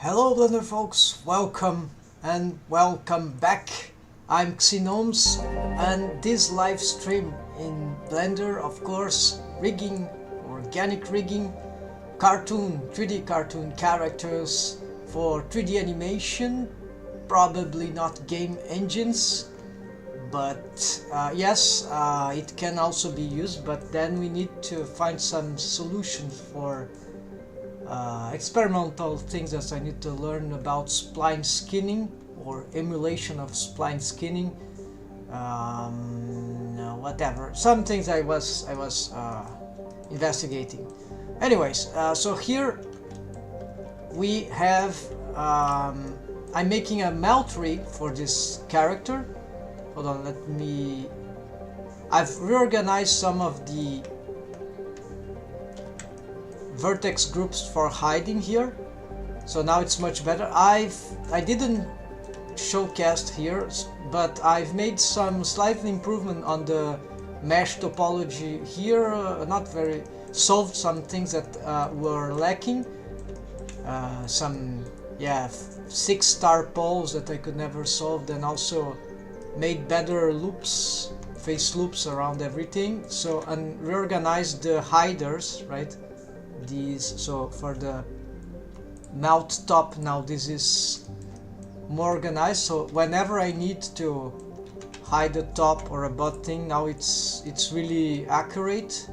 Hello Blender folks, welcome back. I'm Gnomes, and this live stream in Blender, of course, rigging, organic rigging, 3D cartoon characters for 3D animation, probably not game engines, but yes, it can also be used, but then we need to find some solution for experimental things that I need to learn about spline skinning or emulation of spline skinning, whatever. Some things I was investigating. Anyways, so here we have I'm making a melt rig for this character. Hold on, I've reorganized some of the vertex groups for hiding here, so now it's much better. I didn't showcast here, but I've made some slight improvement on the mesh topology here. Solved some things that were lacking. Some 6-star poles that I could never solve, and also made better loops, face loops around everything. So, and reorganized the hiders, right? So for the mount top, now this is more organized, so whenever I need to hide the top or a butt thing, now it's really accurate.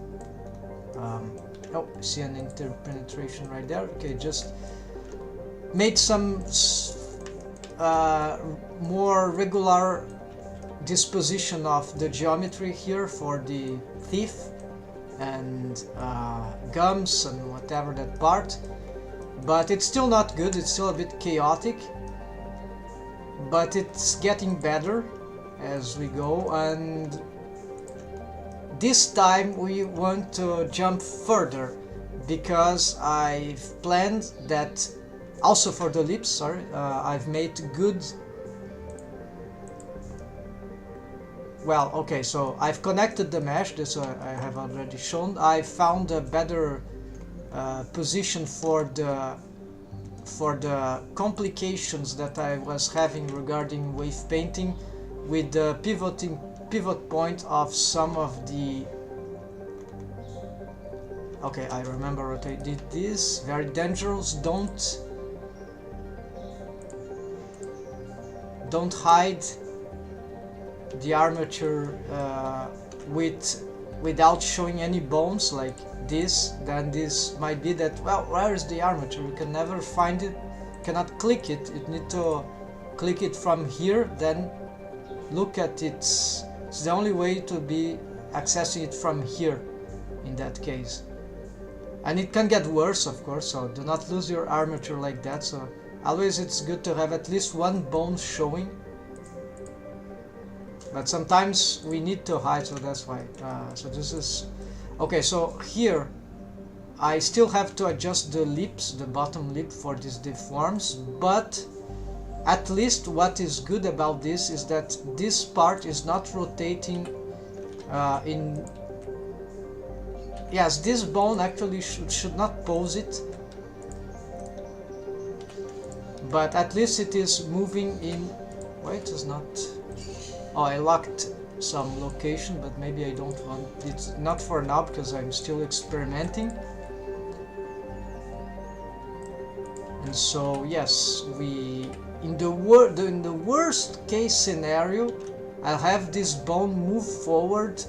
Oh, I see an interpenetration right there. Okay, just made some more regular disposition of the geometry here for the teeth and gums and whatever that part, but it's still not good. It's still a bit chaotic, but it's getting better as we go, and this time we want to jump further because I've planned that also for the lips. I've made good. Well, okay, so I've connected the mesh, this I have already shown. I found a better position for the complications that I was having regarding wave painting, with the pivot point of some of the... Okay, I remember what I did this. Very dangerous. Don't hide the armature without showing any bones like this. Then this might be that, well, where is the armature? You can never find it, cannot click it. You need to click it from here, then look at it. It's the only way to be accessing it from here in that case. And it can get worse, of course, so do not lose your armature like that. So always it's good to have at least one bone showing. But sometimes we need to hide, so that's why. So this is... Okay, so here I still have to adjust the lips, the bottom lip for these deforms, but at least what is good about this is that this part is not rotating in... Yes, this bone actually should not pose it, but at least it is moving in... Wait, it's not... Oh, I locked some location, but maybe I don't want it. Not for now, because I'm still experimenting. And so yes, in the worst case scenario, I'll have this bone move forward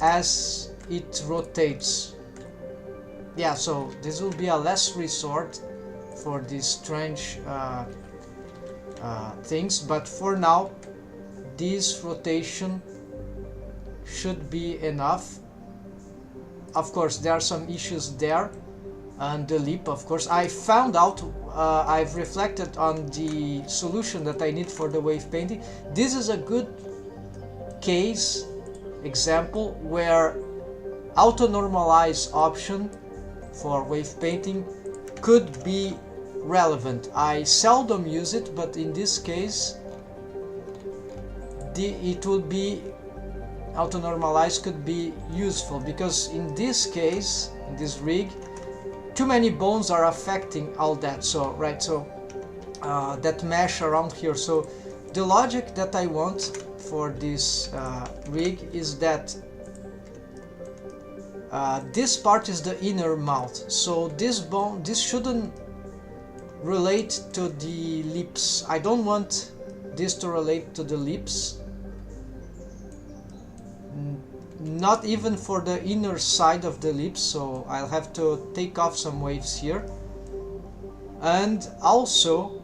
as it rotates. Yeah, so this will be a last resort for these strange things, but for now this rotation should be enough. Of course, there are some issues there, and the lip, of course. I found out, I've reflected on the solution that I need for the wave painting. This is a good case example where auto-normalize option for wave painting could be relevant. I seldom use it, but in this case it will be auto-normalize could be useful, because in this case, in this rig, too many bones are affecting all that. So right, so that mesh around here. So the logic that I want for this rig is that this part is the inner mouth. So this bone, this shouldn't relate to the lips. I don't want this to relate to the lips. Not even for the inner side of the lips, so I'll have to take off some waves here. And also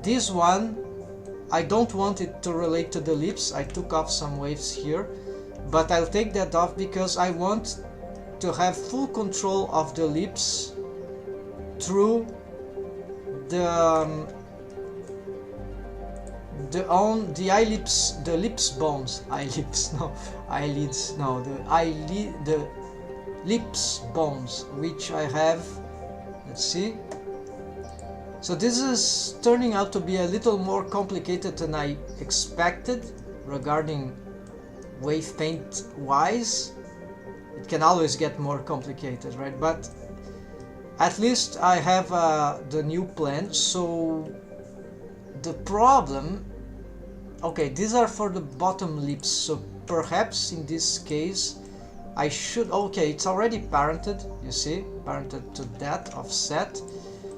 this one, I don't want it to relate to the lips. I took off some waves here, but I'll take that off because I want to have full control of the lips through the eyelids, the lips bones, eyelids, no, eyelids, no, the lips bones, which I have. Let's see. So this is turning out to be a little more complicated than I expected regarding wave paint wise. It can always get more complicated, right? But at least I have the new plan. So the problem, okay, these are for the bottom lips, so perhaps in this case I should, okay, it's already parented, you see, parented to that offset.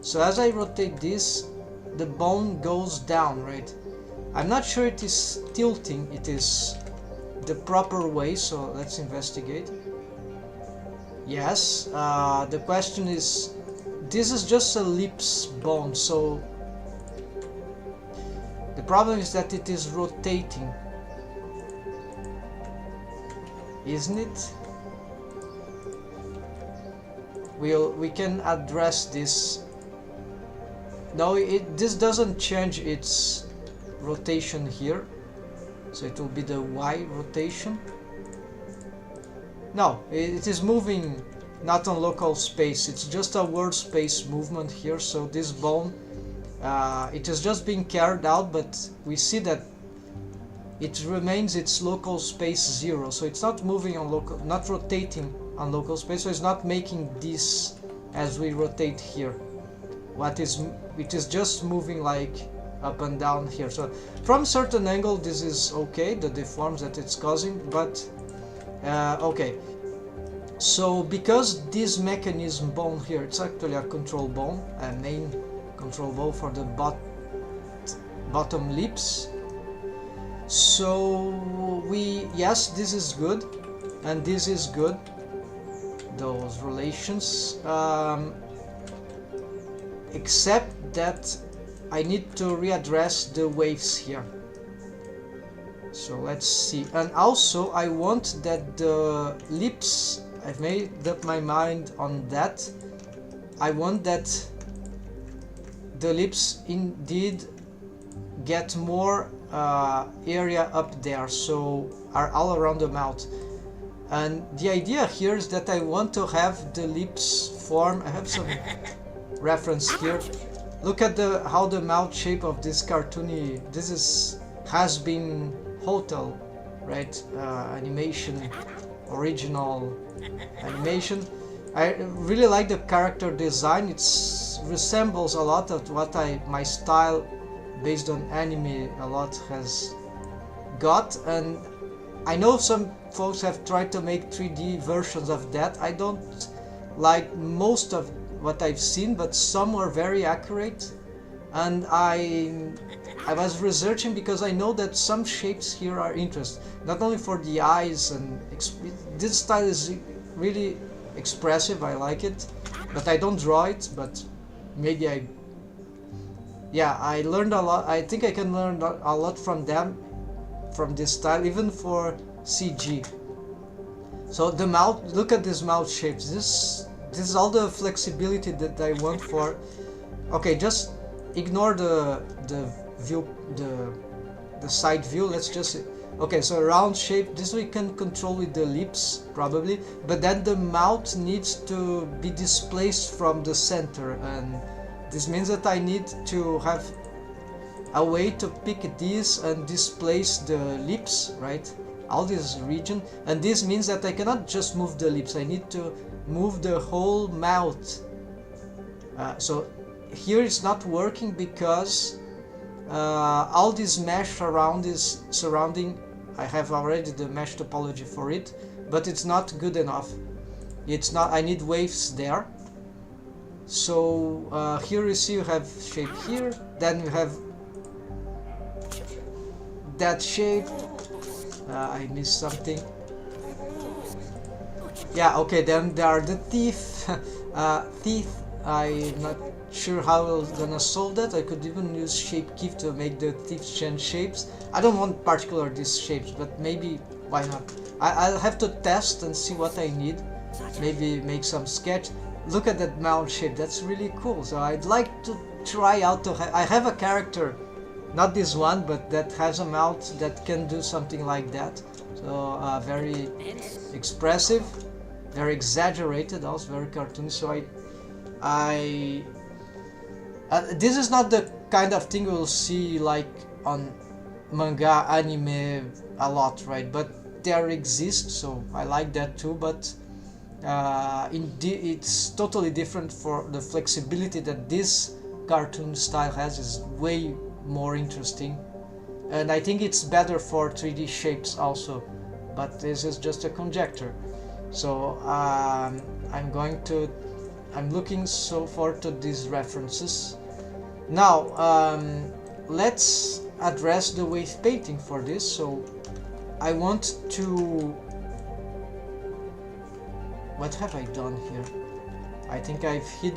So as I rotate this, the bone goes down, right? I'm not sure it is tilting, it is the proper way, so let's investigate. Yes, the question is, this is just a lips bone, so the problem is that it is rotating, isn't it? We can address this. No, this doesn't change its rotation here, so it will be the Y rotation. No, it is moving not on local space, it's just a world space movement here. So this bone, it is just being carried out, but we see that it remains its local space 0, so it's not moving on local, not rotating on local space, so it's not making this as we rotate here. It is just moving like up and down here. So from a certain angle this is okay, the deforms that it's causing, but okay. So because this mechanism bone here, it's actually a control bone, a main control bone for the bottom lips. So yes, this is good and this is good, those relations, except that I need to readdress the waves here. So let's see. And also I want that the lips, I've made up my mind on that. I want that the lips indeed get more area up there, so are all around the mouth. And the idea here is that I want to have the lips form. I have some reference here. Look at how the mouth shape of this cartoony, this has been hotel, right? Animation, original animation. I really like the character design. It resembles a lot of what my style based on anime a lot has got, and I know some folks have tried to make 3D versions of that. I don't like most of what I've seen, but some were very accurate, and I was researching because I know that some shapes here are interesting, not only for the eyes, and this style is really expressive, I like it, but I don't draw it, but maybe I learned a lot. I think I can learn a lot from them, from this style, even for CG. So the mouth, look at this mouth shapes. This is all the flexibility that I want for. Okay, just ignore the view, the side view. Let's just, okay, so round shape, this we can control with the lips probably, but then the mouth needs to be displaced from the center, and this means that I need to have a way to pick this and displace the lips, right? All this region, and this means that I cannot just move the lips, I need to move the whole mouth So here it's not working because all this mesh around is surrounding. I have already the mesh topology for it, but it's not good enough. It's not. I need waves there. So here you see you have shape here, then you have that shape. I missed something. Yeah, okay, then there are the teeth. Teeth, I'm not sure how I'm gonna solve that. I could even use shape key to make the teeth change shapes. I don't want particular these shapes, but maybe why not? I'll have to test and see what I need. Maybe make some sketch. Look at that mount shape, that's really cool. So I'd like to try out to I have a character, not this one, but that has a mount that can do something like that. So very expressive, very exaggerated, also very cartoony. So this is not the kind of thing we'll see like on manga, anime a lot, right? But there exists, so I like that too. But it's totally different. For the flexibility that this cartoon style has is way more interesting, and I think it's better for 3D shapes also, but this is just a conjecture. So I'm looking so far to these references. Now let's address the wave painting for this. So I want to, what have I done here? I think I've hid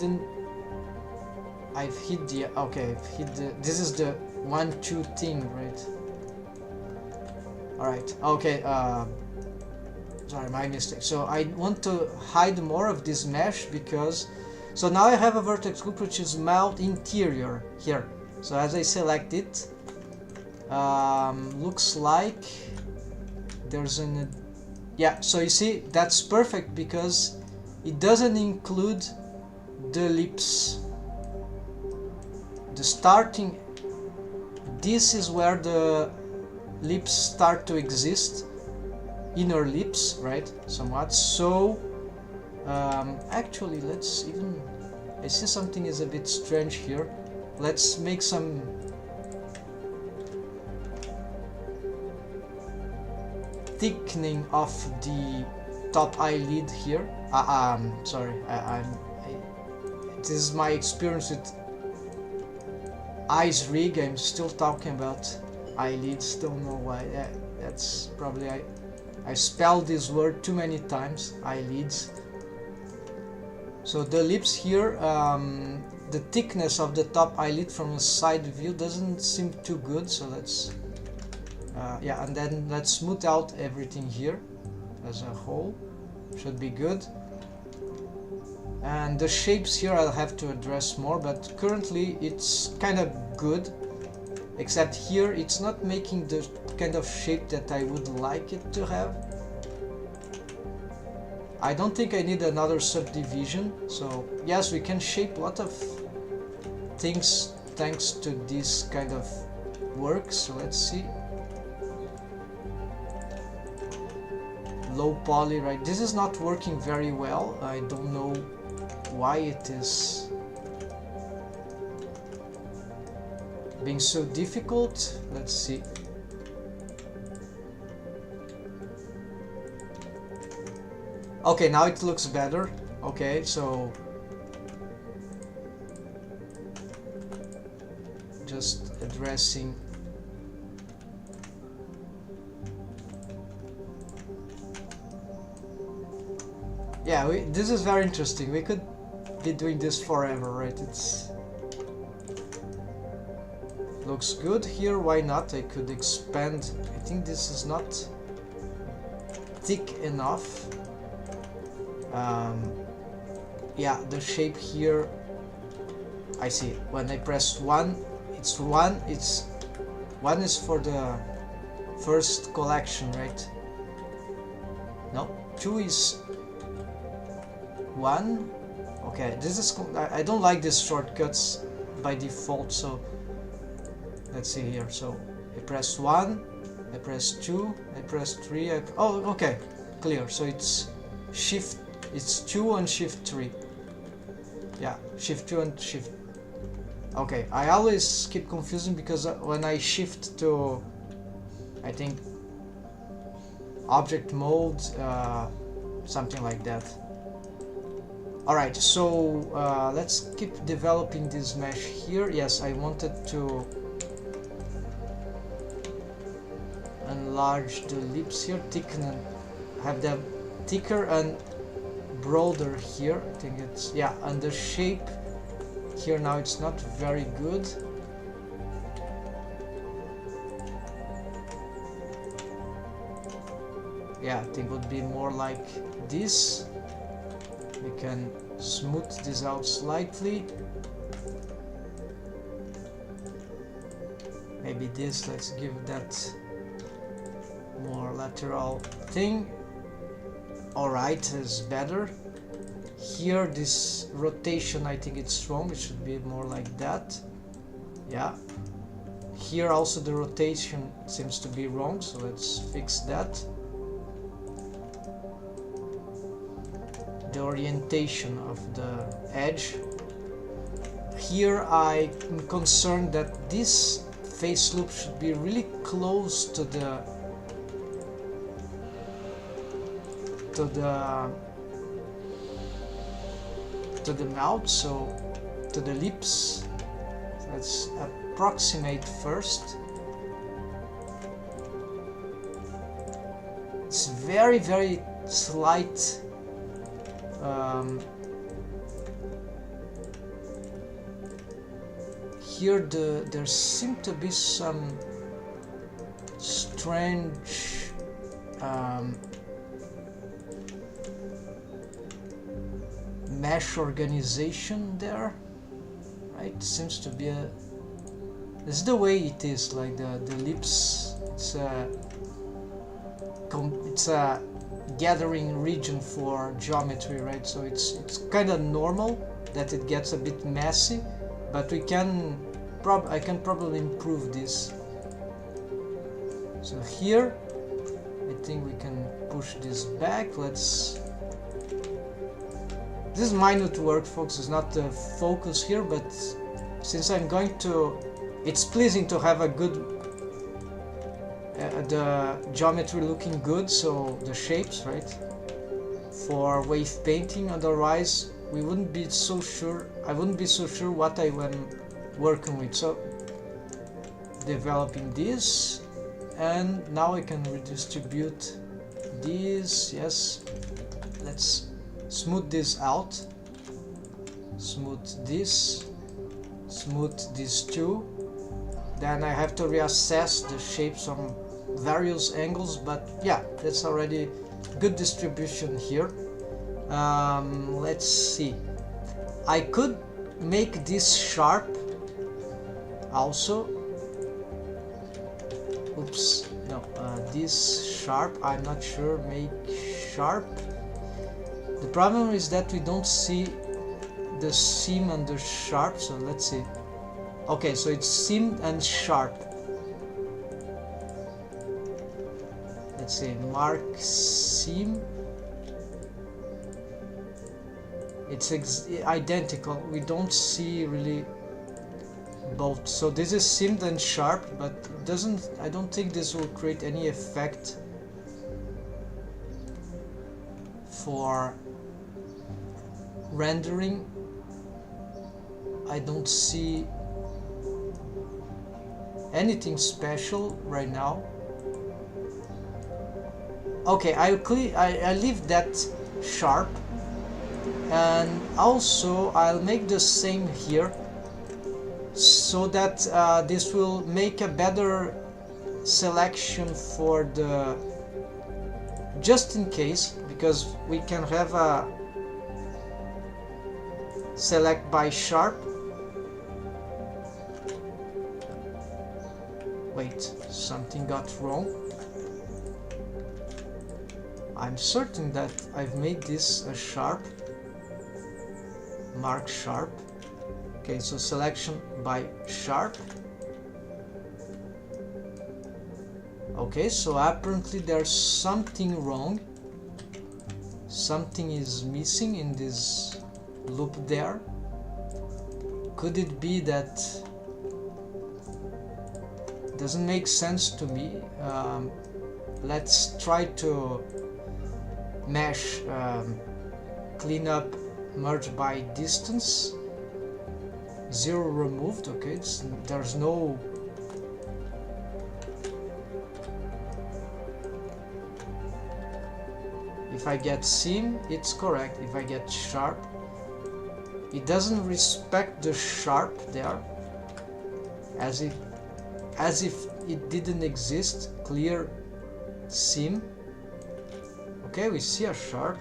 the, okay, I've hid the, this is the 1-2 thing, right? Alright, okay, sorry, my mistake. So I want to hide more of this mesh because, so now I have a vertex group which is mount interior here. So as I select it, looks like there's an, yeah, so you see, that's perfect because it doesn't include the lips. The starting, this is where the lips start to exist, inner lips, right, somewhat. So actually let's even, I see something is a bit strange here. Let's make some thickening of the top eyelid here. Sorry, this is my experience with eyes rig. I'm still talking about eyelids, don't know why. That's probably, I spelled this word too many times, eyelids. So the lips here, the thickness of the top eyelid from a side view doesn't seem too good, so let's yeah, and then let's smooth out everything here as a whole. Should be good. And the shapes here I'll have to address more, but currently it's kind of good, except here it's not making the kind of shape that I would like it to have. I don't think I need another subdivision. So yes, we can shape a lot of things thanks to this kind of work. So let's see. Low poly, right? This is not working very well. I don't know why it is being so difficult. Let's see. Okay, now it looks better. Okay, so just addressing. Yeah, this is very interesting. We could be doing this forever, right? It's looks good here. Why not? I could expand. I think this is not thick enough. Yeah, the shape here, I see. When I press 1, it's 1. It's 1 is for the first collection, right? No, 2 is 1. Okay, this is, I don't like these shortcuts by default, so let's see here. So I press 1, I press 2, I press 3. Oh, okay, clear. So it's shift, it's 2 and shift 3. Yeah, shift 2 and shift. Okay, I always keep confusing because when I shift to, I think, object mode, something like that. Alright, so let's keep developing this mesh here. Yes, I wanted to enlarge the lips here, thicken and have them thicker and broader here. I think it's, yeah, and the shape here now it's not very good. Yeah, I think it would be more like this. We can smooth this out slightly. Maybe this, let's give that more lateral thing. Alright, is better. Here this rotation, I think it's wrong, it should be more like that. Yeah. Here also the rotation seems to be wrong, so let's fix that. The orientation of the edge. Here I'm concerned that this face loop should be really close to the mouth, so to the lips. Let's approximate first. It's very slight. Here there seem to be some strange mesh organization there, right? Seems to be a, this is the way it is, like the lips, it's a gathering region for geometry, right? So it's kind of normal that it gets a bit messy, but we can I can probably improve this. So here I think we can push this back. Let's, this is minute work, folks, it's not the focus here, but since I'm going to, it's pleasing to have a good the geometry looking good, so the shapes, right, for wave painting. Otherwise we wouldn't be so sure, I wouldn't be so sure what I am working with. So developing this, and now I can redistribute these. Yes, let's smooth this out, smooth this too. Then I have to reassess the shapes from various angles, but yeah, that's already good distribution here. Let's see, I could make this sharp also. Oops, no, this sharp, I'm not sure, make sharp. The problem is that we don't see the seam under sharp, so let's see. Okay, so it's seam and sharp. Let's say mark seam. It's identical. We don't see really both. So this is seamed and sharp, but doesn't. I don't think this will create any effect for rendering. I don't see anything special right now. Okay, I leave that sharp, and also I'll make the same here, so that this will make a better selection for the, just in case, because we can have a select by sharp. Wait, something got wrong. I'm certain that I've made this a sharp, mark sharp. Okay, so selection by sharp. Okay, so apparently there's something wrong. Something is missing in this loop there. could it be that doesn't make sense to me? Let's try to mesh, clean up, merge by distance, 0 removed. Okay, there's no if I get seam, it's correct. If I get sharp, it doesn't respect the sharp there, as if it didn't exist. Clear seam. Okay, we see a sharp.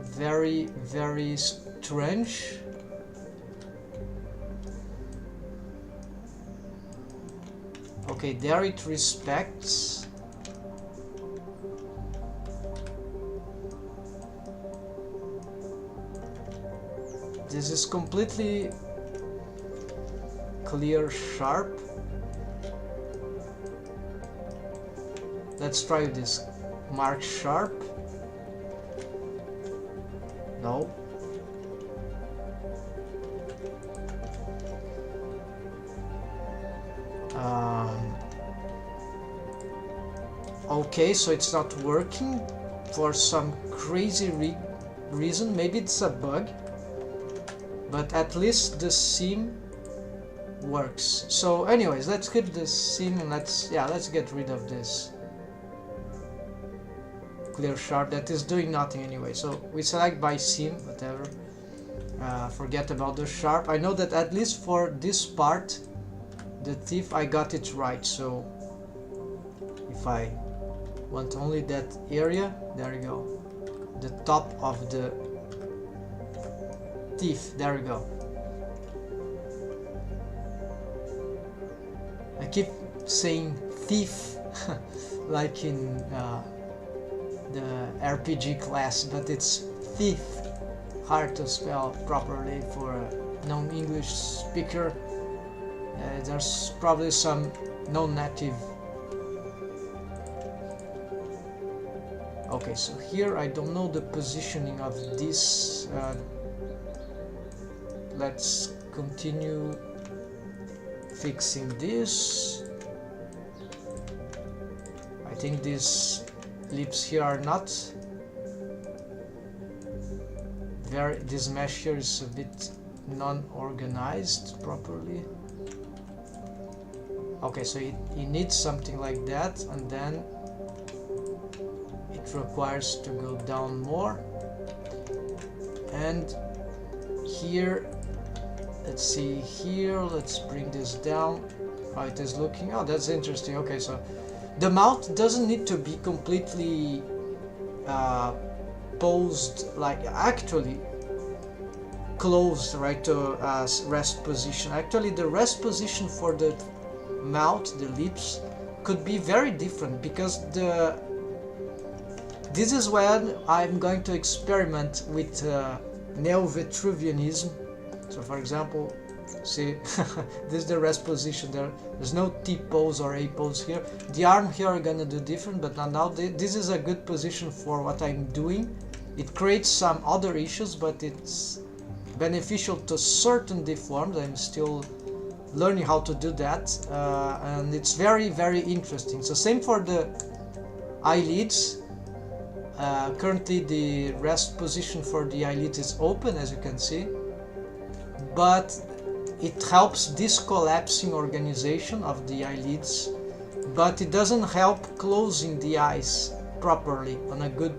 Very, very strange. Okay, there it respects. This is completely clear sharp. Let's try this. Mark sharp. No. Okay, so it's not working for some crazy reason. Maybe it's a bug, but at least the seam works. So anyways, let's keep the seam and let's get rid of this clear sharp that is doing nothing anyway. So we select by seam, whatever. Forget about the sharp. I know that at least for this part, the teeth, I got it right. So if I want only that area, there you go, the top of the teeth, there you go. I keep saying thief like in the RPG class, but it's thief, hard to spell properly for a non-English speaker. There's probably some non-native. Okay, so here I don't know the positioning of this. Let's continue fixing this. I think these lips here are not very, this mesh here is a bit non-organized properly. Okay, so it needs something like that, and then it requires to go down more. And here, let's see here, let's bring this down. How it is looking. Oh, that's interesting. Okay, so the mouth doesn't need to be completely posed, like actually closed, right, to rest position. Actually, the rest position for the mouth, the lips, could be very different, because this is when I'm going to experiment with neo-Vitruvianism. So for example, see, this is the rest position. There's no T pose or A pose here. The arm here are gonna do different, but now this is a good position for what I'm doing. It creates some other issues, but it's beneficial to certain deforms. I'm still learning how to do that, and it's very, very interesting. So same for the eyelids. Currently the rest position for the eyelids is open, as you can see, but it helps this collapsing organization of the eyelids, but it doesn't help closing the eyes properly on a good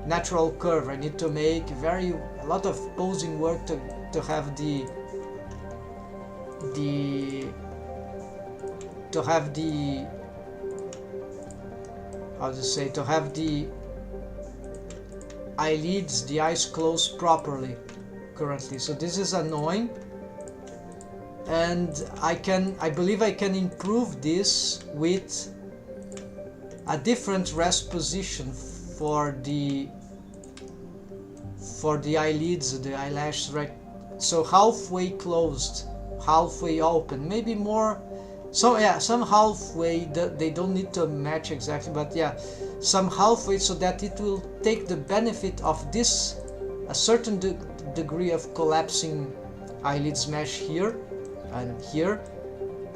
natural curve. I need to make a lot of posing work to have the eyelids, the eyes closed properly currently. So this is annoying, and I believe I can improve this with a different rest position for the eyelids, the eyelashes, right? So halfway closed, halfway open, maybe more. So yeah, some halfway, they don't need to match exactly, but yeah, some halfway, so that it will take the benefit of this a certain degree of collapsing eyelids mesh here and here,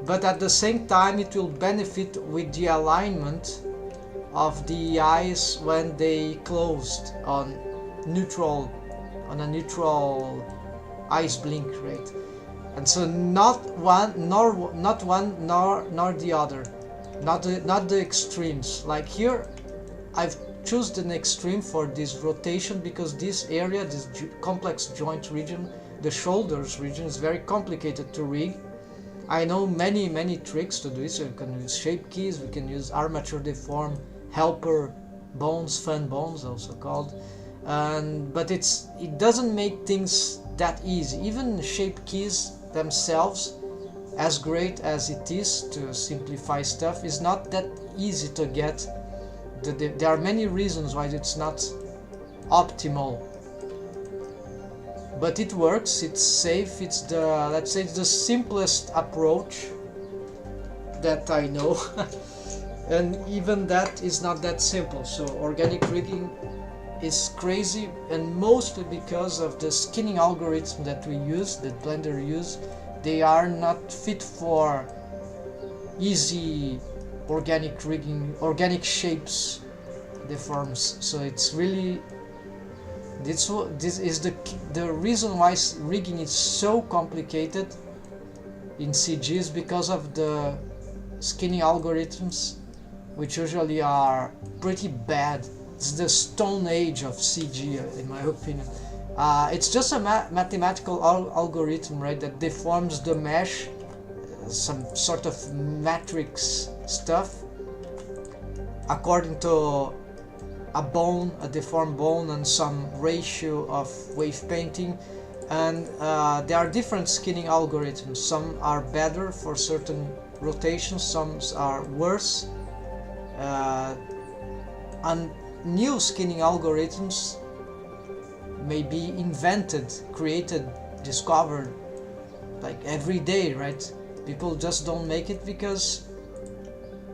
but at the same time it will benefit with the alignment of the eyes when they closed on a neutral eyes blink rate. And so not one nor the other, not the extremes. Like here I've chosen an extreme for this rotation because this area, this complex joint region, the shoulders region, is very complicated to rig. I know many tricks to do it. So we can use shape keys, we can use armature deform, helper bones, fan bones also called, but it doesn't make things that easy. Even shape keys themselves, as great as it is to simplify stuff, is not that easy to get. There are many reasons why it's not optimal, but it works, it's safe, it's let's say it's the simplest approach that I know. And even that is not that simple. So organic rigging is crazy, and mostly because of the skinning algorithm that we use, that Blender use. They are not fit for easy organic rigging, organic shapes deforms. So it's really this is the reason why rigging is so complicated in CG, is because of the skinning algorithms, which usually are pretty bad. It's the stone age of CG, in my opinion. It's just a mathematical algorithm, right, that deforms the mesh, some sort of matrix stuff, according to a bone, a deformed bone, and some ratio of wave painting. And there are different skinning algorithms. Some are better for certain rotations, some are worse. And new skinning algorithms may be invented, created, discovered, like every day, right? People just don't make it because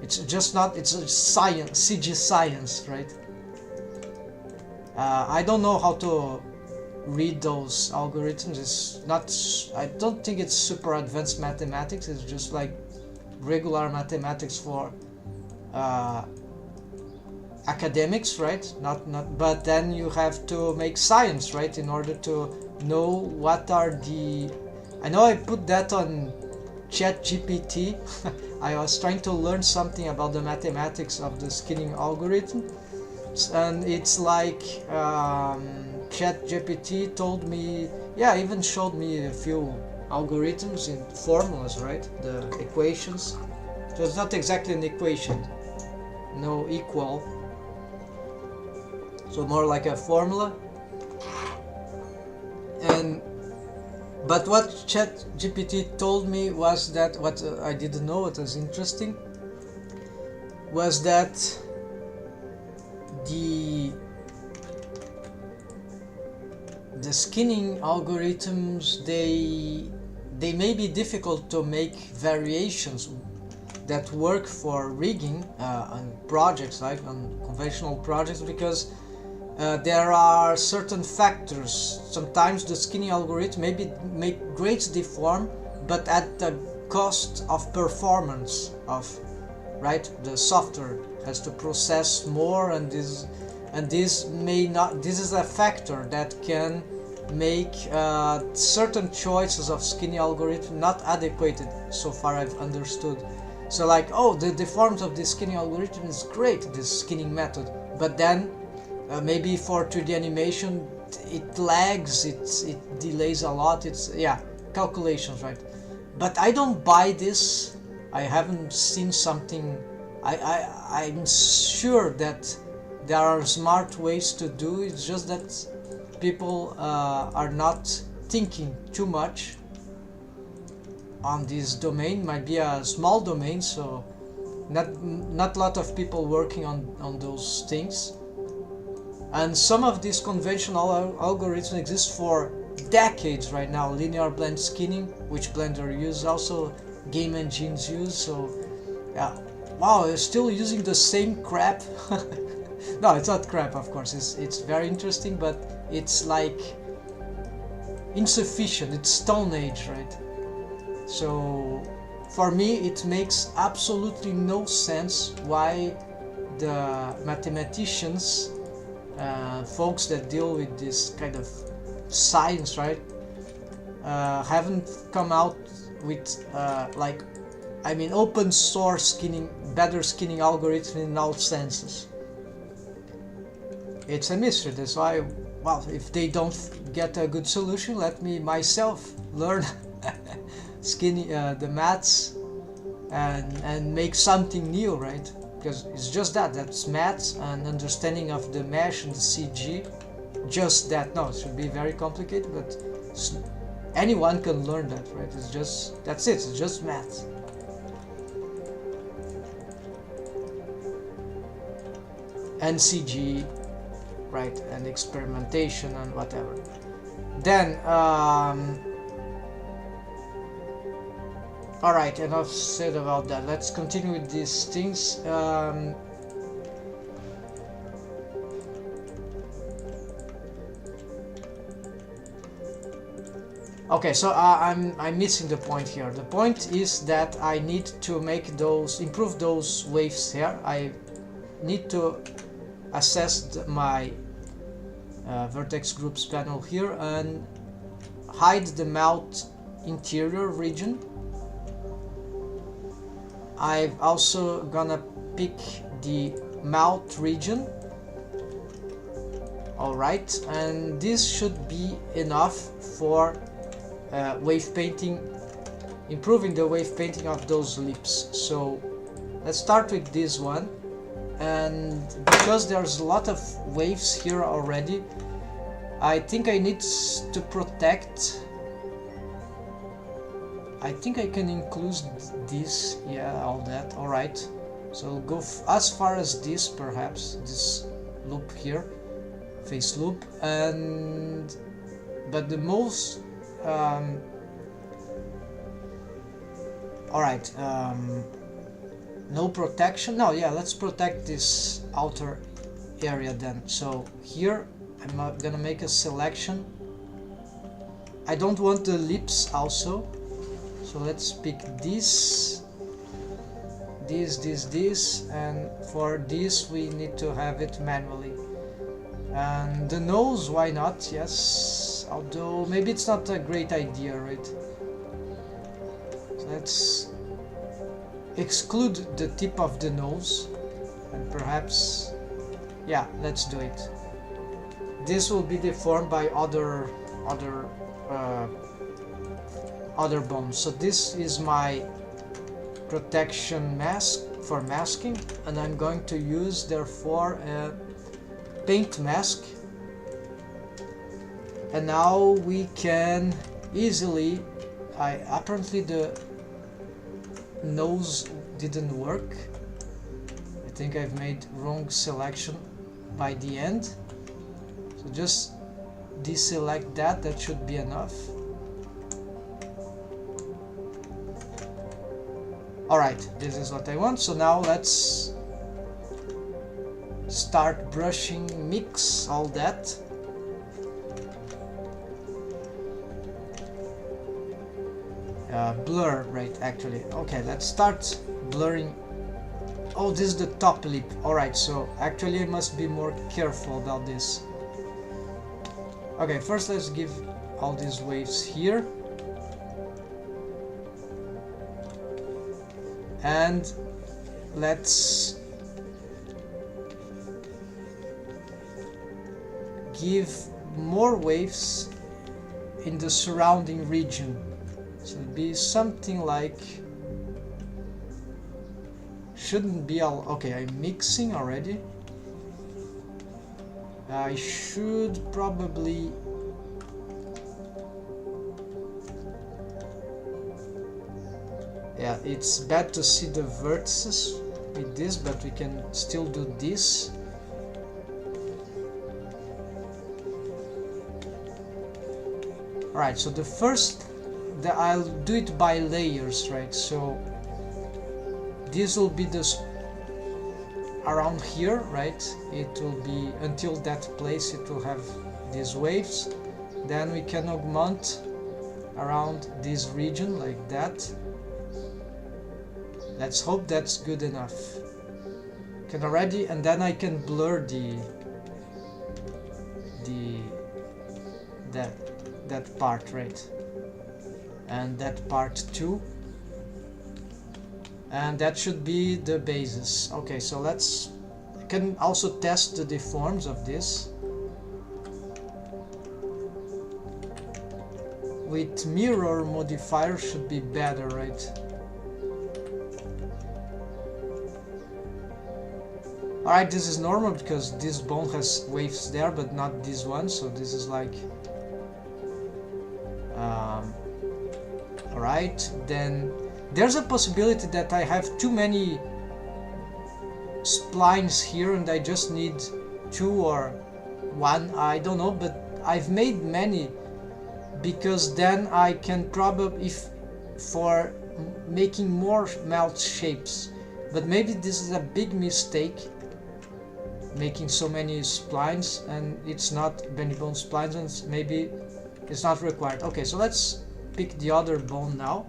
it's just not, it's a science, CG science, right? I don't know how to read those algorithms. It's not, I don't think it's super advanced mathematics. It's just like regular mathematics for academics, right? But then you have to make science, right, in order to know what are the. I know I put that on ChatGPT. I was trying to learn something about the mathematics of the skinning algorithm, and it's like ChatGPT told me, yeah, even showed me a few algorithms in formulas, right? The equations. So it's not exactly an equation, no equal. So more like a formula. But what ChatGPT told me was that, what I didn't know, it was interesting, was that the skinning algorithms, they may be difficult to make variations that work for rigging on projects, like on conventional projects, because there are certain factors. Sometimes the skinning algorithm maybe make grades deform, but at the cost of performance of, right? The software has to process more, and this may not. This is a factor that can make certain choices of skinning algorithm not adequate, so far I've understood. So like, oh, the deforms of this skinning algorithm is great, this skinning method, but then maybe for 3D animation it lags, it delays a lot. It's, yeah, calculations, right? But I don't buy this. I haven't seen something. I'm sure that there are smart ways to do it. It's just that people are not thinking too much on this domain. Might be a small domain, so not a lot of people working on those things. And some of these conventional algorithms exist for decades right now. Linear blend skinning, which Blender uses, also game engines use. So yeah, wow, they're still using the same crap. No, it's not crap, of course. It's very interesting, but it's like insufficient. It's Stone Age, right? So for me it makes absolutely no sense why the mathematicians, folks that deal with this kind of science, right, haven't come out with like, I mean, open source better skinning algorithm in all senses. It's a mystery. That's why, well, if they don't get a good solution, let me myself learn the maths and make something new, right? Because it's just that's maths and understanding of the mesh and the CG. Just that. No, it should be very complicated, but anyone can learn that, right? It's just, that's it, it's just maths. And CG, right, and experimentation and whatever. Then alright, enough said about that. Let's continue with these things. Okay, so I'm missing the point here. The point is that I need to improve those waves here. I need to assess my vertex groups panel here and hide the mouth interior region. I've also gonna pick the mouth region. Alright, and this should be enough for wave painting, improving the wave painting of those lips. So let's start with this one, and because there's a lot of waves here already, I think I need to protect. I think I can include this, yeah, all that. Alright, so I'll go as far as this, perhaps this loop here, face loop, and but the most alright, no protection. No, yeah, let's protect this outer area then. So here I'm gonna make a selection. I don't want the lips also, so let's pick this, and for this we need to have it manually. And the nose, why not? Yes, although maybe it's not a great idea, right? So let's exclude the tip of the nose, and perhaps, yeah, let's do it. This will be deformed by other bones. So this is my protection mask for masking, and I'm going to use therefore a paint mask. And now we can easily, apparently the nose didn't work. I think I've made wrong selection by the end, so just deselect that should be enough. Alright, this is what I want. So now let's start brushing, mix all that. Blur, right, actually. Okay, let's start blurring. Oh, this is the top lip. Alright, so actually I must be more careful about this. Okay, first let's give all these waves here. And let's give more waves in the surrounding region. So it'll be something like, shouldn't be all, okay, I'm mixing already. I should probably yeah, it's bad to see the vertices with this, but we can still do this. Alright, so the first, I'll do it by layers, right? So this will be this around here, right? It will be until that place, it will have these waves. Then we can augment around this region like that. Let's hope that's good enough. Can already, and then I can blur that part, right? And that part too. And that should be the basis. Okay, so let's can also test the deforms of this. With mirror modifier should be better, right? Alright, this is normal because this bone has waves there, but not this one, so this is like... Alright, then there's a possibility that I have too many splines here and I just need 2 or 1, I don't know, but I've made many because then I can probably, if for making more melt shapes, but maybe this is a big mistake, making so many splines, and it's not bony bone splines, and maybe it's not required. Okay, so let's pick the other bone now.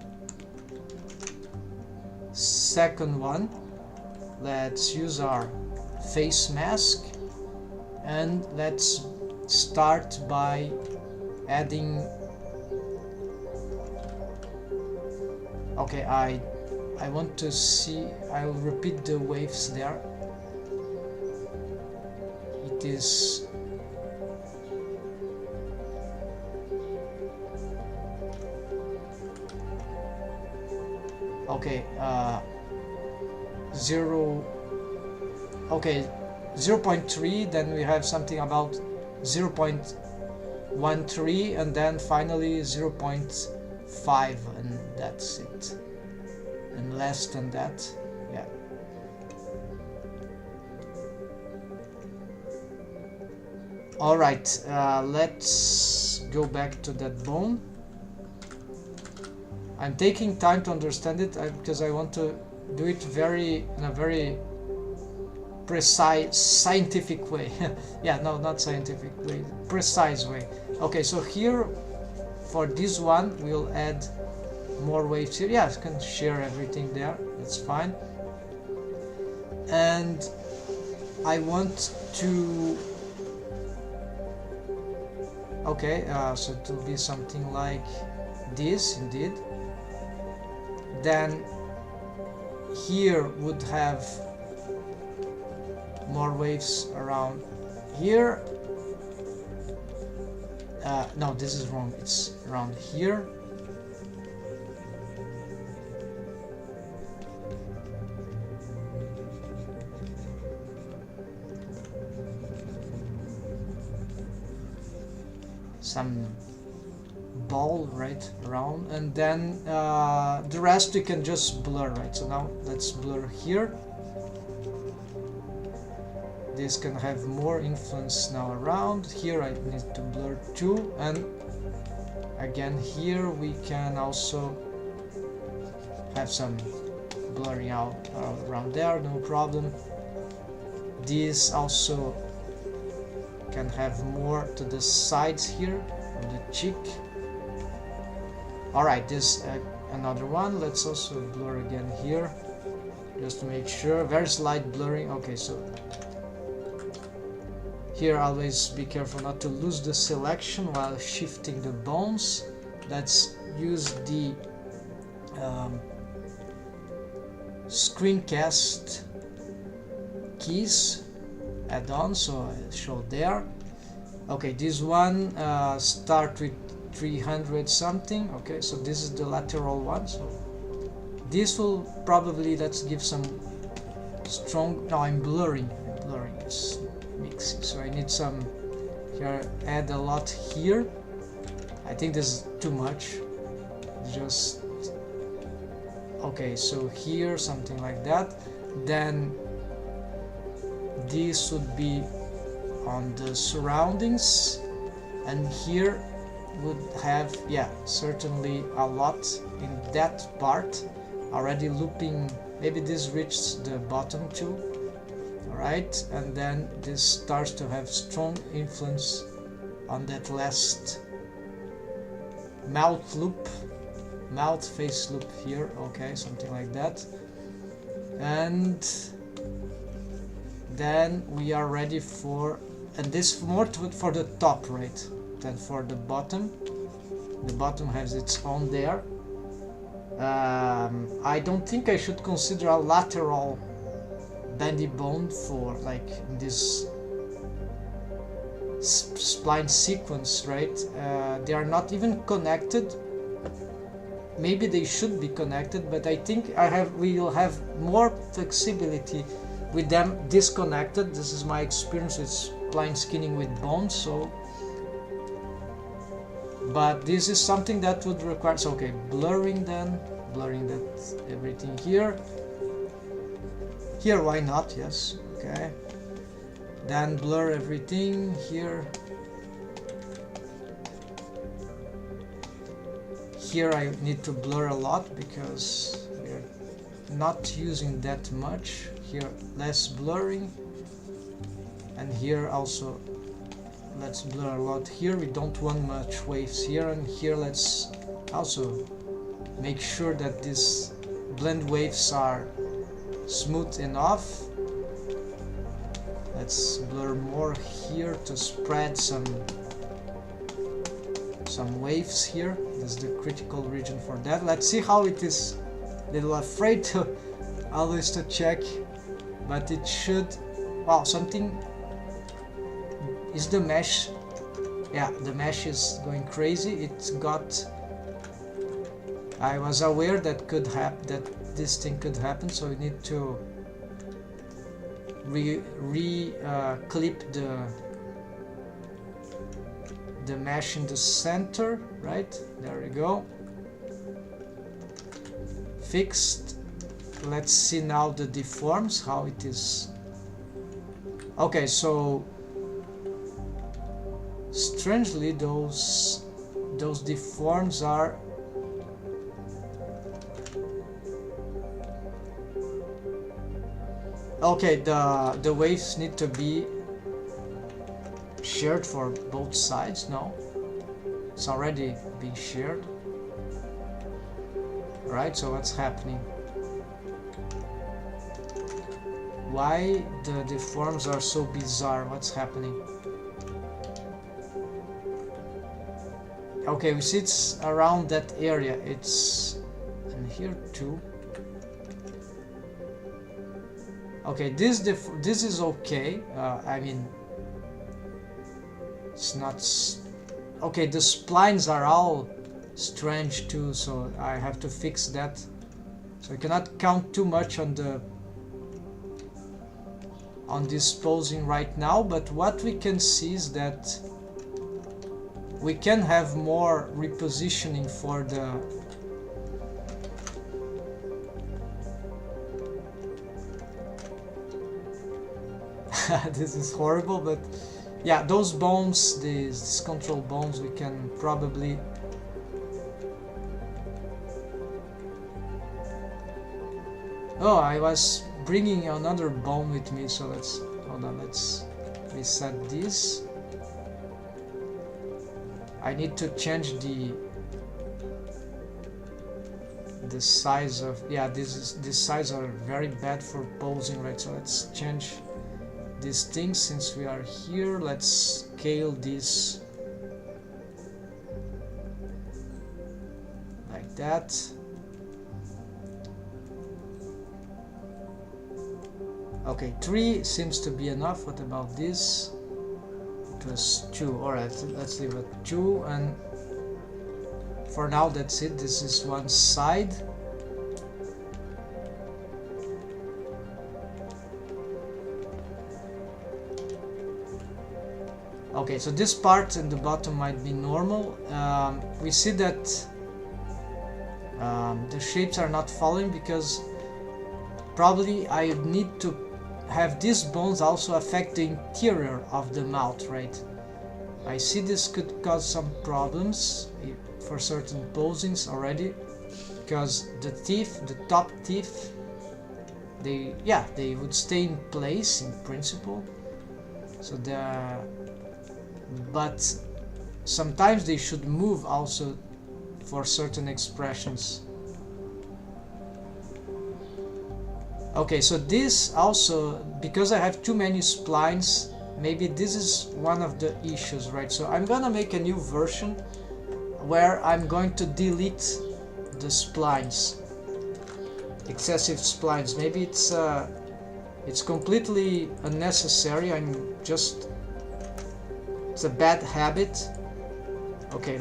Second one, let's use our face mask, and let's start by adding... Okay, I want to see, I'll repeat the waves there. It is... Okay, 0.3, then we have something about 0.13, and then finally 0.5, and that's it. And less than that, yeah. Alright, let's go back to that bone. I'm taking time to understand it because I want to do it in a very precise, scientific way. Yeah, no, not scientific way, precise way. Okay, so here for this one we'll add more waves here. Yeah, I can share everything there, that's fine. And I want to... Okay, so it will be something like this indeed. Then here would have more waves around here. No, this is wrong, it's around here. Some ball right around, and then the rest we can just blur, right? So now let's blur here. This can have more influence now around here. I need to blur too, and again here we can also have some blurring out around there, no problem. This also can have more to the sides here of the cheek. Alright, this another one. Let's also blur again here just to make sure. Very slight blurring. Okay, so here always be careful not to lose the selection while shifting the bones. Let's use the screencast keys add-on, so I'll show there. Okay, this one start with 300 something. Okay, so this is the lateral one, so this will probably, let's give some strong... No, I'm blurring, it's mixing, so I need some here, add a lot here. I think this is too much, just... Okay, so here something like that. Then this would be on the surroundings, and here would have, yeah, certainly a lot in that part already looping. Maybe this reaches the bottom too. Alright, and then this starts to have strong influence on that last mouth loop, mouth face loop here. Okay, something like that. And then we are ready for, and this more for the top, right, than for the bottom. The bottom has its own there. I don't think I should consider a lateral bendy bone for like this spline sequence, right? They are not even connected. Maybe they should be connected, but I think we will have more flexibility with them disconnected. This is my experience with spline skinning with bones. So, but this is something that would require, so okay, blurring then, blurring that everything here. Here, why not? Yes, okay. Then blur everything here. Here I need to blur a lot because we're not using that much. Here less blurring, and here also let's blur a lot. Here we don't want much waves here, and here let's also make sure that these blend waves are smooth enough. Let's blur more here to spread some waves here. This is the critical region for that. Let's see how it is. A little afraid to always to check, but it should. Wow, something is the mesh. Yeah, the mesh is going crazy. It got. I was aware that could happen, that this thing could happen, so we need to clip the mesh in the center, right? There we go. Fixed. Let's see now the deforms, how it is. Okay, so strangely those deforms are okay. The waves need to be shared for both sides. No, it's already being shared. Right, so what's happening? Why the deforms are so bizarre? What's happening? Okay, we see it's around that area. It's in here too. Okay, this is okay. I mean, it's not okay. The splines are all strange too, so I have to fix that. So I cannot count too much on this posing right now, but what we can see is that we can have more repositioning for the this is horrible, but yeah, those bones, these control bones, we can probably oh, I was bringing another bone with me, so let's hold on, let's reset this. I need to change the size of, yeah, this size are very bad for posing, right? So let's change these things. Since we are here, let's scale this like that. Okay, 3 seems to be enough. What about this? It was 2. Alright, let's leave it 2, and for now that's it. This is one side. Okay, so this part in the bottom might be normal. We see that the shapes are not following because probably I need to have these bones also affect the interior of the mouth, right? I see this could cause some problems for certain posings already, because the teeth, the top teeth, they would stay in place in principle. So but sometimes they should move also for certain expressions. Okay, so this also, because I have too many splines, maybe this is one of the issues, right? So I'm gonna make a new version where I'm going to delete the splines, excessive splines. Maybe it's completely unnecessary. It's a bad habit. Okay,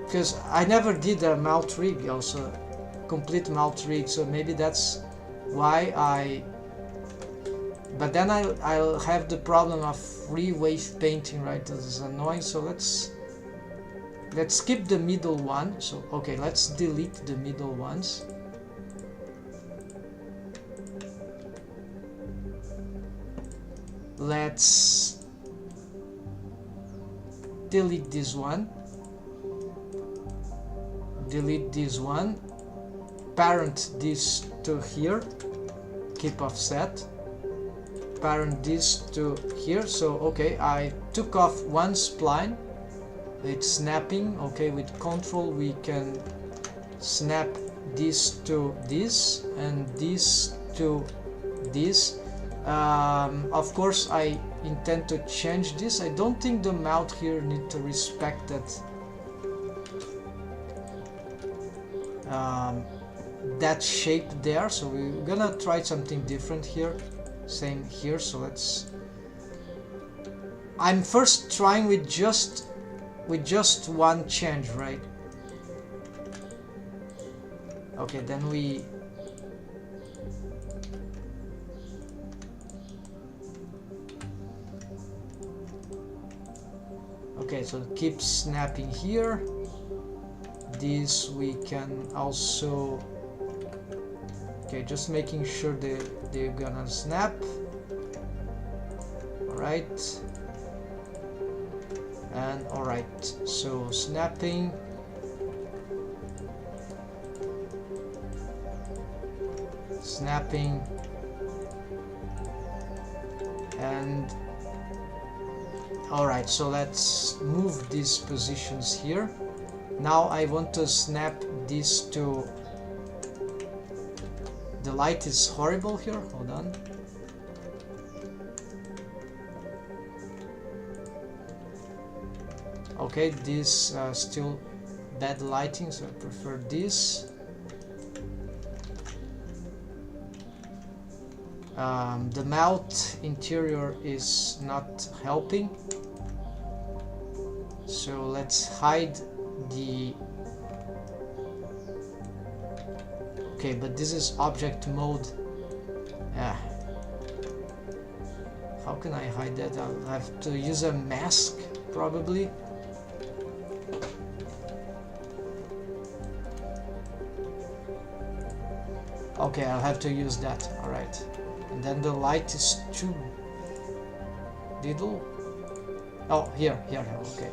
because I never did a mount rig also, complete mount rig, so maybe that's why but then I'll have the problem of wave painting, right? This is annoying. So let's skip the middle one. So okay, let's delete the middle ones. Let's delete this one, delete this one, parent this to here, keep offset, parent this to here. So okay, I took off one spline, it's snapping. Okay, with control we can snap this to this and this to this. Of course I intend to change this. I don't think the mount here need to respect that shape there, so we're gonna try something different here. Same here. So I'm first trying with just one change, right? Okay, then okay, so keep snapping here. This we can also, okay, just making sure they're gonna snap. Alright, and alright, so snapping, and alright, so let's move these positions here. Now I want to snap this to, the light is horrible here, hold on. Okay, this still bad lighting, so I prefer this. The mount interior is not helping, so let's hide the, okay, but this is object mode. How can I hide that? I'll have to use a mask probably. Okay, I'll have to use that. Alright, and then the light is too little. Oh, here, okay.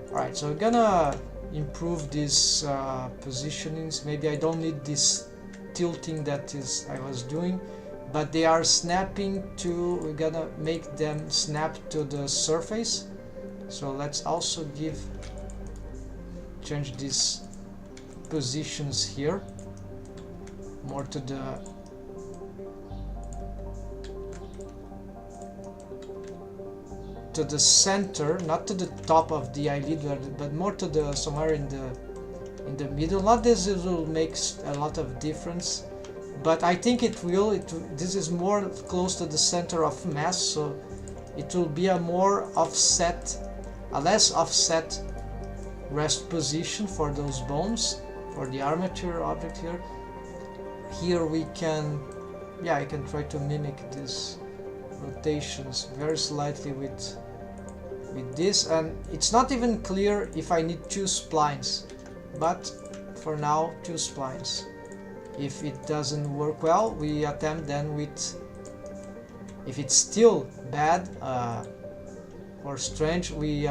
Alright, so we're gonna improve these positionings. Maybe I don't need this tilting that I was doing, but they are snapping to, we're gonna make them snap to the surface. So let's also change these positions here more to the center, not to the top of the eyelid, but more to the somewhere in the middle. Not this will make a lot of difference, but I think it will. This is more close to the center of mass, so it will be a less offset rest position for those bones, for the armature object here. Here we can, yeah, I can try to mimic these rotations very slightly with this, and it's not even clear if I need 2 splines, but for now 2 splines. If it doesn't work well, we attempt then with, if it's still bad or strange, we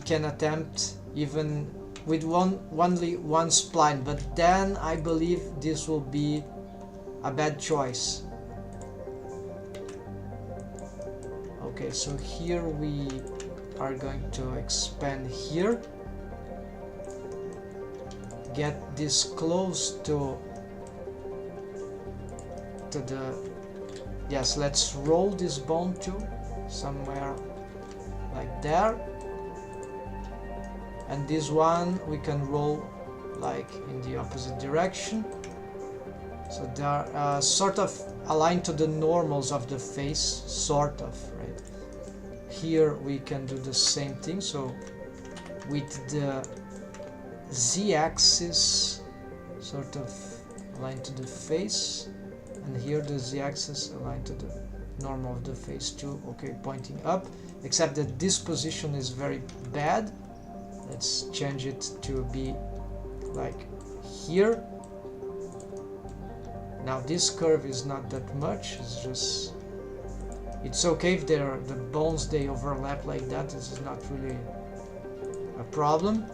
can attempt even with only one spline, but then I believe this will be a bad choice. Okay, so here we are going to expand here, get this close to the, yes, let's roll this bone too, somewhere like there, and this one we can roll like in the opposite direction, so they are sort of aligned to the normals of the face, sort of, right? Here we can do the same thing, so with the z-axis sort of aligned to the face, and here the z-axis aligned to the normal of the face too, okay, pointing up, except that this position is very bad. Let's change it to be like here. Now this curve is not that much, it's just, it's okay if the bones they overlap like that, this is not really a problem.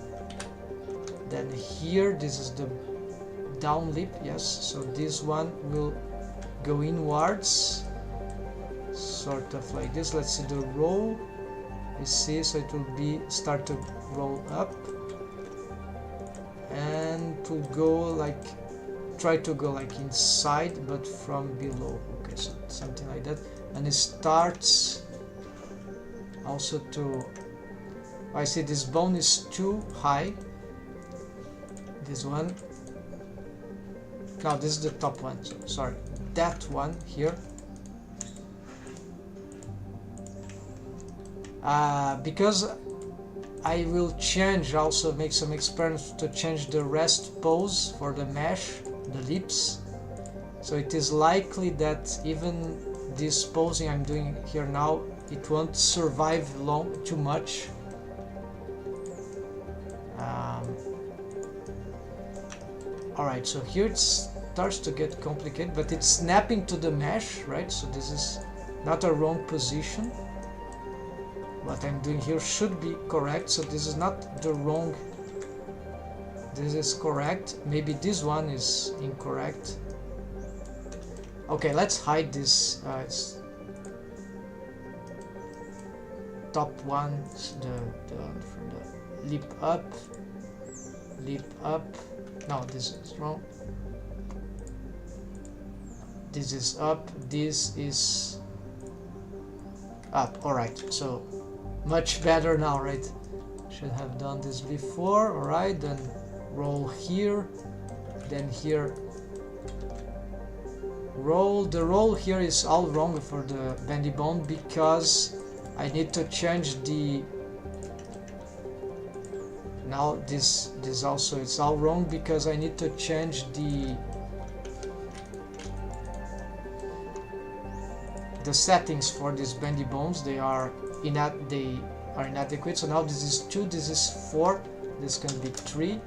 Then here, this is the down lip, yes, so this one will go inwards, sort of like this. Let's see the roll, you see, so it will be start to roll up, and to go like, try to go like inside but from below, okay, so something like that. And it starts also to, I see this bone is too high, this one, no, this is the top one, so, sorry, that one here, because I will change, also make some experiments to change the rest pose for the mesh, the lips, so it is likely that even this posing I'm doing here now, it won't survive long too much. Alright, so here it starts to get complicated, but it's snapping to the mesh, right? So this is not a wrong position. What I'm doing here should be correct, so this is not the wrong, this is correct. Maybe this one is incorrect. Okay, let's hide this, it's top one, from the lip up, no, this is wrong, this is up, this is up, alright, so much better now, right? Should have done this before, alright, then roll here, then here, roll. The roll here is all wrong for the bendy bone because I need to change the, now this also it's all wrong because I need to change the settings for these bendy bones. They are inadequate, so now this is 2, this is 4, this can be 3,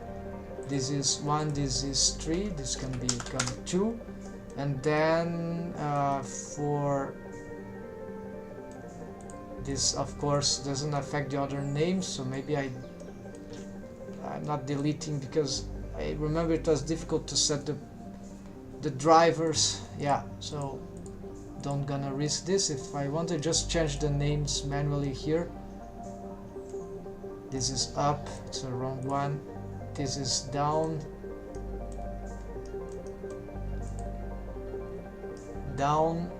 this is 1, this is 3, this can become 2, and then for this, of course, doesn't affect the other names, so maybe I'm not deleting because I remember it was difficult to set the drivers, yeah, so don't gonna risk this. If I want to just change the names manually here, this is up, it's a wrong one, this is down, down,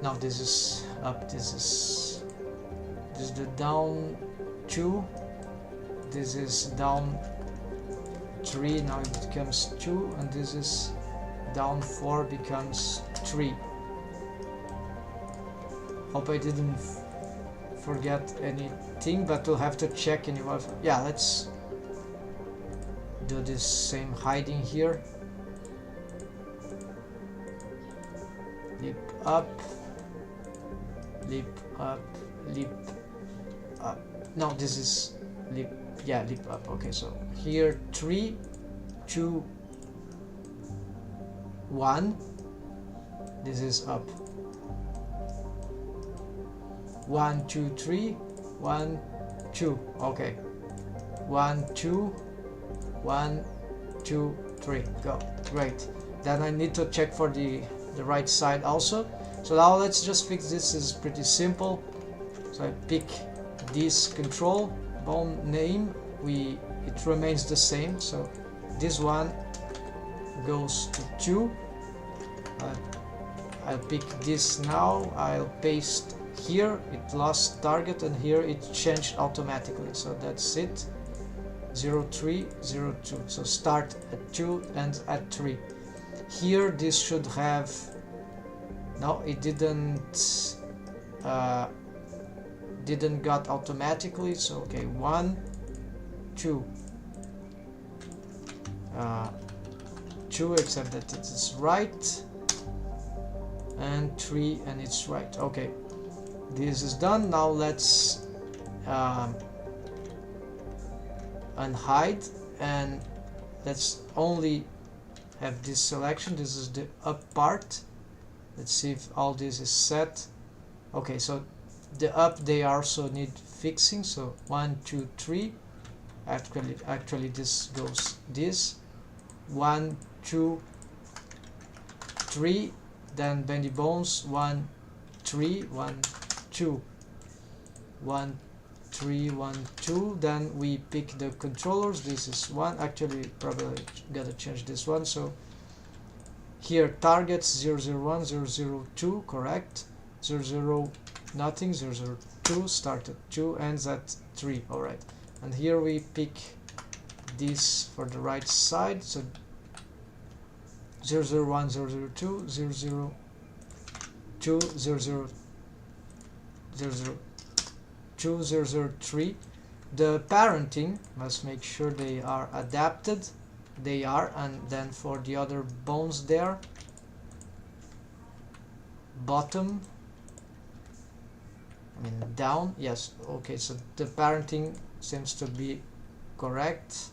now this is up, this is the down 2, this is down 3, now it becomes 2, and this is down 4 becomes 3. Hope I didn't forget anything, but we'll have to check anyway. Yeah, let's do this same hiding here. Lip up, lip up, lip up. No, this is lip, yeah, lip up. Okay, so here 3, 2, 1. This is up. 1, 2, 3, 1, 2. Okay. 1, 2, 1, 2, 3. Go. Great. Then I need to check for the the right side also. So now let's just fix this. This is pretty simple. So I pick this control bone name, it remains the same, so this one goes to 2. I'll pick this now, I'll paste here, it lost target, and here it changed automatically, so that's it. 0, 3, 0, 2. So start at 2 and at 3. Here this should have, no, it didn't got automatically, so okay, 1, 2, 2, except that it is right, and 3, and it's right. Okay, this is done. Now let's unhide, and let's only have this selection. This is the up part. Let's see if all this is set. Okay, so the up, they also need fixing, so 1, 2, 3. Actually this goes this 1, 2, 3, then bendy bones 1, 3, 1, 2, 1, 3, 1, 2. Then we pick the controllers. This is 1. Actually probably gotta change this one. So here targets 0, 0, 1, 0, 0, 2, correct. 0, 0, nothing. 0, 0, 2, start at 2, ends at 3. Alright, and here we pick this for the right side. So 0, 0, 1, 0, 0, 2, 0, 0, 2, 0, 0, 0, 0, 2, 0, 0, 3. The parenting must make sure they are adapted. They are. And then for the other bones there, bottom, I mean down, yes, okay, so the parenting seems to be correct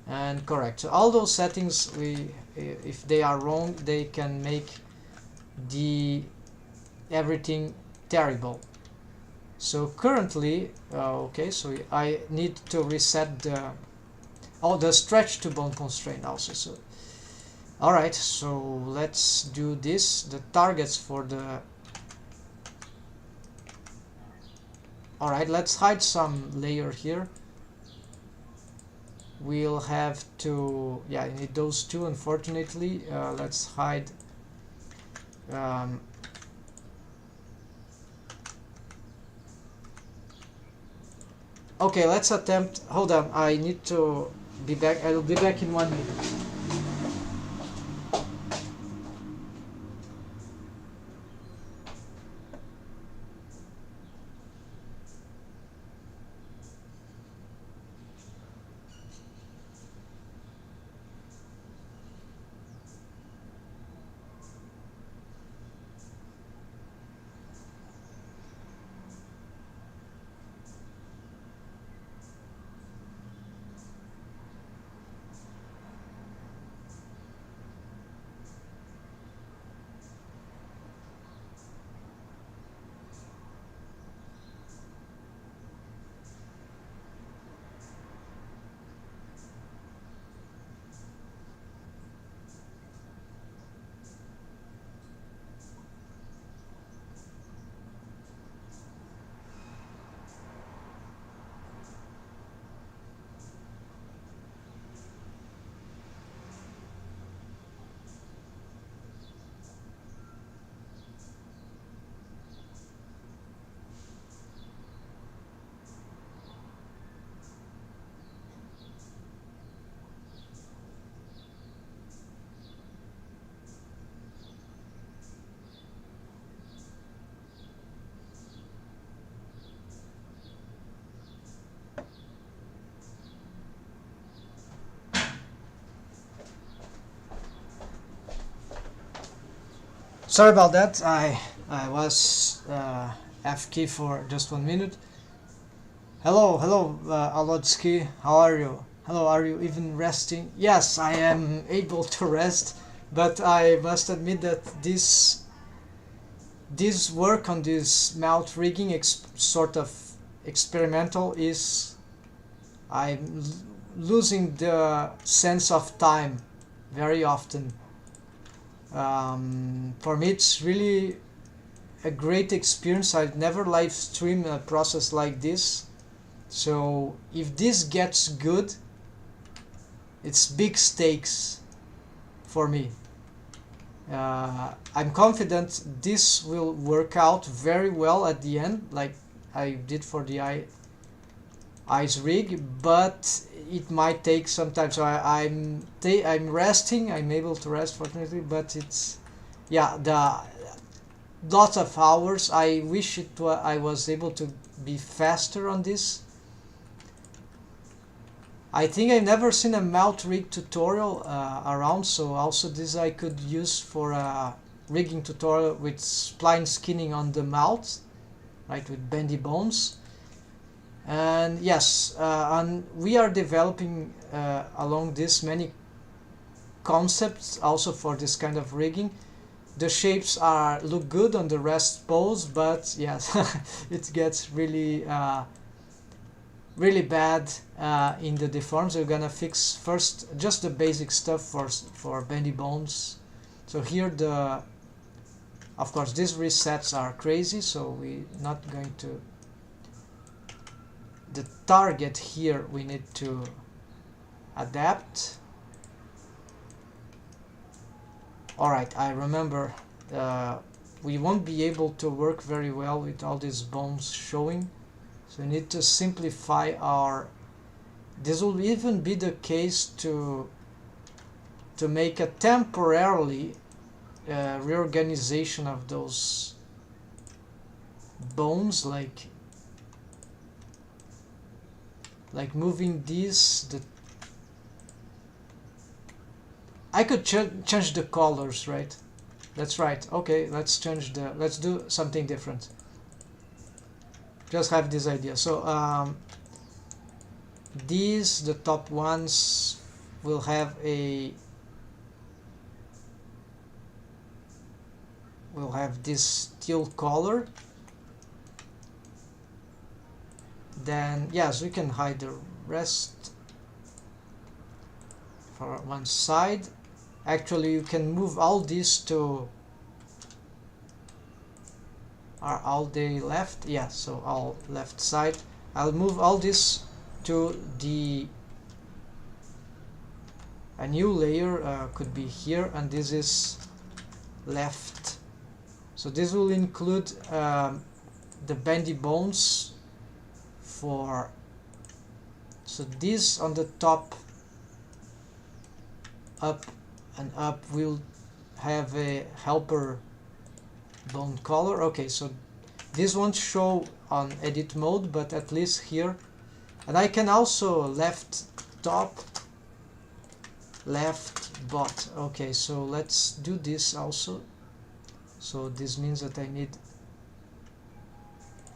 and correct. So all those settings, if they are wrong, they can make everything terrible. So currently, okay, so I need to reset the stretch to bone constraint also. So alright, so let's do this. The targets for the, alright, let's hide some layer here. We'll have to, yeah, I need those two, unfortunately. Let's hide okay, let's attempt, hold on, I need to be back. I'll be back in 1 minute. Sorry about that, I was AFK for just 1 minute. Hello, Alodsky, how are you? Hello, are you even resting? Yes, I am able to rest, but I must admit that this work on this mount rigging sort of experimental is, I'm losing the sense of time very often. For me it's really a great experience. I've never live streamed a process like this, so if this gets good, it's big stakes for me. I'm confident this will work out very well at the end, like I did for the ice rig, but it might take some time. So I'm resting. I'm able to rest, fortunately, but it's, yeah, the lots of hours. I wish I was able to be faster on this. I think I've never seen a mount rig tutorial around, so also this I could use for a rigging tutorial with spline skinning on the mount, right, with bendy bones. And yes, and we are developing along this many concepts also for this kind of rigging. The shapes look good on the rest pose, but yes, it gets really really bad in the deforms. We're gonna fix first just the basic stuff for bendy bones. So here of course these resets are crazy, so we're not going to. The target here we need to adapt. Alright, I remember we won't be able to work very well with all these bones showing, so we need to simplify our. This will even be the case to make a temporarily reorganization of those bones, like moving these. I could change the colors, right? That's right. Okay, let's do something different. Just have this idea. So the top ones will have this teal color. Then yes, we can hide the rest for one side. Actually, you can move all these to all the left. Yeah, so all left side. I'll move all this to a new layer, could be here, and this is left. So this will include the bendy bones. So this on the top, up and up, will have a helper bone color. Okay, so this won't show on edit mode, but at least here. And I can also left top, left bot. Okay, so let's do this also. So this means that I need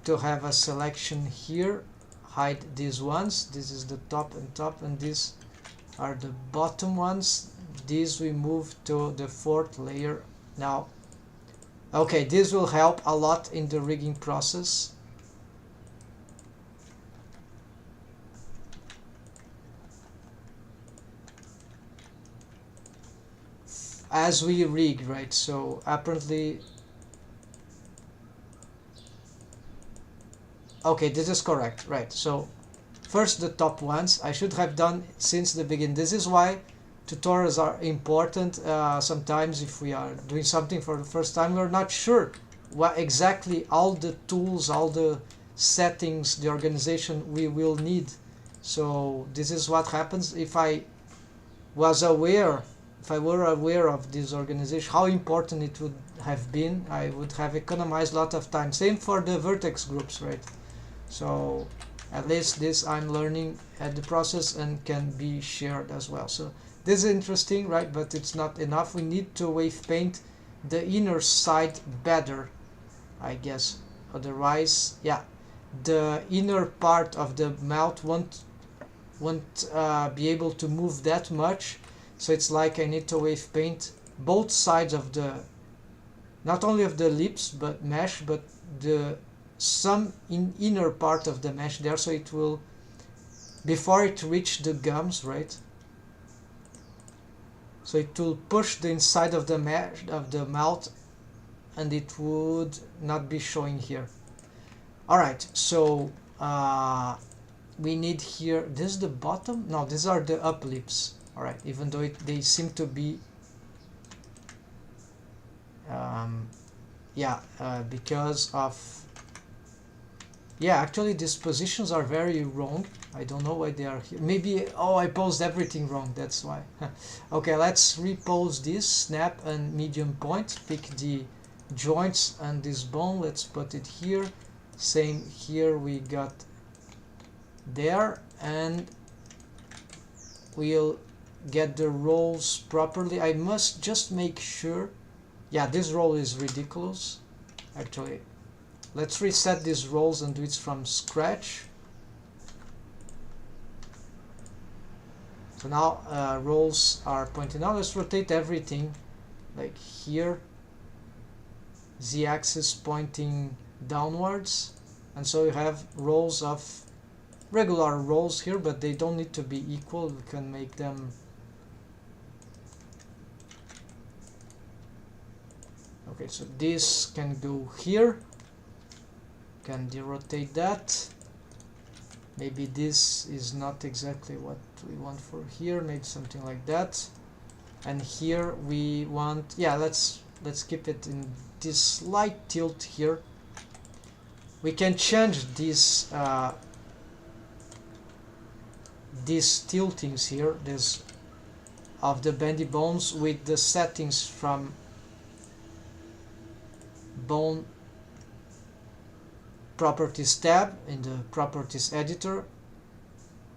to have a selection here. Hide these ones. This is the top, and these are the bottom ones. These we move to the fourth layer now. Okay, this will help a lot in the rigging process. As we rig, right? So apparently, okay, this is correct, right? So first the top ones I should have done since the beginning. This is why tutorials are important. Sometimes if we are doing something for the first time, we're not sure what exactly all the tools, all the settings, the organization we will need. So this is what happens. If I were aware of this organization, how important it would have been, I would have economized a lot of time. Same for the vertex groups, right? So at least this I'm learning at the process and can be shared as well. So this is interesting, right? But it's not enough. We need to wave paint the inner side better, I guess. Otherwise, yeah, the inner part of the mouth won't be able to move that much. So it's like I need to wave paint both sides of the, not only of the lips but mesh, but some inner part of the mesh there, so it will, before it reach the gums, right? So it will push the inside of the mouth, and it would not be showing here. Alright, so we need here, this is the bottom? No, these are the up lips. Alright, even though they seem to be because of, yeah, actually these positions are very wrong. I don't know why they are here. Maybe, oh, I posed everything wrong, that's why. Okay, let's repose this, snap and medium point, pick the joints and this bone, let's put it here. Same here, we got there, and we'll get the rolls properly. I must just make sure, yeah, this roll is ridiculous. Actually, let's reset these rolls and do it from scratch. So now rolls are pointing out. Let's rotate everything like here, z-axis pointing downwards, and so you have rolls of regular rolls here, but they don't need to be equal. We can make them, okay, so this can go here, can derotate that. Maybe this is not exactly what we want for here, maybe something like that. And here we want, yeah, let's keep it in this slight tilt here. We can change these tiltings here, this of the bendy bones, with the settings from bone properties tab in the properties editor,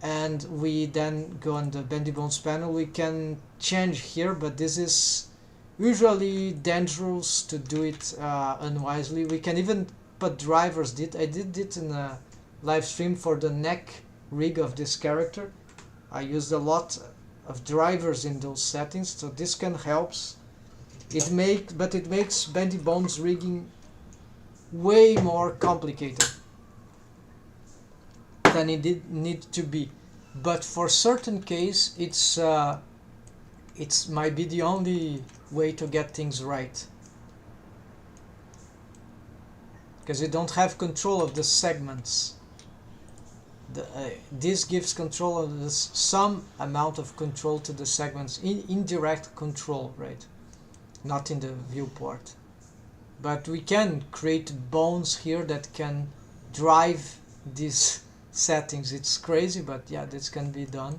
and we then go on the bendy bones panel. We can change here, but this is usually dangerous to do it unwisely. We can even put drivers. I did it in a live stream for the neck rig of this character. I used a lot of drivers in those settings, so this can help. But it makes bendy bones rigging way more complicated than it did need to be. But for certain case, it's might be the only way to get things right, because you don't have control of the segments. This gives control of this, some amount of control to the segments, indirect control, right? Not in the viewport. But we can create bones here that can drive these settings. It's crazy, but yeah, this can be done.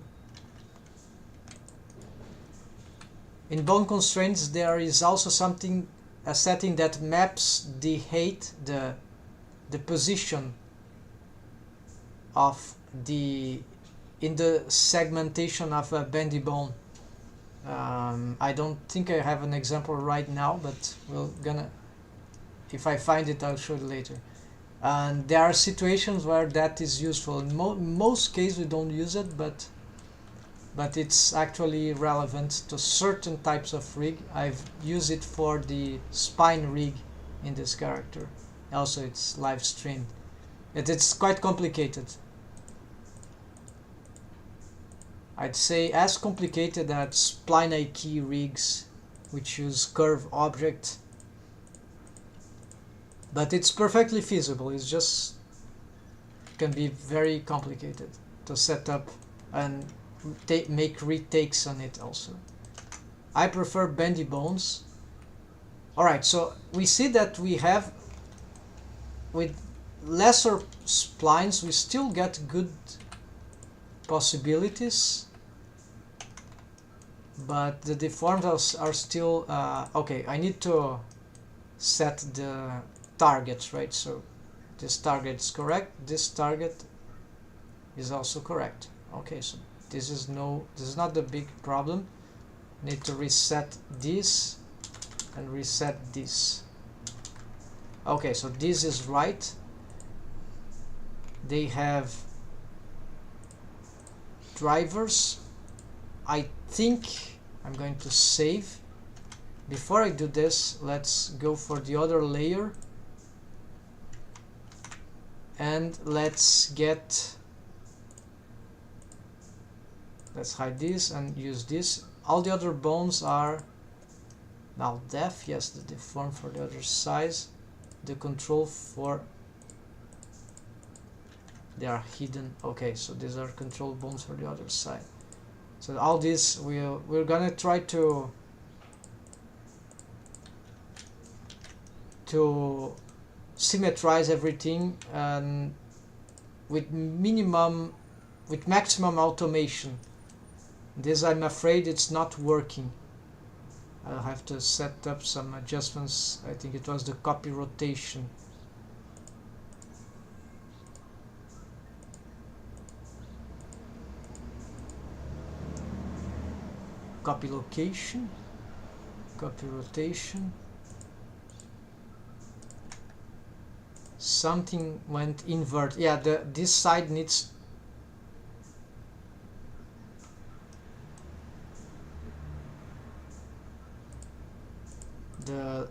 In bone constraints, there is also a setting that maps the height, the position of in the segmentation of a bendy bone. I don't think I have an example right now, but if I find it, I'll show it later. And there are situations where that is useful. In most cases we don't use it, but it's actually relevant to certain types of rig. I've used it for the spine rig in this character. Also, it's live streamed. It's quite complicated. I'd say as complicated as spline IK rigs, which use curve object. But it's perfectly feasible. It's just can be very complicated to set up and make retakes on it also. I prefer bendy bones. Alright, so we see that we have, with lesser splines, we still get good possibilities, but the deforms are still okay. I need to set the targets, right? So this target is correct, this target is also correct. Okay, so this is not the big problem. Need to reset this and reset this. Okay, so this is right. They have drivers. I think I'm going to save. Before I do this, let's go for the other layer and let's hide this and use this. all the other bones are now deaf. Yes, the deform for the other size. The control for they are hidden. Okay, so these are control bones for the other side. So all this we're gonna try to symmetrize everything and with maximum automation. This, I'm afraid, it's not working. I'll have to set up some adjustments. I think it was the copy rotation. Copy location, copy rotation. Something went invert. Yeah, this side needs the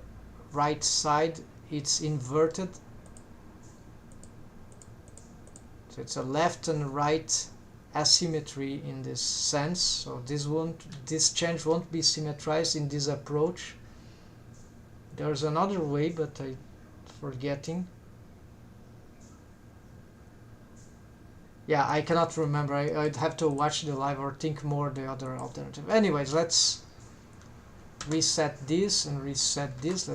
right side, it's inverted, so it's a left and right asymmetry in this sense. So this change won't be symmetrized in this approach. There's another way, but I'm forgetting. Yeah, I cannot remember. I'd have to watch the live or think more the other alternative. Anyways, let's reset this and reset this.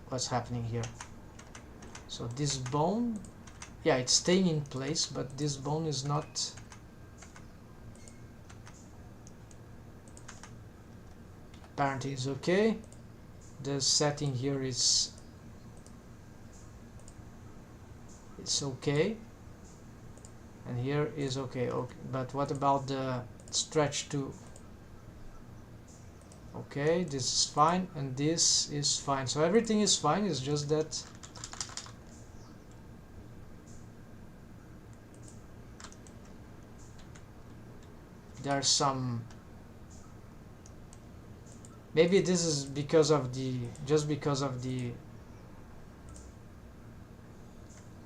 What's happening here? So this bone, yeah, it's staying in place, but this bone is not. Apparently is okay. The setting here is it's okay, and here is okay. Okay, but what about the stretch to? Okay, this is fine, and this is fine. So everything is fine. It's just that there's some. Maybe this is because of the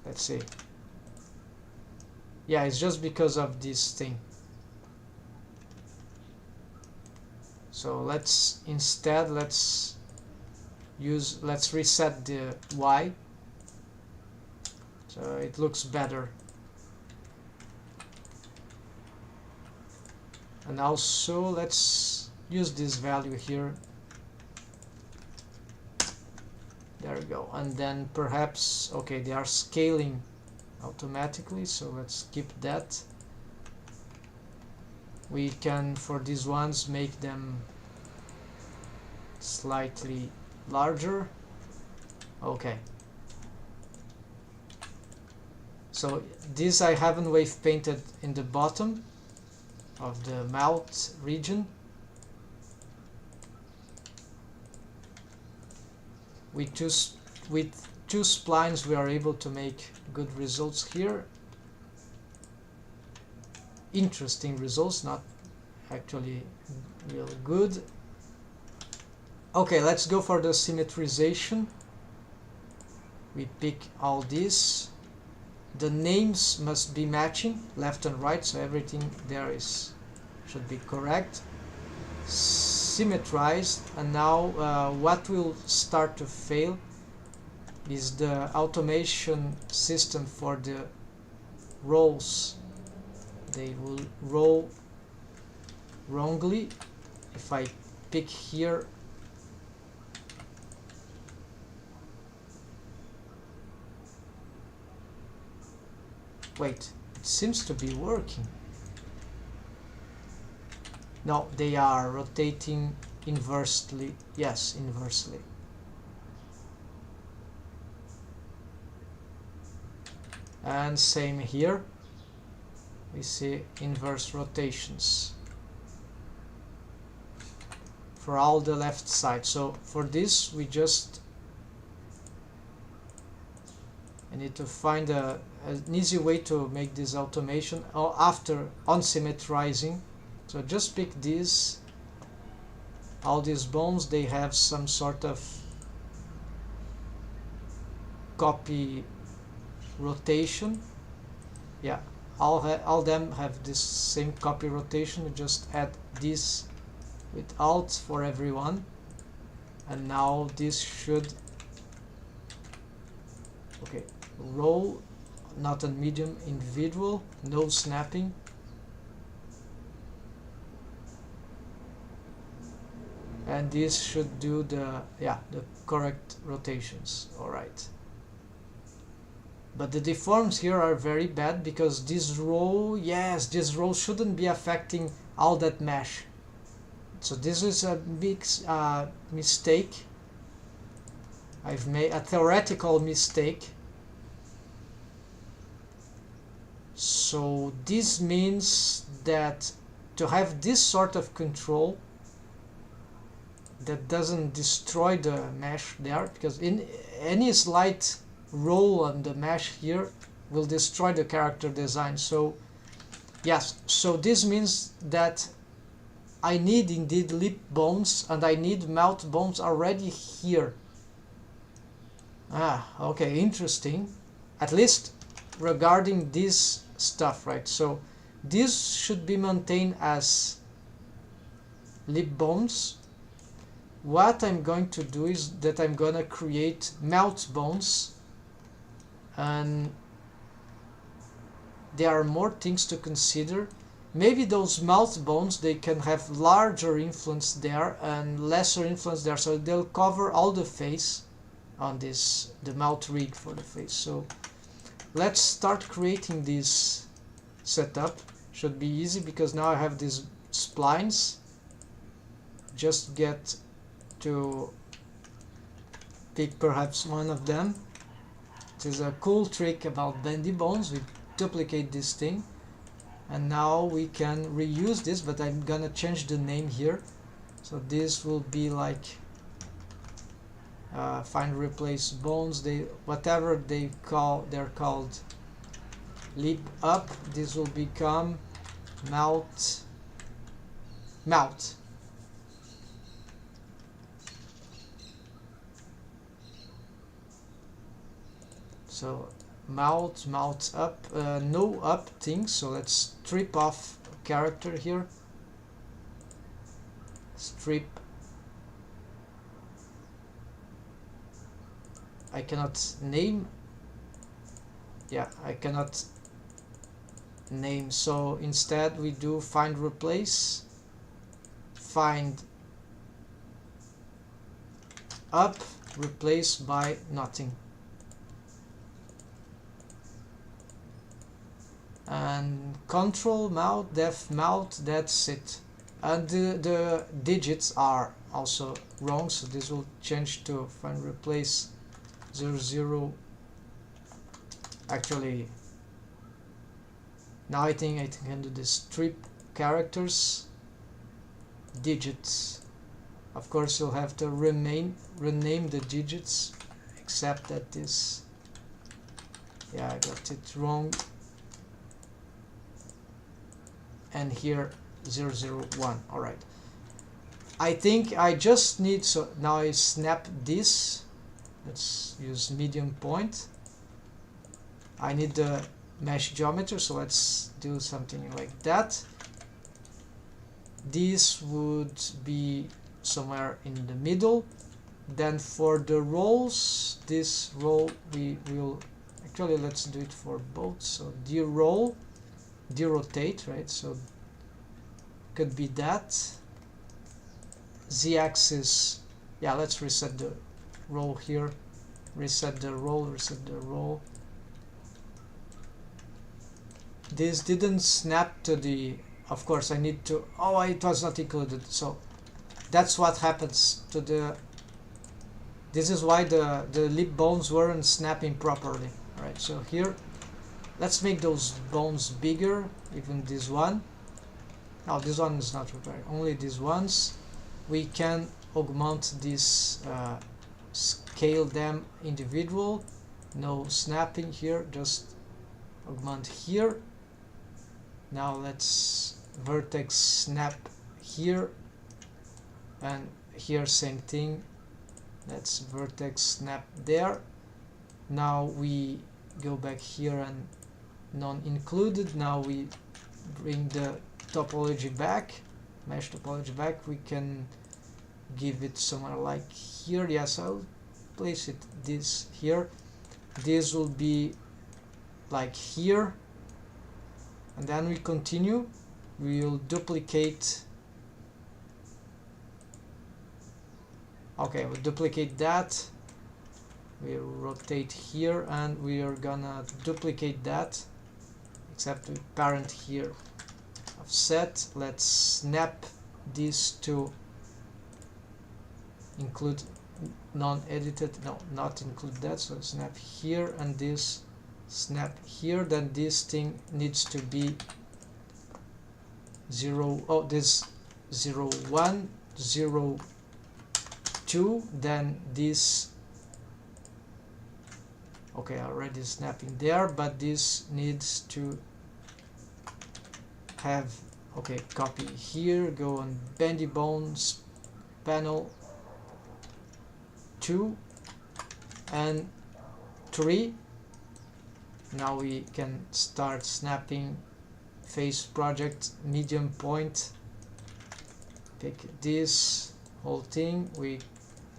let's see. Yeah, it's just because of this thing. So let's reset the Y, so it looks better. And also let's use this value here. There we go. And then perhaps, okay, they are scaling automatically, so let's keep that. We can, for these ones, make them slightly larger. Okay. So this I haven't wave painted in the bottom of the mouth region. With two splines we are able to make good results here. Interesting results, not actually real good. Okay, let's go for the symmetrization. We pick all this. The names must be matching left and right, so everything there should be correct. Symmetrized, and now what will start to fail is the automation system for the rolls. They will roll wrongly. If I pick here, wait, it seems to be working. No, they are rotating inversely. Yes, inversely. And same here. We see inverse rotations for all the left side. So for this, I need to find an easy way to make this automation after unsymmetrizing. So just pick these, all these bones, they have some sort of copy rotation. Yeah, all them have this same copy rotation. We just add this with alt for everyone, and now this should, okay, roll, not on medium, individual, no snapping. And this should do the correct rotations. All right. But the deforms here are very bad because this row, yes, this row shouldn't be affecting all that mesh. So this is a big mistake. I've made a theoretical mistake. So this means that to have this sort of control that doesn't destroy the mesh there, because in any slight roll on the mesh here will destroy the character design. So yes, so this means that I need indeed lip bones and I need mouth bones already here. Okay, interesting. At least regarding this stuff, right? So this should be maintained as lip bones. What I'm going to do is that I'm gonna create mouth bones, and there are more things to consider. Maybe those mouth bones, they can have larger influence there and lesser influence there, so they'll cover all the face on this, the mouth rig for the face. So let's start creating this setup. Should be easy because now I have these splines. Just get to pick perhaps one of them. It is a cool trick about bendy bones. We duplicate this thing and now we can reuse this, but I'm gonna change the name here. So this will be like find replace bones, they whatever they call, they're called lip up. This will become mouth. So mouth up, no up thing. So let's strip off a character here. Strip. I cannot name. Yeah, I cannot name. So instead we do find replace. Find up, replace by nothing. And control mouth, def mouth, that's it. And the digits are also wrong, so this will change to find replace 00. Actually, now I think I can do this strip characters digits. Of course you'll have to rename the digits, except that this, yeah, I got it wrong. And here 001. All right, I think I just need, so now I snap this. Let's use medium point. I need the mesh geometry, so let's do something like that. This would be somewhere in the middle. Then for the rolls, this roll we will actually, let's do it for both. So deroll, derotate, right? So could be that. Z-axis, yeah, let's reset the roll here. Reset the roll, reset the roll. This didn't snap to the, of course I need to, oh, it was not included. So that's what happens to the, this is why the lip bones weren't snapping properly. All right, so here let's make those bones bigger, even this one. No, this one is not required, only these ones. We can augment this, scale them individual, no snapping here, just augment here. Now let's vertex snap here, and here same thing, let's vertex snap there. Now we go back here and none included. Now we bring the topology back, mesh topology back. We can give it somewhere like here. Yes, I'll place it this here. This will be like here, and then we continue. We'll duplicate. Okay, we'll duplicate that. We'll rotate here, and we are gonna duplicate that, except with parent here. Offset. Let's snap this to include non-edited. No, not include that. So snap here, and this snap here. Then this thing needs to be 0. Oh, this 0 1 0 2. Then this. Okay, already snapping there, but this needs to have, okay, copy here, go on bendy bones panel 2 and 3. Now we can start snapping face project medium point. Pick this whole thing, we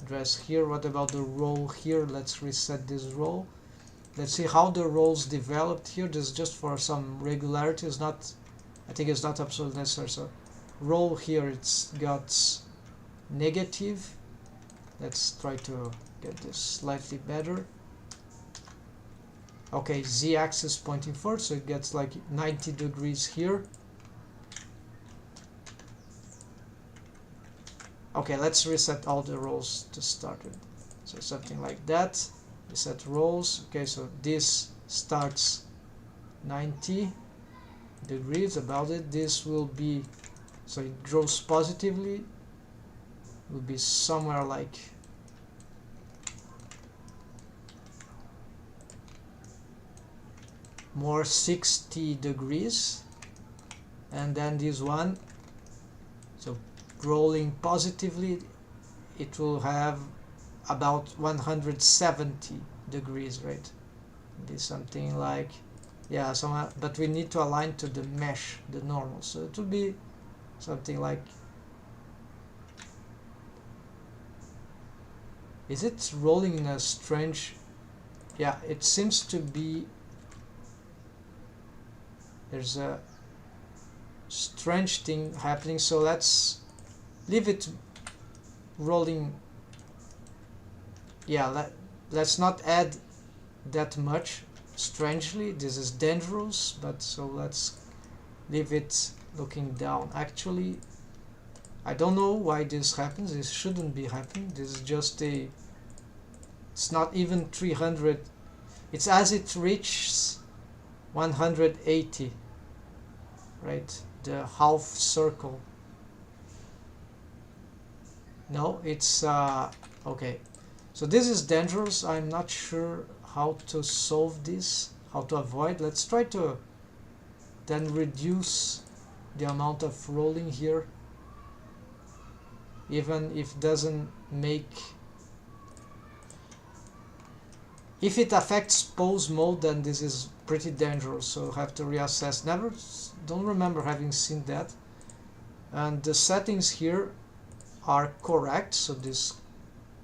address here. What about the roll here? Let's reset this roll. Let's see how the rolls developed here. This is just for some regularity. It's not, I think it's not absolutely necessary. So roll here, it's got negative. Let's try to get this slightly better. Okay, z-axis pointing forward, so it gets like 90 degrees here. Okay, let's reset all the rolls to start with. So something like that. Reset rolls. Okay, so this starts 90 degrees about it. This will be, so it grows positively, will be somewhere like more 60 degrees. And then this one, so rolling positively, it will have about 170 degrees, right? This something like, yeah, somewhere, but we need to align to the mesh, the normal, so it will be something like, is it rolling in a strange, yeah, it seems to be, there's a strange thing happening. So let's leave it rolling. Yeah, let's not add that much. Strangely, this is dangerous, but so let's leave it looking down. Actually, I don't know why this happens. This shouldn't be happening. This is just a, it's not even 300. It's as it reaches 180, right? The half circle. No, it's okay. So this is dangerous. I'm not sure how to solve this, how to avoid. Let's try to then reduce the amount of rolling here, even if it doesn't make, if it affects pose mode, then this is pretty dangerous, so have to reassess. Never, don't remember having seen that. And the settings here are correct, so this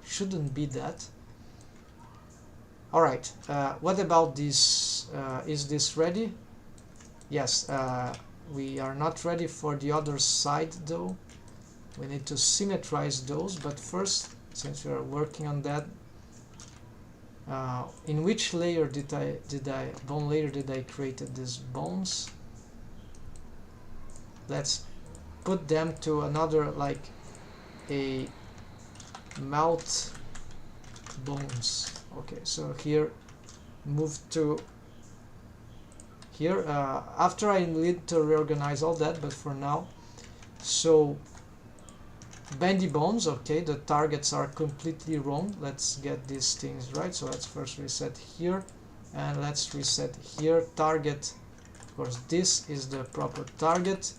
shouldn't be that. Alright, what about this? Is this ready? Yes, we are not ready for the other side though. We need to symmetrize those, but first, since we are working on that, in which layer bone layer did I create these bones? Let's put them to another, like a mouth bones. Okay, so here, move to here. After I need to reorganize all that, but for now, so bendy bones. Okay, the targets are completely wrong. Let's get these things right. So let's first reset here, and let's reset here. Target, of course, this is the proper target.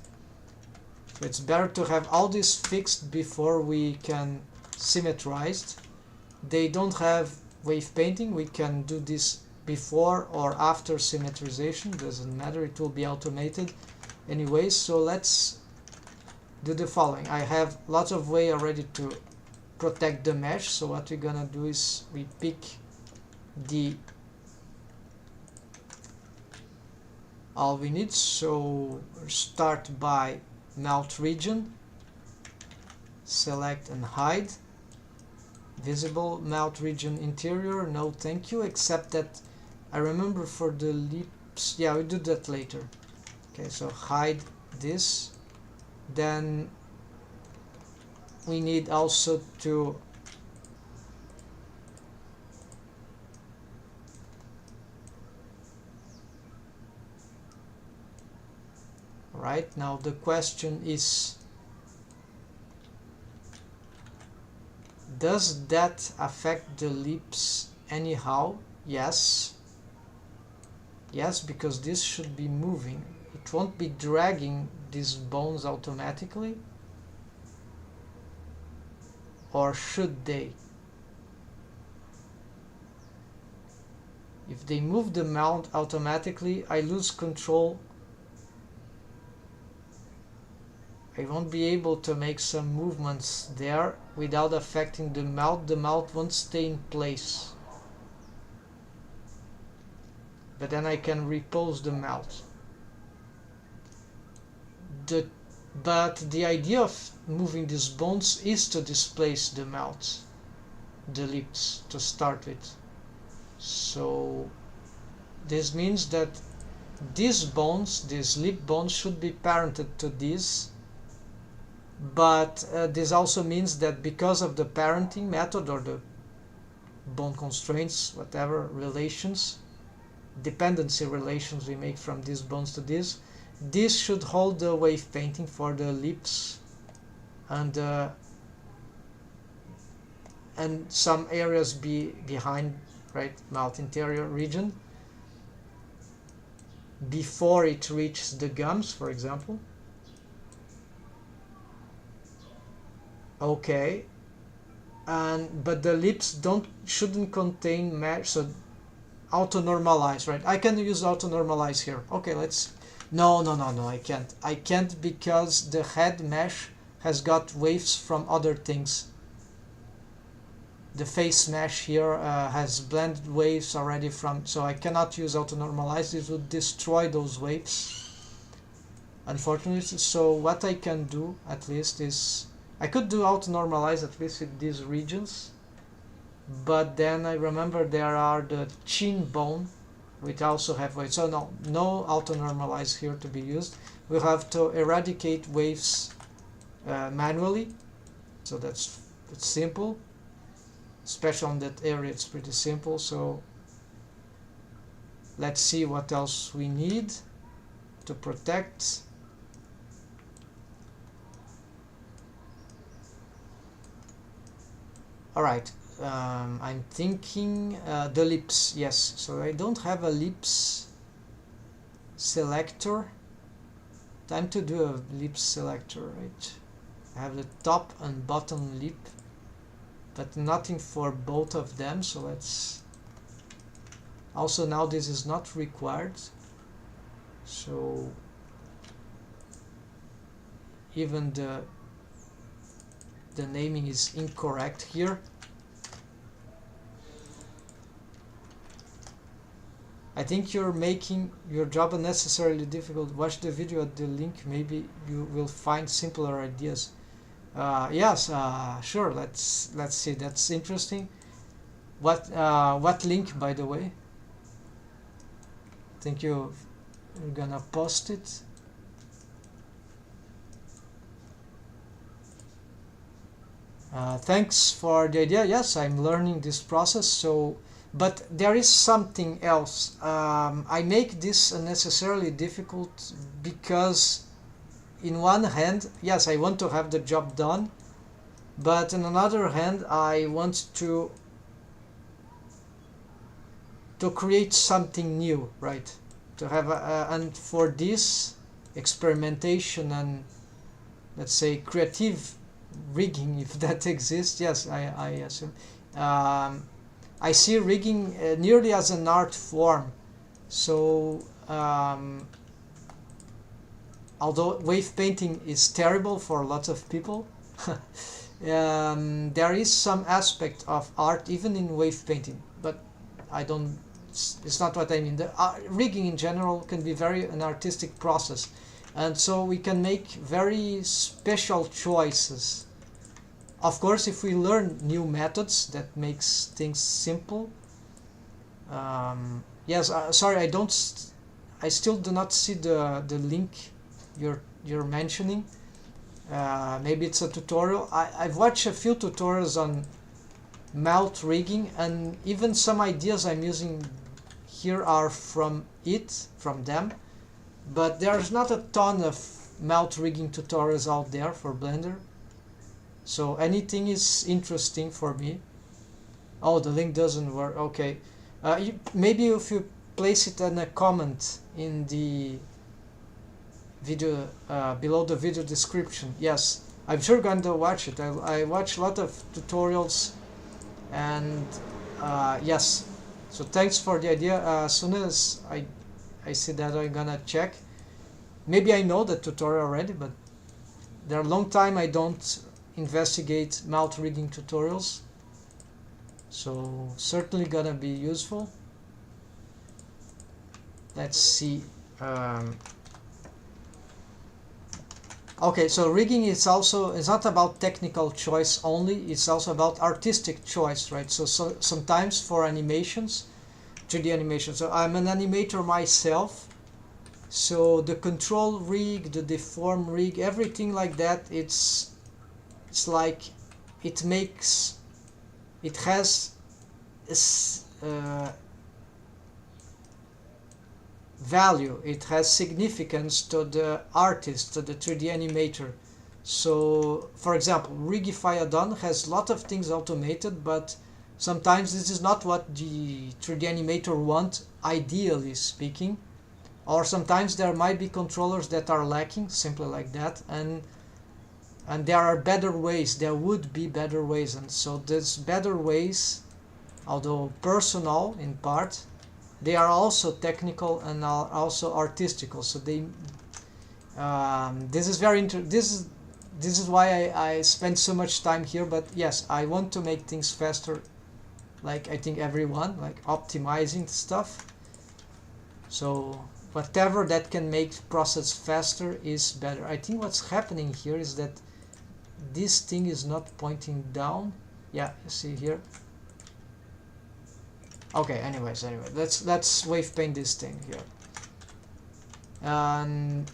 So it's better to have all this fixed before we can symmetrize. They don't have wave painting. We can do this before or after symmetrization, doesn't matter, it will be automated anyways. So let's do the following. I have lots of way already to protect the mesh, so what we're gonna do is we pick the all we need. So start by melt region, select and hide. Visible melt region interior, no thank you, except that I remember for the lips, yeah, we do that later. Okay, so hide this. Then we need also to right now the question is, does that affect the lips anyhow? Yes. Yes, because this should be moving. It won't be dragging these bones automatically. Or should they? If they move the mount automatically, I lose control. I won't be able to make some movements there without affecting the mount. The mount won't stay in place. But then I can repose the mount. But the idea of moving these bones is to displace the mount, the lips, to start with. So this means that these bones, these lip bones, should be parented to these. But this also means that because of the parenting method or the bone constraints, whatever relations, dependency relations we make from these bones to this should hold the wave painting for the lips and some areas behind, right, mouth interior region before it reaches the gums, for example. Okay, but the lips shouldn't contain mesh, so auto normalize, right? I can use auto normalize here. Okay, no, I can't because the head mesh has got waves from other things. The face mesh here has blended waves already from, so I cannot use auto normalize. This would destroy those waves, unfortunately. So what I can do at least is I could do auto normalize at least with these regions, but then I remember there are the chin bone which also have waves. So no auto normalize here to be used. We'll have to eradicate waves manually. So that's simple, especially on that area. It's pretty simple. So let's see what else we need to protect. All right, I'm thinking the lips, yes. So I don't have a lips selector. Time to do a lips selector, right? I have the top and bottom lip, but nothing for both of them. So let's also, now this is not required. So even the naming is incorrect here. I think you're making your job unnecessarily difficult. Watch the video at the link. Maybe you will find simpler ideas. Yes, sure. Let's see. That's interesting. What link, by the way? I think you're gonna post it. Thanks for the idea. Yes, I'm learning this process. So, but there is something else. I make this unnecessarily difficult because, in one hand, yes, I want to have the job done, but on another hand, I want to create something new, right? To have and for this experimentation and, let's say, creative rigging, if that exists, yes, I assume, I see rigging nearly as an art form. So although wave painting is terrible for lots of people, there is some aspect of art even in wave painting, but I don't, it's not what I mean. The rigging in general can be very an artistic process, and so we can make very special choices. Of course, if we learn new methods that makes things simple. Yes, sorry, I still do not see the link you're mentioning. Maybe it's a tutorial. I've watched a few tutorials on melt rigging, and even some ideas I'm using here are from them, but there's not a ton of melt rigging tutorials out there for Blender, so anything is interesting for me. Oh, the link doesn't work. Okay, maybe if you place it in a comment in the video below the video description. Yes, I'm sure going to watch it. I watch a lot of tutorials, and yes, so thanks for the idea. As soon as I see that, I'm gonna check. Maybe I know the tutorial already, but there are a long time I don't investigate melt rigging tutorials, so certainly gonna be useful. Let's see. Okay, so rigging is also, it's not about technical choice only, it's also about artistic choice, right? So sometimes for animations, 3D animation. So I'm an animator myself, so the control rig, the deform rig, everything like that, it's like it has value, it has significance to the artist, to the 3D animator. So for example, Rigify add-on has a lot of things automated, but sometimes this is not what the 3D animator wants, ideally speaking, or sometimes there might be controllers that are lacking, simply like that, and there are better ways, there would be better ways, and so these better ways, although personal in part, they are also technical and are also artistical. So they this is very this is why I spend so much time here. But yes, I want to make things faster, like I think everyone, like optimizing stuff. So whatever that can make process faster is better. I think what's happening here is that this thing is not pointing down. Yeah, you see here. Okay, anyway, let's wave paint this thing here. And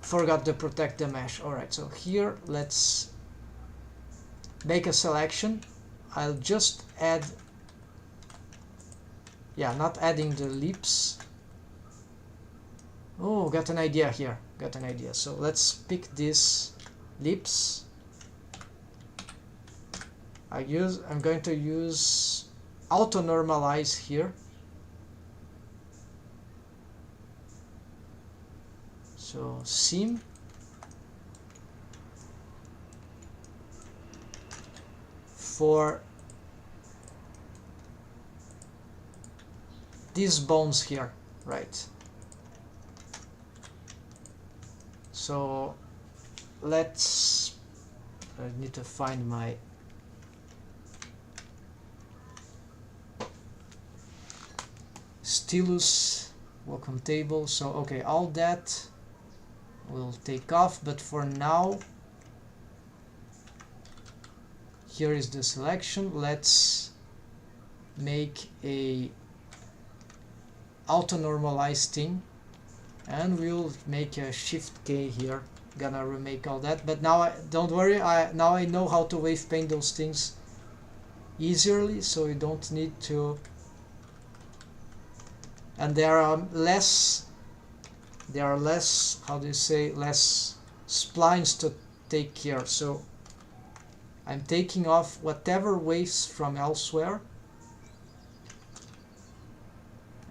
forgot to protect the mesh. Alright, so here let's make a selection. I'll just add, yeah, not adding the lips. Oh, got an idea here. Got an idea. So let's pick this lips. I'm going to use auto normalize here. So seam, for these bones here, right? So let's, I need to find my stylus, welcome table. So okay, all that will take off, but for now here is the selection. Let's make a auto normalize thing, and we'll make a shift K here. Gonna remake all that, but now don't worry, now I know how to wave paint those things easily, so you don't need to. And there are less, how do you say, less splines to take care. So I'm taking off whatever waves from elsewhere,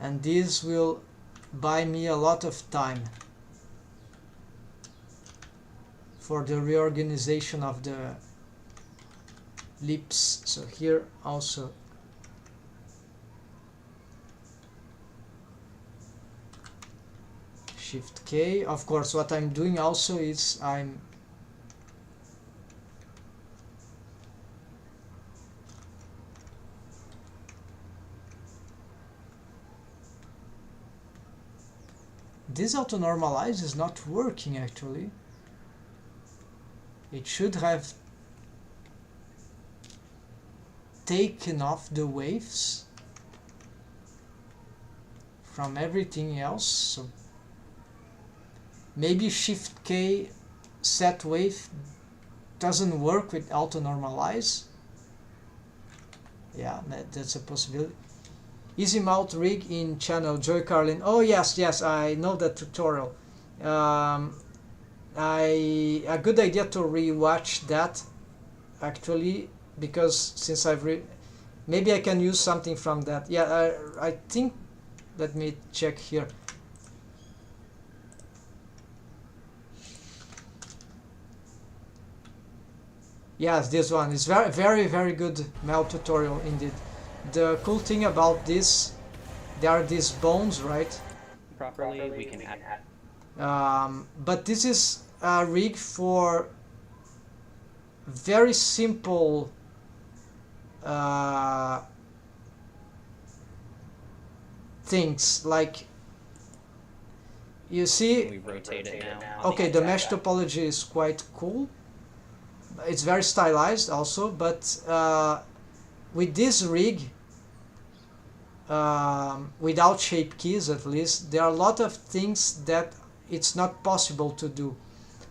and this will buy me a lot of time for the reorganization of the lips. So here also Shift K. Of course, what I'm doing also is this auto normalize is not working actually. It should have taken off the waves from everything else. So maybe Shift K set wave doesn't work with auto normalize. Yeah, that's a possibility. Easy mount rig in channel, Joy Carlin. Oh yes, I know that tutorial. A good idea to rewatch that actually, because since maybe I can use something from that. Yeah, I think, let me check here. Yes, this one is very good melt tutorial indeed. The cool thing about this, there are these bones, right? Properly, we can add. But this is a rig for very simple things, like you see. We rotate it now. Okay, the mesh topology is quite cool. It's very stylized also, but with this rig, without shape keys at least, there are a lot of things that it's not possible to do.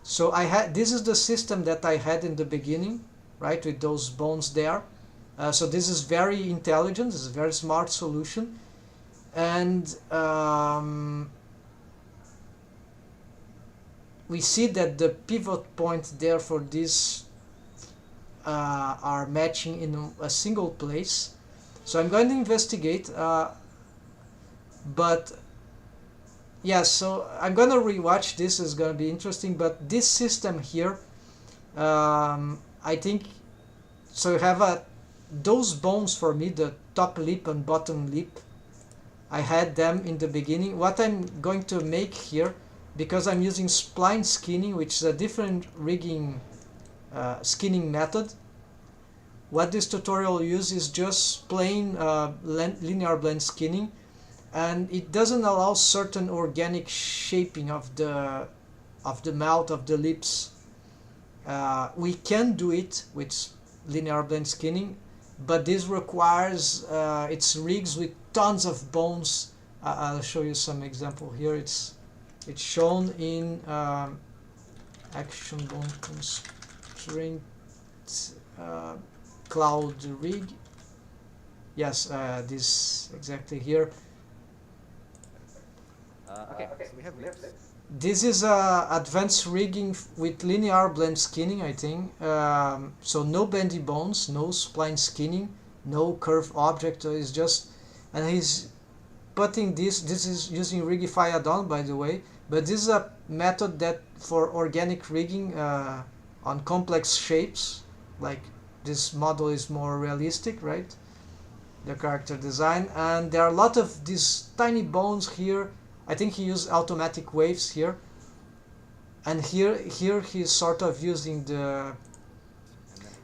So this is the system that I had in the beginning, right, with those bones there. So this is very intelligent, this is a very smart solution. And we see that the pivot point there for this are matching in a single place. So I'm going to investigate, but yes, so I'm going to rewatch this, is going to be interesting. But this system here, I think, so you have those bones for me, the top lip and bottom lip, I had them in the beginning. What I'm going to make here, because I'm using spline skinning, which is a different rigging skinning method, what this tutorial uses is just plain linear blend skinning, and it doesn't allow certain organic shaping of the mouth, of the lips. We can do it with linear blend skinning, but this requires it's rigs with tons of bones. I'll show you some example here. It's shown in action bone constraint cloud rig. Yes, this exactly here. Okay, so we have lips. This is advanced rigging with linear blend skinning, I think. So no bendy bones, no spline skinning, no curved object. It's just, and he's putting this is using Rigify add-on, by the way, but this is a method that for organic rigging on complex shapes, like this model is more realistic, right? The character design, and there are a lot of these tiny bones here. I think he used automatic waves here, and here he's sort of using the,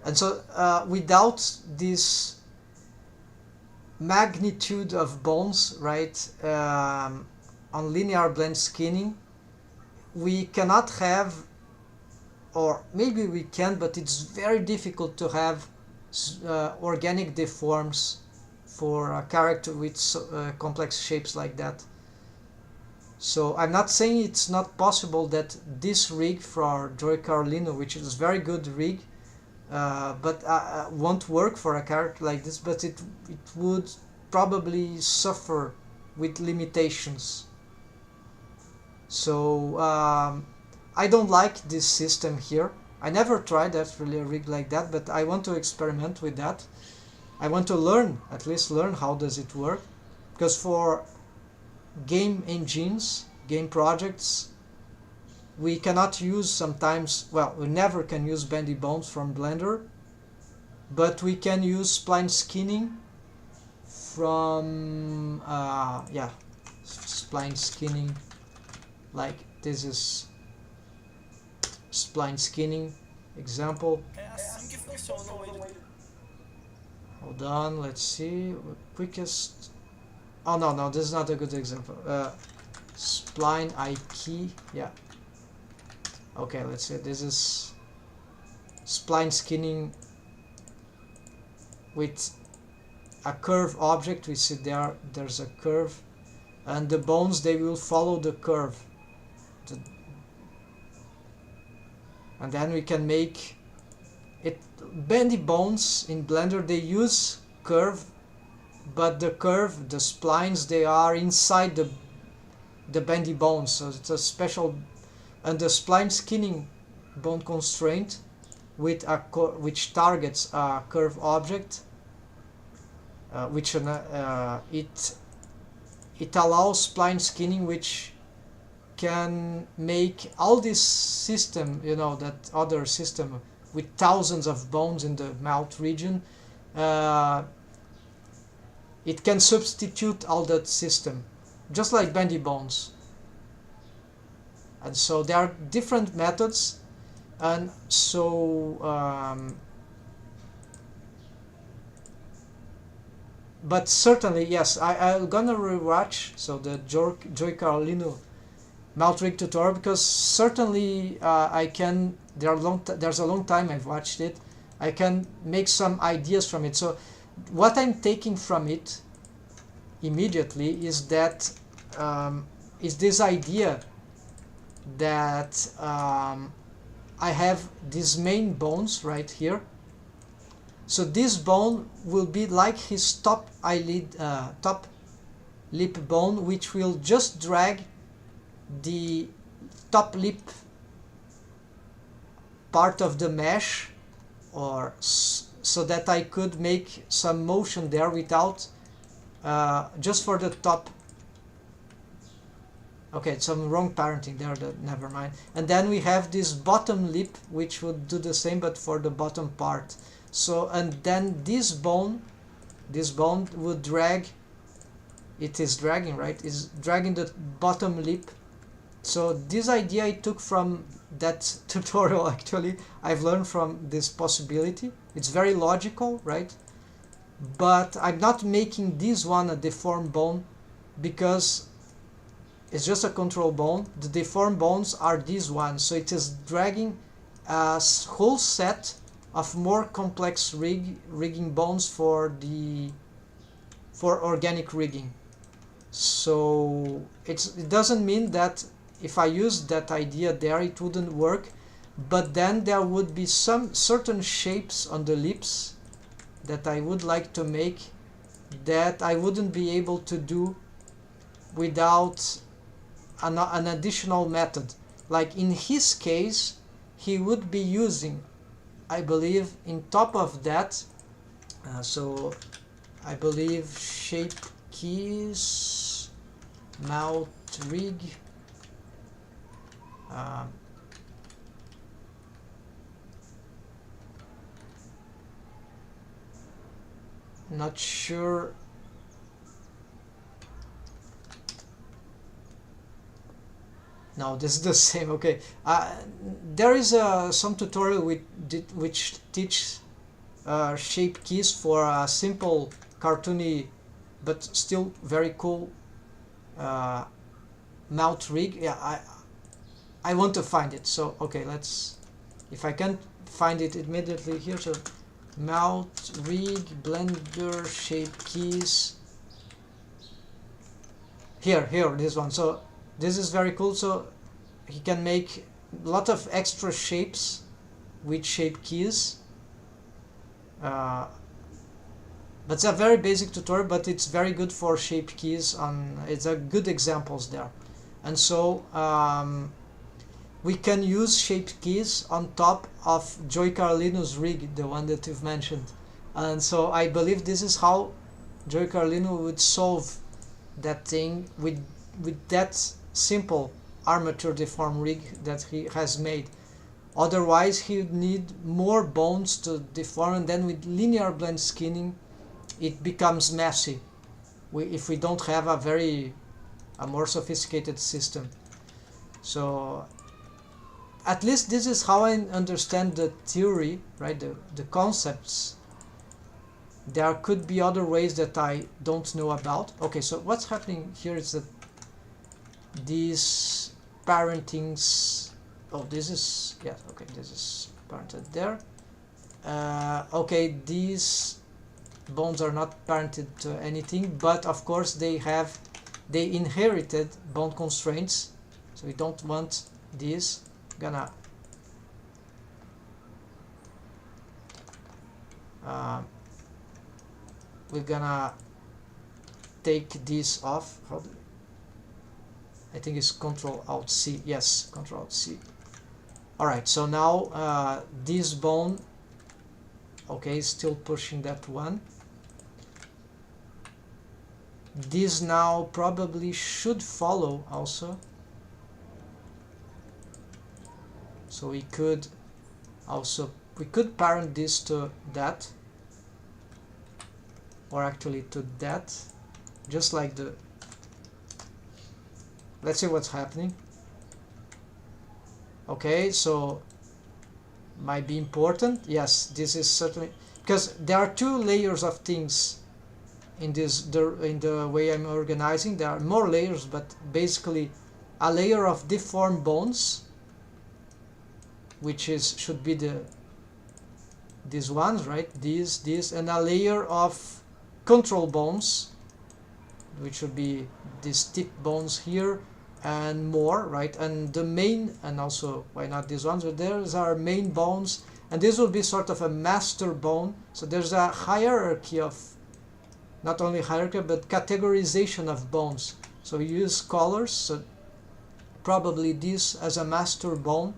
and so without this magnitude of bones, right, on linear blend skinning, we cannot have, or maybe we can, but it's very difficult to have organic deforms for a character with complex shapes like that. So I'm not saying it's not possible that this rig for Joy Carlino, which is a very good rig, but won't work for a character like this, but it would probably suffer with limitations. So I don't like this system here. I never tried actually a rig like that, but I want to experiment with that. I want to learn, at least learn how does it work, because for game engines, game projects, we cannot use sometimes, well, we never can use bendy bones from Blender, but we can use spline skinning from, yeah, spline skinning Like this is spline skinning example. Hold on, let's see. Quickest. Oh no, this is not a good example. Spline key. Yeah. Okay, let's say this is spline skinning with a curve object. We see there's a curve, and the bones, they will follow the curve. And then we can make it bendy bones. In Blender they use curve, but the splines, they are inside the bendy bones, so it's a special. And the spline skinning bone constraint with which targets a curve object, which it allows spline skinning, which can make all this system, you know, that other system with thousands of bones in the mouth region, it can substitute all that system, just like bendy bones. And so there are different methods, and so but certainly yes, I'm gonna rewatch the Joy Carlino mouth rig tutorial, because certainly I can. There's a long time I've watched it. I can make some ideas from it. So what I'm taking from it immediately is that is this idea that I have these main bones right here. So this bone will be like his top eyelid, top lip bone, which will just drag the top lip part of the mesh, or so that I could make some motion there without just for the top. Okay, some wrong parenting there, never mind. And then we have this bottom lip, which would do the same but for the bottom part. So, and then this bone would drag, it is dragging, right? Is dragging the bottom lip. So this idea I took from that tutorial. Actually, I've learned from this possibility. It's very logical, right? But I'm not making this one a deformed bone, because it's just a control bone. The deformed bones are these ones, so it is dragging a whole set of more complex rigging bones for organic rigging. So it doesn't mean that if I use that idea there it wouldn't work, but then there would be some certain shapes on the lips that I would like to make that I wouldn't be able to do without an additional method. Like in his case, he would be using, I believe, in top of that, so I believe shape keys, mouth rig, not sure. No, this is the same. Okay, there is some tutorial which teach shape keys for a simple cartoony but still very cool mouth rig. Yeah, I want to find it. So okay, let's, if I can't find it immediately here, so mouth rig, Blender, shape keys. Here, this one. So this is very cool. So he can make a lot of extra shapes with shape keys. But it's a very basic tutorial, but it's very good for shape keys. It's a good examples there. And so we can use shape keys on top of Joy Carlino's rig, the one that you've mentioned. And so I believe this is how Joy Carlino would solve that thing with that simple armature deform rig that he has made. Otherwise he would need more bones to deform, and then with linear blend skinning it becomes messy if we don't have a more sophisticated system. So at least this is how I understand the theory, right? The concepts. There could be other ways that I don't know about. Okay, so what's happening here is that these parentings, oh, this is, yes, okay, this is parented there. Okay, these bones are not parented to anything, but of course they inherited bone constraints, so we don't want this. We're gonna take this off. I think it's Control Alt C. Yes, Control Alt C. Alright, so now this bone, okay, is still pushing that one. This now probably should follow also. So we could parent this to that, or actually to that, just like the, let's see what's happening. Okay, so might be important. Yes, this is certainly, because there are two layers of things in this, in the way I'm organizing. There are more layers, but basically a layer of deformed bones, which should be these ones, right? This, and a layer of control bones, which should be these tip bones here, and more, right? And the main, and also why not these ones, but there's our main bones, and this will be sort of a master bone. So there's a hierarchy of, not only hierarchy, but categorization of bones. So we use colors, so probably this as a master bone,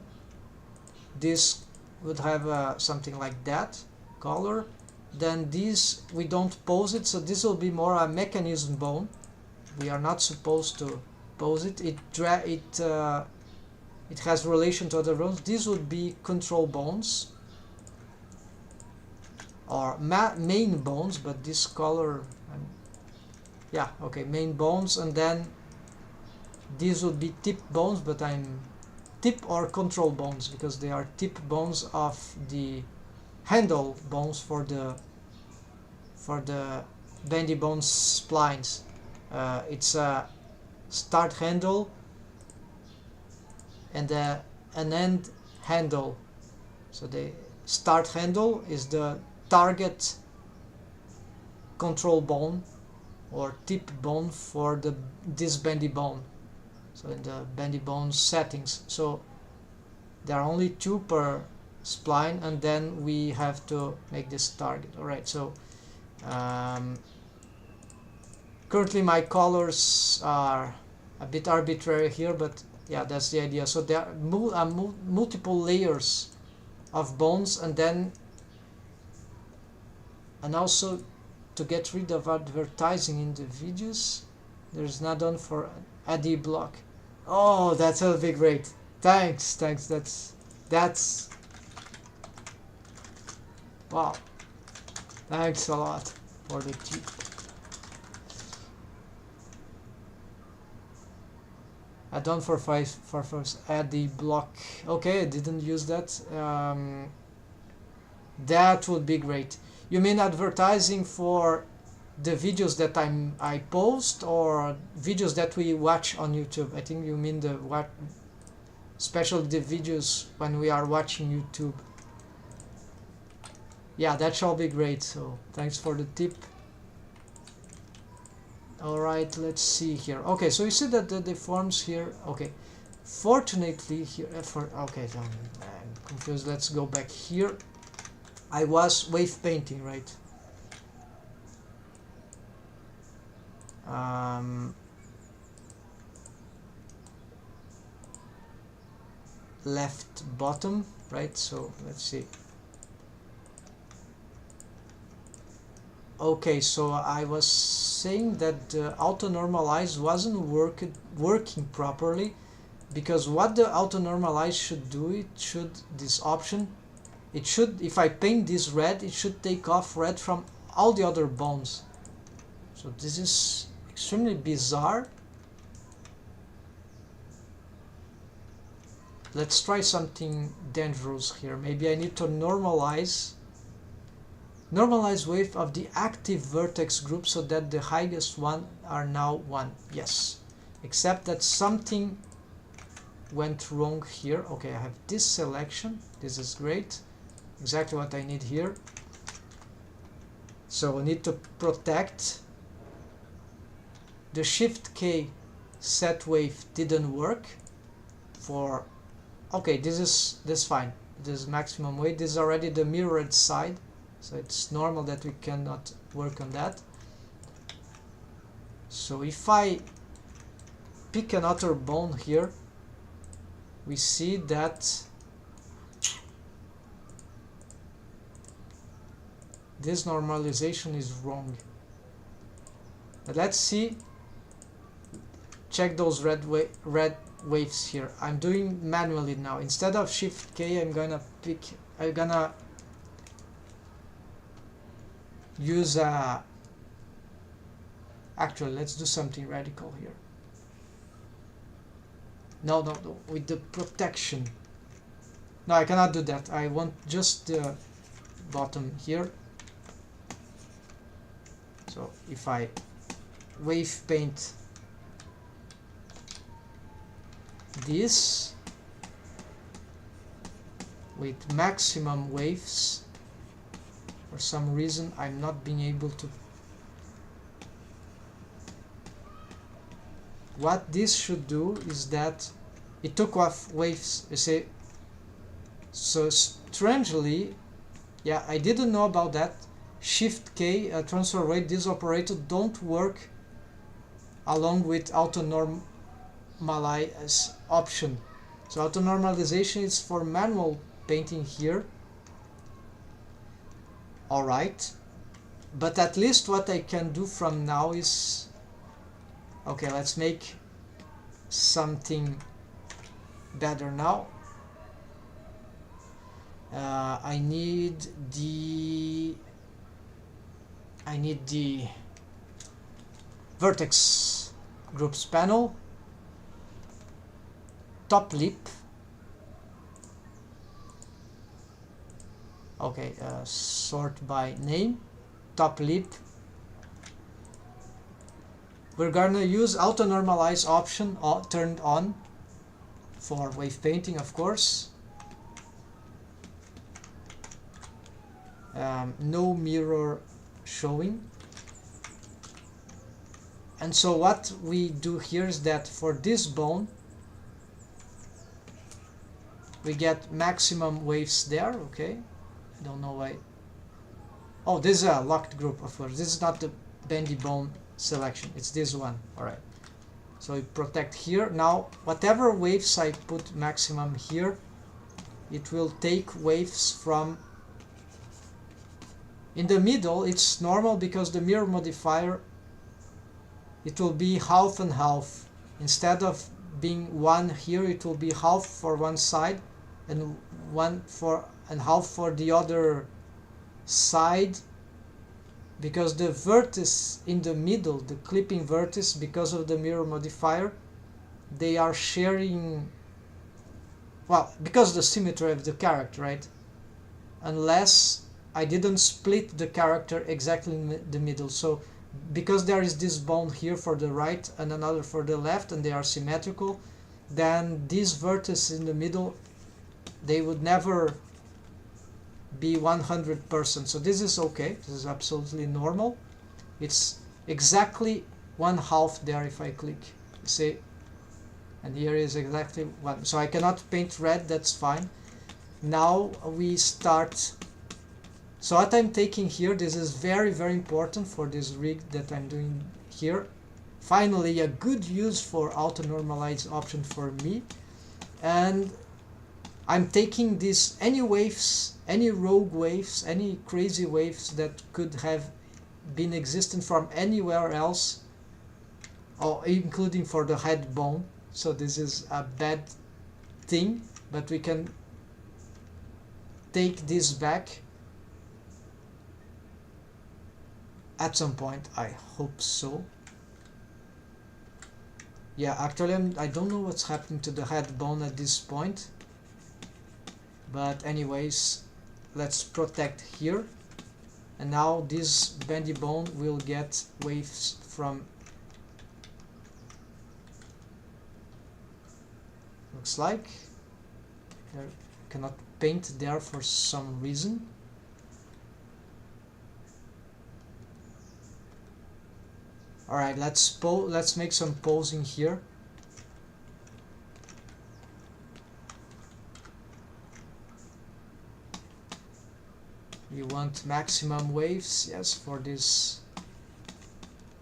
this would have something like that color. Then this, we don't pose it, so this will be more a mechanism bone. We are not supposed to pose it. It has relation to other bones. These would be control bones or main bones, but this color, yeah, okay, main bones. And then these would be tip bones, but I'm tip or control bones because they are tip bones of the handle bones for the bendy bone splines. It's a start handle and an end handle. So the start handle is the target control bone or tip bone for this bendy bone. So in the bendy bone settings, so there are only two per spline, and then we have to make this target. All right, so currently my colors are a bit arbitrary here, but yeah, that's the idea. So there are multiple layers of bones, and also to get rid of advertising in the videos, there's an add-on for AD block. Oh, that's a big great. Thanks. That's wow. Thanks a lot for the tip. Add-on for first AD block. Okay, I didn't use that. That would be great. You mean advertising for the videos that I post, or videos that we watch on YouTube? I think you mean especially the videos when we are watching YouTube. Yeah, that shall be great. So thanks for the tip. All right, let's see here. Okay, so you see that the deforms here. Okay, fortunately here okay, I'm confused. Let's go back here. I was wave painting, right? Left bottom, right? So let's see. Okay, so I was saying that the auto normalize wasn't working properly, because what the auto normalize should do, this option, it should, if I paint this red, it should take off red from all the other bones. So this is extremely bizarre. let's try something dangerous here. Maybe I need to normalize wave of the active vertex group so that the highest one are now 1. Yes, except that something went wrong here. Okay, I have this selection. This is great, exactly what I need here. So I need to protect. The Shift K set wave didn't work for, okay, this is fine. This is maximum weight. This is already the mirrored side, so it's normal that we cannot work on that. So if I pick another bone here, we see that this normalization is wrong. But let's see. Check those red waves here. I'm doing manually now. Instead of Shift K, I'm gonna use actually, let's do something radical here. No, with the protection. No, I cannot do that. I want just the bottom here. So if I wave paint this with maximum waves, for some reason I'm not being able to. What this should do is that it took off waves, you see. So strangely, yeah, I didn't know about that. Shift K, transfer rate, this operator don't work along with auto normalize option. So auto normalization is for manual painting here. Alright, but at least what I can do from now is, okay, let's make something better now. I need the vertex groups panel, top lip. Okay, sort by name, top lip. We're gonna use auto normalize option turned on for wave painting, of course. No mirror showing. And so what we do here is that for this bone we get maximum waves there. Okay, I don't know why. Oh, this is a locked group, of course. This is not the bendy bone selection, it's this one. Alright, so we protect here. Now whatever waves I put maximum here, it will take waves from in the middle. It's normal because the mirror modifier, it will be half and half. Instead of being 1 here, it will be half for one side and half for the other side, because the vertex in the middle, the clipping vertex, because of the mirror modifier, they are sharing, well, because of the symmetry of the character, right? Unless I didn't split the character exactly in the middle. So because there is this bone here for the right and another for the left, and they are symmetrical, then these vertices in the middle, they would never be 100%. So this is okay, this is absolutely normal. It's exactly 1/2 there if I click, see, and here is exactly 1. So I cannot paint red, that's fine. Now we start. So what I'm taking here, this is very, very important for this rig that I'm doing here. Finally, a good use for auto normalize option for me. And I'm taking this, any waves, any rogue waves, any crazy waves that could have been existent from anywhere else, or including for the head bone. So this is a bad thing, but we can take this back at some point, I hope so. Yeah, actually I don't know what's happening to the head bone at this point. But anyways, let's protect here. And now this bendy bone will get waves from, looks like there cannot paint there for some reason. Alright, let's make some posing here. We want maximum waves, yes, for this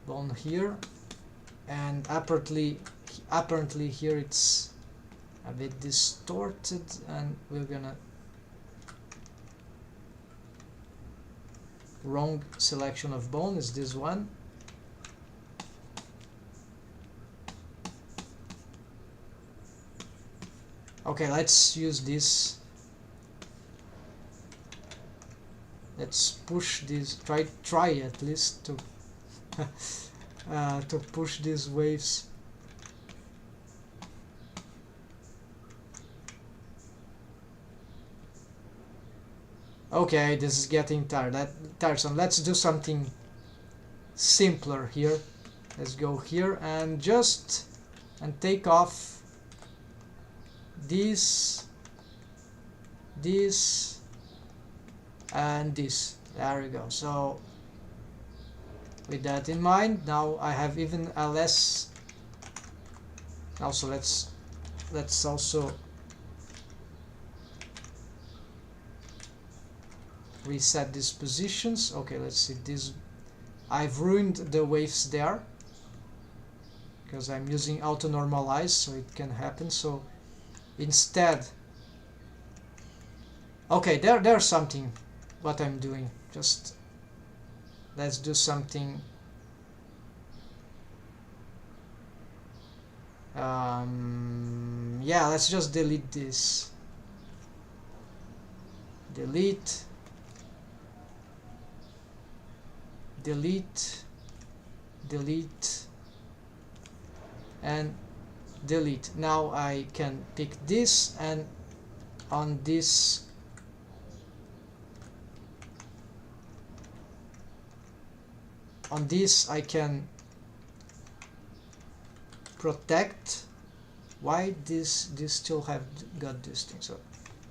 bone here, and apparently here it's a bit distorted, and we're gonna wrong selection of bone is this one. Okay, let's use this. Let's push this. Try at least to to push these waves. Okay, this is getting tiresome. Let's do something simpler here. Let's go here and take off this, and this. There we go. So with that in mind, now I have even a less. Also, let's also reset these positions. Okay, let's see this. I've ruined the waves there because I'm using auto normalize, so it can happen. So instead, okay, there's something what I'm doing. Just let's do something. Yeah, let's just delete this. Delete, and delete. Now I can pick this, and on this I can protect. Why this still have got this thing? So,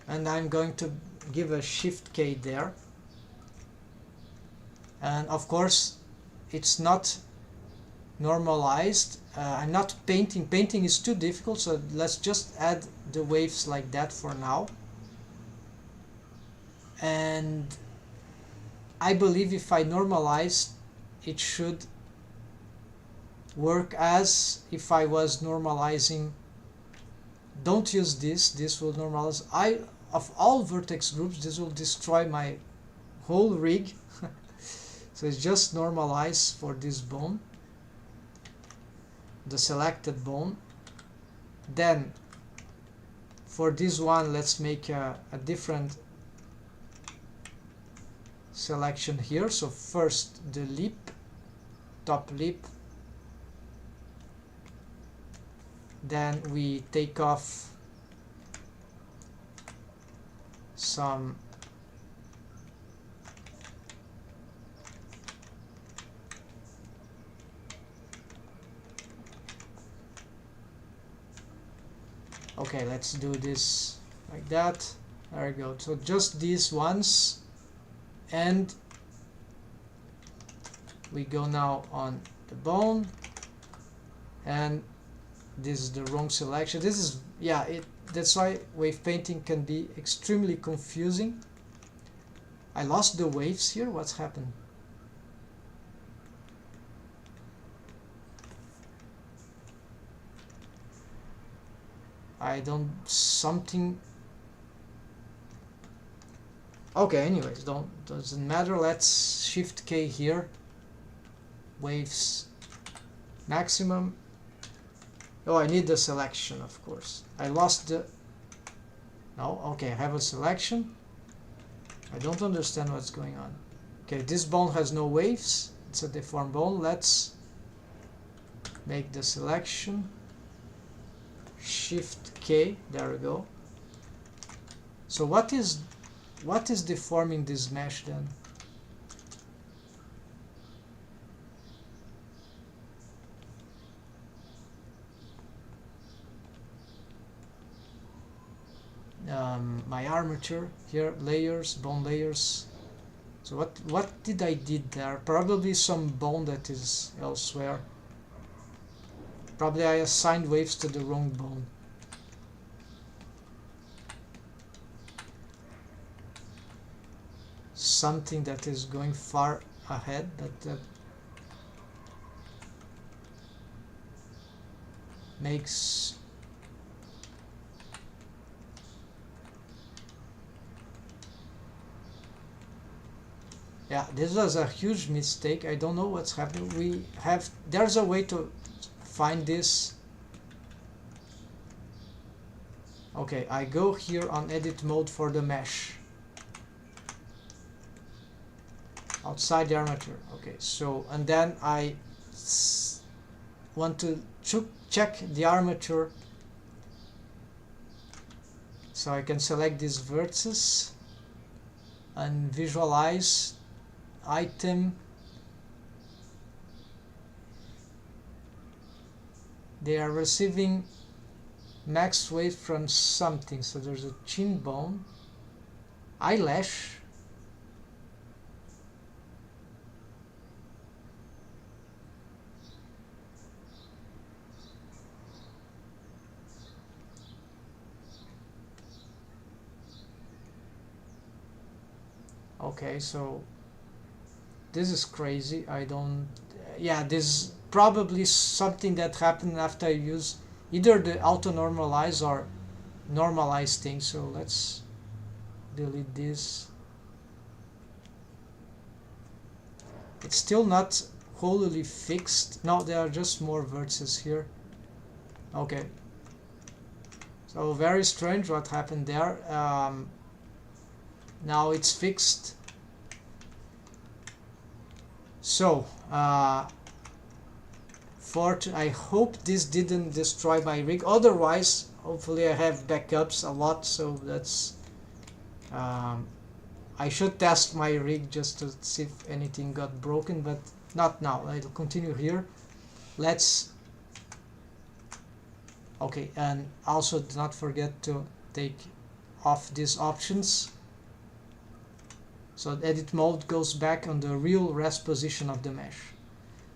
and I'm going to give a shift K there, and of course it's not normalized. I'm not painting. Painting is too difficult, so let's just add the waves like that for now. And I believe if I normalize, it should work as if I was normalizing. Don't use this will normalize. Of all vertex groups, this will destroy my whole rig. So it's just normalize for this bone, the selected bone. Then for this one, let's make a different selection here. So first the lip, top lip, then we take off some okay, let's do this like that. There we go. So just these ones, and we go now on the bone, and this is the wrong selection. This is, yeah, that's why wave painting can be extremely confusing. I lost the waves here. What's happened? I don't, something. Okay, anyways, doesn't matter. Let's shift K here. Waves maximum. Oh, I need the selection, of course. I lost the. No, okay, I have a selection. I don't understand what's going on. Okay, this bone has no waves. It's a deformed bone. Let's make the selection. Shift K, there we go. So what is deforming this mesh then? My armature here, layers, bone layers. So what did I did there? Probably some bone that is elsewhere. Probably I assigned waves to the wrong bone. Something that is going far ahead, that makes yeah, this was a huge mistake. I don't know what's happening. There's a way to find this. Okay, I go here on edit mode for the mesh. Outside the armature. Okay, so, and then I want to check the armature. So I can select these vertices and visualize item. They are receiving max weight from something. So there's a chin bone, eyelash, okay, so this is crazy. I don't, yeah, this is probably something that happened after I use either the auto normalize or normalize thing. So let's delete this. It's still not wholly fixed. No, there are just more vertices here. Okay, so very strange what happened there. Now it's fixed. So I hope this didn't destroy my rig. Otherwise, hopefully I have backups a lot. So that's I should test my rig just to see if anything got broken, but not now. I'll continue here. Let's okay, and also do not forget to take off these options. So edit mode goes back on the real rest position of the mesh.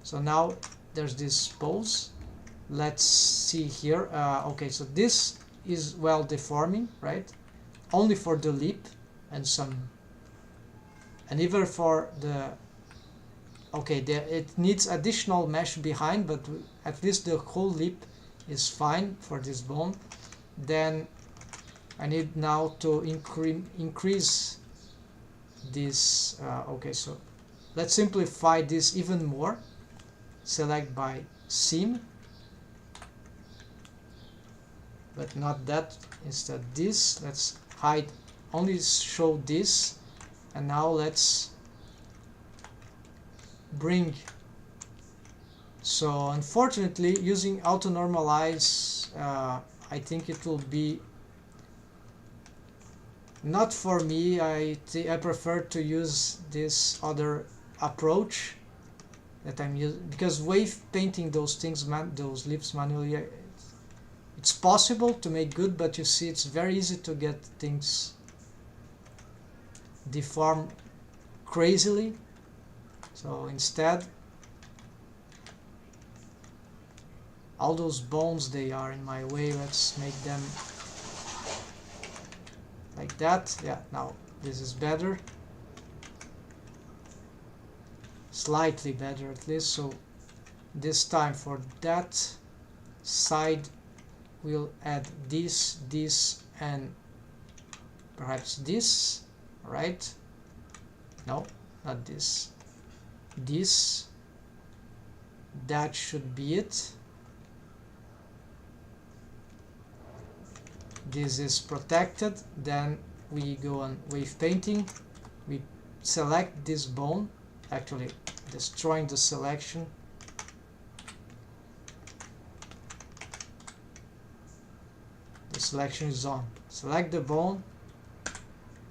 So now there's this pose. Let's see here. Okay, so this is well deforming, right? Only for the lip and some, and even for the, okay, it needs additional mesh behind, but at least the whole lip is fine for this bone. Then I need now to increase this. Okay, so let's simplify this even more. Select by seam, but not that, instead this. Let's hide, only show this, and now let's bring. So unfortunately, using auto normalize, I think it will be not for me. I prefer to use this other approach that I'm using, because wave painting those things, those lips manually, it's possible to make good, but you see it's very easy to get things deform crazily. So instead, all those bones, they are in my way. Let's make them like that. Yeah, now this is better, slightly better at least. So this time for that side we'll add this, and perhaps this, right? No, not this. This, that should be it. This is protected. Then we go on wave painting. We select this bone, actually destroying the selection. The selection is on. Select the bone,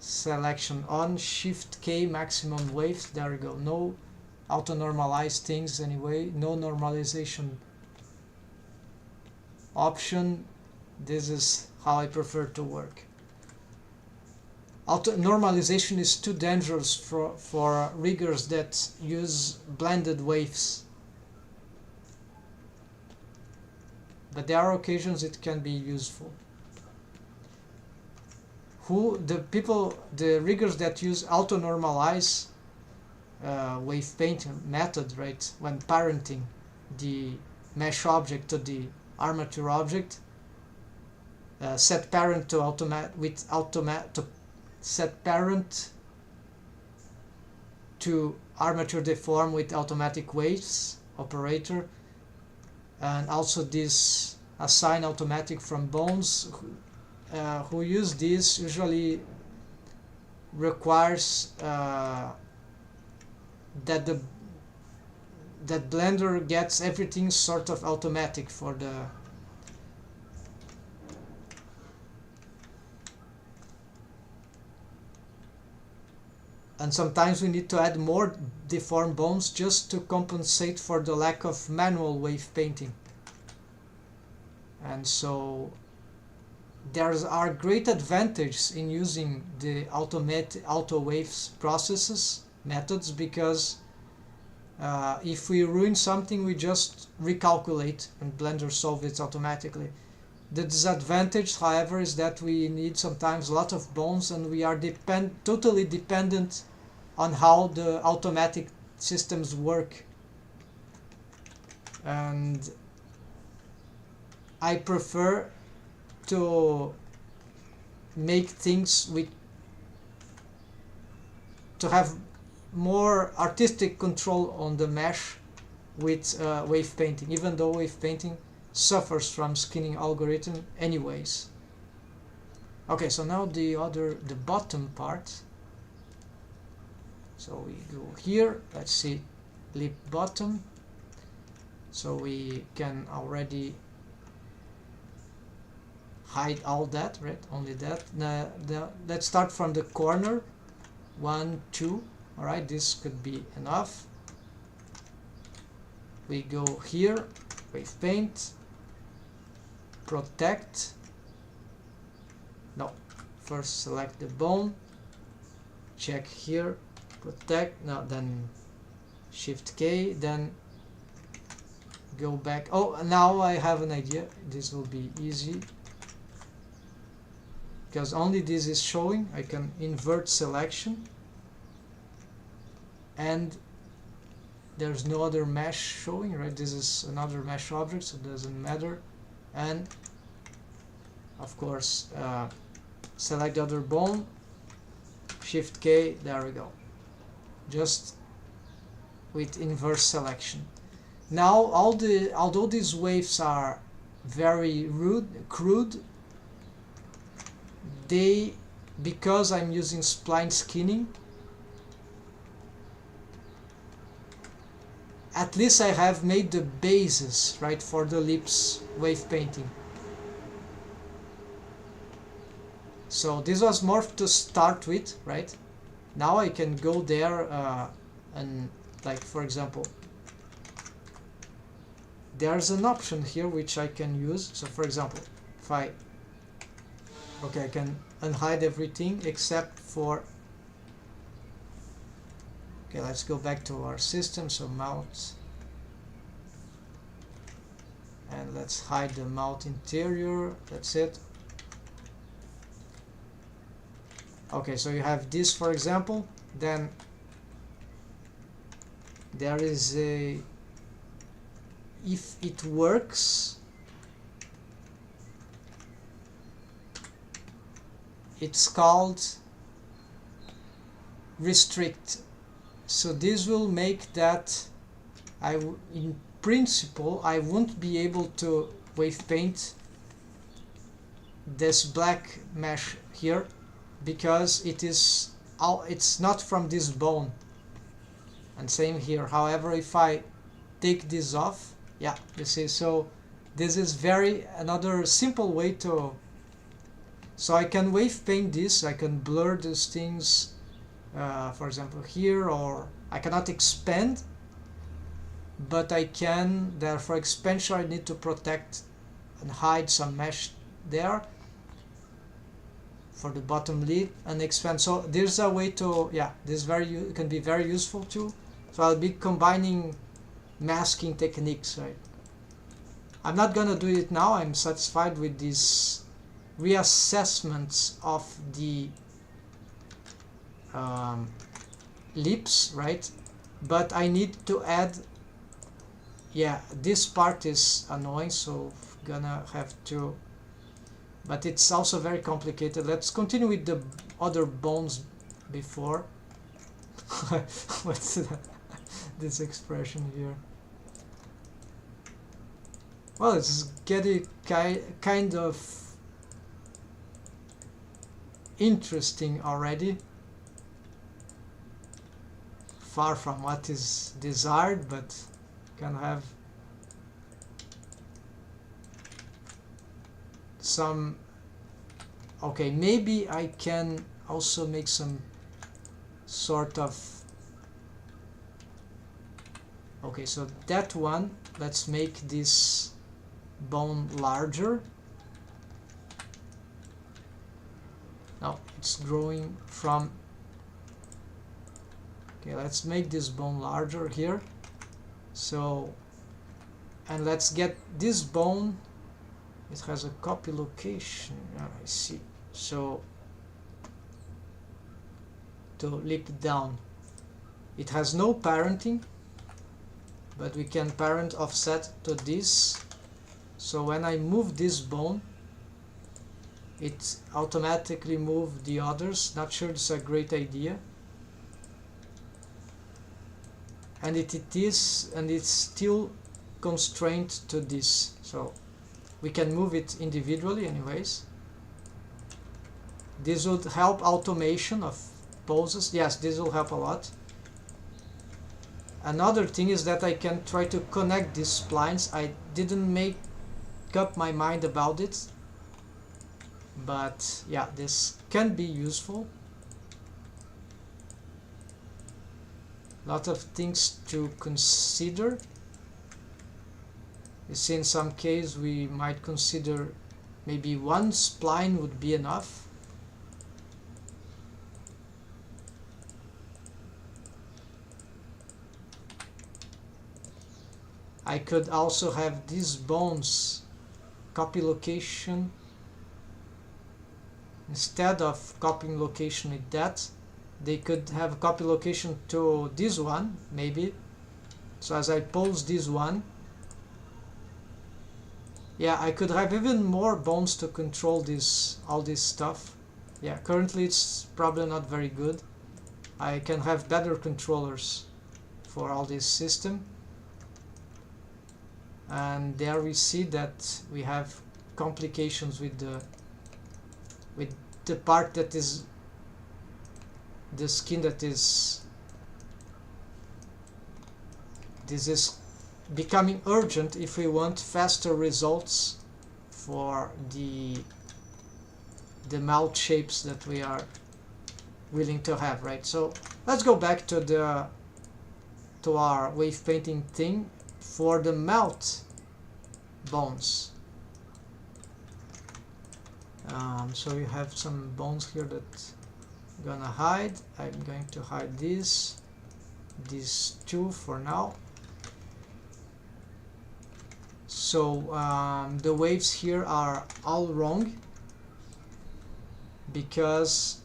selection on, Shift K, maximum waves, there we go. No auto normalize things anyway, no normalization option. This is how I prefer to work. Auto normalization is too dangerous for riggers that use blended waves, but there are occasions it can be useful. The riggers that use auto normalize wave painting method, right, when parenting the mesh object to the armature object, set parent to set parent to armature deform with automatic waves operator, and also this assign automatic from bones. Who use this usually requires that Blender gets everything sort of automatic for the and sometimes we need to add more deformed bones just to compensate for the lack of manual wave painting. And so there are great advantages in using the auto waves processes methods, because if we ruin something we just recalculate and Blender solves it automatically. The disadvantage, however, is that we need sometimes a lot of bones and we are totally dependent on how the automatic systems work. And I prefer to make things to have more artistic control on the mesh with wave painting, even though wave painting suffers from skinning algorithm anyways. Okay, so now the bottom part. So we go here, let's see, lip bottom. So we can already hide all that, right? Only that. Let's start from the corner. 1, 2. All right, this could be enough. We go here, wave paint, protect. No, first select the bone. Check here, protect. Now then, Shift K. Then go back. Oh, now I have an idea. This will be easy, because only this is showing. I can invert selection and there's no other mesh showing, right? This is another mesh object, so it doesn't matter. And of course select the other bone, Shift K, there we go, just with inverse selection. Now although these waves are very crude, because I'm using spline skinning, at least I have made the basis, right, for the lips wave painting. So this was more to start with, right? Now I can go there and, like, for example, there's an option here which I can use. So for example, if I can unhide everything except for, okay, let's go back to our system. So mount, and let's hide the mount interior. That's it. Okay, so you have this, for example. Then there is a, if it works, it's called restrict. So this will make that in principle I won't be able to wave paint this black mesh here, because it's not from this bone. And same here. However, if I take this off, yeah, you see, so this is another simple way to So I can wave paint this, I can blur these things, for example here, or I cannot expand, but I can, therefore expansion I need to protect and hide some mesh there for the bottom lid, and expand. So there's a way to, yeah, this can be very useful too. So I'll be combining masking techniques, right? I'm not gonna do it now. I'm satisfied with these reassessments of the lips, right? But I need to add, yeah, this part is annoying, so gonna have to, but it's also very complicated. Let's continue with the other bones before. What's this expression here? Well, it's getting kind of interesting already. Far from what is desired, but can have some. Okay, maybe I can also make some sort of. Okay, so that one, let's make this bone larger. Now it's growing from. Okay, let's make this bone larger here. So, and let's get this bone. It has a copy location. I see. So to lip down, it has no parenting, but we can parent offset to this. So when I move this bone, it automatically moves the others. Not sure it's a great idea. And it is, and it's still constrained to this. So we can move it individually anyways. This would help automation of poses. Yes, this will help a lot. Another thing is that I can try to connect these splines. I didn't make up my mind about it, but yeah, this can be useful. Lot of things to consider. You see, in some case we might consider maybe one spline would be enough. I could also have these bones copy location instead of copying location with that. They could have copy location to this one, maybe. So as I pose this one, yeah, I could have even more bones to control this, all this stuff. Yeah, currently it's probably not very good. I can have better controllers for all this system. And there we see that we have complications with the part that is the skin that is. This is becoming urgent if we want faster results for the mouth shapes that we are willing to have, right? So let's go back to our wave painting thing for the mouth bones. So you have some bones here that I'm gonna hide. I'm going to hide these two for now. So the waves here are all wrong because,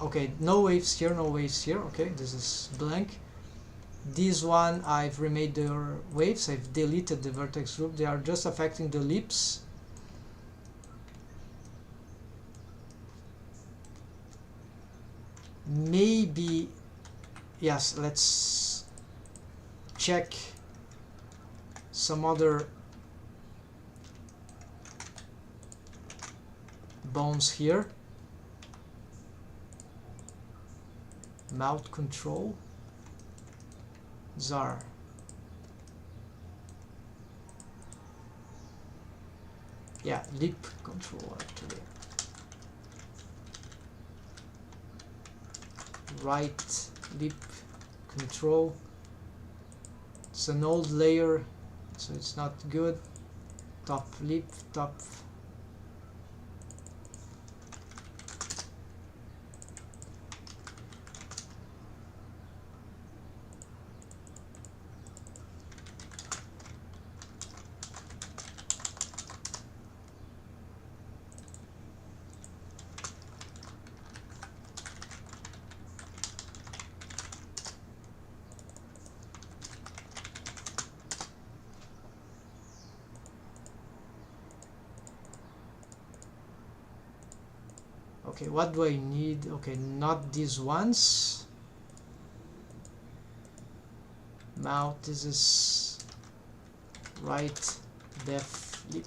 okay, no waves here, no waves here. Okay, this is blank. This one I've remade their waves. I've deleted the vertex group. They are just affecting the lips. Maybe, yes, let's check some other bones here. Mouth control. Zar. Yeah, lip control actually. Right lip control. It's an old layer, so it's not good. Top lip, top. Okay, what do I need? Okay, not these ones. Mouth, this is right def lip.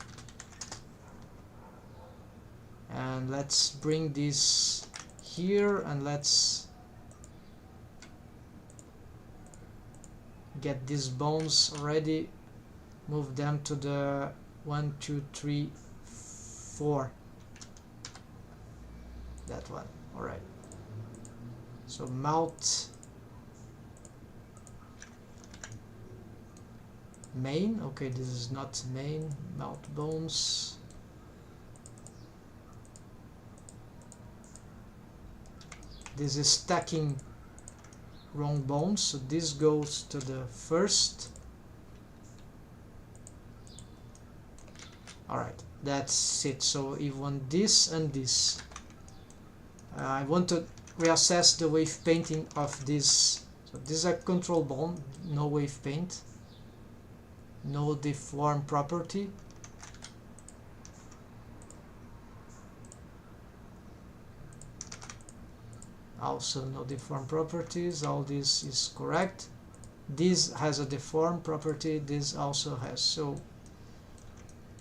And let's bring this here and let's get these bones already. Move them to the 1, 2, 3, 4. That one. Alright. So mouth main. Okay, this is not main. Mouth bones. This is stacking wrong bones, so this goes to the first. Alright, that's it. So you want this and this. I want to reassess the wave painting of this. So this is a control bone, no wave paint, no deform property. Also no deform properties. All this is correct. This has a deform property, this also has. So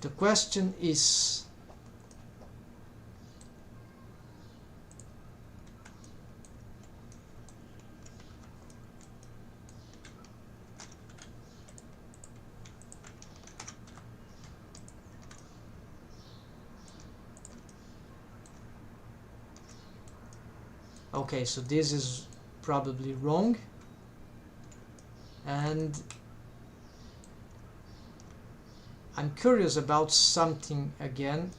the question is, okay, so this is probably wrong, and I'm curious about something again.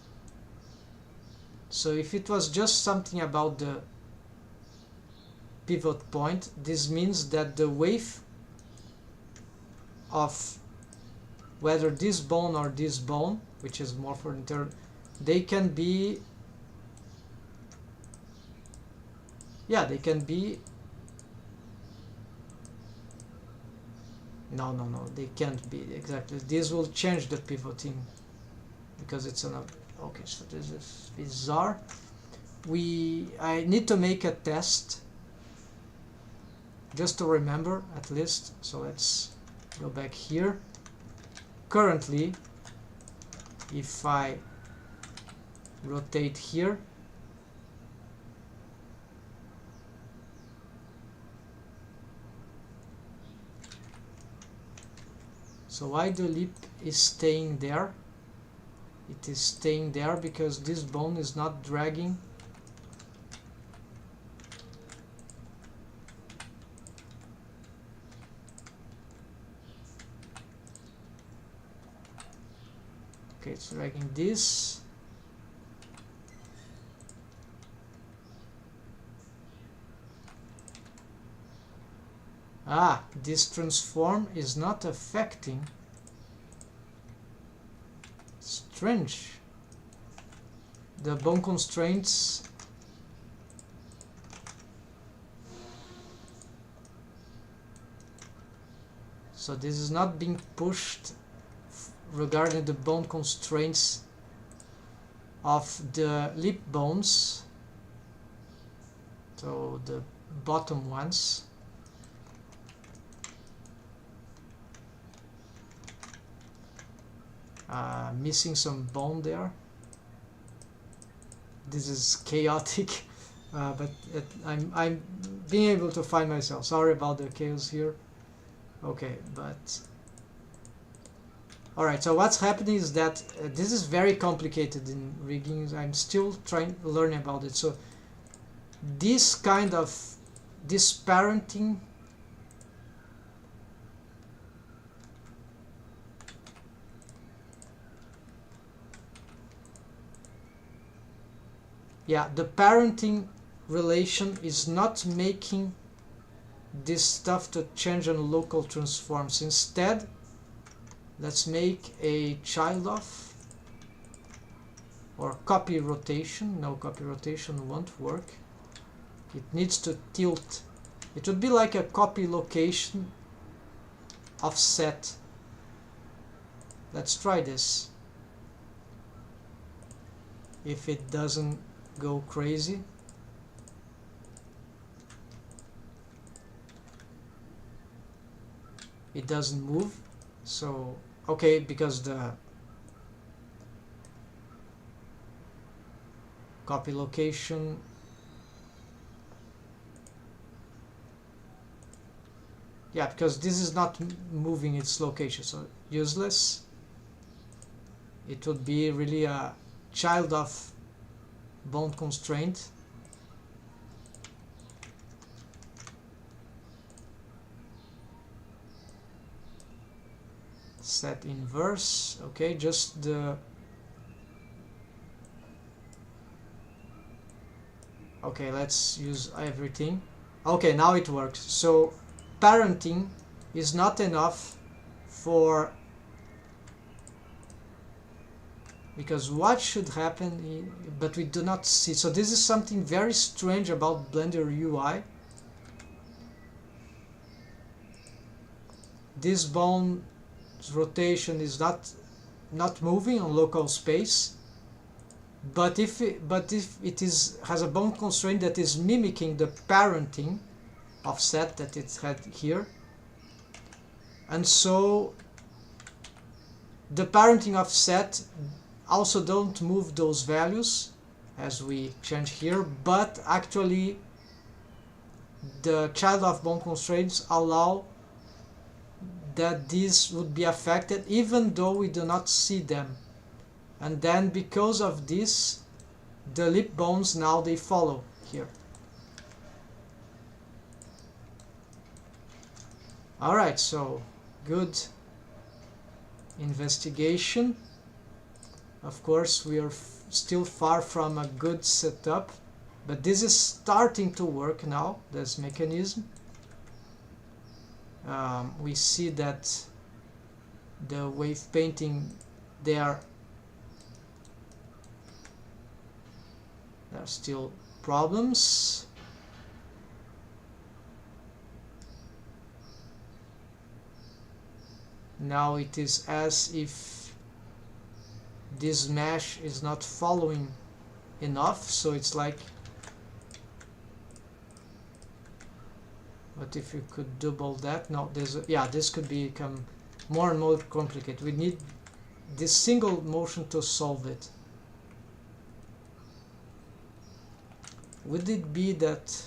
So if it was just something about the pivot point, this means that the wave of whether this bone or this bone, which is more for inter, they can be, yeah, they can be, no, they can't be exactly. This will change the pivoting because it's an, okay, so this is bizarre. I need to make a test just to remember at least. So let's go back here. Currently, if I rotate here, so why the lip is staying there? It is staying there because this bone is not dragging. Okay, it's dragging this. Ah, this transform is not affecting. Strange. The bone constraints. So this is not being pushed regarding the bone constraints of the lip bones. So the bottom ones. Missing some bone there. This is chaotic, but I'm being able to find myself. Sorry about the chaos here. Okay, but Alright, so what's happening is that this is very complicated in rigging. I'm still trying to learn about it. So this parenting the parenting relation is not making this stuff to change on local transforms. Instead, let's make a child of, or copy rotation. No, copy rotation won't work. It needs to tilt. It would be like a copy location offset. Let's try this. If it doesn't go crazy. It doesn't move. So, okay, because the copy location because this is not moving its location, so useless. It would be really a child of bound constraint. Set inverse, okay, just the okay, let's use everything. Okay, now it works. So parenting is not enough for, because what should happen, but we do not see. So this is something very strange about Blender UI. This bound rotation is not moving on local space, but if it has a bound constraint that is mimicking the parenting offset that it had here, and so the parenting offset also don't move those values as we change here, but actually the child of bound constraints allow that these would be affected even though we do not see them. And then because of this, the lip bones now they follow here. Alright, so good investigation. Of course, we are still far from a good setup, but this is starting to work now, this mechanism. We see that the wave painting, there are still problems. Now it is as if this mesh is not following enough, so it's like, but if you could double that, no, there's this could become more and more complicated. We need this single motion to solve it. Would it be that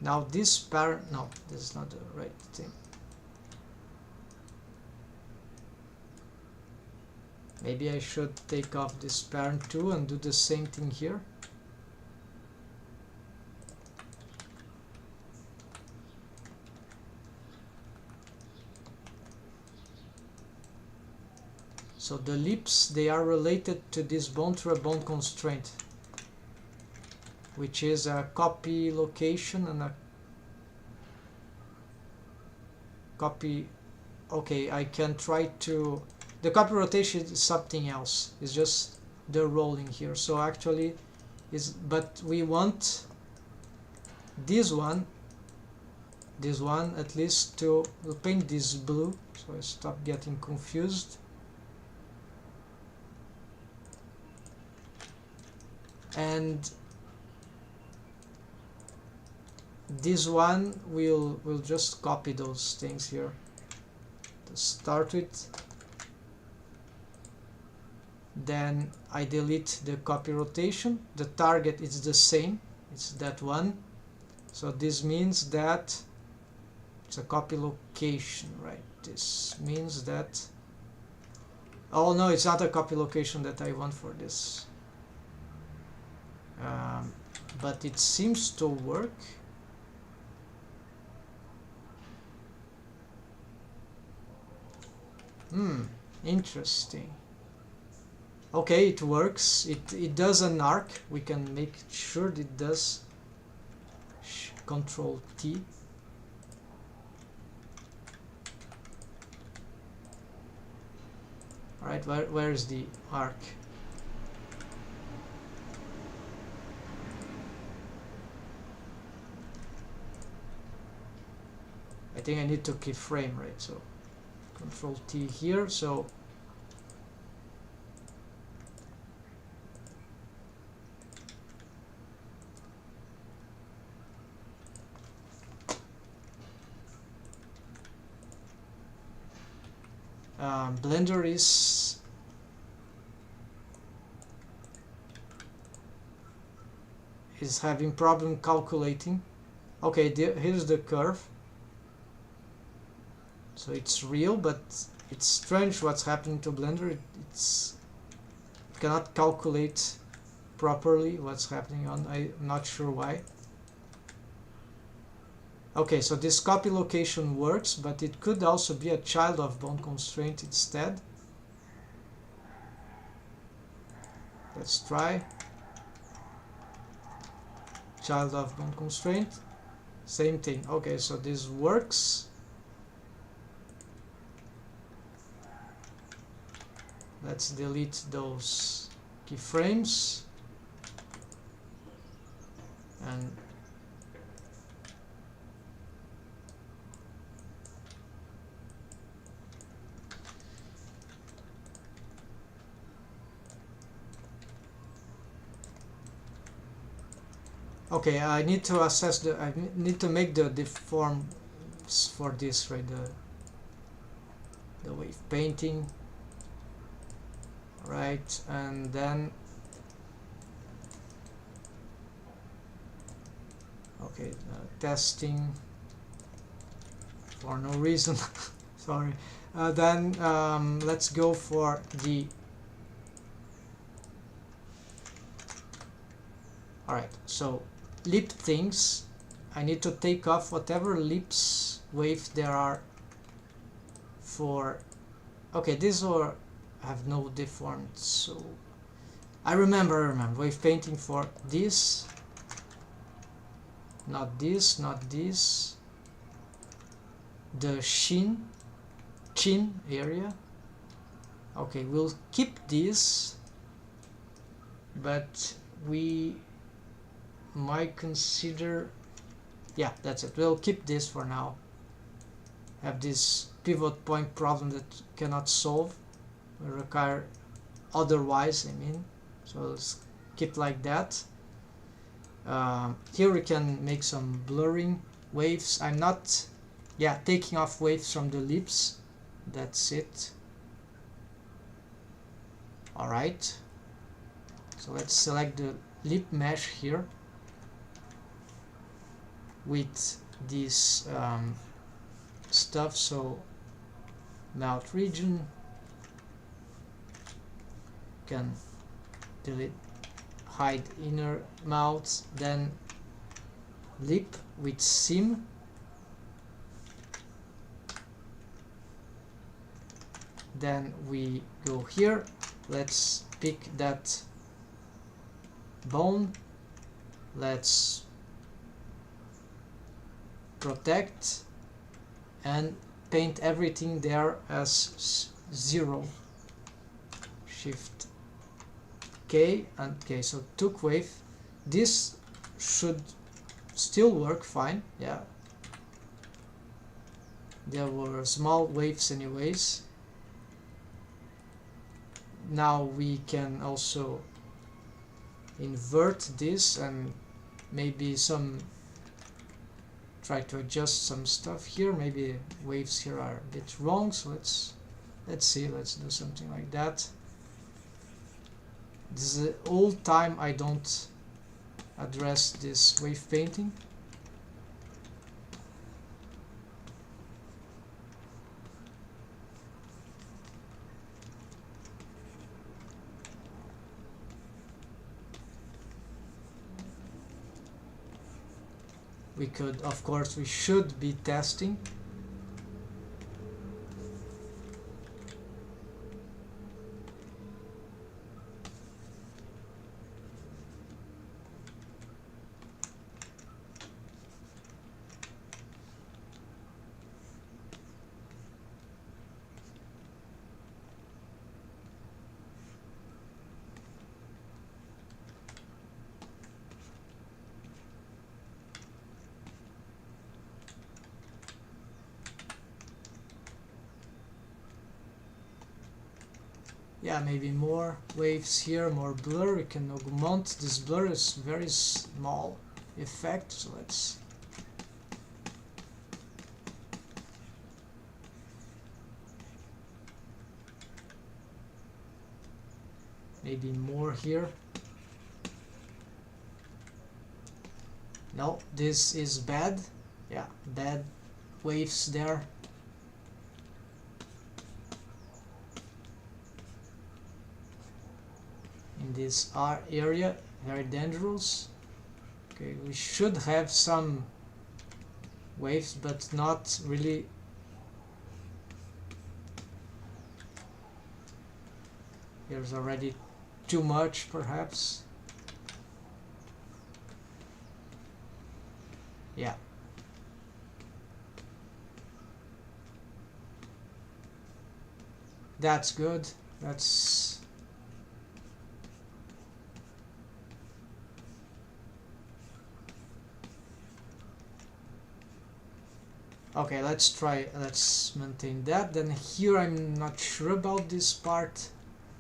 now this parent, no, this is not the right thing. Maybe I should take off this parent too and do the same thing here. So the lips, they are related to this bound through a bound constraint, which is a copy location and a copy. Okay, I can try to, the copy rotation is something else, it's just the rolling here. So actually is, but we want this one at least to, we'll paint this blue so I stop getting confused. And this one we'll just copy those things here to start with. Then I delete the copy rotation. The target is the same, it's that one. So this means that it's a copy location, right? This means that Oh no, it's not a copy location that I want for this. But it seems to work. Interesting. Okay, it works. It does an arc. We can make sure it does. Control T. Alright, where is the arc? I think I need to keyframe, right? So Control T here. So Blender is having problem calculating. Okay, here's the curve. So it's real, but it's strange what's happening to Blender. It cannot calculate properly what's happening on. I'm not sure why. Okay, so this copy location works, but it could also be a child of bone constraint instead. Let's try. Child of bone constraint. Same thing. Okay, so this works. Let's delete those keyframes. And okay, I need to assess I need to make the deforms for this, right? The wave painting, right? And then okay, testing for no reason. Sorry. Then let's go for the. Alright, so lip things. I need to take off whatever lips wave there are for. Okay, these are have no deformed, so I remember wave painting for this, not this, not this, the chin area. Okay, we'll keep this, but we might consider, yeah, that's it, we'll keep this for now. Have this pivot point problem that cannot solve, will require otherwise, I mean, so let's keep like that. Here we can make some blurring waves. I'm not, yeah, taking off waves from the lips, that's it. Alright, so let's select the lip mesh here with this stuff, so mouth region, can delete, hide inner mouth, then lip with sim, then we go here, let's pick that bone, let's protect and paint everything there as 0. Shift K, and okay, so took wave. This should still work fine, yeah. There were small waves anyways. Now we can also invert this and maybe try to adjust some stuff here. Maybe waves here are a bit wrong, so let's see, let's do something like that. This is the old time I don't address this wave painting. we could, of course, we should be testing. Yeah, maybe more waves here, more blur. We can augment. This blur is very small effect, so let's maybe more here. No, this is bad. Yeah, bad waves there. In this area, very dangerous. Okay, we should have some waves, but not really. Here's already too much, perhaps. Yeah. That's good. That's okay, let's maintain that. Then here I'm not sure about this part.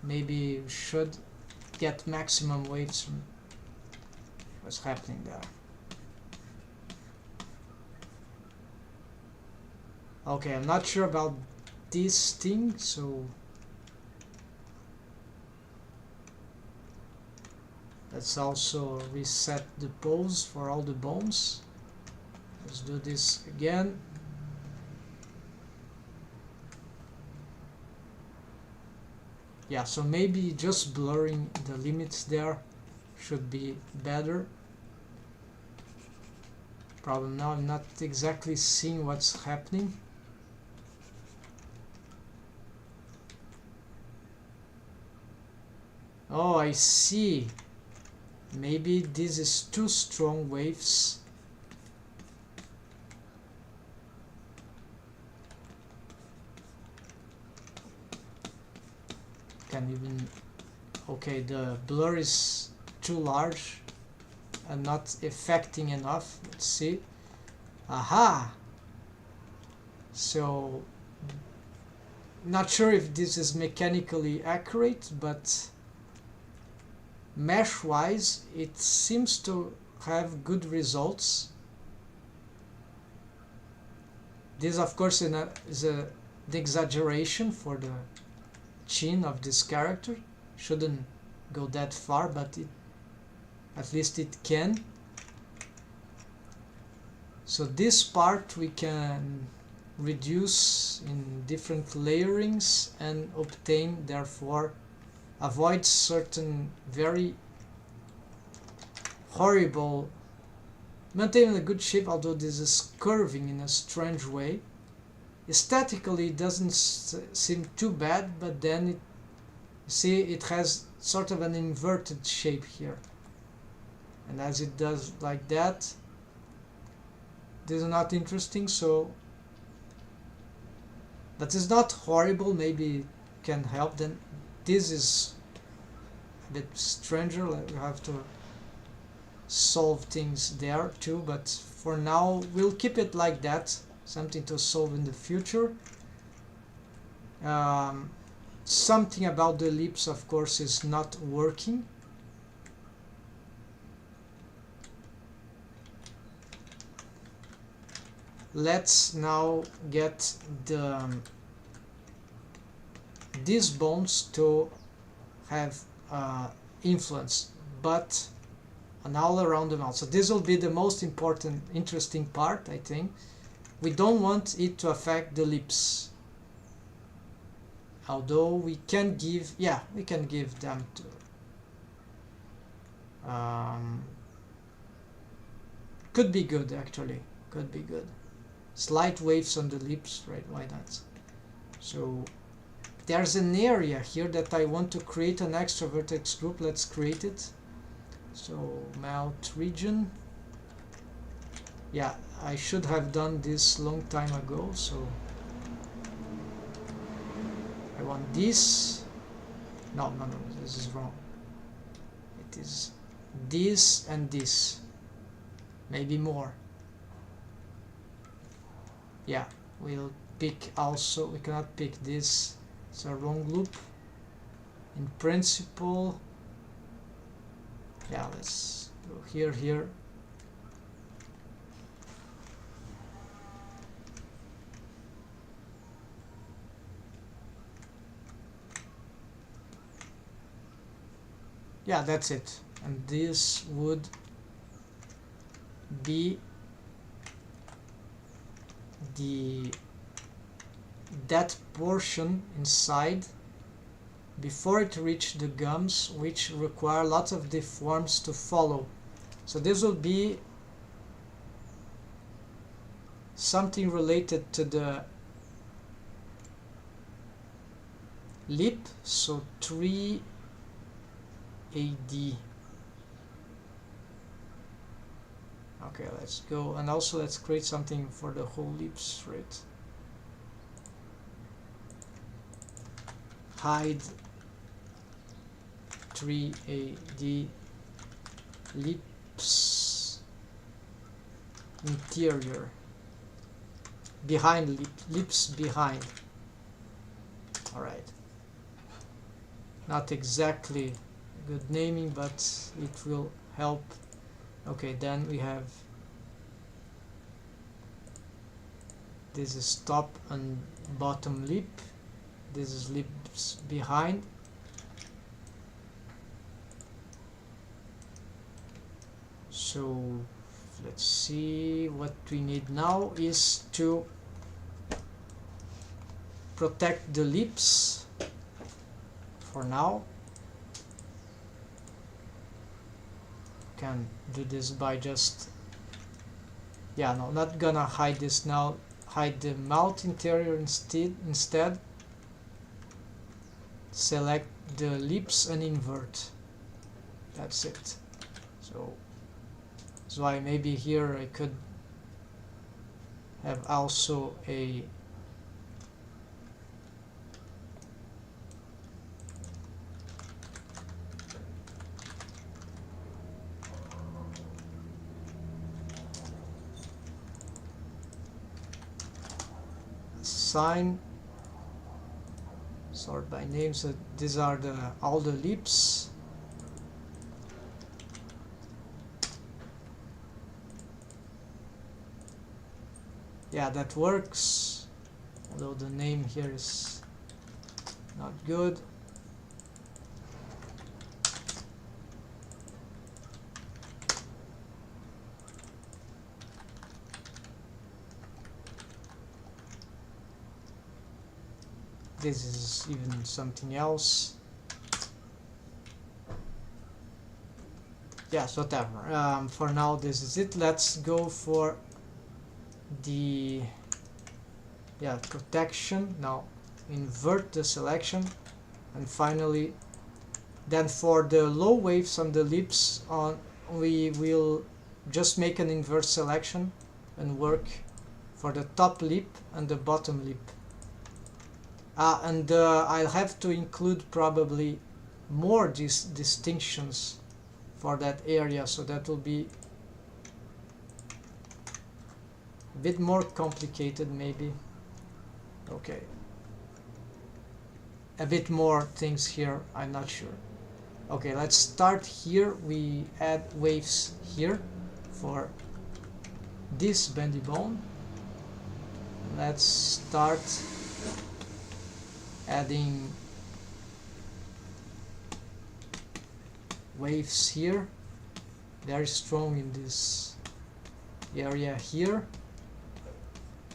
Maybe we should get maximum waves from what's happening there. Okay, I'm not sure about this thing, so let's also reset the pose for all the bones. Let's do this again. Yeah, so maybe just blurring the limits there should be better. Problem now, I'm not exactly seeing what's happening. Oh, I see. Maybe this is too strong waves. Can even... Okay, the blur is too large and not affecting enough. Let's see. Aha! So, not sure if this is mechanically accurate, but mesh-wise, it seems to have good results. This, of course, is the exaggeration for the chin of this character. Shouldn't go that far, but at least it can. So this part we can reduce in different layerings and obtain, therefore, avoid certain very horrible, maintain a good shape, although this is curving in a strange way. Aesthetically it doesn't seem too bad, but then you see it has sort of an inverted shape here, and as it does like that, this is not interesting. So, but it's not horrible, maybe it can help. Then this is a bit stranger, we have to solve things there too, but for now we'll keep it like that, something to solve in the future. Something about the lips, of course, is not working. Let's now get these bones to have influence, but an all around the mouth. So this will be the most important, interesting part, I think. We don't want it to affect the lips. Although we can give, yeah, we can give them to Could be good actually, could be good. Slight waves on the lips, right? Why not? So there's an area here that I want to create an extra vertex group. Let's create it. So mouth region. Yeah, I should have done this long time ago. So I want this. No, this is wrong. It is this and this. Maybe more. Yeah, we'll pick also. We cannot pick this. It's a wrong loop. In principle, yeah, let's go here. Yeah, that's it. And this would be that portion inside before it reaches the gums, which require lots of deforms to follow. So this will be something related to the lip, so 3 AD. Okay, let's go, and also let's create something for the whole lips, right? Hide 3 AD lips interior, behind lips behind. All right, not exactly good naming, but it will help. Okay, then we have this is top and bottom lip. This is lips behind. So let's see, what we need now is to protect the lips for now. Can do this by just, yeah, no, not gonna hide this now. Hide the mouth interior instead. Select the lips and invert. That's it. So that's why maybe here I could have also a sign, sort by name. So these are all the lips. Yeah, that works, although the name here is not good. This is even something else. Yes, whatever. For now, this is it. Let's go for the protection. Now invert the selection, and finally, then for the low waves on the lips, we will just make an inverse selection and work for the top lip and the bottom lip. And I'll have to include probably more distinctions for that area, so that will be a bit more complicated maybe. Okay, a bit more things here, I'm not sure. Okay, let's start here. We add waves here for this bendy bone. Let's start adding waves here, very strong in this area here.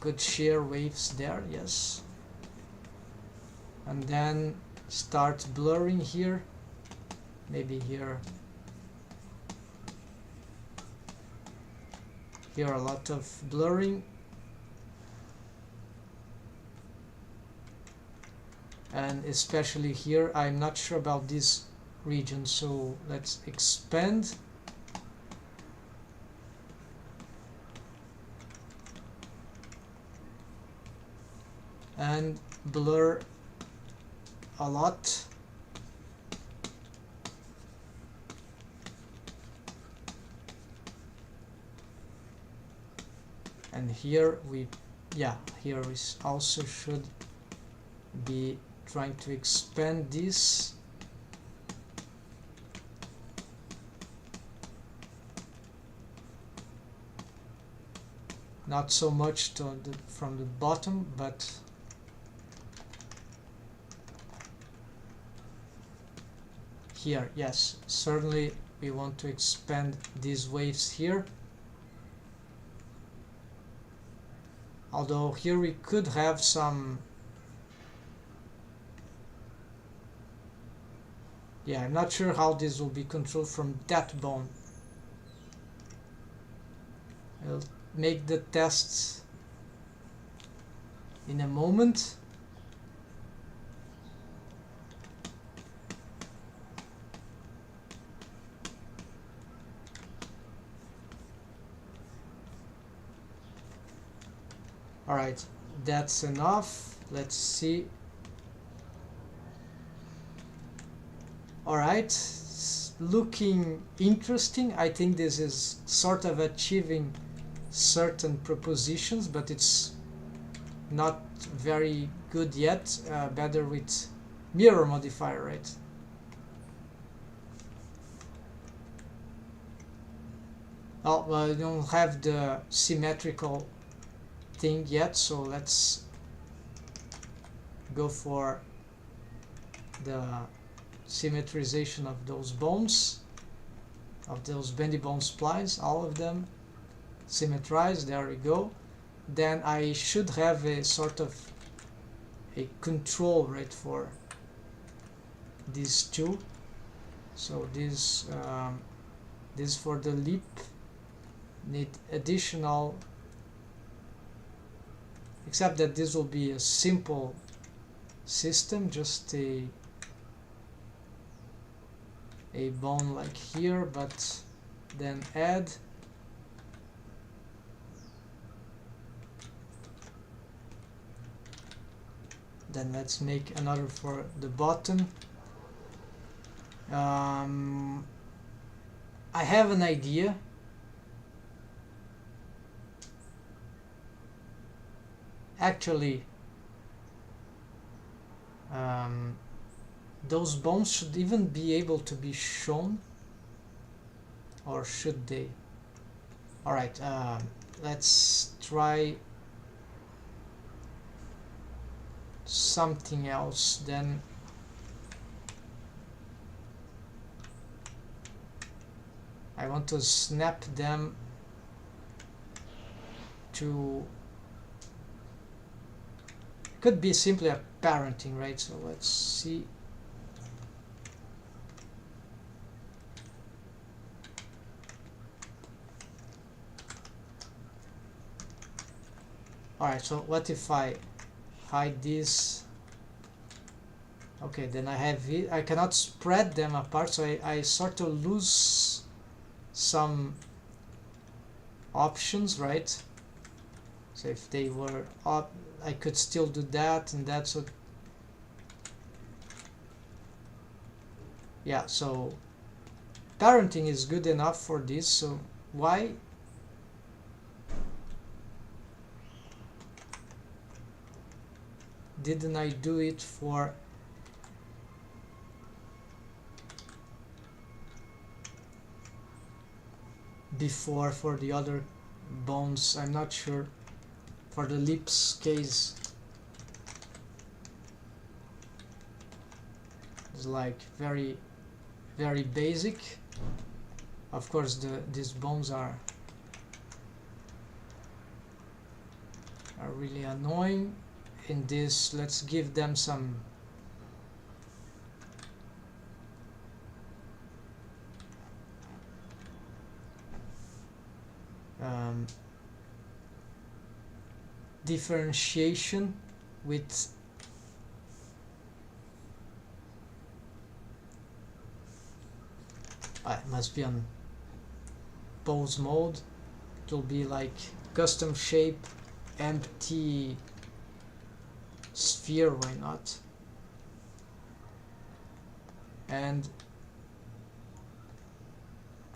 Could share waves there, yes. And then start blurring here, maybe here. Here a lot of blurring. And especially here, I'm not sure about this region, so let's expand. And blur a lot. And here we, yeah, here we also should be trying to expand this. Not so much to from the bottom, but here, yes, certainly we want to expand these waves here. Although here we could have some, yeah, I'm not sure how this will be controlled from that bone. I'll make the tests in a moment. Alright, that's enough. Let's see. Alright, looking interesting. I think this is sort of achieving certain propositions, but it's not very good yet. Better with mirror modifier, right? Oh, well, I don't have the symmetrical thing yet, so let's go for the symmetrization of those bones, of those bendy bone splines, all of them symmetrized. There we go. Then I should have a sort of a control, right, for these two. So this for the lip need additional, except that this will be a simple system, just a bone like here, but then add then let's make another for the bottom. I have an idea. Actually, those bones should even be able to be shown, or should they? Alright, let's try something else then. I want to snap them to, could be simply a parenting, right? So let's see. Alright, so what if I hide this? Okay, then I have it. I cannot spread them apart, so I sort of lose some options, right? So if they were up, I could still do that and that. So yeah, so parenting is good enough for this. So why didn't I do it for before for the other bones? I'm not sure. For the lips case, it's like very basic. Of course these bones are really annoying. In this, let's give them some differentiation with it must be on pose mode. It will be like custom shape empty sphere, why not? And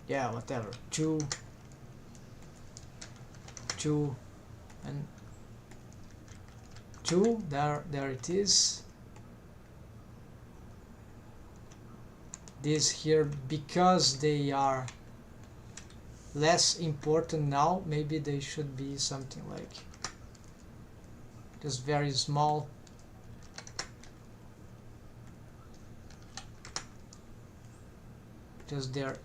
yeah, whatever, 2 and 2, there it is. This here, because they are less important now, maybe they should be something like just very small. Just their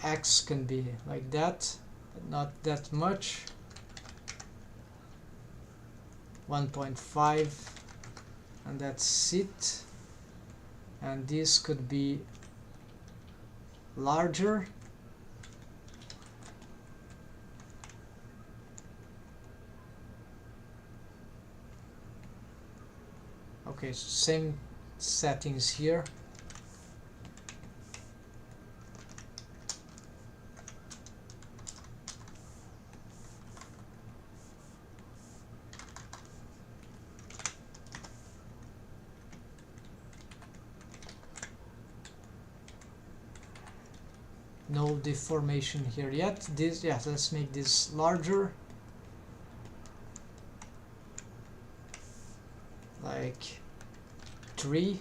X can be like that, but not that much. 1.5, and that's it. And this could be larger. Okay, so same settings here. No deformation here yet. This, yeah, let's make this larger, like 3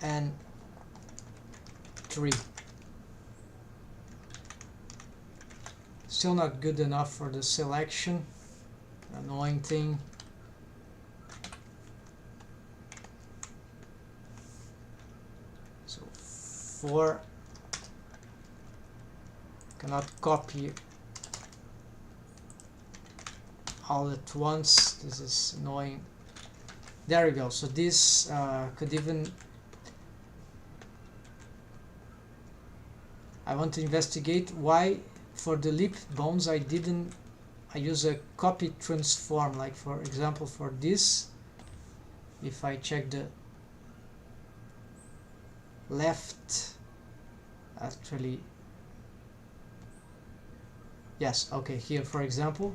and 3. Still not good enough for the selection. Annoying thing. So 4. Cannot copy all at once. This is annoying. There we go. So this could even, I want to investigate why for the lip bones I use a copy transform, like for example for this, if I check the left, actually, yes, okay, here for example,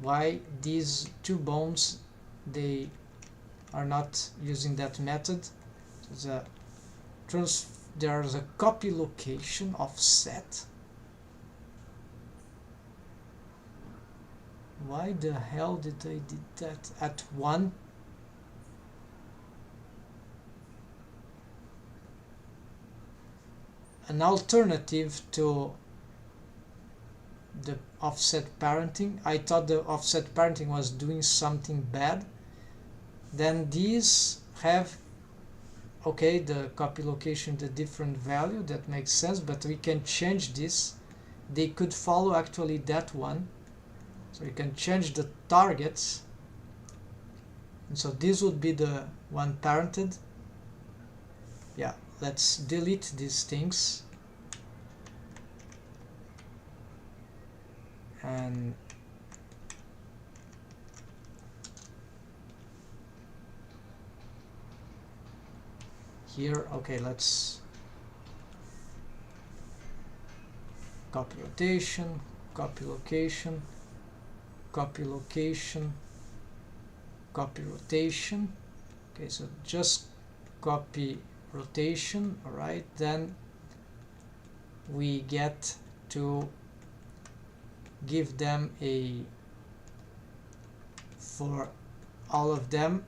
why these 2 bones, they are not using that method. So there's a copy location offset. Why the hell did I did that at 1? An alternative to the offset parenting. I thought the offset parenting was doing something bad. Then these have, okay, the copy location, the different value, that makes sense, but we can change this. They could follow actually that one. So you can change the targets. And so this would be the one parented. Yeah, let's delete these things. And here, okay, let's copy rotation, copy location, copy location, copy rotation. Okay, so just copy rotation. All right, then we get to give them a, for all of them,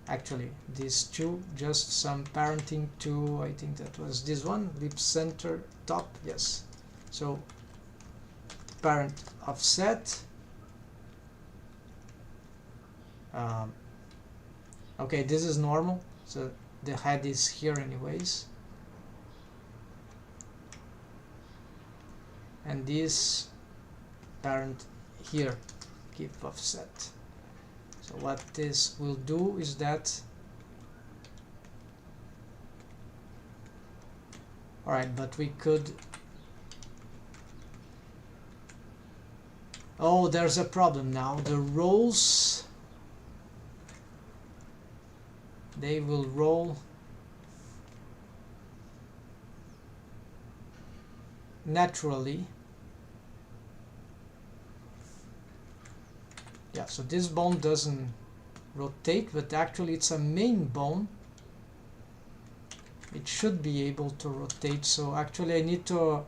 actually these 2, just some parenting to, I think that was this one, lip center top, yes. So parent offset. Okay, this is normal, so the head is here anyways. And this parent here, keep offset. So what this will do is that Alright, but we could... Oh, there's a problem now. The rolls... They will roll naturally. Yeah, so this bone doesn't rotate, but actually it's a main bone. It should be able to rotate, so actually I need to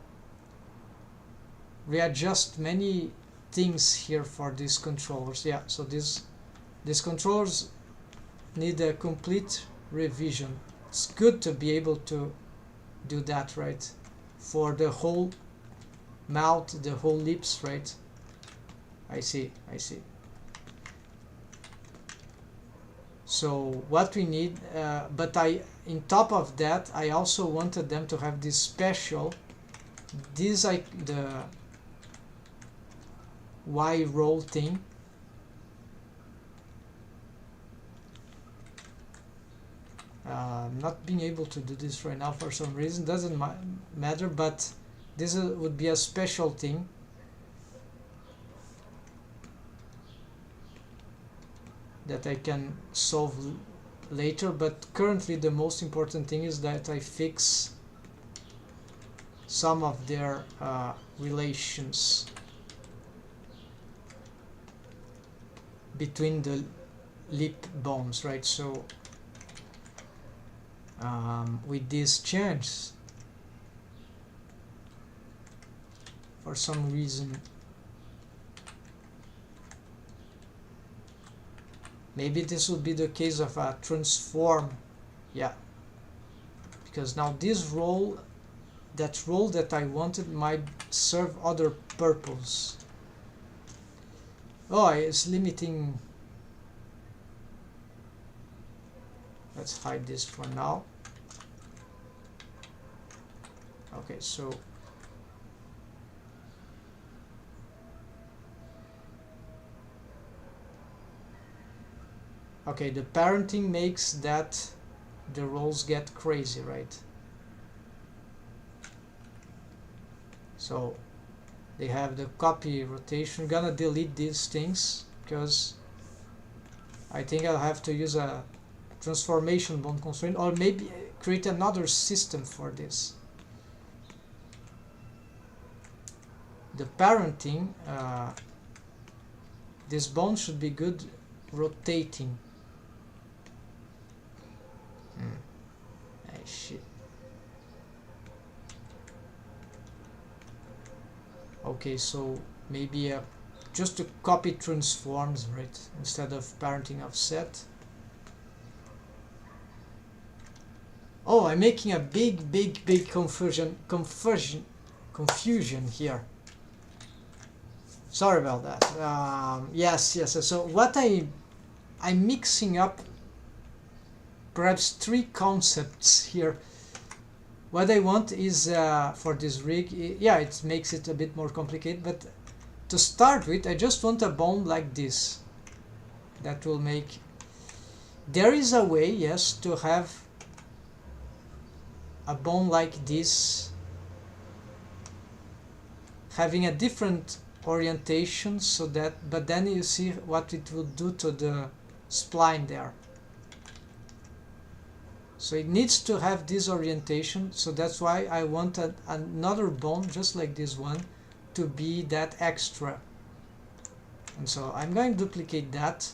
readjust many things here for these controllers. Yeah, so these controllers need a complete revision. It's good to be able to do that, right? For the whole mouth, the whole lips, right? I see. So what we need, but in top of that, I also wanted them to have this special, the Y roll thing. Not being able to do this right now for some reason, doesn't matter, but this would be a special thing. That I can solve later, but currently the most important thing is that I fix some of their relations between the lip bones, right? So with this change, for some reason, maybe this will be the case of a transform. Yeah, because now this roll, that I wanted might serve other purpose. Oh, it's limiting. Let's hide this for now. Okay, so okay, the parenting makes that the rolls get crazy, right? So they have the copy rotation. I'm gonna delete these things because I think I'll have to use a transformation bone constraint, or maybe create another system for this. The parenting, this bone should be good rotating. Shit. Okay, so maybe just to copy transforms, right, instead of parenting offset. Oh, I'm making a big confusion here. Sorry about that. Yes. So what I'm mixing up perhaps three concepts here. What I want is for this rig, yeah, it makes it a bit more complicated, but to start with, I just want a bone like this. That will make... There is a way, yes, to have a bone like this, having a different orientation, so that, but then you see what it will do to the spline there. So it needs to have this orientation, so that's why I wanted another bone just like this one to be that extra. And so I'm going to duplicate that,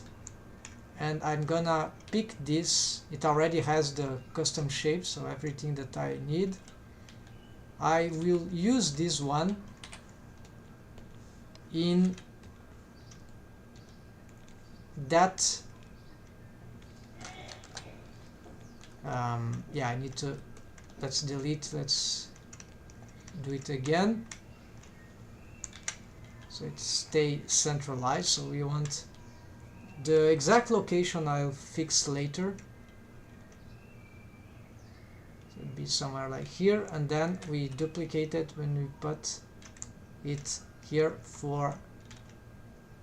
and I'm gonna pick this. It already has the custom shape, so everything that I need. I will use this one in that. Yeah, I need to, let's delete, let's do it again, so it stays centralized. So we want the exact location, I'll fix later. So it'll be somewhere like here, and then we duplicate it when we put it here for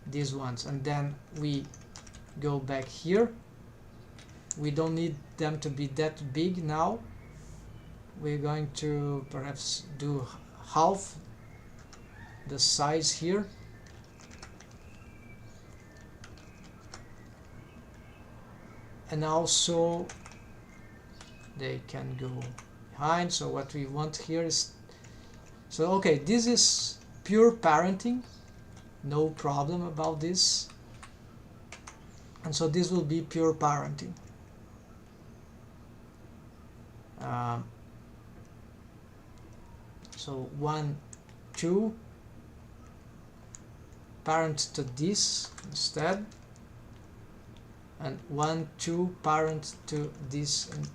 these ones, and then we go back here. We don't need them to be that big now. we're going to perhaps do half the size here. And also they can go behind. So what we want here is, so okay, this is pure parenting, no problem about this. And so this will be pure parenting. So 1, 2, parent to this instead, and 1, 2, parent to this. And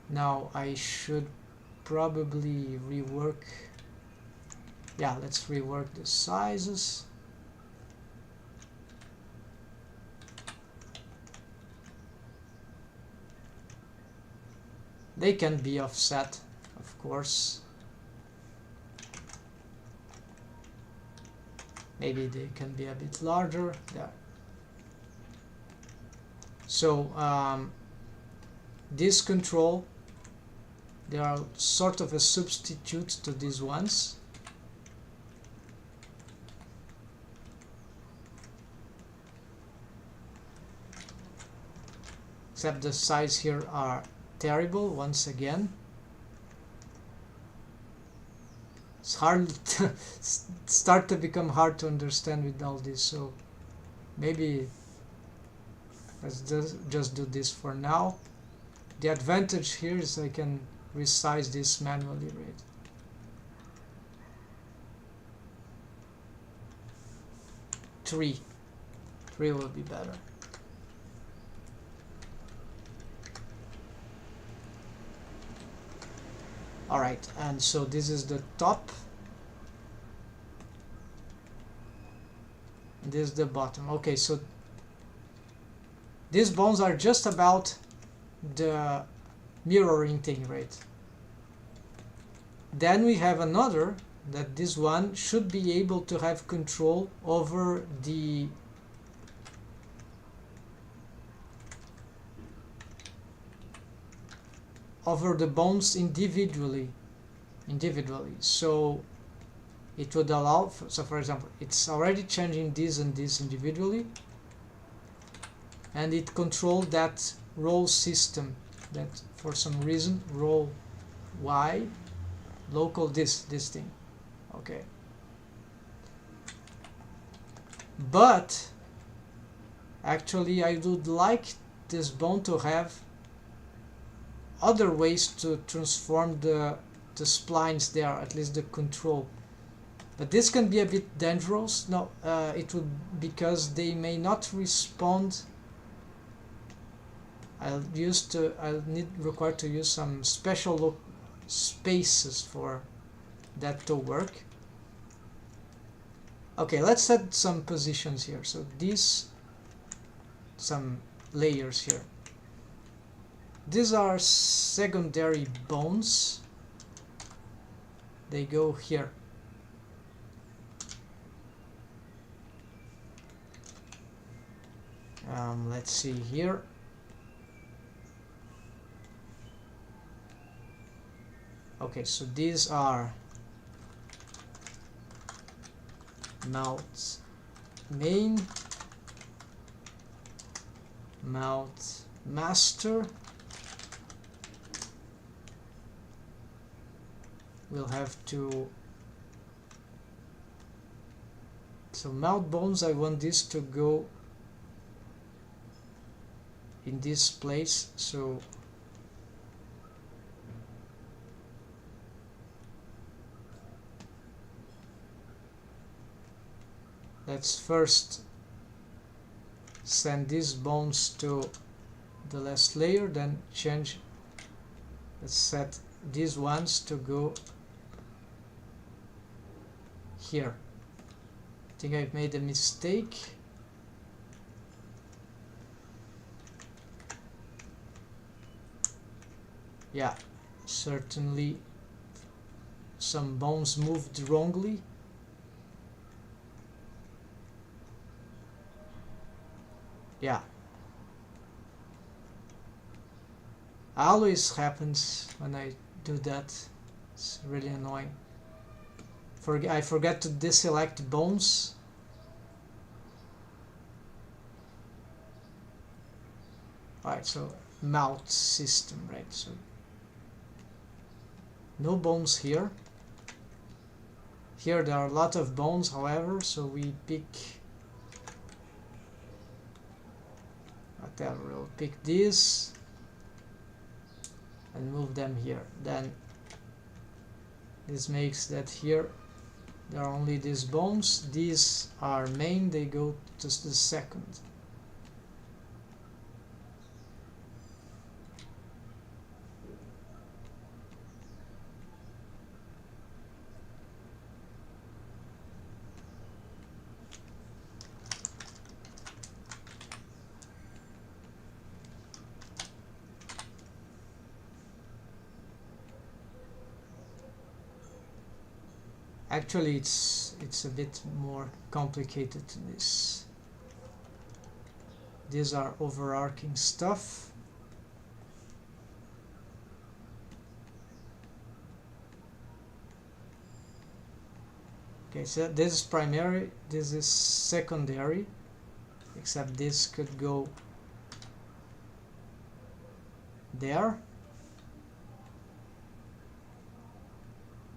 now I should probably rework, yeah, let's rework the sizes. They can be offset, of course. Maybe they can be a bit larger there. So this control, they are sort of a substitute to these ones. Except the size here are terrible once again. It's hard to start to become hard to understand with all this, so maybe let's just do this for now. The advantage here is I can resize this manually, right? Three will be better. Alright, and so this is the top. This is the bottom. Okay, so these bones are just about the mirroring thing, right? Then we have another, that this one should be able to have control over the bones individually. So it would allow, so for example, it's already changing this and this individually, and it controlled that roll system, that for some reason roll Y, local this thing. Okay, but actually I would like this bone to have other ways to transform the splines there, at least the control. But this can be a bit dangerous. No, it would, because they may not respond. I'll require to use some special spaces for that to work. Okay, let's set some positions here. So these, some layers here. These are secondary bones. They go here. Let's see here. Okay, so these are mouth main, mouth master. We'll have to, so mouth bones, I want this to go in this place. So let's first send these bones to the last layer, then change, let's set these ones to go here. I think I've made a mistake. Yeah, certainly some bones moved wrongly. Yeah. Always happens when I do that. It's really annoying. I forget to deselect bones. Alright, so mouth system, right? So no bones here. Here there are a lot of bones, however, so we pick whatever. We'll pick these and move them here. Then this makes that here there are only these bones. These are main, they go to the second. Actually, it's a bit more complicated than this. These are overarching stuff. Okay, so this is primary, this is secondary, except this could go there.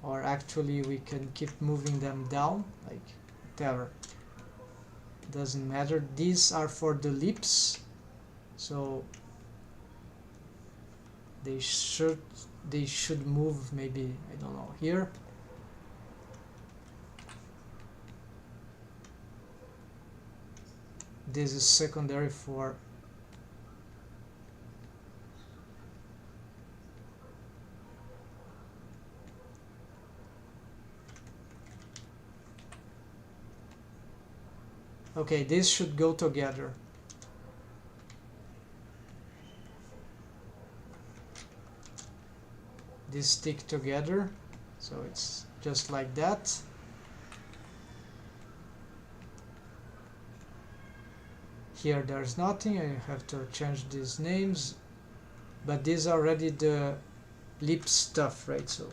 Or actually we can keep moving them down, like whatever. Doesn't matter. These are for the lips, so they should move maybe, I don't know, here. This is secondary for okay, these should go together. These stick together, so it's just like that. Here there's nothing, I have to change these names, but these are already the lip stuff, right? So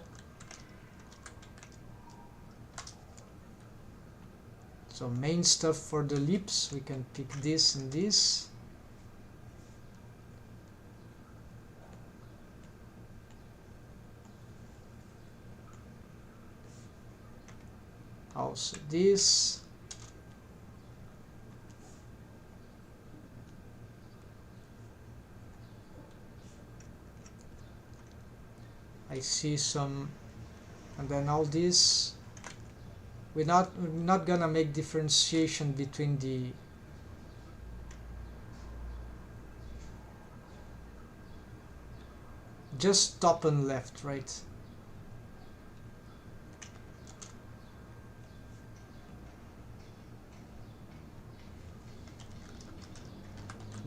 main stuff for the lips, we can pick this and this. Also this. I see some, and then all this. We're not gonna make differentiation between the just top and left, right?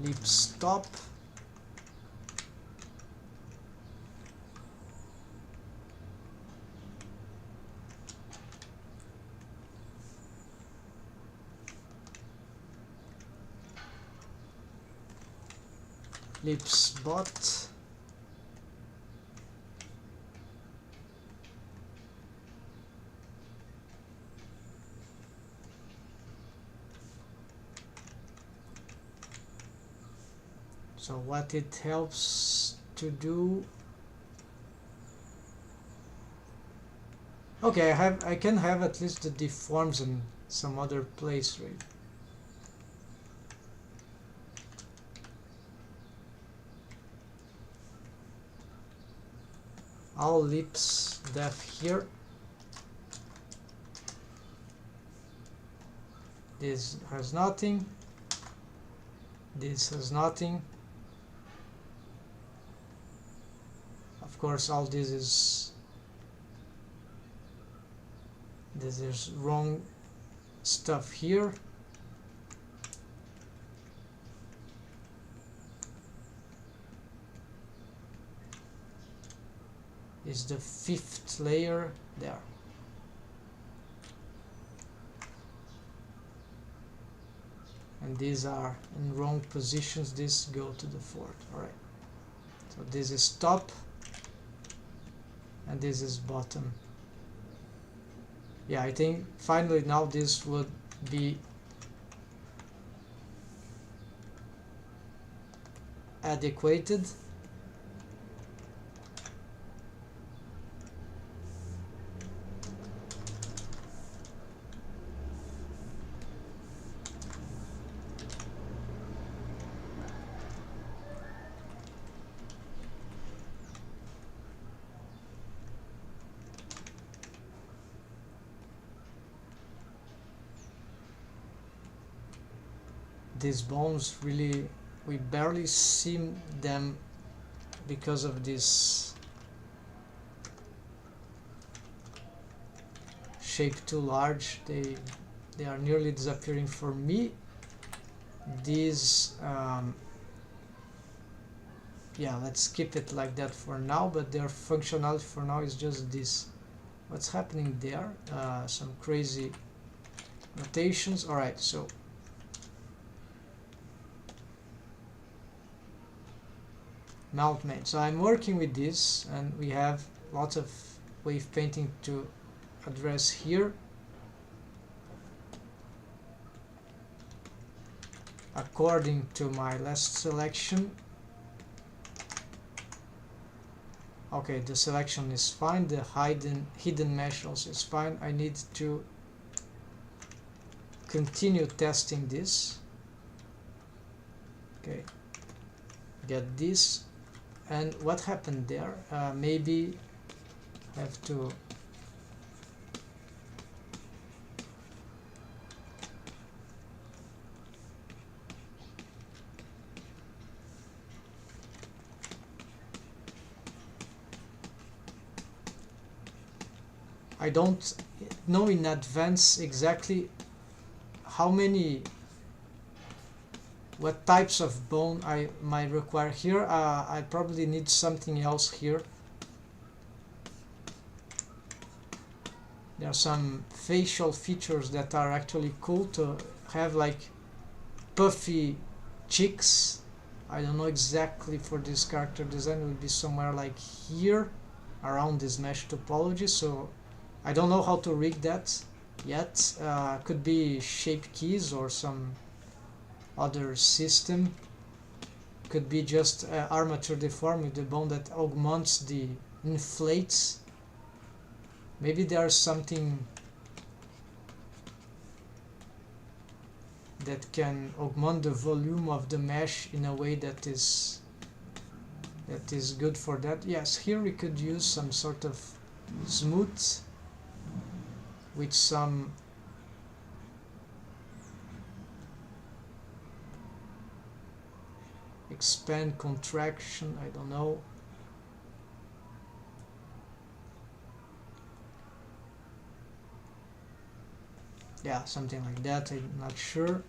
Lips top. Lips bot. So what it helps to do, okay, I can have at least the deforms in some other place, right? All lips depth here. This has nothing. This has nothing. Of course, all this is wrong stuff here. Is the fifth layer there. And these are in wrong positions. These go to the fourth. All right. So this is top and this is bottom. Yeah, I think finally now this would be adequated. These bones really, we barely see them because of this shape too large. They are nearly disappearing for me. These yeah, let's keep it like that for now, but their functionality for now is just this. What's happening there? Some crazy rotations. Alright, so mount main. So I'm working with this, and we have lots of wave painting to address here. According to my last selection. Okay, the selection is fine, the hidden mesh also is fine. I need to continue testing this. Okay, get this. And what happened there? Maybe have to I don't know in advance exactly how many, what types of bone I might require here. I probably need something else here. There are some facial features that are actually cool to have, like puffy cheeks. I don't know exactly for this character design, it will be somewhere like here around this mesh topology, so I don't know how to rig that yet. Could be shape keys or some other system. Could be just armature deform with the bone that augments the inflates. Maybe there's something that can augment the volume of the mesh in a way that is good for that. Yes, here we could use some sort of smooth with some expand contraction, I don't know. Yeah, something like that, I'm not sure.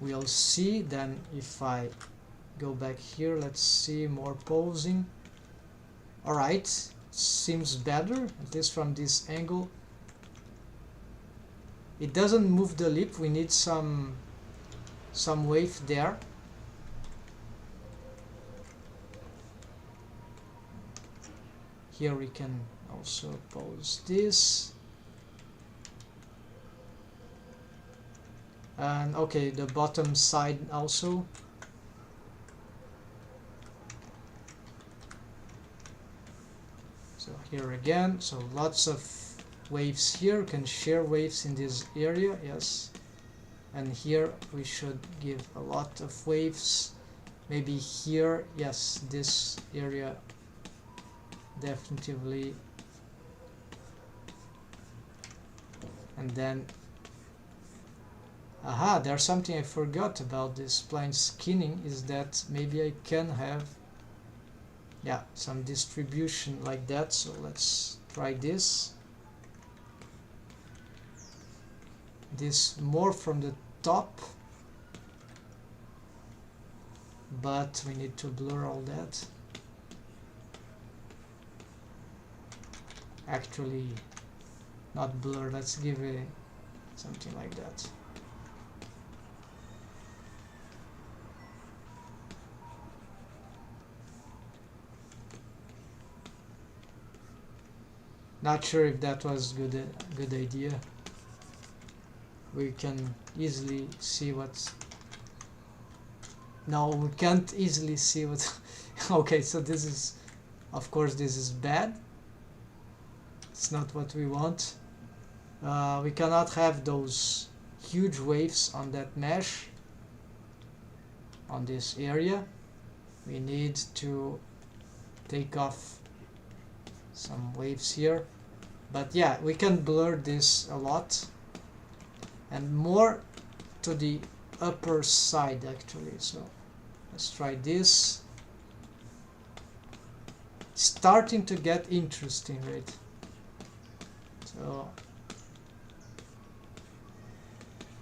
We'll see then if I go back here. Let's see, more posing. Alright, seems better, at least from this angle. It doesn't move the lip, we need some wave there. Here we can also pose this. And okay, the bottom side also. So here again, so lots of waves here, can share waves in this area, yes. And here we should give a lot of waves. Maybe here, yes, this area definitively. And then, aha, there's something I forgot about this spline skinning, is that maybe I can have, yeah, some distribution like that. So let's try this. This more from the top, but we need to blur all that. Actually, not blur, let's give a something like that. Not sure if that was good idea. We can easily see what's... No, we can't easily see what... Okay, so this is... Of course this is bad. It's not what we want. We cannot have those huge waves on that mesh. On this area. We need to take off some waves here. But yeah, we can blur this a lot. And more to the upper side actually. So let's try this. It's starting to get interesting, right? So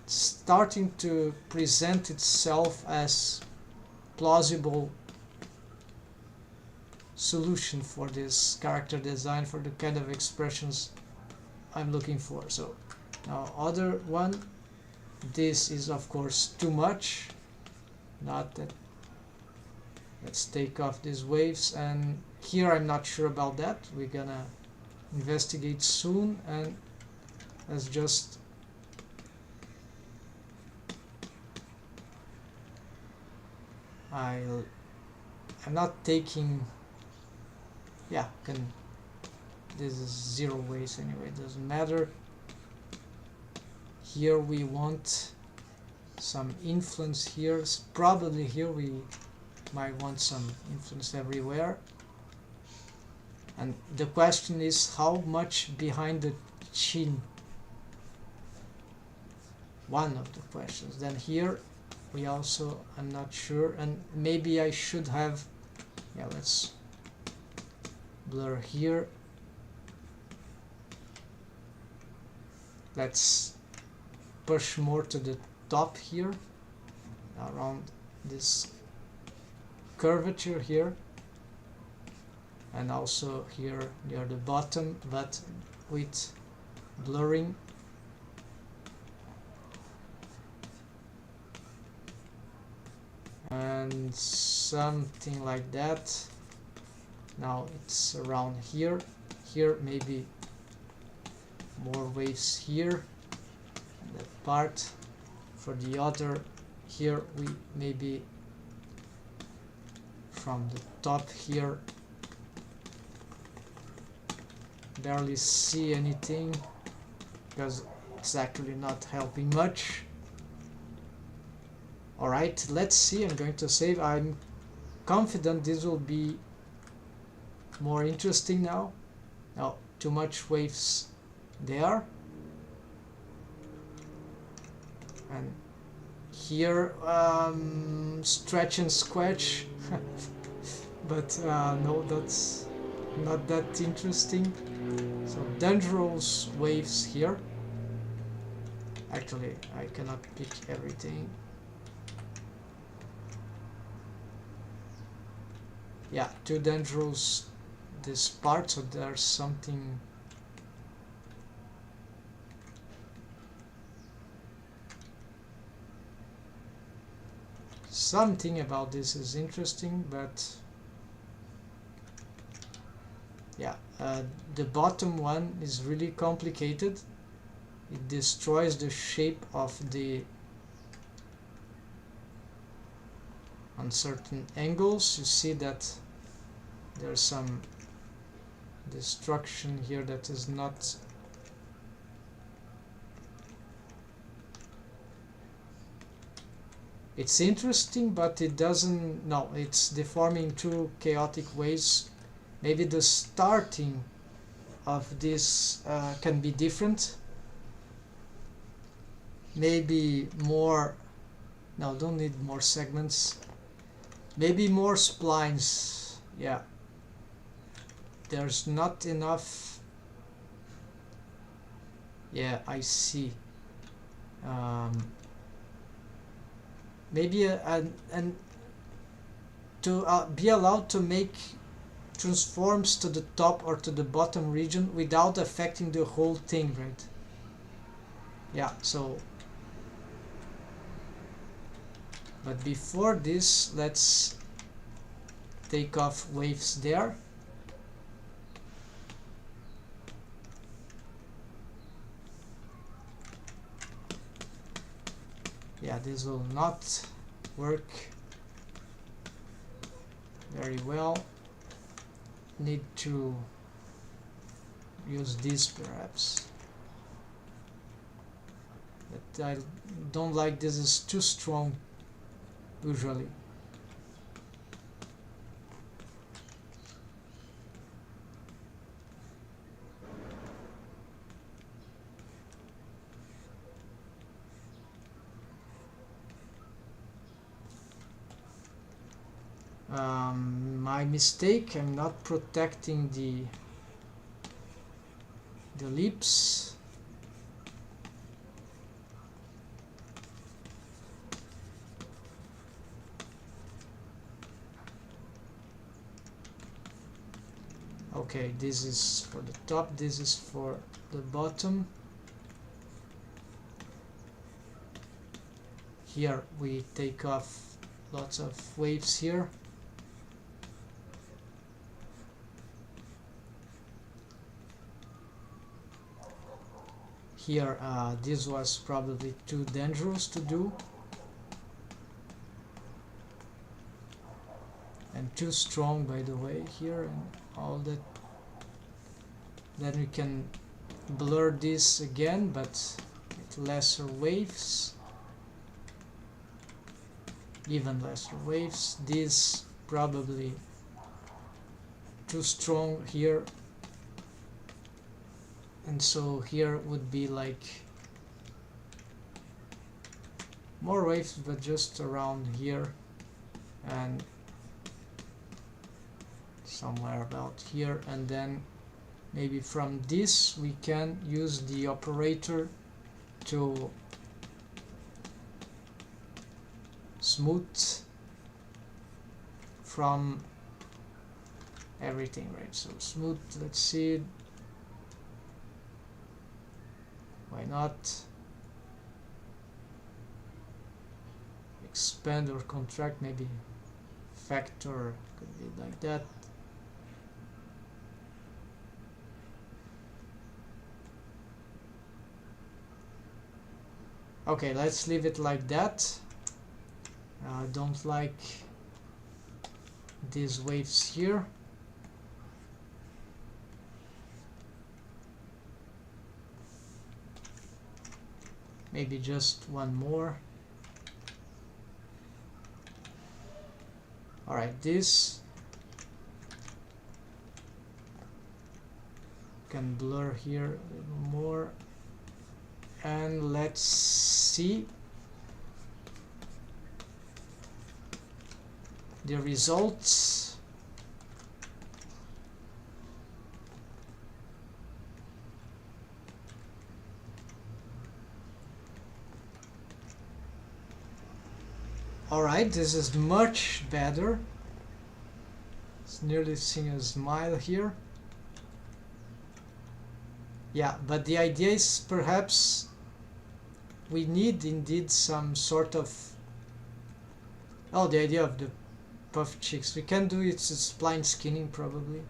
it's starting to present itself as plausible solution for this character design, for the kind of expressions I'm looking for. So now other one, this is of course too much. Not that. Let's take off these waves, and here I'm not sure about that. We're gonna investigate soon, and let's just I'm not taking, yeah, this is 0 waves anyway, it doesn't matter. Here we want some influence here. Probably here we might want some influence everywhere. And the question is how much behind the chin. One of the questions. Then here we also, I'm not sure, and maybe I should have, yeah, let's blur here. Let's push more to the top here, around this curvature here, and also here near the bottom, but with blurring. And something like that. Now it's around here. Here maybe more waves here. And that part. For the other, here we maybe from the top here barely see anything because it's actually not helping much. Alright, let's see. I'm going to save. I'm confident this will be more interesting now. No, too much waves there. And here stretch and squash. But no, that's not that interesting. So dangerous waves here. Actually, I cannot pick everything. Yeah, too dangerous this part, so there's something. Something about this is interesting, but yeah, the bottom one is really complicated. It destroys the shape of the on certain angles. You see that there's some destruction here that is not it's interesting, but it doesn't, no, it's deforming two chaotic ways. Maybe the starting of this can be different. Maybe more, no, don't need more segments. Maybe more splines, yeah. There's not enough, yeah, I see. Maybe and to be allowed to make transforms to the top or to the bottom region without affecting the whole thing, right? Yeah, so but before this, let's take off waves there. Yeah, this will not work very well. Need to use this perhaps, but I don't like this, is too strong usually. My mistake, I'm not protecting the lips. Okay, this is for the top, this is for the bottom. Here we take off lots of waves here. Here, this was probably too dangerous to do and too strong, by the way, here and all that. Then we can blur this again, but with lesser waves, even lesser waves. This probably too strong here, and so here would be like more waves, but just around here and somewhere about here. And then maybe from this we can use the operator to smooth from everything, right? So smooth, let's see, why not expand or contract, maybe factor could be like that. Okay, let's leave it like that. I don't like these waves here. Maybe just one more. Alright, this can blur here a little more. And let's see the results. Alright, this is much better. It's nearly seeing a smile here. Yeah, but the idea is perhaps we need indeed some sort of, oh, the idea of the puff cheeks. We can do it as spline skinning probably,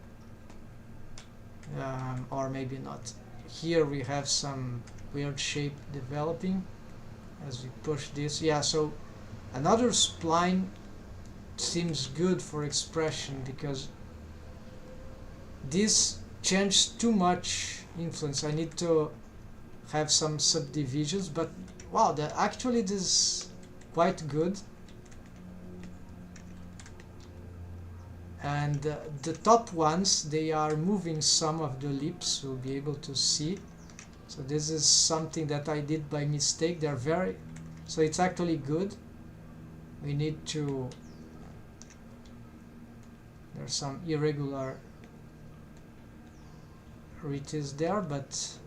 or maybe not. Here we have some weird shape developing as we push this. Yeah, so another spline seems good for expression because this changed too much influence. I need to have some subdivisions, but wow, actually this is quite good. And the top ones, they are moving some of the lips, we'll be able to see. So this is something that I did by mistake. They're very, so it's actually good. We need to, there's some irregularities there, but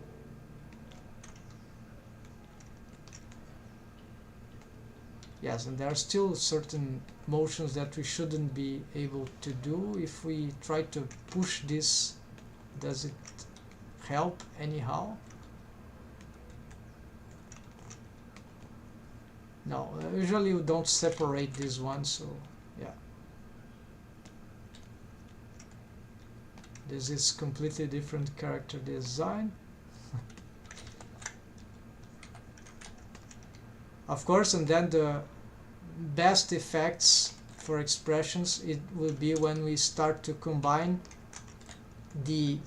yes, and there are still certain motions that we shouldn't be able to do. If we try to push this, does it help anyhow? No, usually you don't separate this one, so yeah. This is completely different character design. of course. And then the best effects for expressions, it will be when we start to combine these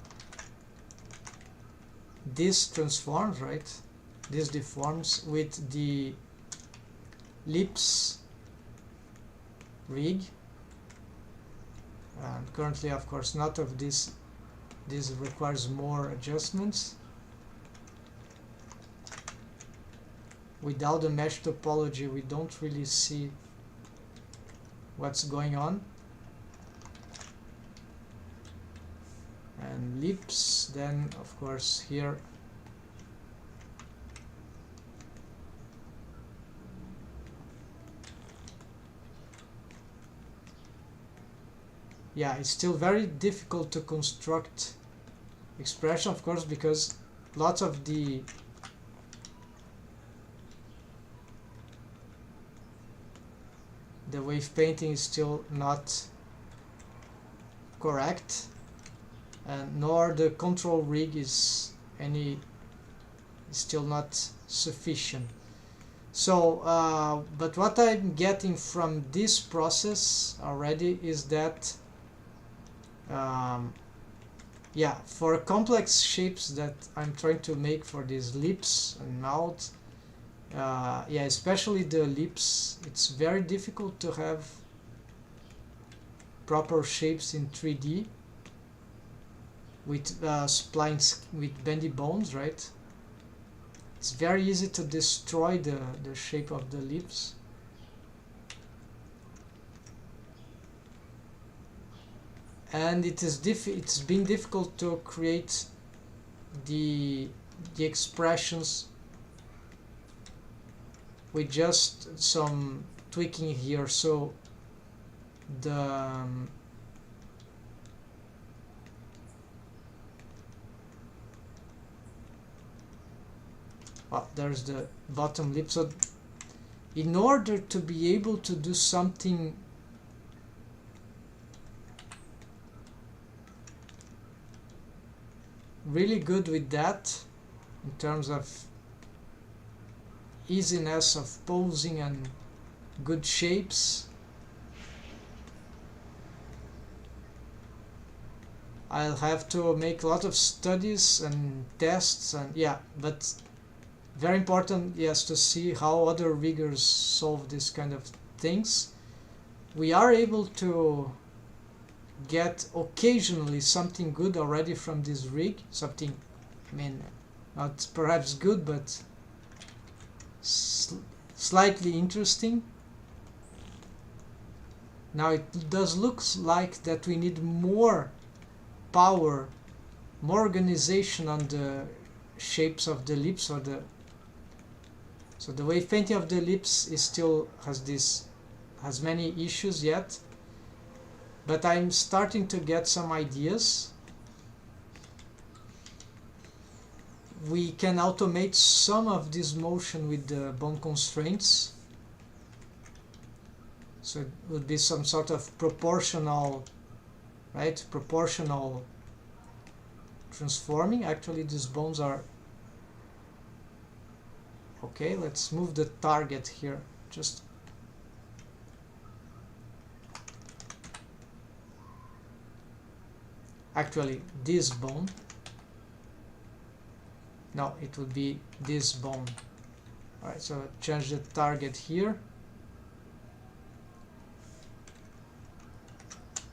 transforms, right, these deforms with the lips rig. And currently, of course, not of this requires more adjustments. Without the mesh topology, we don't really see what's going on. And lips, then of course here yeah, it's still very difficult to construct expression, of course, because lots of the wave painting is still not correct, and nor the control rig is still not sufficient. So but what I'm getting from this process already is that yeah, for complex shapes that I'm trying to make for these lips and mouth, yeah, especially the lips, it's very difficult to have proper shapes in 3D with splines, with bendy bones, right? It's very easy to destroy the shape of the lips. And it's been difficult to create the expressions with just some tweaking here. So the there's the bottom lip. So in order to be able to do something really good with that, in terms of easiness of posing and good shapes, I'll have to make a lot of studies and tests, and yeah, but very important, yes, to see how other riggers solve this kind of things. We are able to get occasionally something good already from this rig, something, I mean, not perhaps good, but slightly interesting. Now it does look like that we need more power, more organization on the shapes of the lips, or so the wave painting of the lips is still has many issues yet, but I'm starting to get some ideas. We can automate some of this motion with the bone constraints, so it would be some sort of proportional, right, proportional transforming. Actually, these bones are okay. Let's move the target here, just actually this bone. No, it would be this bone. Alright, so change the target here.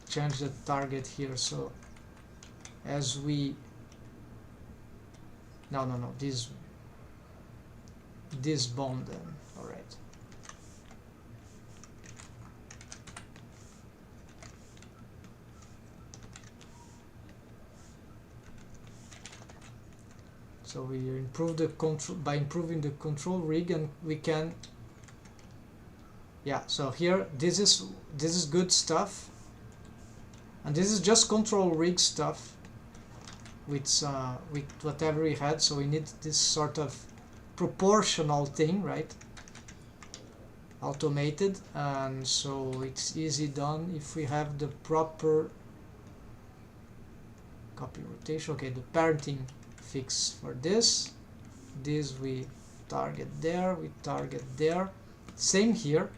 Change the target here. So as we no, this bone then. Alright. So we improve the control by improving the control rig, and we can, yeah, so here this is good stuff, and this is just control rig stuff with whatever we had. So we need this sort of proportional thing, right, automated, and so it's easy done if we have the proper copy rotation. Okay, the parenting fix for this we target there, we target there. Same here,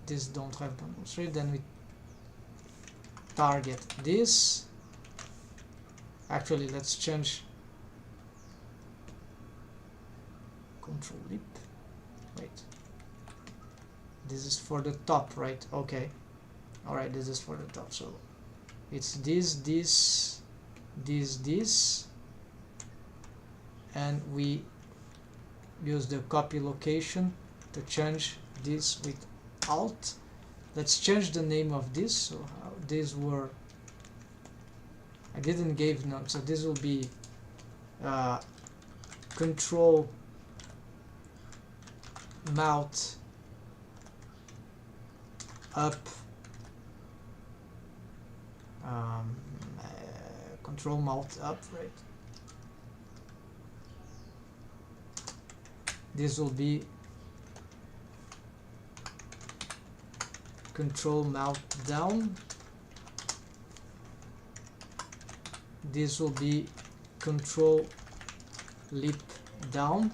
this don't have control, then we target this. Actually, let's change control lip. Wait, this is for the top, right? Okay, all right, this is for the top, so it's this, and we use the copy location to change this with alt. Let's change the name of this. So how these were, I didn't give none, so this will be control mount up, control mount up, right? This will be control mount down. This will be control lip down,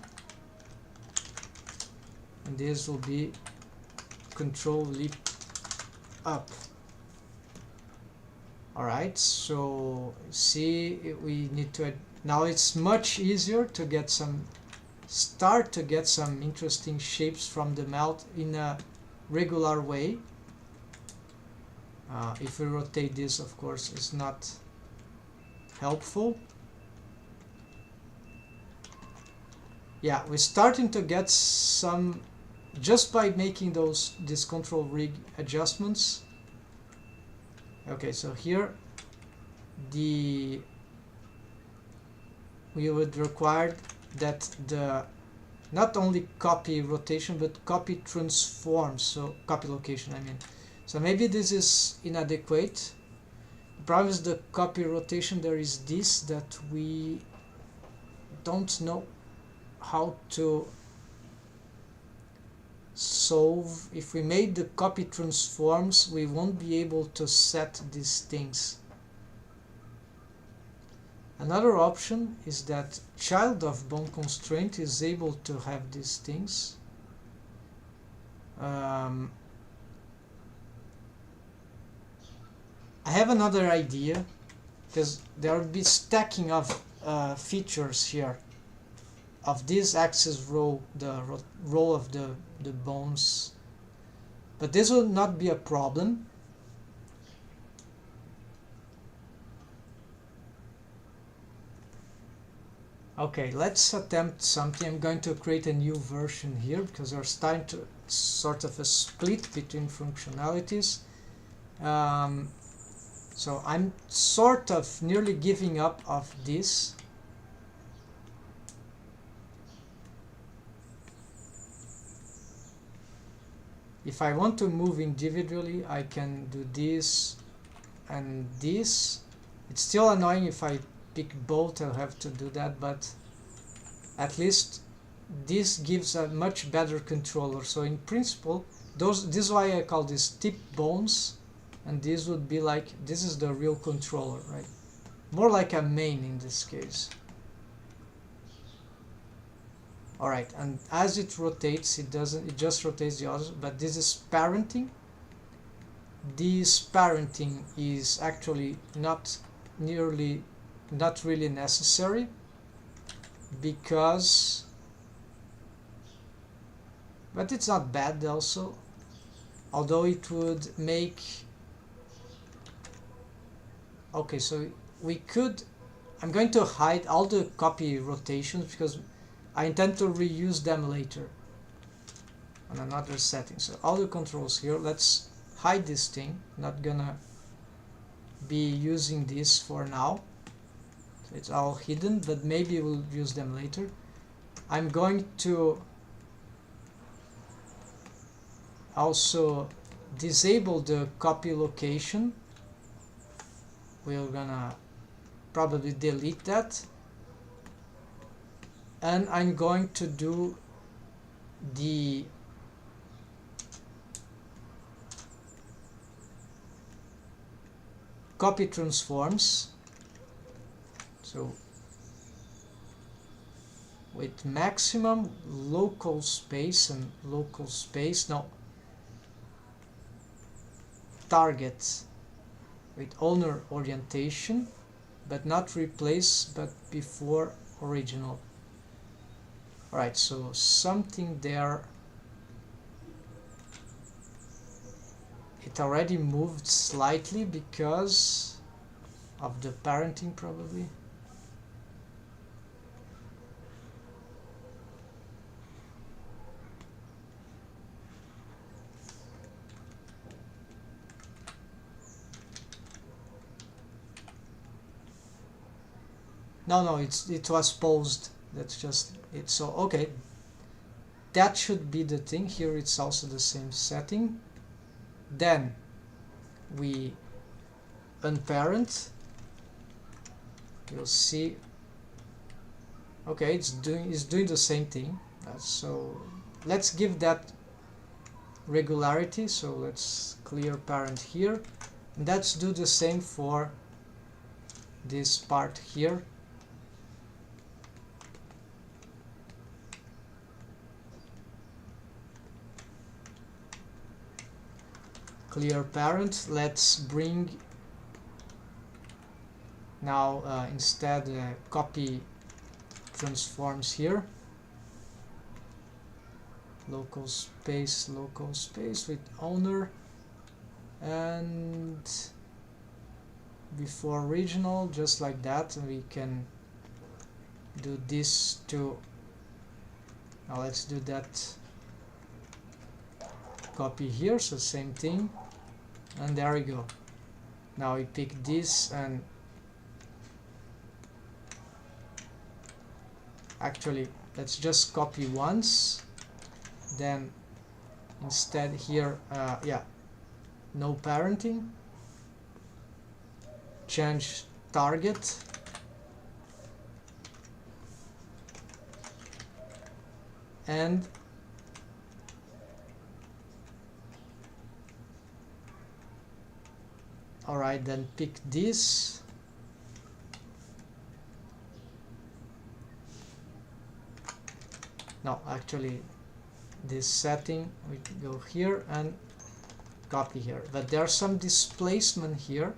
and this will be control lip up. Alright, so see, we need to add, now it's much easier to get some, start to get some interesting shapes from the mouth in a regular way. If we rotate this, of course, it's not helpful. Yeah, we're starting to get some just by making these control rig adjustments. Okay, so here we would require that the not only copy rotation but copy transforms, so copy location I mean. So maybe this is inadequate. The problem is the copy rotation, there is this that we don't know how to solve. If we made the copy transforms, we won't be able to set these things. Another option is that child of bone constraint is able to have these things. I have another idea, because there will be stacking of features here of this axis row, the row of the bones, but this will not be a problem. Okay, let's attempt something. I'm going to create a new version here because we're starting to sort of a split between functionalities. So I'm sort of nearly giving up of this. If I want to move individually, I can do this and this. It's still annoying if I pick both, I'll have to do that, but at least this gives a much better controller. So in principle, this is why I call this tip bones, and this would be like, this is the real controller, right? More like a main in this case. Alright, and as it rotates, it just rotates the others, but this is parenting. This parenting is actually not really necessary, because, but it's not bad also, although it would make, okay, so we could, I'm going to hide all the copy rotations because I intend to reuse them later on another setting. So all the controls here, let's hide this thing, not gonna be using this for now. So it's all hidden, but maybe we'll use them later. I'm going to also disable the copy location. We're gonna probably delete that, and I'm going to do the copy transforms. So with maximum local space and local space, no, target with owner orientation, but not replace, but before original. Alright, so something there, it already moved slightly because of the parenting probably. No, it was paused. That's just it. So okay, that should be the thing. Here it's also the same setting. Then we unparent. You'll see. Okay, it's doing the same thing. So let's give that regularity. So let's clear parent here. And let's do the same for this part here. Clear parent. Let's bring now instead copy transforms here. Local space with owner, and before original, just like that. And we can do this too. Now let's do that copy here, so same thing, and there we go. Now we pick this, and actually let's just copy once, then instead here yeah, no parenting, change target, and alright, then pick this. No, actually this setting, we can go here and copy here, but there's some displacement here.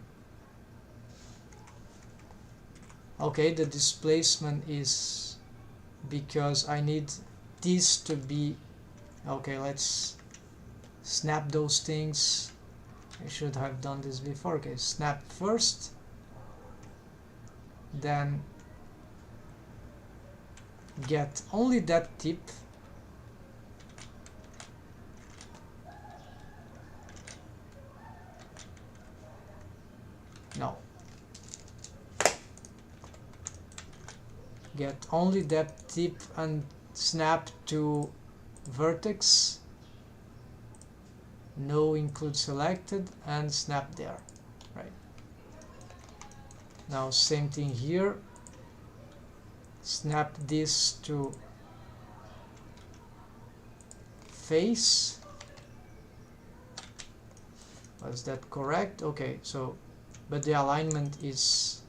Okay, the displacement is because I need this to be okay. Let's snap those things. I should have done this before. Okay, snap first, then get only that tip. No, get only that tip and snap to vertex, no include selected, and snap there. Right, now same thing here, snap this to face. Was that correct? Okay, so but the alignment is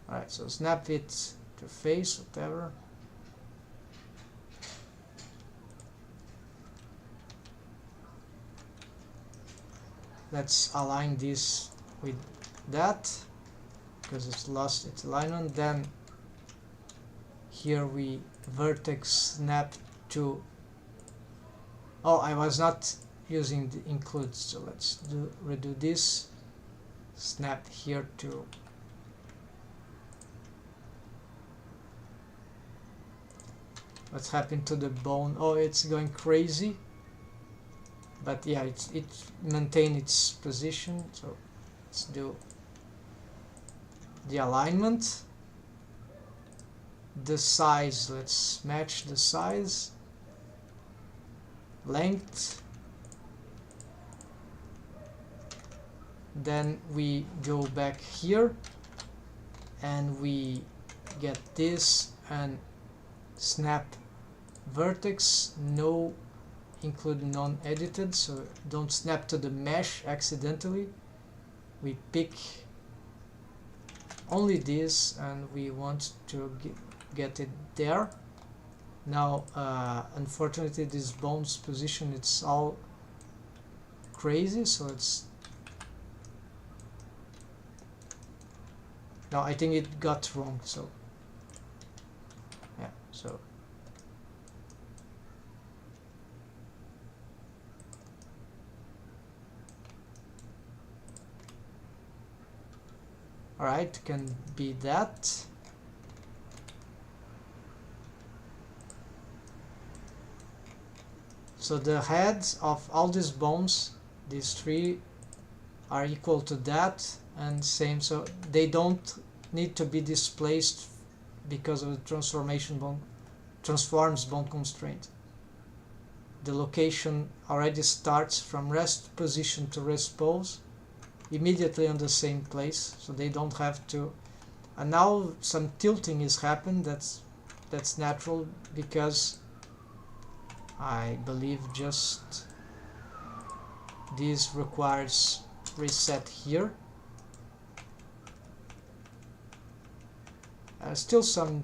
alright, so snap it to face, whatever. Let's align this with that because it's lost its alignment. Then here we vertex snap to, oh, I was not using the include, so let's redo this, snap here to what's happened to the bone. Oh, it's going crazy, but yeah, it maintained its position. So let's do the alignment, the size, let's match the size, length. Then we go back here and we get this and snap vertex, no include non-edited, so don't snap to the mesh accidentally. We pick only this, and we want to get it there. Now unfortunately this bone's position, it's all crazy, so it's no, I think it got wrong, so yeah, so alright, can be that. So the heads of all these bones, these three, are equal to that, and same, so they don't need to be displaced because of the transforms bone constraint. The location already starts from rest position to rest pose immediately on the same place, so they don't have to. And now some tilting is happened. That's natural, because I believe just this requires reset here. Still some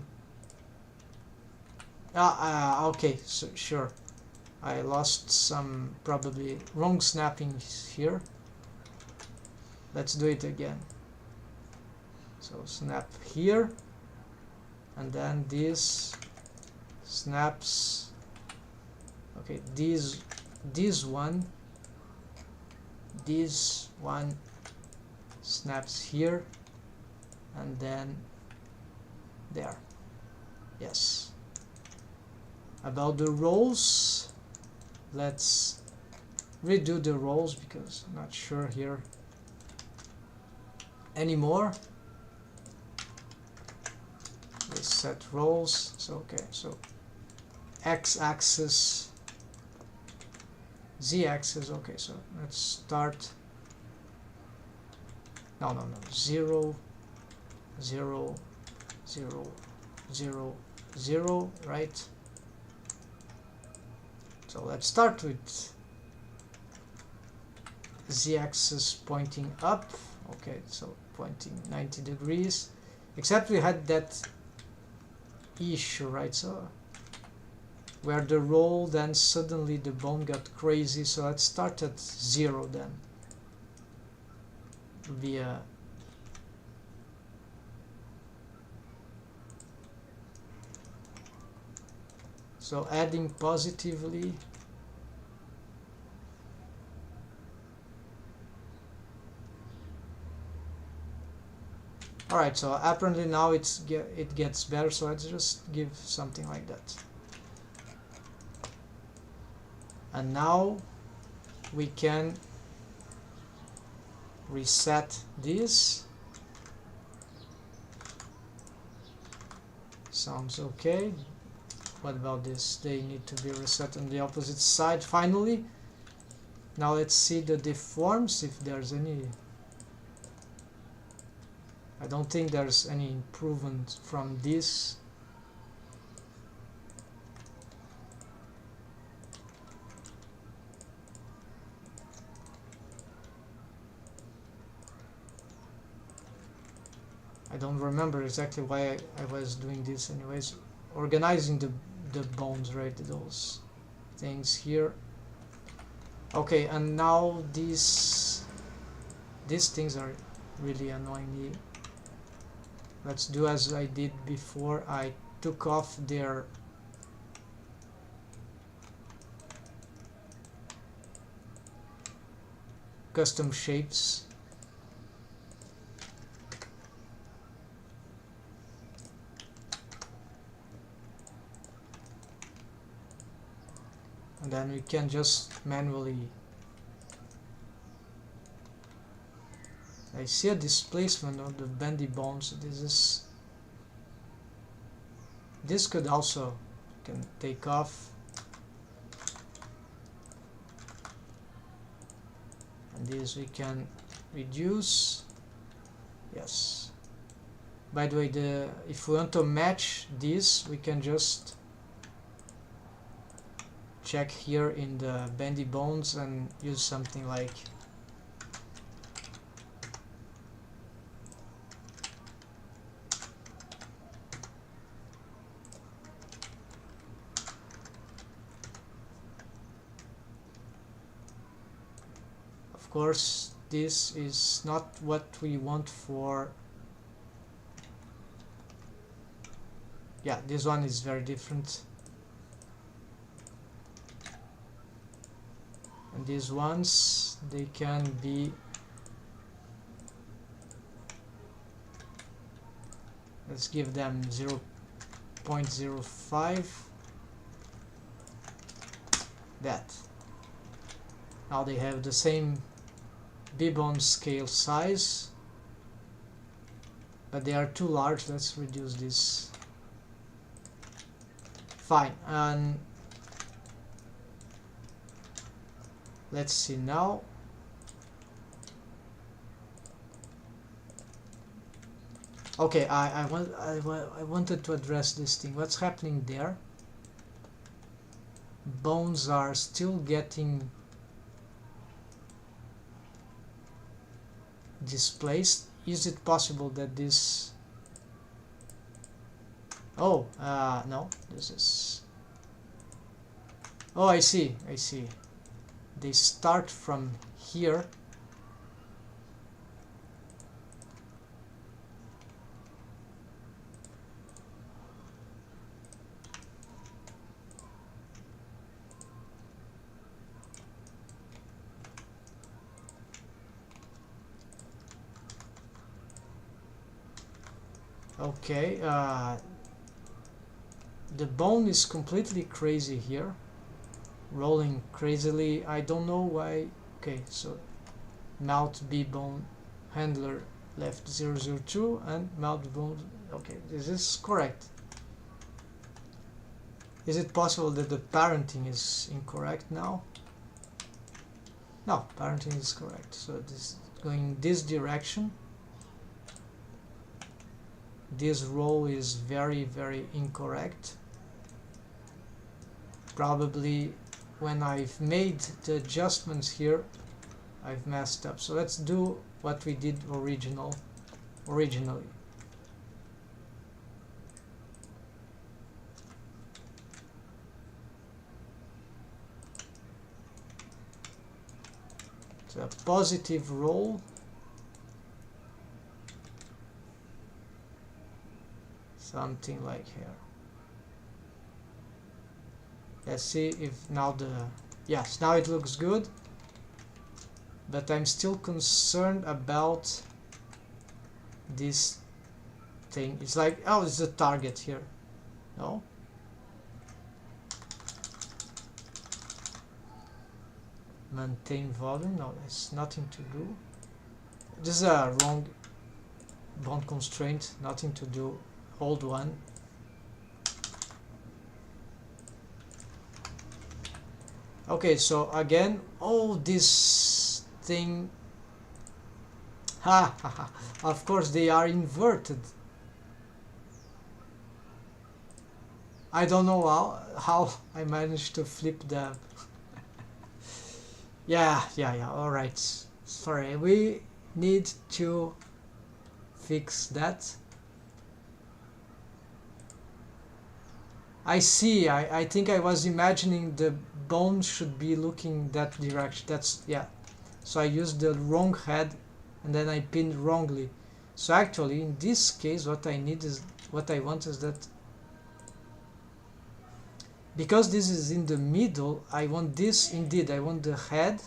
okay, so sure, I lost some probably wrong snappings here. Let's do it again. So snap here, and then this snaps. Okay, this one snaps here, and then there. Yes. About the rolls, let's redo the rolls because I'm not sure here anymore. Reset rolls. So okay, so x-axis, z-axis. Okay, so let's start. No, 0 0 0 0 0, right? So let's start with z-axis pointing up. Okay, so pointing 90 degrees, except we had that issue, right? So where the roll, then suddenly the bone got crazy. So let's start at 0 then. Via so adding positively. Alright, so apparently now it gets better, so let's just give something like that. And now we can reset this. Sounds okay. What about this? They need to be reset on the opposite side finally. Now let's see the deforms, if there's any. I don't think there's any improvement from this. I don't remember exactly why I was doing this anyways. Organizing the bones, right? Those things here. Okay, and now these things are really annoying me. Let's do as I did before. I took off their custom shapes. And then we can just manually. I see a displacement of the bendy bones. This could also can take off. And this we can reduce. Yes. By the way, if we want to match this, we can just check here in the bendy bones and use something like Of course, this is not what we want for... Yeah, this one is very different. And these ones, they can be... Let's give them 0.05. That. Now they have the same B-bone scale size, but they are too large. Let's reduce this. Fine. And let's see now. Okay, I wanted to address this thing. What's happening there? Bones are still getting displaced. Is it possible that this... Oh, no, this is... Oh, I see. They start from here. Okay, the bone is completely crazy here, rolling crazily. I don't know why. Okay, so mouth B bone handler left 002 and mouth bone. Okay, this is correct. Is it possible that the parenting is incorrect now? No, parenting is correct. So this is going this direction. This row is very, very incorrect. Probably when I've made the adjustments here, I've messed up. So let's do what we did originally. It's a positive roll. Something like here. Let's see if now the... Yes, now it looks good. But I'm still concerned about this thing. It's like, oh, it's the target here. No? Maintain volume. No, there's nothing to do. This is a wrong bond constraint. Nothing to do. Hold one. Okay, so again, oh, this thing. Ha ha ha. Of course, they are inverted. I don't know how I managed to flip them. Yeah, alright. Sorry, we need to fix that. I see. I think I was imagining the bone should be looking that direction. That's, yeah. So I used the wrong head and then I pinned wrongly. So actually in this case what I want is that because this is in the middle, I want this indeed. I want the head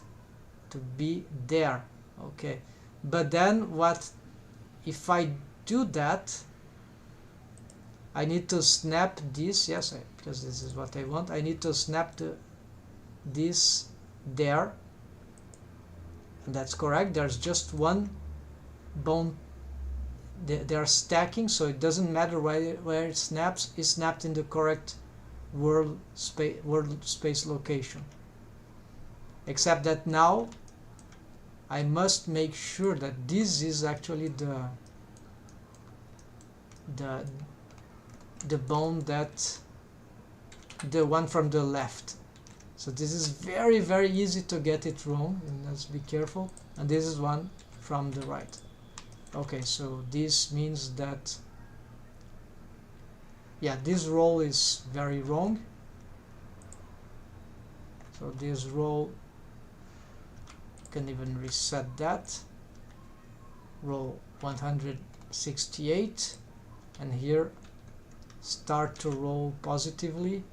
to be there. Okay. But then what if I do that? I need to snap this, yes, because this is what I want. I need to snap this there, and that's correct. There's just one bone. They are stacking, so it doesn't matter where it snaps. It's snapped in the correct world space location. Except that now I must make sure that this is actually the bone that the one from the left. So this is very, very easy to get it wrong, and let's be careful. And this is one from the right. Okay, so this means that, yeah, this roll is very wrong. So this roll can even reset that. Roll 168, and here start to roll positively.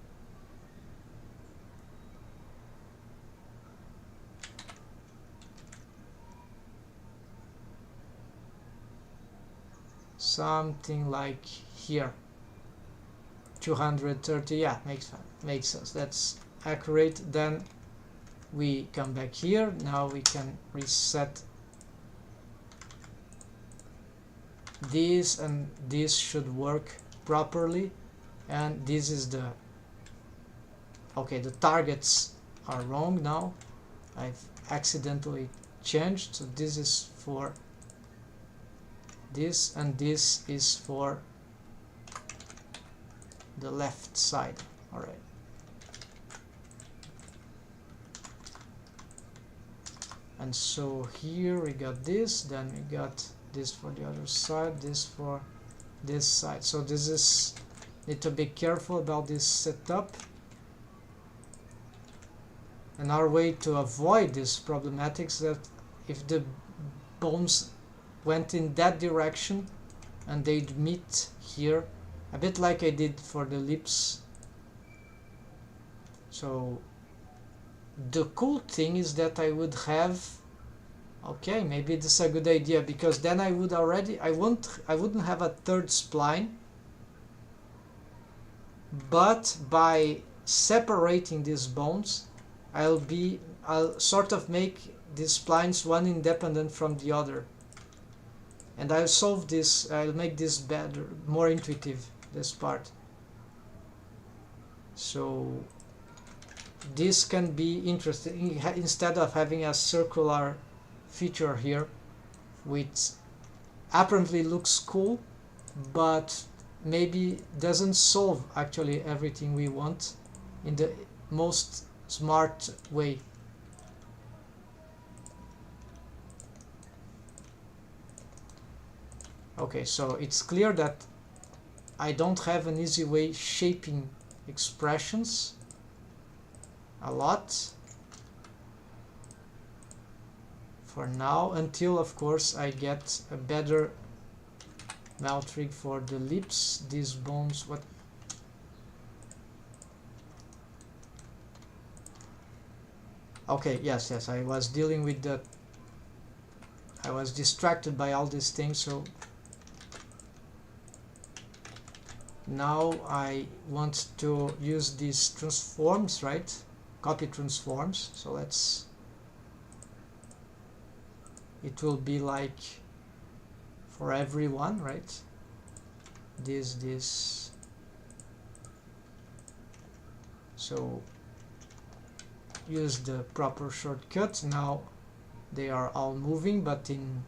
Something like here, 230. Yeah, makes sense. That's accurate. Then we come back here. Now we can reset this, and this should work properly. And this is the okay, the targets are wrong now. I've accidentally changed, so this is for this, and this is for the left side. All right. And so here we got this, then we got this for the other side, this for this side. So this is, need to be careful about this setup. And our way to avoid this problematic is that if the bones went in that direction and they'd meet here, a bit like I did for the lips. So the cool thing is that I would have, okay, maybe this is a good idea, because then I would already, I wouldn't have a third spline, but by separating these bones, I'll sort of make these splines one independent from the other, and I'll solve this. I'll make this better, more intuitive, this part. So this can be interesting instead of having a circular feature here, which apparently looks cool, but maybe doesn't solve actually everything we want in the most smart way. Okay, so it's clear that I don't have an easy way shaping expressions a lot for now, until of course I get a better mouth rig for the lips. These bones, what? Okay, yes, I was dealing with the, I was distracted by all these things, so now I want to use these transforms, right? Copy transforms. So let's, it will be like for everyone, right? This. So use the proper shortcut. Now they are all moving, but in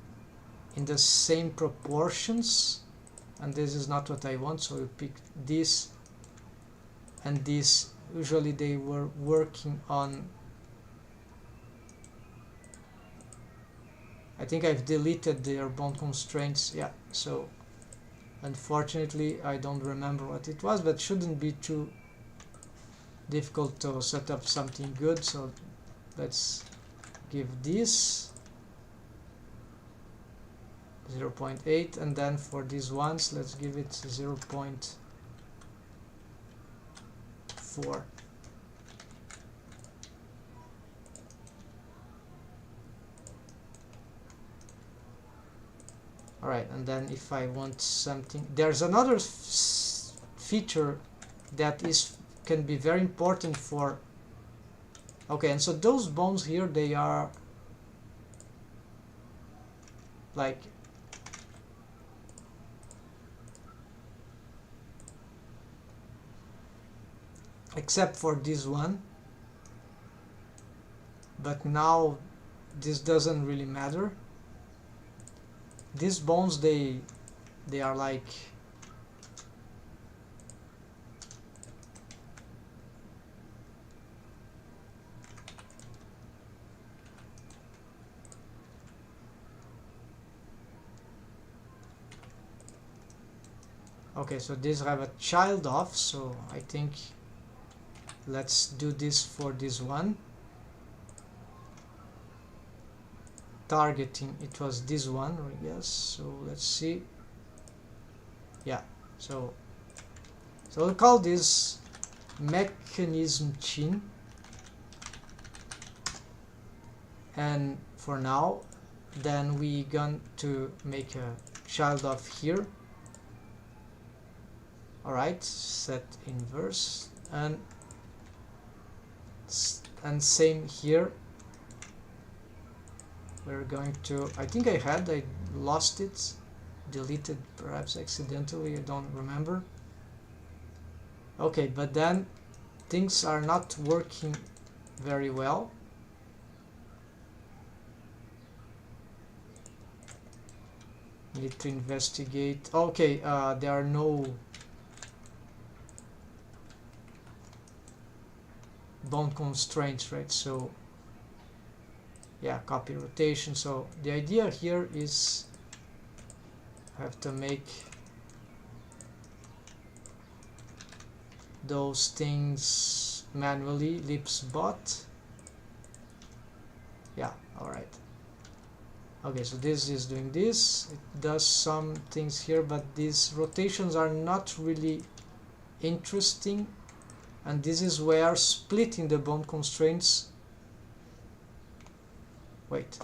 the same proportions, and this is not what I want, so you pick this and this. Usually they were working on, I think I've deleted their bone constraints. Yeah, so unfortunately I don't remember what it was, but shouldn't be too difficult to set up something good. So let's give this 0.8, and then for these ones let's give it 0.4. Alright, and then if I want something, there's another feature that can be very important for, okay, and so those bones here, they are like, except for this one, but now this doesn't really matter. These bones, they are like, okay, so these have a child of, so I think let's do this for this one. targeting, it was this one, I guess. So let's see. Yeah, so we'll call this mechanism chin, and for now then we going to make a child of here. Alright, set inverse, and same here. We're going to, I think I lost it, deleted perhaps accidentally, I don't remember. Okay, but then things are not working very well. Need to investigate. Okay, there are no bone constraints, right? So yeah, copy rotation. So the idea here is I have to make those things manually. Lips bot. Yeah, all right. Okay, so this is doing this. It does some things here, but these rotations are not really interesting, and this is where splitting the bone constraints. Wait,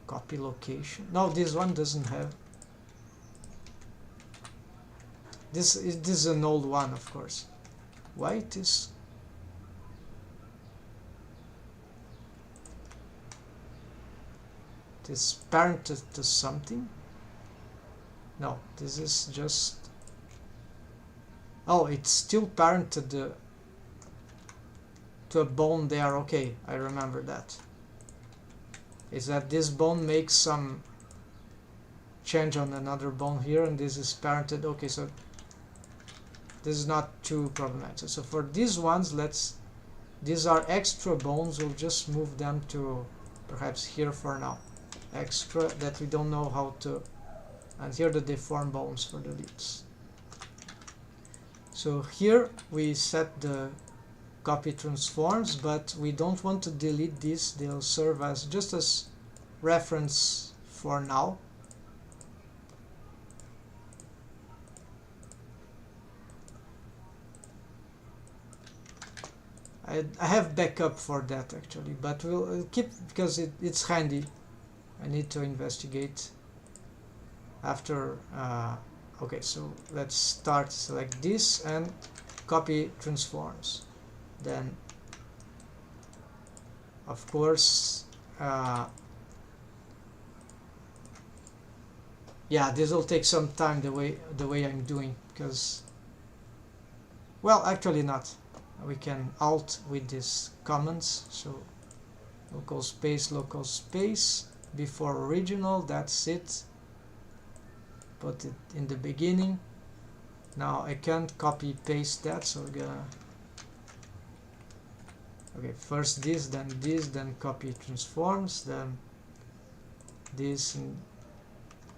copy location. No, this one doesn't have. This is an old one, of course. Why it is? It is parented to something. No, this is just. Oh, it's still parented to a bone there. Okay, I remember that. Is that this bone makes some change on another bone here, and this is parented. Okay, so this is not too problematic. So for these ones, these are extra bones. We'll just move them to perhaps here for now. Extra that we don't know how to, and here the deformed bones for the lips. So here we set the copy transforms, but we don't want to delete this. They'll serve as just as reference for now. I have backup for that actually, but we'll keep because it's handy. I need to investigate after. Okay, so let's start. Select this and copy transforms. Then, of course, yeah, this will take some time the way I'm doing, because, well, actually not. We can alt with these commands. So local space before original. That's it. Put it in the beginning. Now I can't copy paste that, so we're gonna. Okay, first this, then copy transforms, then this and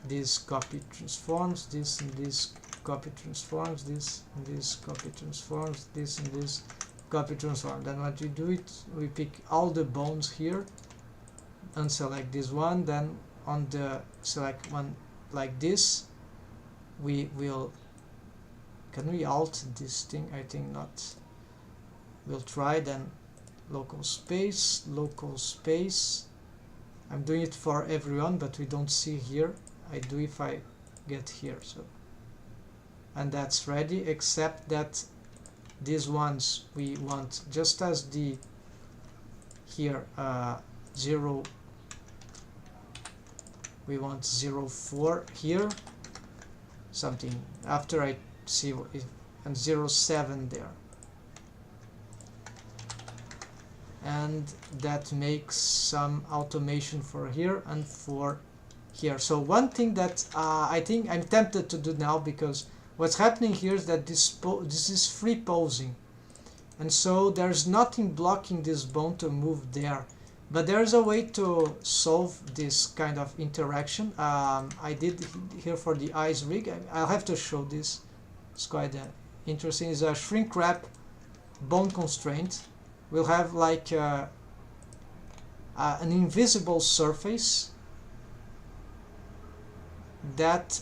this copy transforms, this and this copy transforms, this and this copy transforms, this and this copy transform. Then what we do we pick all the bones here and select this one. Then on the select one like this, we will. Can we alt this thing? I think not. We'll try. Then local space. I'm doing it for everyone, but we don't see here. I do if I get here. So, and that's ready, except that these ones we want just as the here 0. We want 0.4 here, something after I see if, and 0.7 there, and that makes some automation for here and for here. So one thing that I think I'm tempted to do now, because what's happening here is that this is free posing, and so there's nothing blocking this bone to move there. But there's a way to solve this kind of interaction. I did here for the eyes rig. I'll have to show this. It's quite interesting. It's a shrink wrap bone constraint. We'll have like an invisible surface that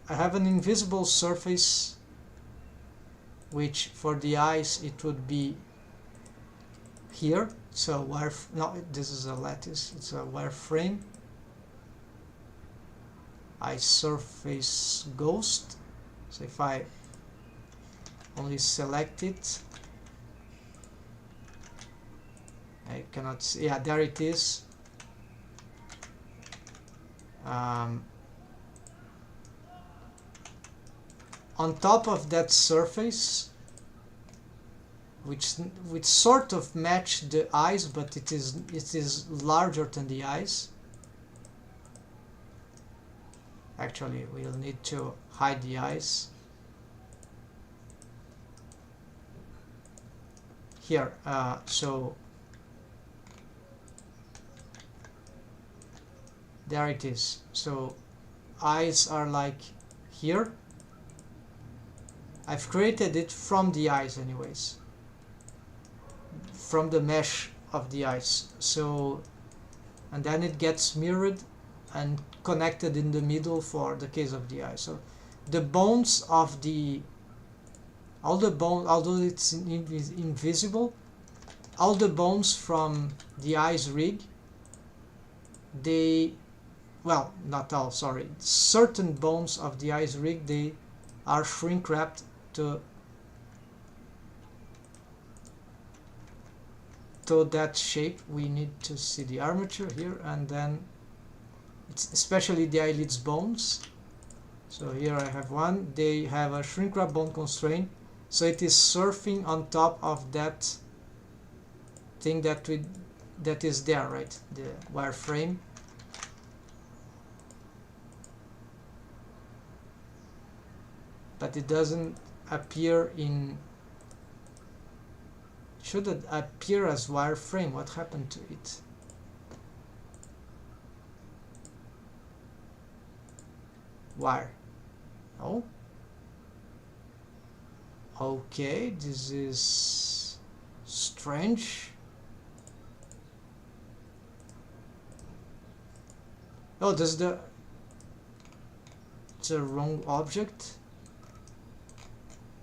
I have an invisible surface, which for the eyes it would be here. So wire, no, this is a lattice, it's a wireframe. Eye surface ghost. So if I only select it, I cannot see. Yeah, there it is. On top of that surface, which sort of match the eyes, but it is larger than the eyes. Actually, we'll need to hide the eyes here. So there it is. So eyes are like here. I've created it from the eyes anyways, from the mesh of the eyes. So, and then it gets mirrored and connected in the middle for the case of the eye. So the bones of all the bones, although it's invisible, all the bones from the eye's rig, they, well, not all, sorry, certain bones of the eye's rig, they are shrink wrapped to that shape. We need to see the armature here, and then it's especially the eyelids bones. So here I have one. They have a shrink wrap bone constraint, so it is surfing on top of that thing that is there, right? The wireframe. But it doesn't appear in, should it appear as wireframe? What happened to it? Wire. Oh, okay, this is strange. Oh, this is it's a wrong object.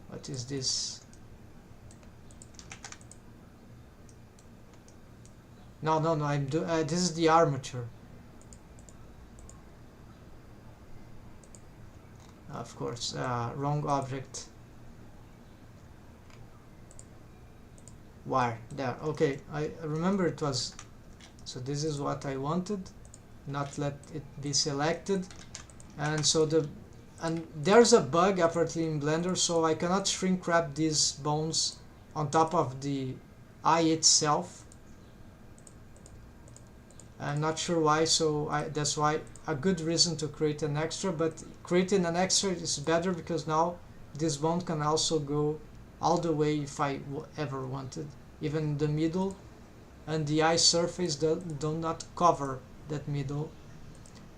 What is this? No, this is the armature. Of course, wrong object. Wire, there, okay, I remember it was, so this is what I wanted, not let it be selected. And so and there's a bug apparently in Blender, so I cannot shrink wrap these bones on top of the eye itself. I'm not sure why, so that's why a good reason to create an extra, but creating an extra is better because now this bone can also go all the way if I ever wanted, even the middle, and the eye surface do not cover that middle.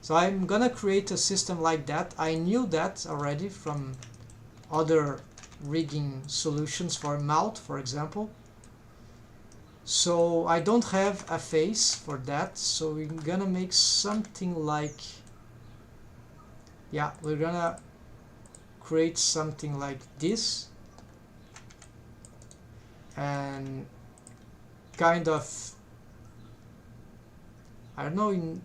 So I'm gonna create a system like that. I knew that already from other rigging solutions for mouth, for example. So I don't have a face for that, so we're gonna make something like, yeah, we're gonna create something like this, and kind of, I don't know,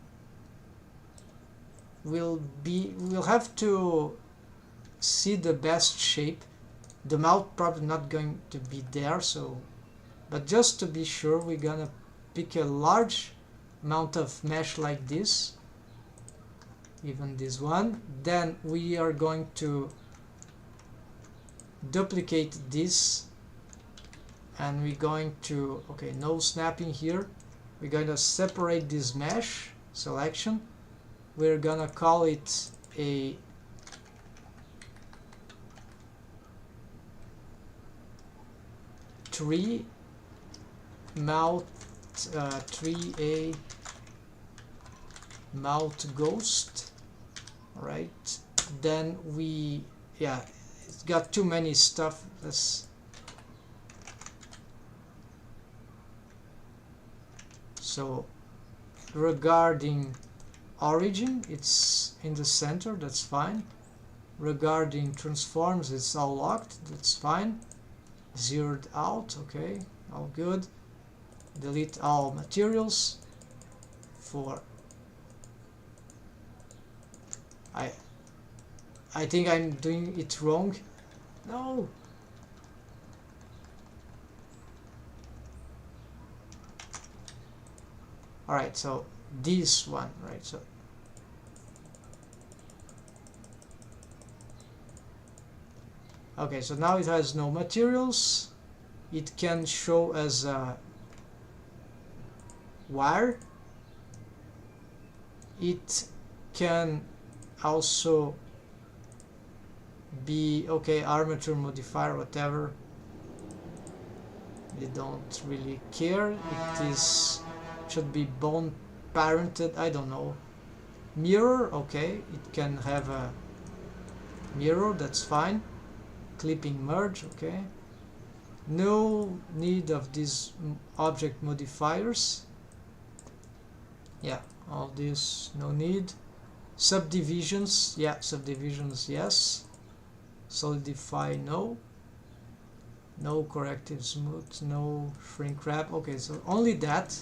we'll have to see the best shape. The mouth probably not going to be there, so, but just to be sure, we're gonna pick a large amount of mesh like this, even this one. Then we are going to duplicate this, and we're going to, okay, no snapping here. We're going to separate this mesh selection. We're gonna call it a tree mouth, 3A mouth ghost. Right, then we, yeah, it's got too many stuff. So Regarding origin, it's in the center, that's fine. Regarding transforms, it's all locked, that's fine. Zeroed out, okay, all good. Delete all materials. For I think I'm doing it wrong. No. Alright, so this one, right? So okay, so now it has no materials. It can show as a wire. It can also be, okay, armature modifier, whatever. We don't really care. It is, should be bone parented, I don't know. Mirror, okay, it can have a mirror, that's fine. Clipping merge, okay. No need of these object modifiers. Yeah, all this no need. Subdivisions, yeah, subdivisions, yes. Solidify, no. No corrective smooth, no shrink wrap. Okay, so only that.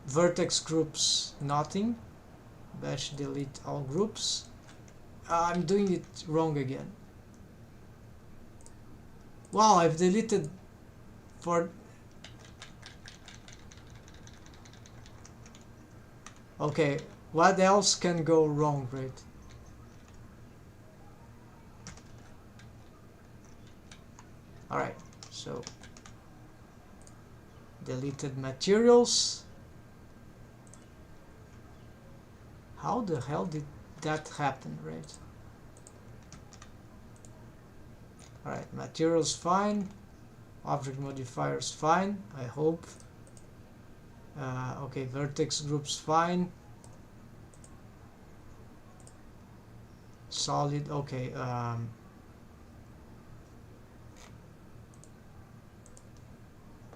Vertex groups, nothing. Bash delete all groups. I'm doing it wrong again. Wow, I've deleted for... Okay, what else can go wrong, right? Alright, so deleted materials. How the hell did that happen, right? Alright, materials fine. Object modifiers fine, I hope. Okay, vertex groups fine. Solid, okay.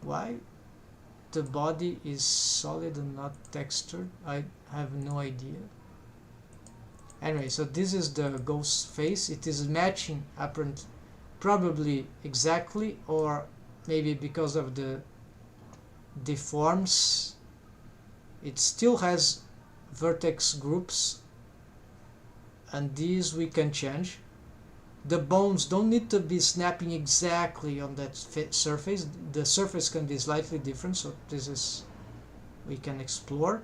Why the body is solid and not textured? I have no idea. Anyway, so this is the ghost face. It is matching apparently, probably exactly, or maybe because of the deforms, it still has vertex groups, and these we can change. The bones don't need to be snapping exactly on that surface. The surface can be slightly different, so this is, we can explore.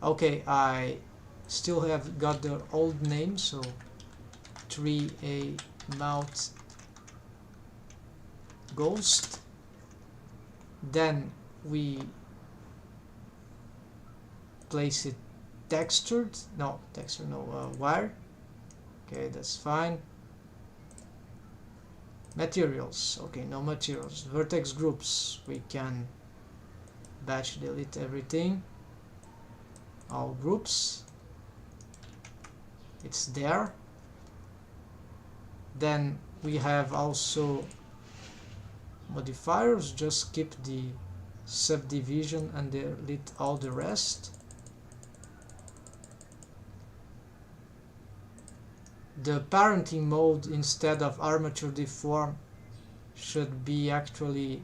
Okay, I still have got the old name, so 3A mouth ghost. Then we place it textured, no, textured, no, wire. Okay, that's fine. Materials, okay, no materials. Vertex groups, we can batch delete everything. All groups, it's there. Then we have also modifiers, just keep the subdivision and delete all the rest. The parenting mode instead of armature deform should be actually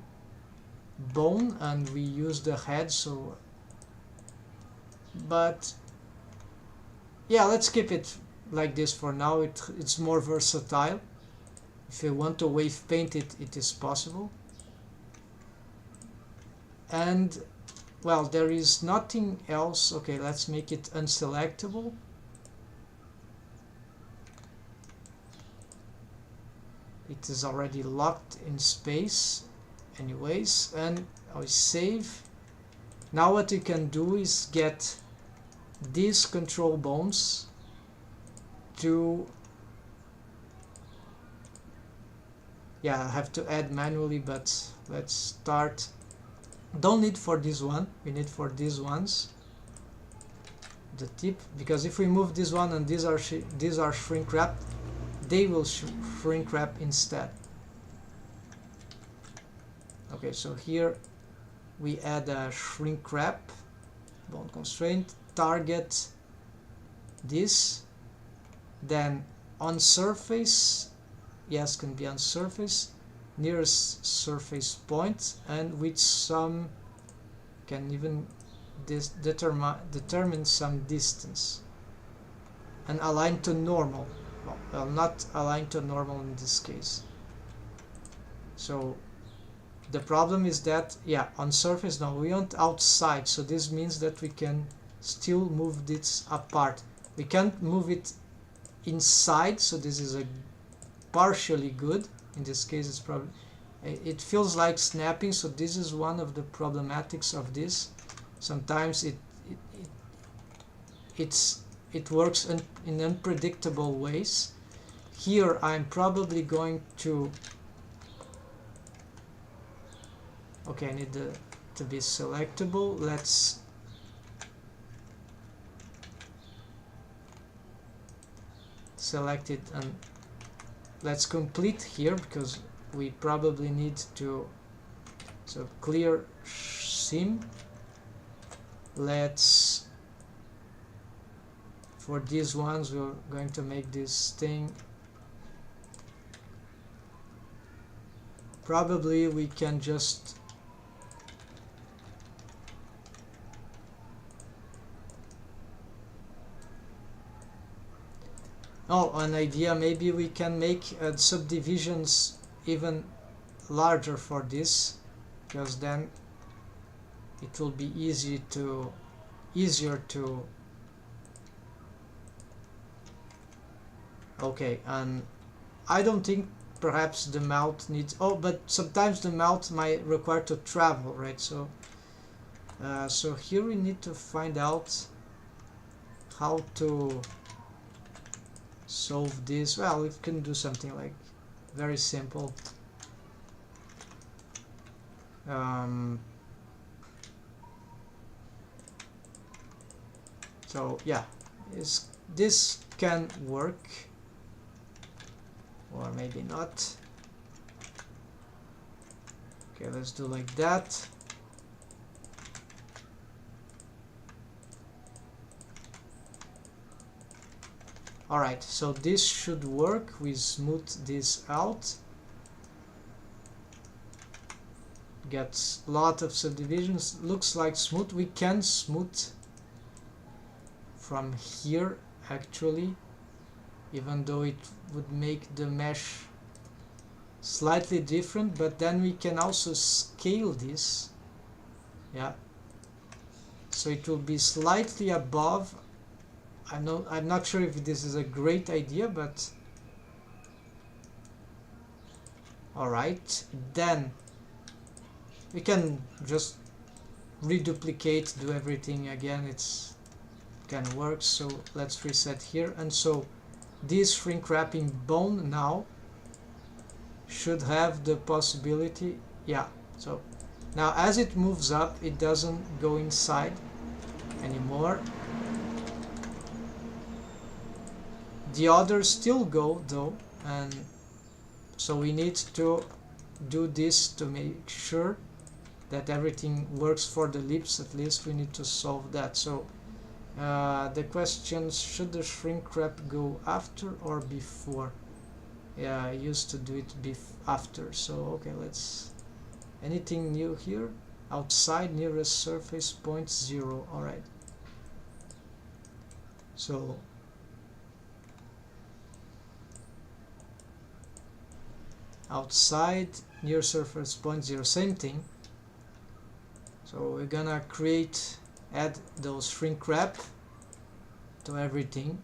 bone, and we use the head, so, but yeah, let's keep it like this for now. It's more versatile. If you want to wave paint it, it is possible. And well, there is nothing else. Okay, let's make it unselectable. It is already locked in space anyways, and I save. Now what you can do is get these control bones to, yeah, I have to add manually, but let's start. Don't need for this one, we need for these ones, the tip, because if we move this one and these are shrink wrapped, they will shrink wrap instead. Okay, so here we add a shrink wrap, bone constraint, target this, then on surface, yes, can be on surface, nearest surface point, and with some, can even determine some distance, and align to normal. Well, not align to normal in this case. So the problem is that, yeah, on surface, no, we want outside, so this means that we can still move this apart. We can't move it inside, so this is a partially good. In this case, it's probably, it feels like snapping, so this is one of the problematics of this. Sometimes it works in unpredictable ways. Here I'm probably going to, okay, I need to be selectable. Let's select it and let's complete here, because we probably need to, so clear seam. Let's, for these ones, we're going to make this thing, probably we can just an idea, maybe we can make subdivisions even larger for this, because then it will be easier to okay. And I don't think perhaps the mouth needs, but sometimes the mouth might require to travel, right? So so here we need to find out how to solve this. Well, we can do something like very simple. So yeah, this can work, or maybe not. Okay, let's do like that. Alright, so this should work. We smooth this out. Gets a lot of subdivisions. Looks like smooth. We can smooth from here actually, even though it would make the mesh slightly different, but then we can also scale this. Yeah, so it will be slightly above. I'm not sure if this is a great idea, but alright, then we can just reduplicate, do everything again. It's can work. So let's reset here, and so this shrink wrapping bone now should have the possibility, yeah, so now as it moves up, it doesn't go inside anymore. The others still go though, and so we need to do this to make sure that everything works for the lips. At least we need to solve that. So the question, should the shrink wrap go after or before? Yeah, I used to do it after. So okay, let's, anything new here? Outside nearest surface point 0. Alright, so outside near surface point 0, same thing. So we're gonna add those shrink wrap to everything.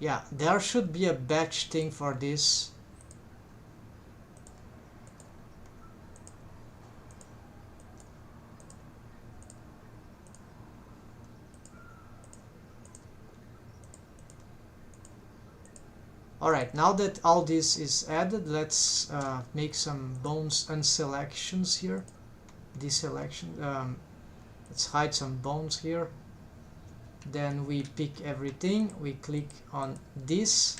Yeah, there should be a batch thing for this. Alright, now that all this is added, let's make some bones unselections here. Deselection. Let's hide some bones here. Then we pick everything, we click on this.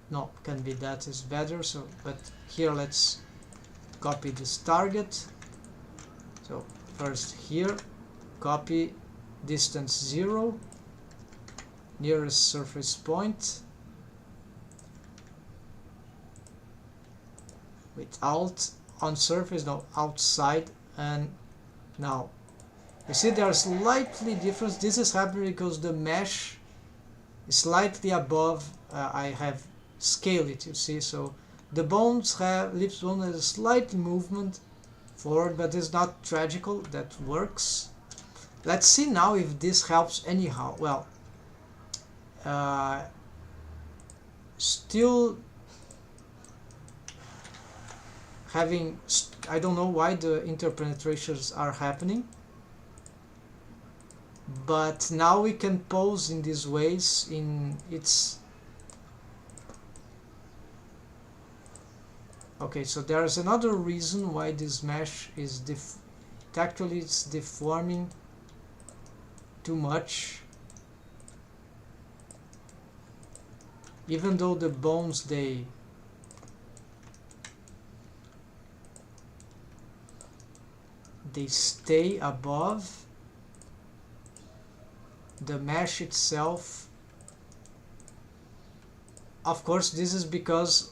No, can be that is better. So, but here let's copy this target. So first here, copy distance 0, nearest surface point, with alt on surface, no, outside. And now you see there's slightly difference. This is happening because the mesh is slightly above. I have scaled it, you see. So the bones have lips bone has a slight movement forward, but it's not tragical. That works. Let's see now if this helps anyhow. Well, still having, I don't know why the interpenetrations are happening, but now we can pose in these ways. In its okay, so there's another reason why this mesh is actually it's deforming too much, even though the bones they stay above the mesh itself. Of course, this is because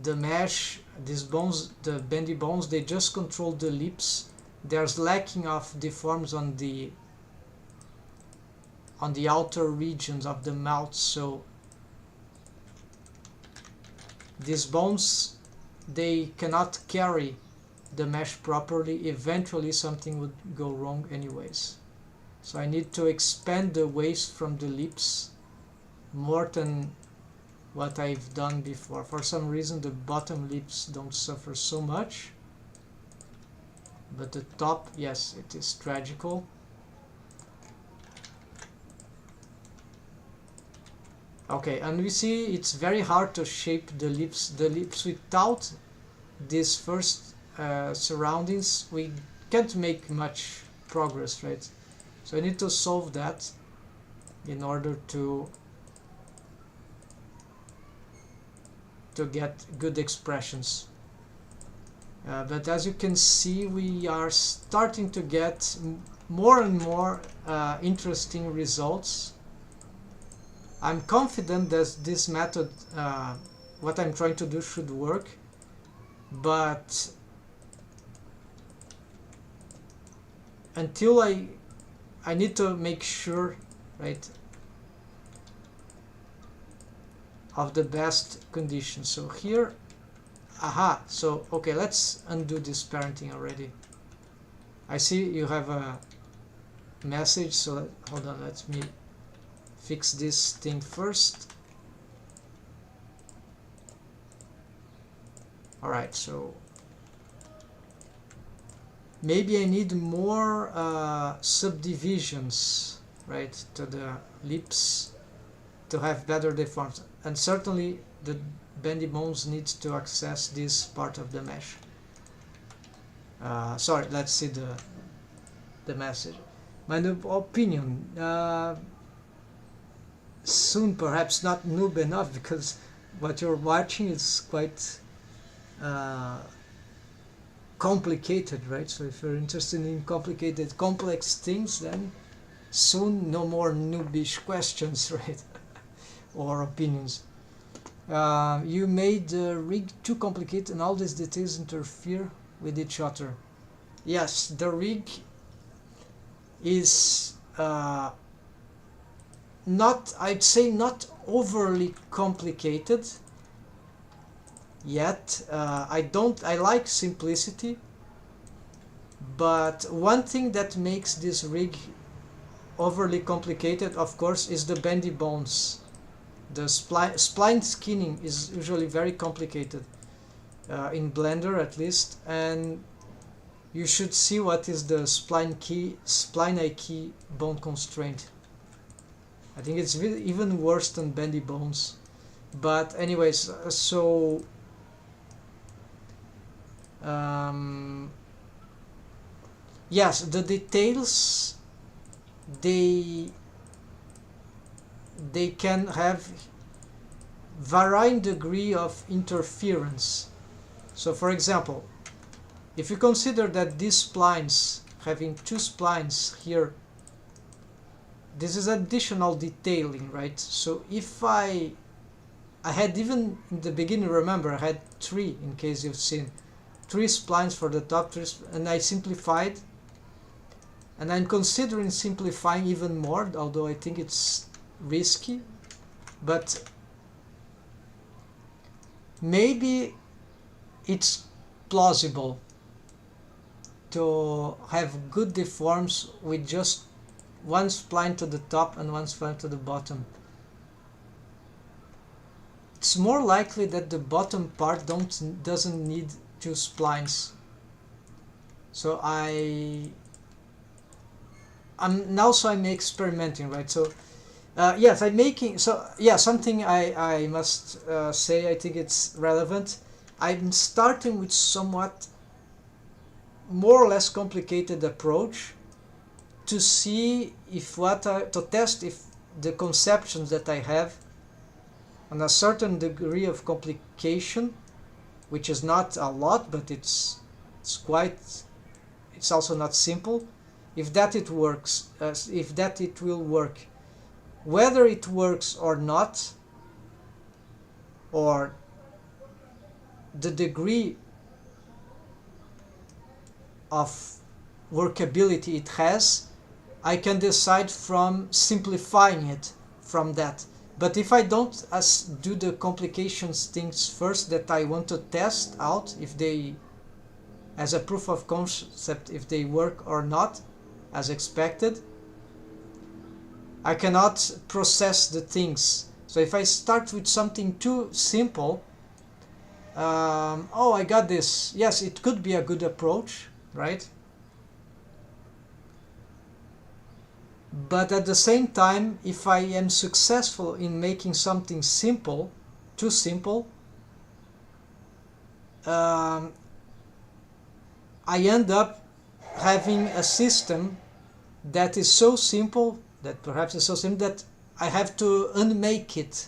the mesh, these bones, the bendy bones, they just control the lips. There's lacking of deforms on the outer regions of the mouth, so these bones, they cannot carry the mesh properly. Eventually something would go wrong anyways. So I need to expand the waist from the lips more than what I've done before. For some reason the bottom lips don't suffer so much, but the top, yes, it is tragical. Okay, and we see it's very hard to shape the lips without these first surroundings. We can't make much progress, right? So I need to solve that in order to get good expressions. But as you can see, we are starting to get more and more interesting results. I'm confident that this method, what I'm trying to do, should work, but until I need to make sure, right, of the best conditions. So here, aha, so okay, let's undo this parenting already. I see you have a message, so hold on, let me fix this thing first. Alright, so maybe I need more subdivisions, right, to the lips to have better deforms, and certainly the bendy bones need to access this part of the mesh. Sorry, let's see the message. My opinion, soon, perhaps not noob enough, because what you're watching is quite complicated, right? So if you're interested in complicated, complex things, then soon no more noobish questions, right? Or opinions. You made the rig too complicated and all these details interfere with each other. Yes, the rig is not, I'd say, not overly complicated yet. I like simplicity, but one thing that makes this rig overly complicated, of course, is the bendy bones. The spline skinning is usually very complicated in Blender, at least, and you should see what is the spline key bone constraint. I think it's even worse than bendy bones. But anyways, so yes, the details, they can have varying degree of interference. So for example, if you consider that these splines, having two splines here, this is additional detailing, right? So if I had, even in the beginning, remember, I had 3, in case you've seen, 3 splines for the top, and I simplified, and I'm considering simplifying even more, although I think it's risky, but maybe it's plausible to have good deforms with just one spline to the top and one spline to the bottom. It's more likely that the bottom part doesn't need 2 splines. So I'm experimenting, right? So yes, I'm making, so yeah, something I must say, I think it's relevant. I'm starting with somewhat more or less complicated approach to see if to test if the conceptions that I have on a certain degree of complication, which is not a lot, but it's also not simple, if that it works, if that it will work. Whether it works or not, or the degree of workability it has, I can decide from simplifying it from that. But if I don't do the complications things first that I want to test out, if they, as a proof of concept, if they work or not as expected, I cannot process the things. So if I start with something too simple, oh, I got this. Yes, it could be a good approach, right? But at the same time, if I am successful in making something simple, too simple, I end up having a system that is so simple, that perhaps is so simple that I have to unmake it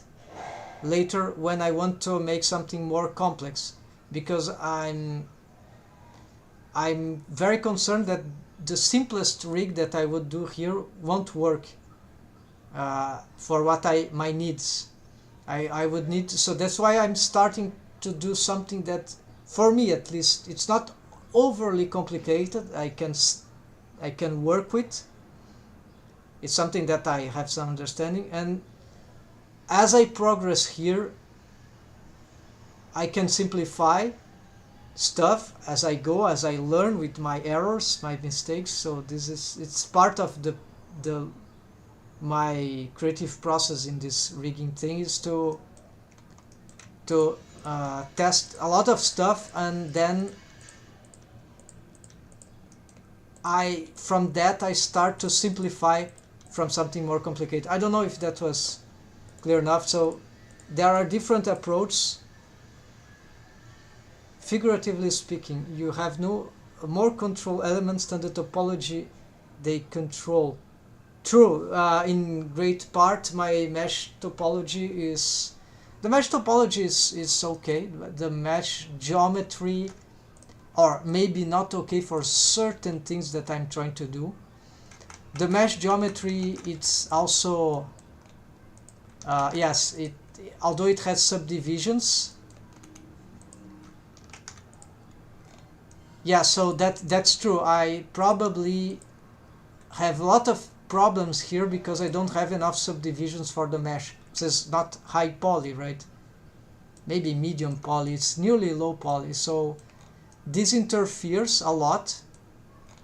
later when I want to make something more complex, because I'm very concerned that the simplest rig that I would do here won't work for what my needs. I would need to, so that's why I'm starting to do something that, for me at least, it's not overly complicated. I can work with. It's something that I have some understanding, and as I progress here, I can simplify stuff as I go, as I learn with my errors, my mistakes. So it's part of my creative process in this rigging thing, is to test a lot of stuff, and then from that I start to simplify from something more complicated. I don't know if that was clear enough. So there are different approaches. Figuratively speaking, you have more control elements than the topology they control. True, in great part my mesh topology is... The mesh topology is okay. The mesh geometry, or maybe not okay for certain things that I'm trying to do. The mesh geometry, it's also... yes, although it has subdivisions, yeah, so that's true. I probably have a lot of problems here because I don't have enough subdivisions for the mesh. It's not high poly, right? Maybe medium poly. It's nearly low poly. So this interferes a lot.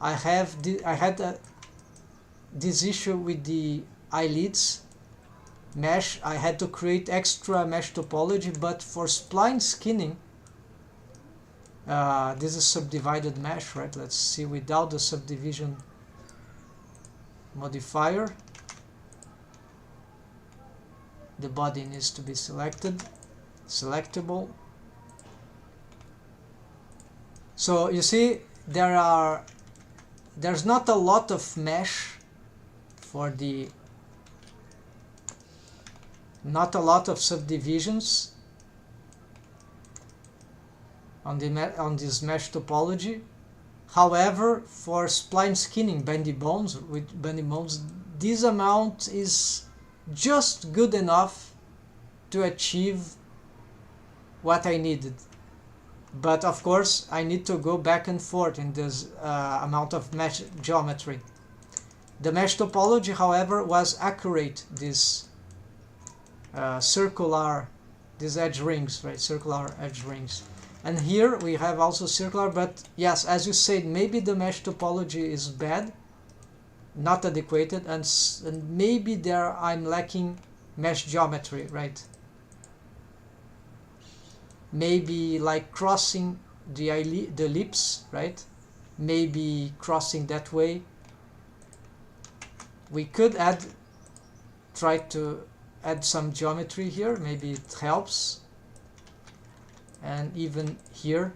I had this issue with the eyelids mesh. I had to create extra mesh topology, but for spline skinning, This is subdivided mesh, right? Let's see without the subdivision modifier. The body needs to be selectable. So you see, there's not a lot of mesh for the, not a lot of subdivisions on this mesh topology. However, for spline skinning bendy bones, this amount is just good enough to achieve what I needed. But of course, I need to go back and forth in this amount of mesh geometry. The mesh topology, however, was accurate. This these edge rings, right? Circular edge rings. And here we have also circular, but yes, as you said, maybe the mesh topology is bad, not adequate, and maybe there I'm lacking mesh geometry, right? Maybe like crossing the ellipse, right? Maybe crossing that way. We could try to add some geometry here, maybe it helps. And even here,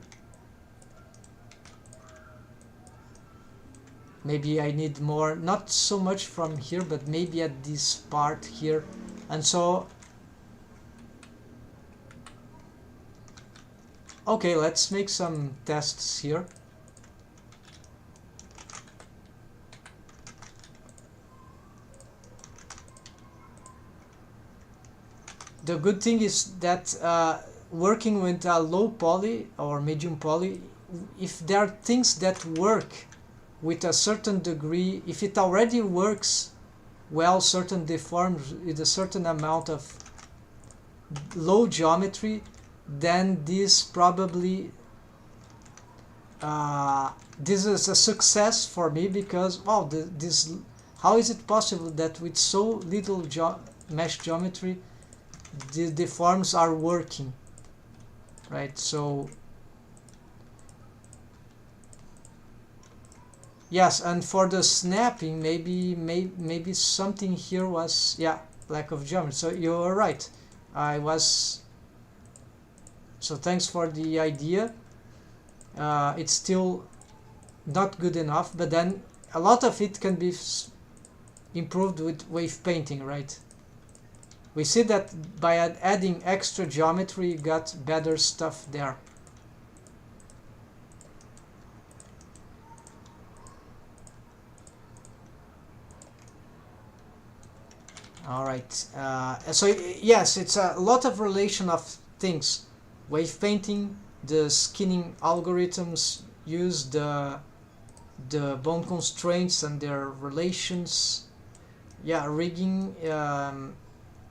maybe I need more, not so much from here, but maybe at this part here. And so, okay, let's make some tests here. The good thing is that working with a low poly or medium poly, if there are things that work with a certain degree, if it already works well, certain deforms with a certain amount of low geometry, then this probably this is a success for me, because wow, how is it possible that with so little mesh geometry the deforms are working, right? So yes, and for the snapping, maybe something here was, yeah, lack of geometry. So you are right, so thanks for the idea. It's still not good enough, but then a lot of it can be improved with wave painting, right? We see that by adding extra geometry, you got better stuff there. All right. So yes, it's a lot of relation of things. Wave painting, the skinning algorithms use the bone constraints and their relations. Yeah, rigging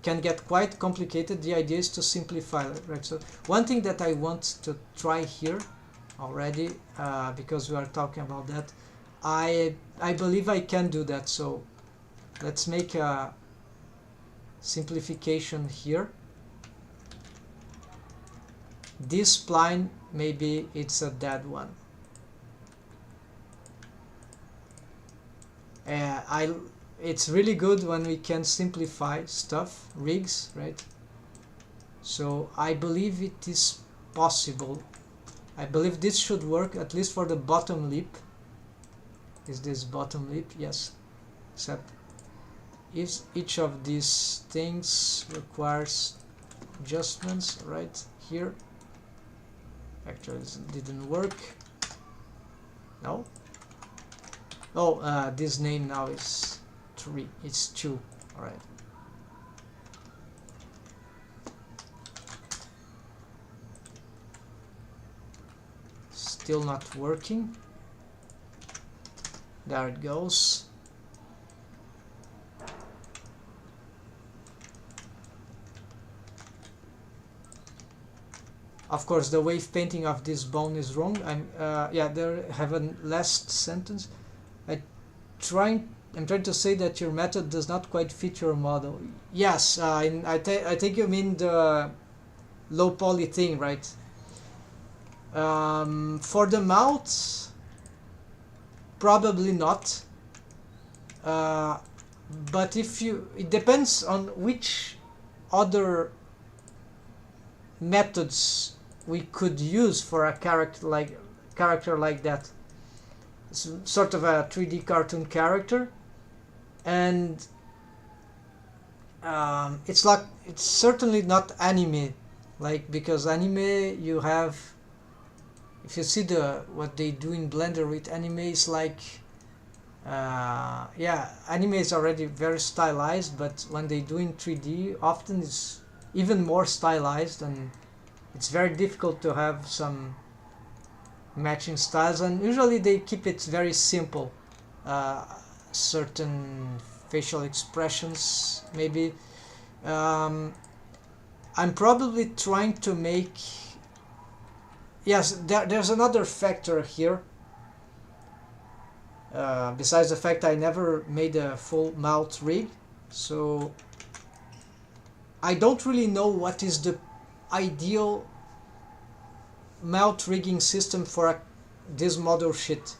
can get quite complicated. The idea is to simplify it, right? So one thing that I want to try here already, because we are talking about that, I believe I can do that. So let's make a simplification here. This spline, maybe it's a dead one. It's really good when we can simplify stuff, rigs, right? So I believe it is possible. I believe this should work, at least for the bottom lip. Is this bottom lip? Yes. Except if each of these things requires adjustments right here. Actually, it didn't work. No? Oh, this name now is 3. It's 2. Alright. Still not working. There it goes. Of course, the wave painting of this bone is wrong. Yeah, there have a last sentence. I'm trying to say that your method does not quite fit your model. Yes, I think you mean the low poly thing, right? For the mouth, probably not. But it depends on which other methods we could use for a character like that. It's sort of a 3D cartoon character, and it's certainly not anime, because anime you have, if you see what they do in Blender with anime, is yeah, anime is already very stylized, but when they do in 3D, often it's even more stylized, and it's very difficult to have some matching styles, and usually they keep it very simple. Certain facial expressions, maybe. I'm probably trying to make... Yes, there's another factor here. Besides the fact I never made a full mouth rig, so I don't really know what is the ideal mouth rigging system for this model shit.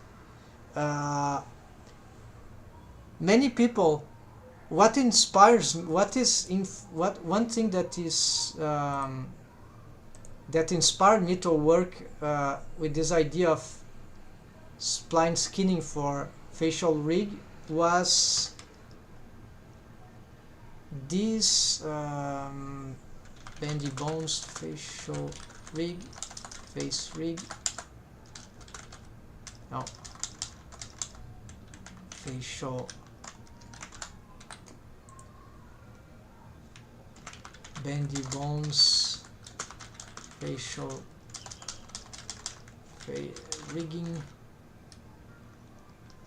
Many people, one thing that inspired me to work with this idea of spline skinning for facial rig was this bendy bones facial rig, face rig, no, facial bendy bones facial rigging.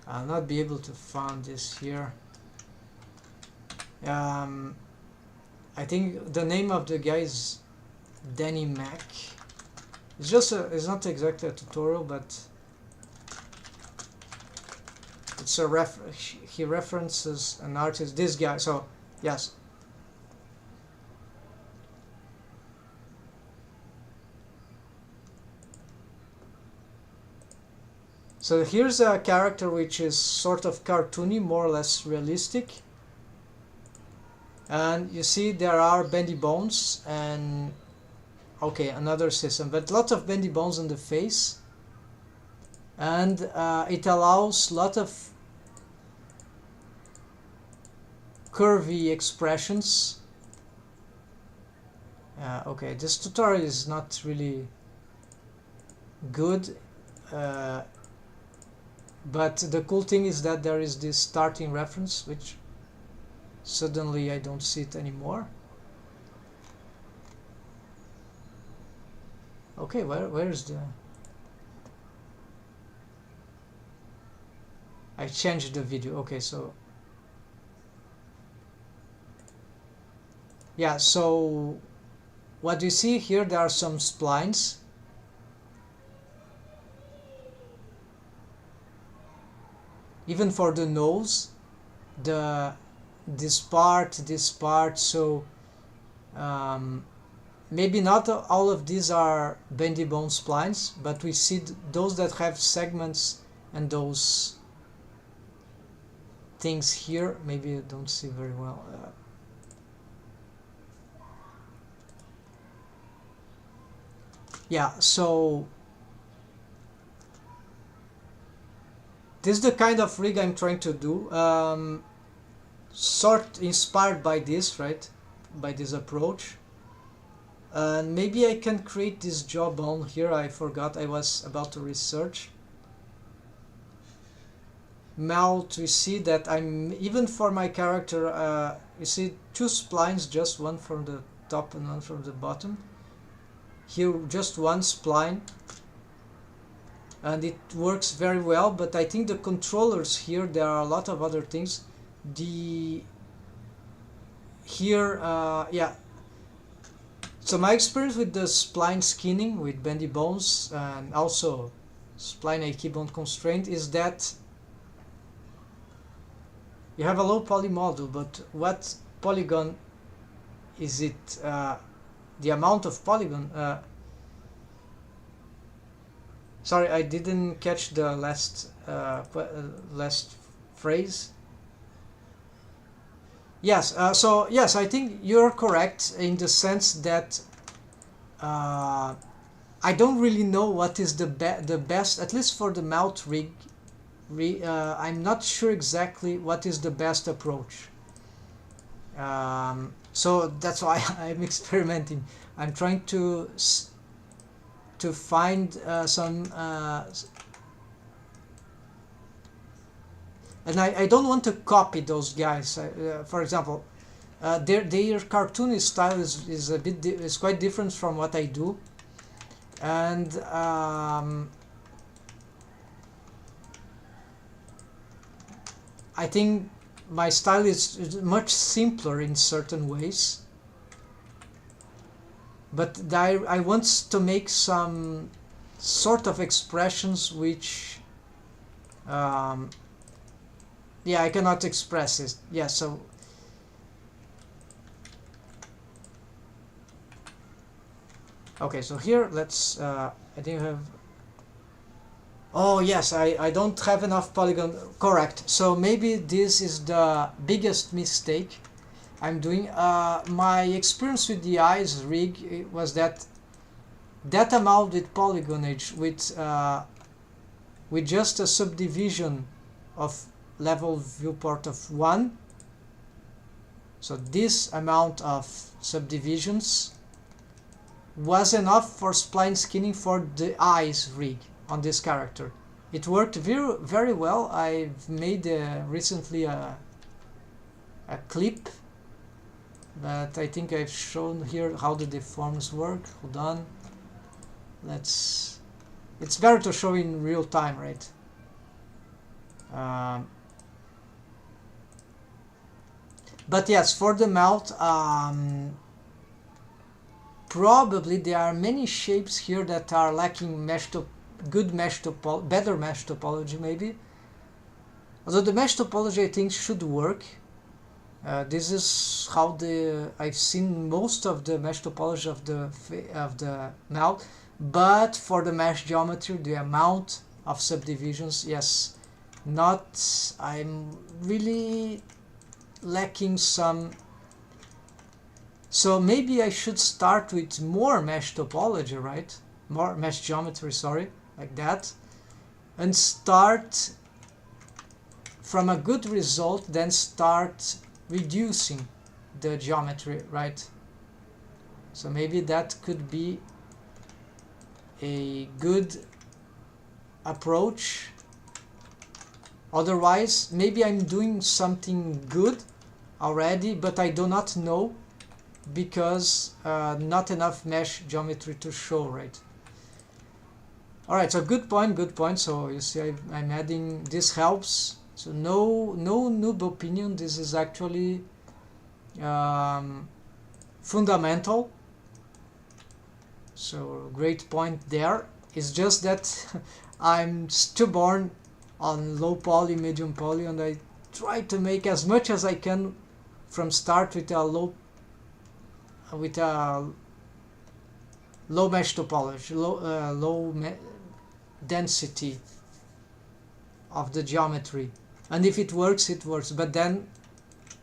I'll not be able to find this here. I think the name of the guy is Danny Mac. It's not exactly a tutorial, but it's he references an artist, this guy. So yes. So here's a character which is sort of cartoony, more or less realistic. And you see there are bendy bones and... Okay, another system, but lots of bendy bones on the face. And it allows a lot of curvy expressions. Okay, this tutorial is not really good. But the cool thing is that there is this starting reference, which suddenly I don't see it anymore. Okay, where is the... I changed the video. Okay, so... Yeah, so... What you see here, there are some splines. Even for the nose, this part, so maybe not all of these are bendy bone splines, but we see those that have segments and those things here. Maybe you don't see very well. Yeah, so this is the kind of rig I'm trying to do, sort inspired by this, right? By this approach. And maybe I can create this jawbone here. I forgot, I was about to research. Mouth, we see that I'm, even for my character, you see two splines, just one from the top and one from the bottom. Here, just one spline. And it works very well, but I think the controllers here, there are a lot of other things. Yeah. So my experience with the spline skinning with bendy bones and also spline I keep on constraint is that you have a low poly model, but what polygon is it? The amount of polygon. Sorry, I didn't catch the last phrase. Yes, so yes, I think you're correct in the sense that I don't really know what is the best, at least for the mount rig. I'm not sure exactly what is the best approach. So that's why I'm experimenting. I'm trying to find some and I don't want to copy those guys. For example, their cartoon style is a bit is quite different from what I do, and I think my style is much simpler in certain ways, but I want to make some sort of expressions which yeah, I cannot express it. Yeah, so okay, so here let's I think I have, oh yes, I don't have enough polygon, correct. So maybe this is the biggest mistake I'm doing. My experience with the eyes rig was that amount with polygonage with just a subdivision of level viewport of 1, so this amount of subdivisions was enough for spline skinning for the eyes rig on this character. It worked very well. I've made recently a clip, but I think I've shown here how the deforms work. Hold on, it's better to show in real time, right? But yes, for the mouth, probably there are many shapes here that are lacking better mesh topology maybe. Although the mesh topology I think should work. This is how I've seen most of the mesh topology of the mouth. But for the mesh geometry, the amount of subdivisions, yes, I'm really lacking some. So maybe I should start with more mesh topology, right? More mesh geometry, sorry, like that, and start from a good result, then start reducing the geometry, right? So maybe that could be a good approach. Otherwise, maybe I'm doing something good already, but I do not know because not enough mesh geometry to show, right? Alright, so good point. So you see I'm adding, this helps. So no noob opinion, this is actually fundamental. So great point there. It's just that I'm stubborn on low poly, medium poly, and I try to make as much as I can from start with a low mesh topology, low density of the geometry, and if it works, it works. But then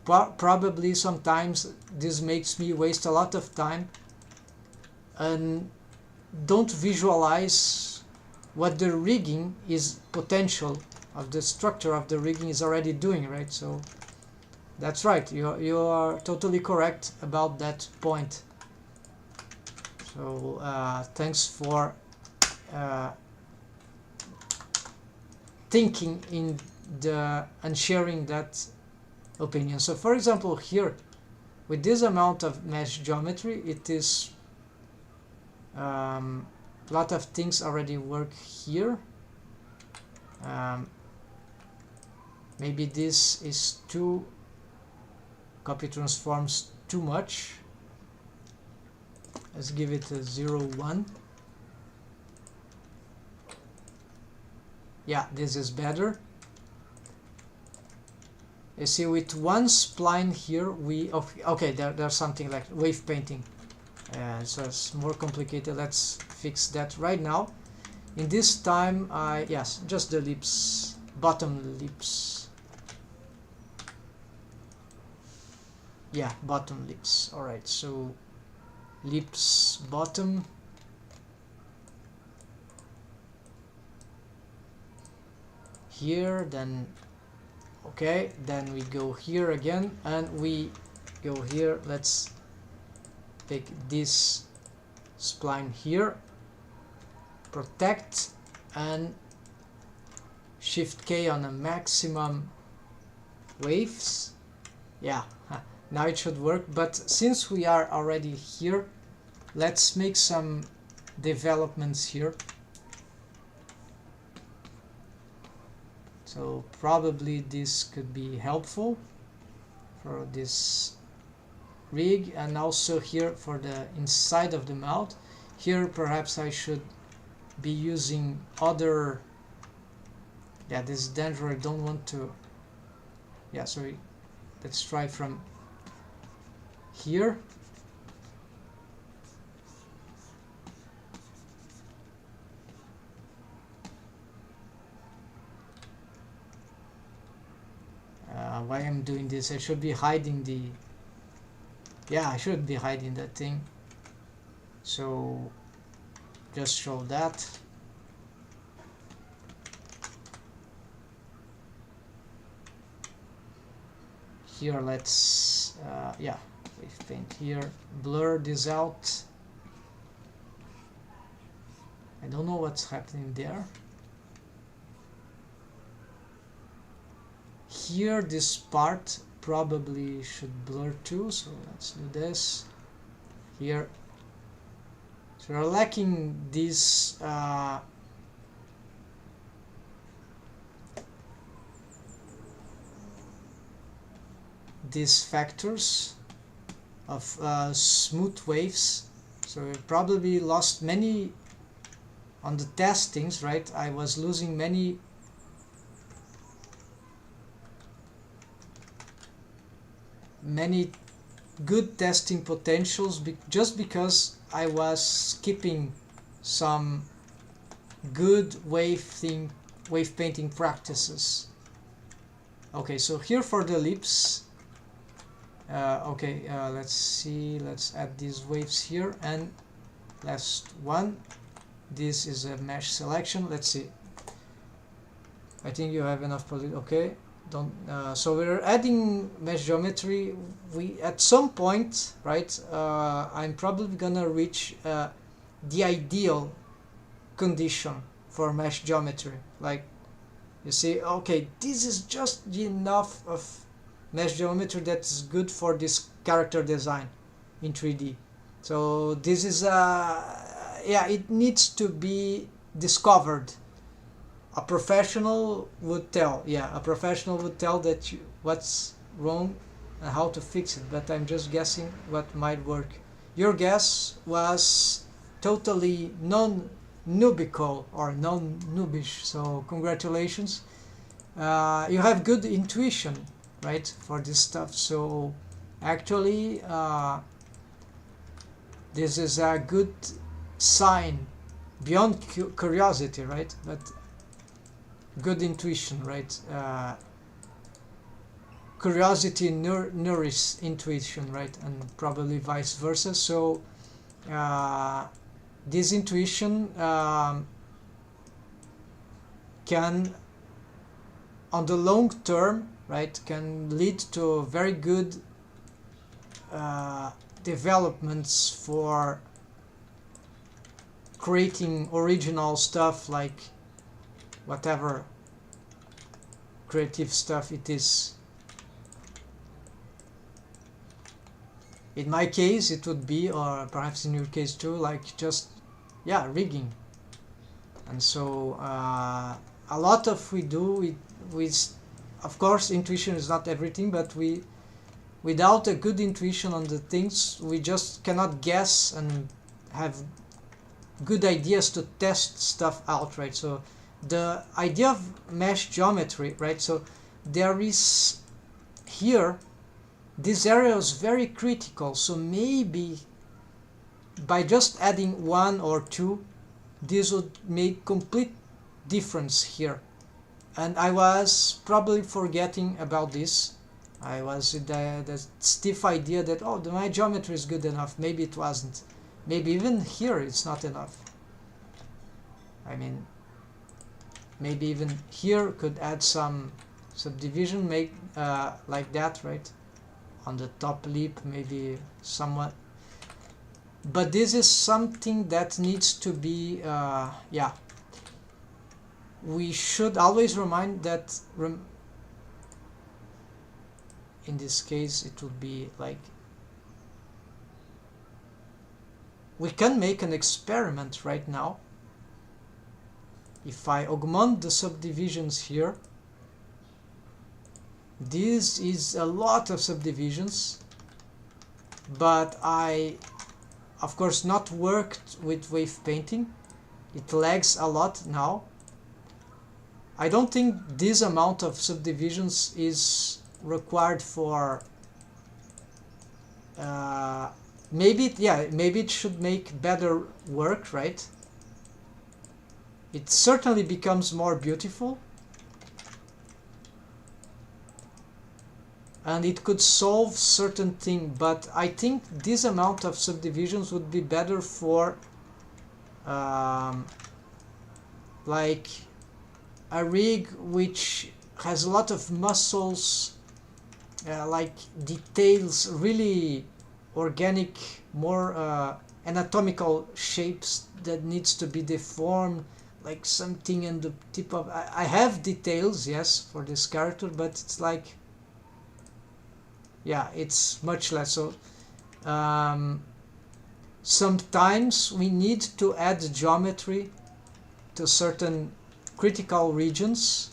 probably sometimes this makes me waste a lot of time and don't visualize what the rigging is, potential of the structure of the rigging is already doing, right? So that's right, you are totally correct about that point. So thanks for thinking in and sharing that opinion. So for example, here with this amount of mesh geometry, it is a lot of things already work here. Maybe this is too copy transforms too much. Let's give it a 0, 1. Yeah, this is better. You see, with one spline here, okay, there's something like wave painting. So it's more complicated. Let's fix that right now. In this time, yes, just the lips, bottom lips. Yeah, bottom lips. Alright, so lips bottom. Here, then okay, then we go here again and we go here. Let's take this spline here, protect, and shift K on a maximum waves. Yeah, now it should work. But since we are already here, let's make some developments here. So probably this could be helpful for this rig, and also here for the inside of the mouth. Here perhaps I should be using other, yeah, this is dangerous, I don't want to, yeah, so let's try from here. Why I'm doing this? I should be hiding the, yeah, I should be hiding that thing. So just show that. Here let's yeah, we paint here, blur this out. I don't know what's happening there. Here this part probably should blur too, so let's do this here. So we're lacking these factors of smooth waves, so we probably lost many on the testings, right? I was losing many good testing potentials just because I was skipping some good wave painting practices. Okay, so here for the lips, okay, let's see, let's add these waves here, and last one, this is a mesh selection. Let's see, I think you have enough okay. Don't so we're adding mesh geometry. We at some point, right, I'm probably gonna reach the ideal condition for mesh geometry. Like, you see, okay, this is just enough of mesh geometry that's good for this character design in 3D. So this is yeah, it needs to be discovered. A professional would tell, yeah, a professional would tell that what's wrong and how to fix it, but I'm just guessing what might work. Your guess was totally non-nubical or non-noobish, so congratulations. You have good intuition, right, for this stuff, so actually this is a good sign beyond curiosity, right, but good intuition, right? Curiosity nourishes intuition, right? And probably vice versa. So this intuition can, on the long term, right, can lead to very good developments for creating original stuff, like whatever creative stuff it is. In my case it would be, or perhaps in your case too, like just, yeah, rigging. And so a lot of we do with of course intuition is not everything, but without a good intuition on the things, we just cannot guess and have good ideas to test stuff out, right? So the idea of mesh geometry, right, so there is here, this area is very critical, so maybe by just adding one or two this would make complete difference here. And I was probably forgetting about this. I was with the stiff idea that, oh, my geometry is good enough. Maybe it wasn't. Maybe even here it's not enough. I mean, maybe even here could add some subdivision, make like that, right? On the top lip, maybe somewhat. But this is something that needs to be, yeah. We should always remind that, in this case, it would be like, we can make an experiment right now. If I augment the subdivisions here, this is a lot of subdivisions, but I, of course, not worked with wave painting. It lags a lot now. I don't think this amount of subdivisions is required for maybe maybe it should make better work, right? It certainly becomes more beautiful, and it could solve certain thing, but I think this amount of subdivisions would be better for like a rig which has a lot of muscles, like details, really organic, more anatomical shapes that needs to be deformed, like something in the tip of, I have details, yes, for this character, but it's like, yeah, it's much less. So sometimes we need to add geometry to certain critical regions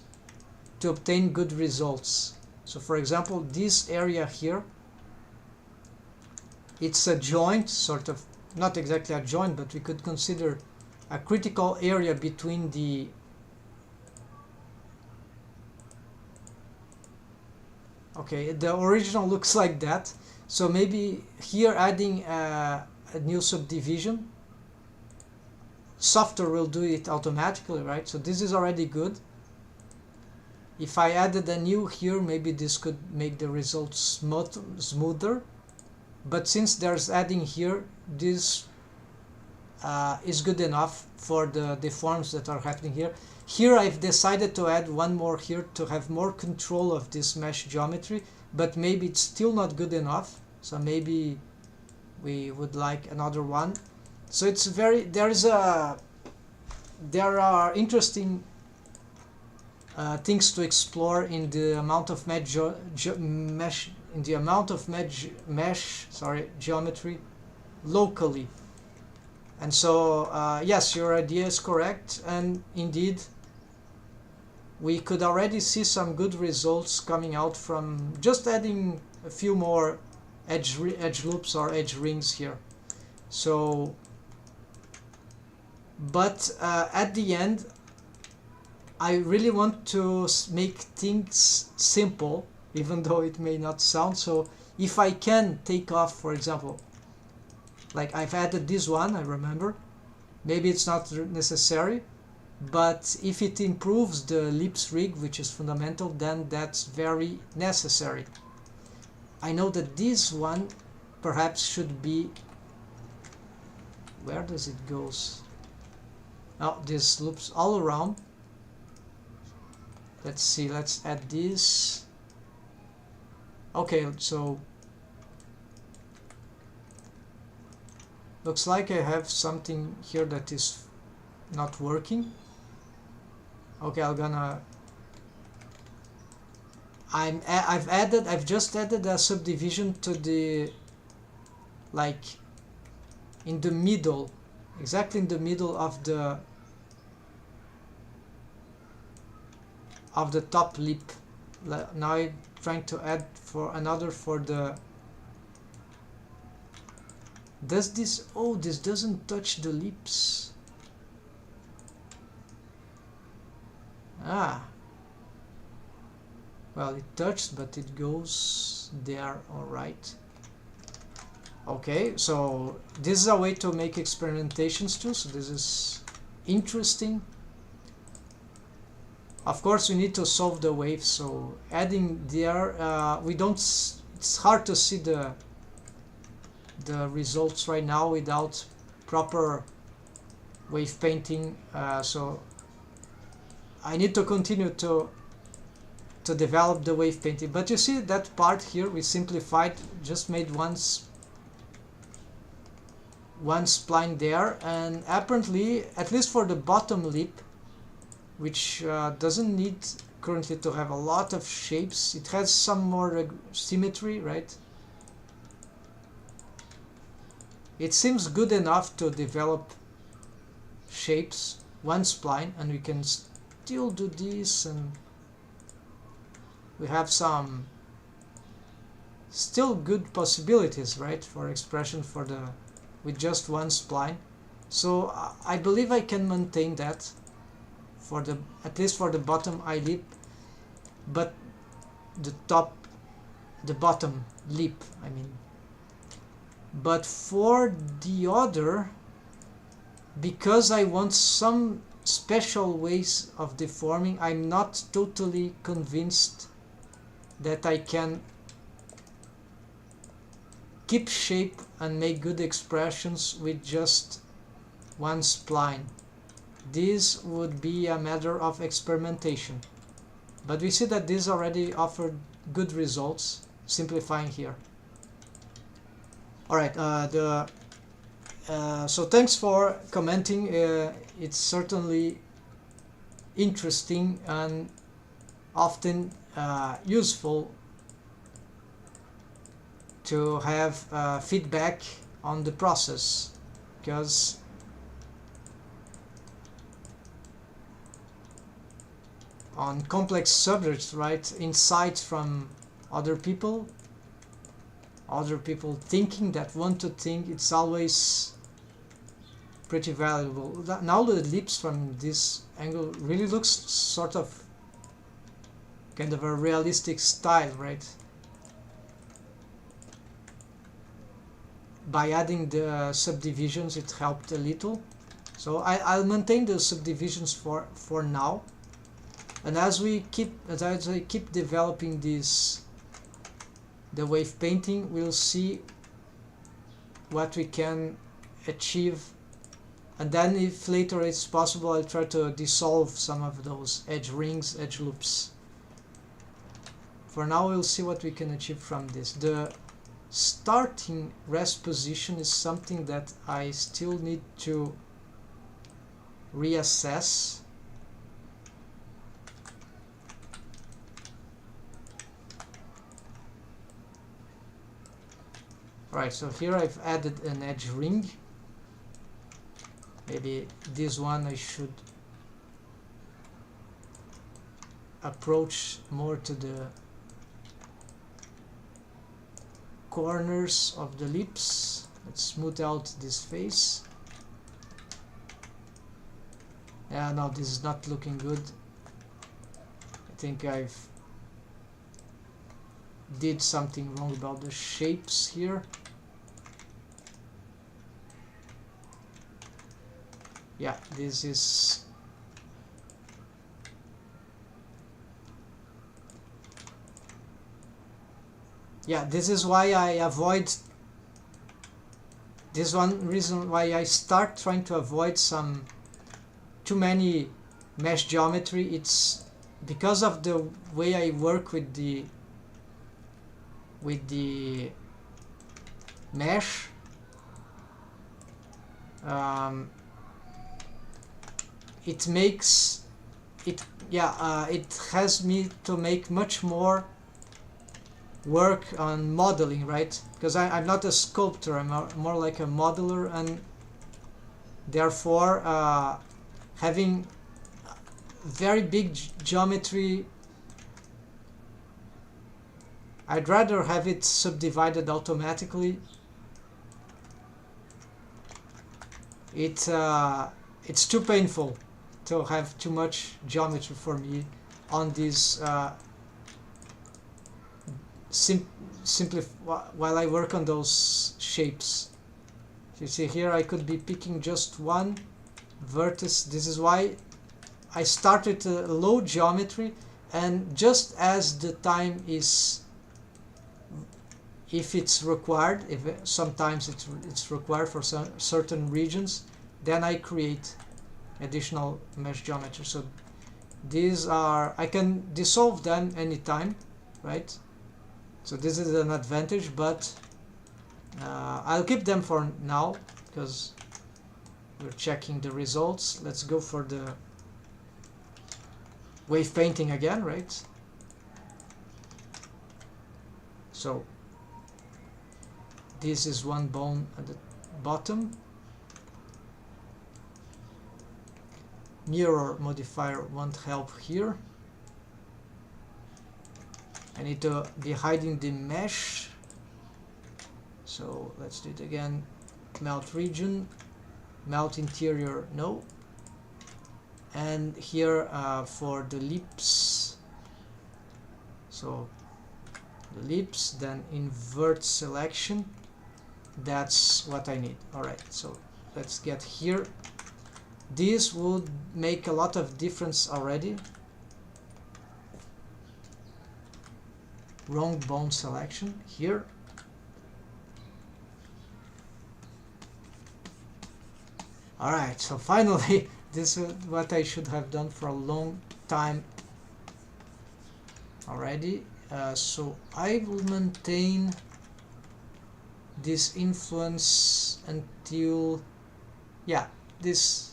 to obtain good results. So for example, this area here, it's a joint, sort of, not exactly a joint, but we could consider a critical area between the okay, the original looks like that, so maybe here adding a new subdivision, software will do it automatically, right? So this is already good. If I added a new here, maybe this could make the results smoother, but since there's adding here, this is good enough for the deforms that are happening here. Here I've decided to add one more here to have more control of this mesh geometry, but maybe it's still not good enough, so maybe we would like another one. So it's very, there are interesting things to explore in the amount of geometry locally. And so yes, your idea is correct, and indeed we could already see some good results coming out from just adding a few more edge loops or edge rings here. So but at the end, I really want to make things simple, even though it may not sound so. If I can take off, for example, like I've added this one, I remember, maybe it's not necessary, but if it improves the lips rig, which is fundamental, then that's very necessary. I know that this one perhaps should be, where does it goes? Oh, this loops all around. Let's see, let's add this. Okay, so looks like I have something here that is not working. Okay, I've just added a subdivision to the, like, in the middle, exactly in the middle of the top lip. Now I'm trying to add for another for the, does this, oh, this doesn't touch the lips. Ah, well, it touched, but it goes there, all right. Okay, so this is a way to make experimentations too. So this is interesting. Of course, we need to solve the wave, so adding there, we don't. It's hard to see the results right now without proper wave painting. So I need to continue to develop the wave painting. But you see that part here, we simplified, just made one spline there, and apparently, at least for the bottom lip, which doesn't need currently to have a lot of shapes, it has some more symmetry, right? It seems good enough to develop shapes, one spline, and we can still do this, and we have some still good possibilities, right, for expression for the with just one spline. So I believe I can maintain that for the, at least for the bottom eyelid, but the bottom lip, I mean. But for the other, because I want some special ways of deforming, I'm not totally convinced that I can keep shape and make good expressions with just one spline. This would be a matter of experimentation. But we see that this already offered good results, simplifying here. Alright, so thanks for commenting. It's certainly interesting and often useful to have feedback on the process, because on complex subjects, right, insights from other people thinking that want to think, it's always pretty valuable. Now the lips from this angle really looks sort of kind of a realistic style, right? By adding the subdivisions, it helped a little. So I'll maintain the subdivisions for now, and as I keep developing the wave painting, we'll see what we can achieve, and then if later it's possible, I'll try to dissolve some of those edge rings, edge loops. For now, we'll see what we can achieve from this. The starting rest position is something that I still need to reassess. Right, so here I've added an edge ring. Maybe this one I should approach more to the corners of the lips. Let's smooth out this face. Yeah, no, this is not looking good. I think I've did something wrong about the shapes here. Yeah, this is why I avoid, this one reason why I start trying to avoid some too many mesh geometry. It's because of the way I work with the mesh. It makes it, it has me to make much more work on modeling, right? Because I'm not a sculptor, I'm more like a modeler, and therefore having very big geometry, I'd rather have it subdivided automatically. It's too painful to have too much geometry for me on this while I work on those shapes. You see here I could be picking just one vertex. This is why I started a low geometry, and just as the time is, if it's required, if sometimes it's required for some certain regions, then I create additional mesh geometry. So these are, I can dissolve them anytime, right? So this is an advantage, but I'll keep them for now because we're checking the results. Let's go for the wave painting again, right? So this is one bone at the bottom. Mirror modifier won't help here. I need to be hiding the mesh. So let's do it again. Melt region, melt interior, no. And here for the lips, so the lips, then invert selection. That's what I need. Alright, so let's get here. This would make a lot of difference already. Wrong bone selection here. Alright, so finally this is what I should have done for a long time already. So I will maintain this influence until, yeah, this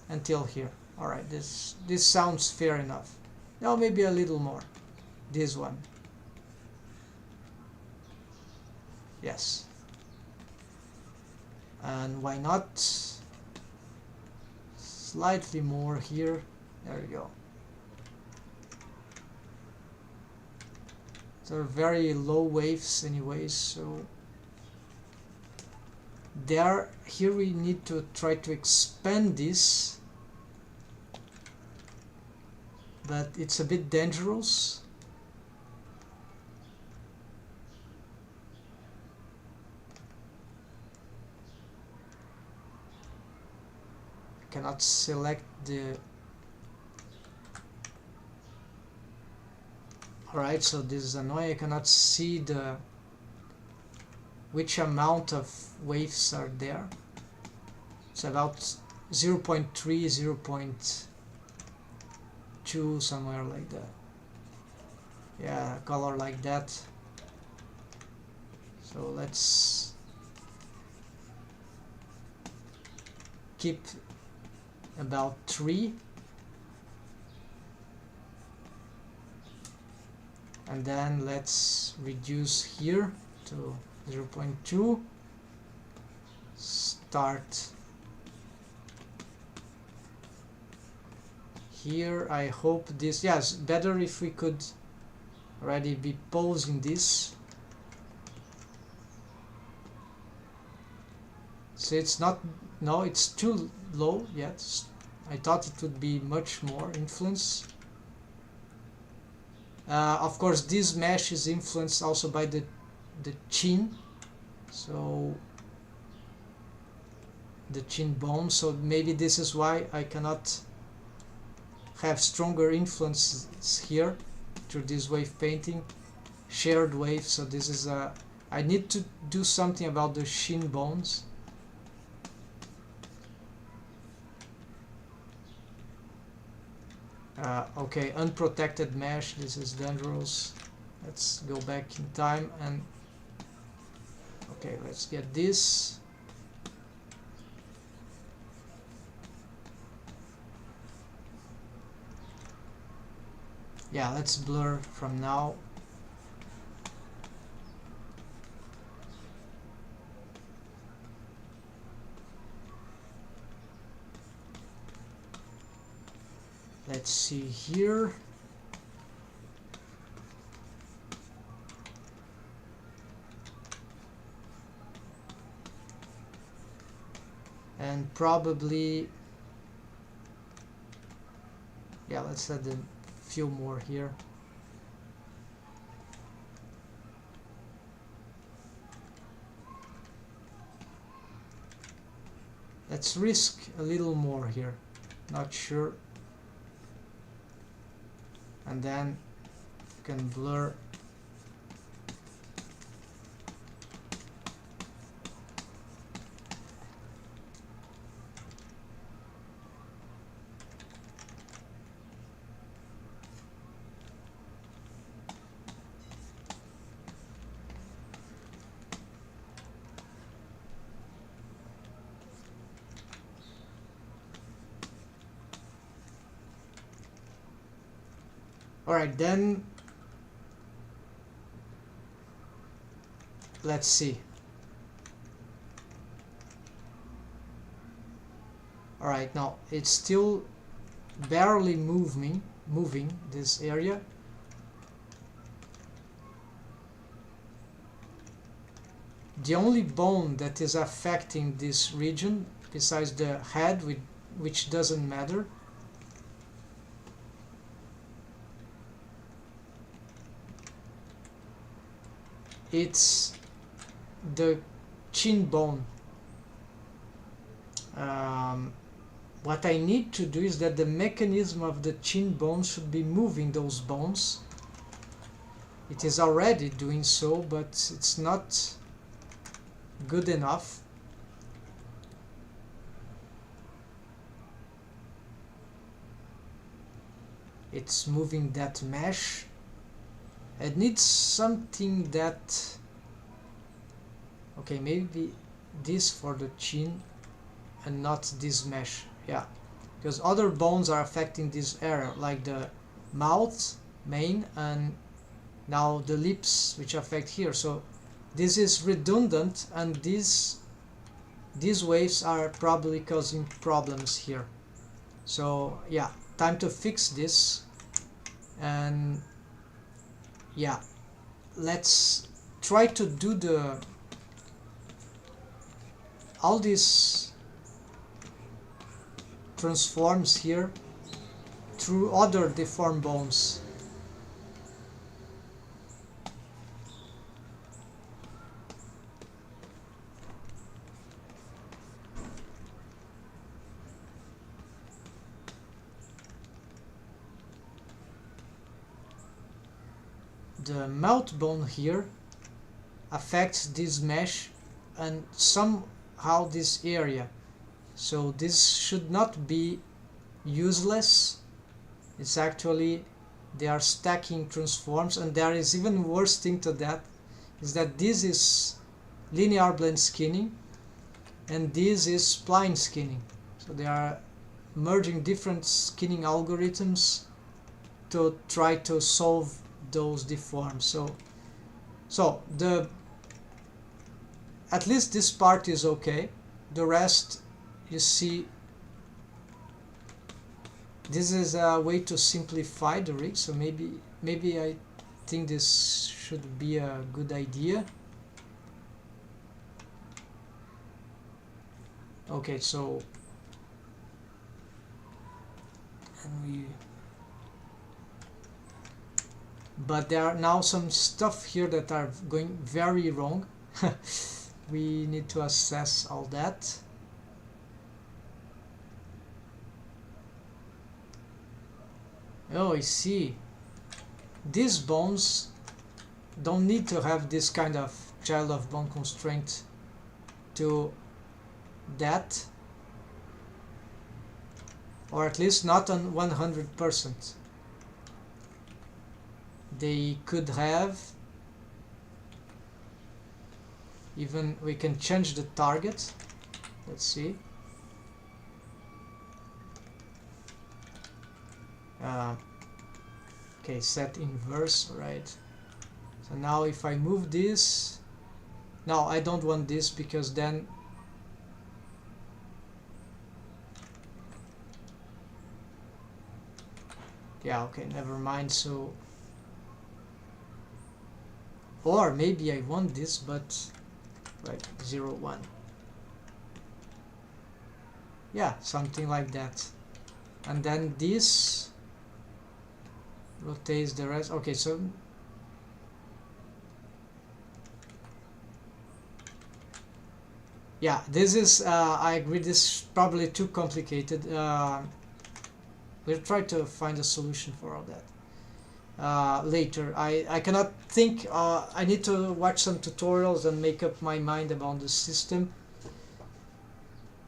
until here. Alright, this sounds fair enough. Now maybe a little more. This one. Yes. And why not slightly more here? There we go. They're very low waves anyways, so there, here we need to try to expand this, but it's a bit dangerous. Cannot select the, alright, so this is annoying. I cannot see the which amount of waves are there. It's about 0.3, 0.2, somewhere like that. Yeah, a color like that. So let's keep about 3, and then let's reduce here to 0.2. Start here. I hope this, yes, better if we could already be posing this. So it's not, no, it's too low yet. I thought it would be much more influence. Of course, this mesh is influenced also by the chin, so the chin bone. So maybe this is why I cannot have stronger influences here through this wave painting, shared wave. So this is a, I need to do something about the shin bones. Okay, unprotected mesh, this is dangerous. Let's go back in time and okay, let's get this. Yeah, let's blur from now. Let's see here. And probably, yeah, let's add a few more here. Let's risk a little more here. Not sure. And then you can blur. Alright, then let's see. Alright, now it's still barely moving this area. The only bone that is affecting this region, besides the head, which doesn't matter, it's the chin bone. What I need to do is that the mechanism of the chin bone should be moving those bones. It is already doing so, but it's not good enough. It's moving that mesh. It needs something that... Okay, maybe this for the chin and not this mesh. Yeah, because other bones are affecting this area, like the mouth, main, and now the lips, which affect here. So this is redundant, and these waves are probably causing problems here. So yeah, time to fix this. And yeah, let's try to do all these transforms here through other deformed bones. The mouth bone here affects this mesh and somehow this area. So this should not be useless. It's actually, they are stacking transforms, and there is even worse thing to that, is that this is linear blend skinning and this is spline skinning. So they are merging different skinning algorithms to try to solve those deforms. So at least this part is okay. The rest, you see, this is a way to simplify the rig. So maybe I think this should be a good idea. Okay, so but there are now some stuff here that are going very wrong. We need to assess all that. Oh, I see. These bones don't need to have this kind of child of bone constraint to that, or at least not on 100%. They could have, even we can change the target. Let's see. Okay, set inverse, right? So now if I move this, no, I don't want this, because then yeah, okay, never mind. So, or maybe I want this, but right, 0, 1. Yeah, something like that. And then this rotates the rest. Okay, so Yeah, this is, I agree, this is probably too complicated. We'll try to find a solution for all that later. I cannot think, I need to watch some tutorials and make up my mind about the system.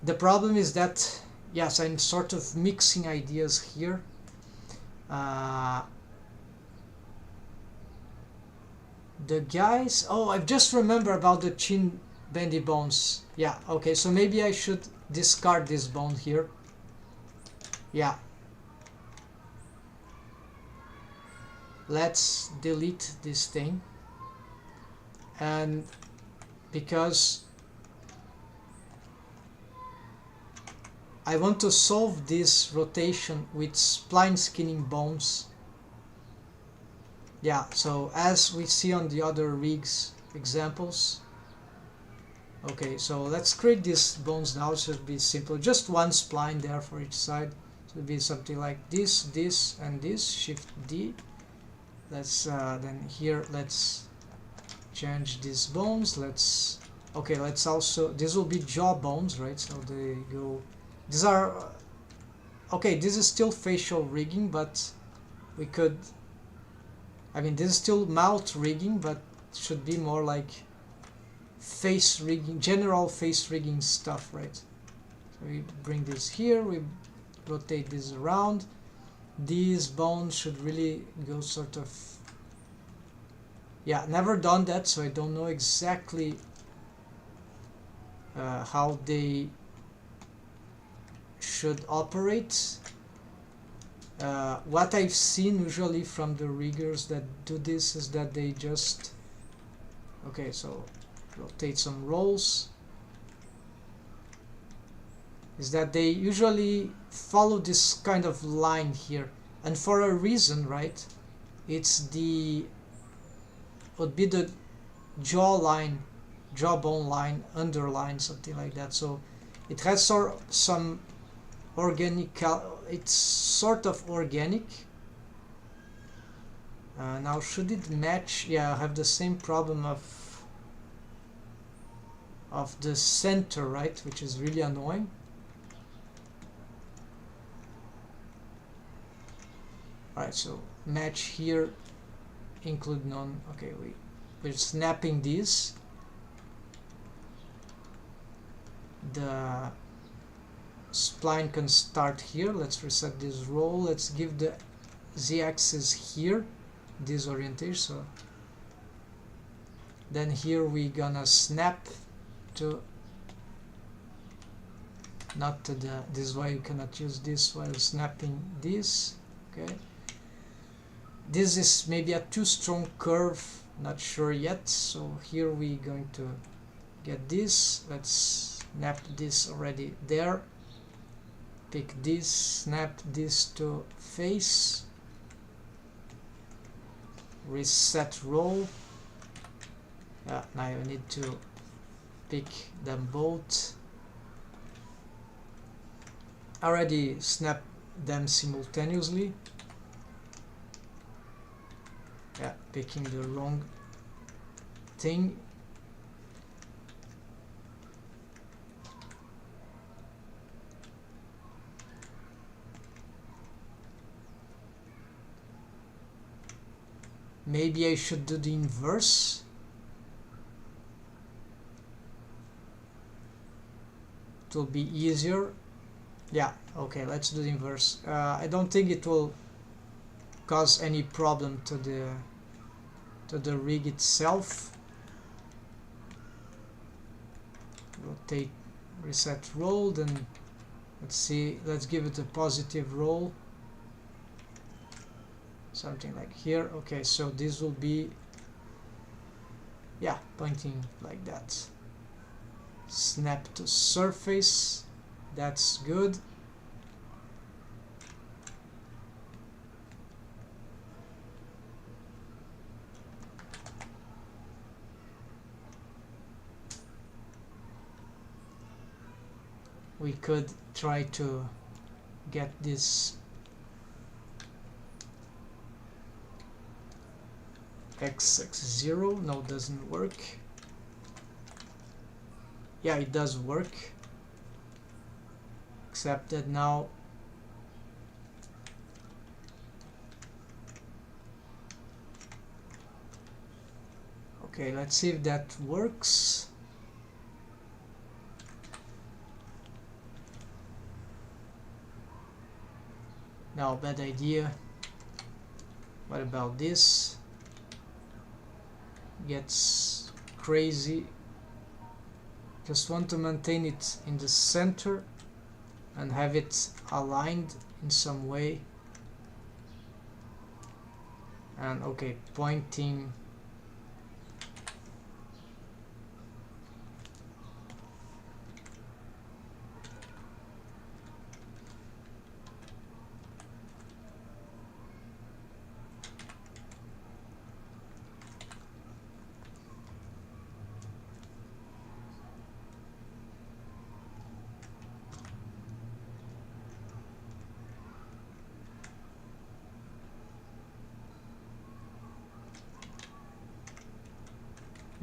The problem is that, yes, I'm sort of mixing ideas here. The guys, oh, I've just remembered about the chin bendy bones. Yeah, okay, so maybe I should discard this bone here. Yeah. Let's delete this thing. And because I want to solve this rotation with spline skinning bones. Yeah, so as we see on the other rigs examples. Okay, so let's create these bones now. It should be simple. Just one spline there for each side. So it'll be something like this, this, and this. Shift D. Let's then here let's change these bones. Let's okay. Let's also, these will be jaw bones, right? So they go. These are okay. This is still facial rigging, but we could. I mean, this is still mouth rigging, but should be more like face rigging, general face rigging stuff, right? So we bring this here, we rotate this around. These bones should really go sort of, yeah, never done that, so I don't know exactly how they should operate. What I've seen usually from the riggers that do this is that they just, okay, so rotate some rolls, is that they usually follow this kind of line here, and for a reason, right? It's the, would be the jawline, jawbone line, underline, something like that. So it has some organic, it's sort of organic. Now should it match? Yeah, I have the same problem of the center, right, which is really annoying. Alright, so match here, include none. Okay, we're snapping these. The spline can start here. Let's reset this roll. Let's give the z-axis here, this orientation. So then here we gonna snap to, not to the, this is why you cannot use this while snapping this. Okay, this is maybe a too strong curve, not sure yet. So here we going to get this. Let's snap this already there. Pick this, snap this to face, reset roll. Yeah, now you need to pick them both. Already snap them simultaneously. Yeah, picking the wrong thing. Maybe I should do the inverse. It will be easier. Yeah, okay, let's do the inverse. I don't think it will cause any problem to the rig itself. Rotate, reset roll, then let's see, let's give it a positive roll. Something like here. Okay, so this will be, yeah, pointing like that. Snap to surface, that's good. We could try to get this x0, no, doesn't work. yeah, it does work, except that now okay, let's see if that works. No, bad idea. What about this? Gets crazy. Just want to maintain it in the center and have it aligned in some way. And okay, pointing.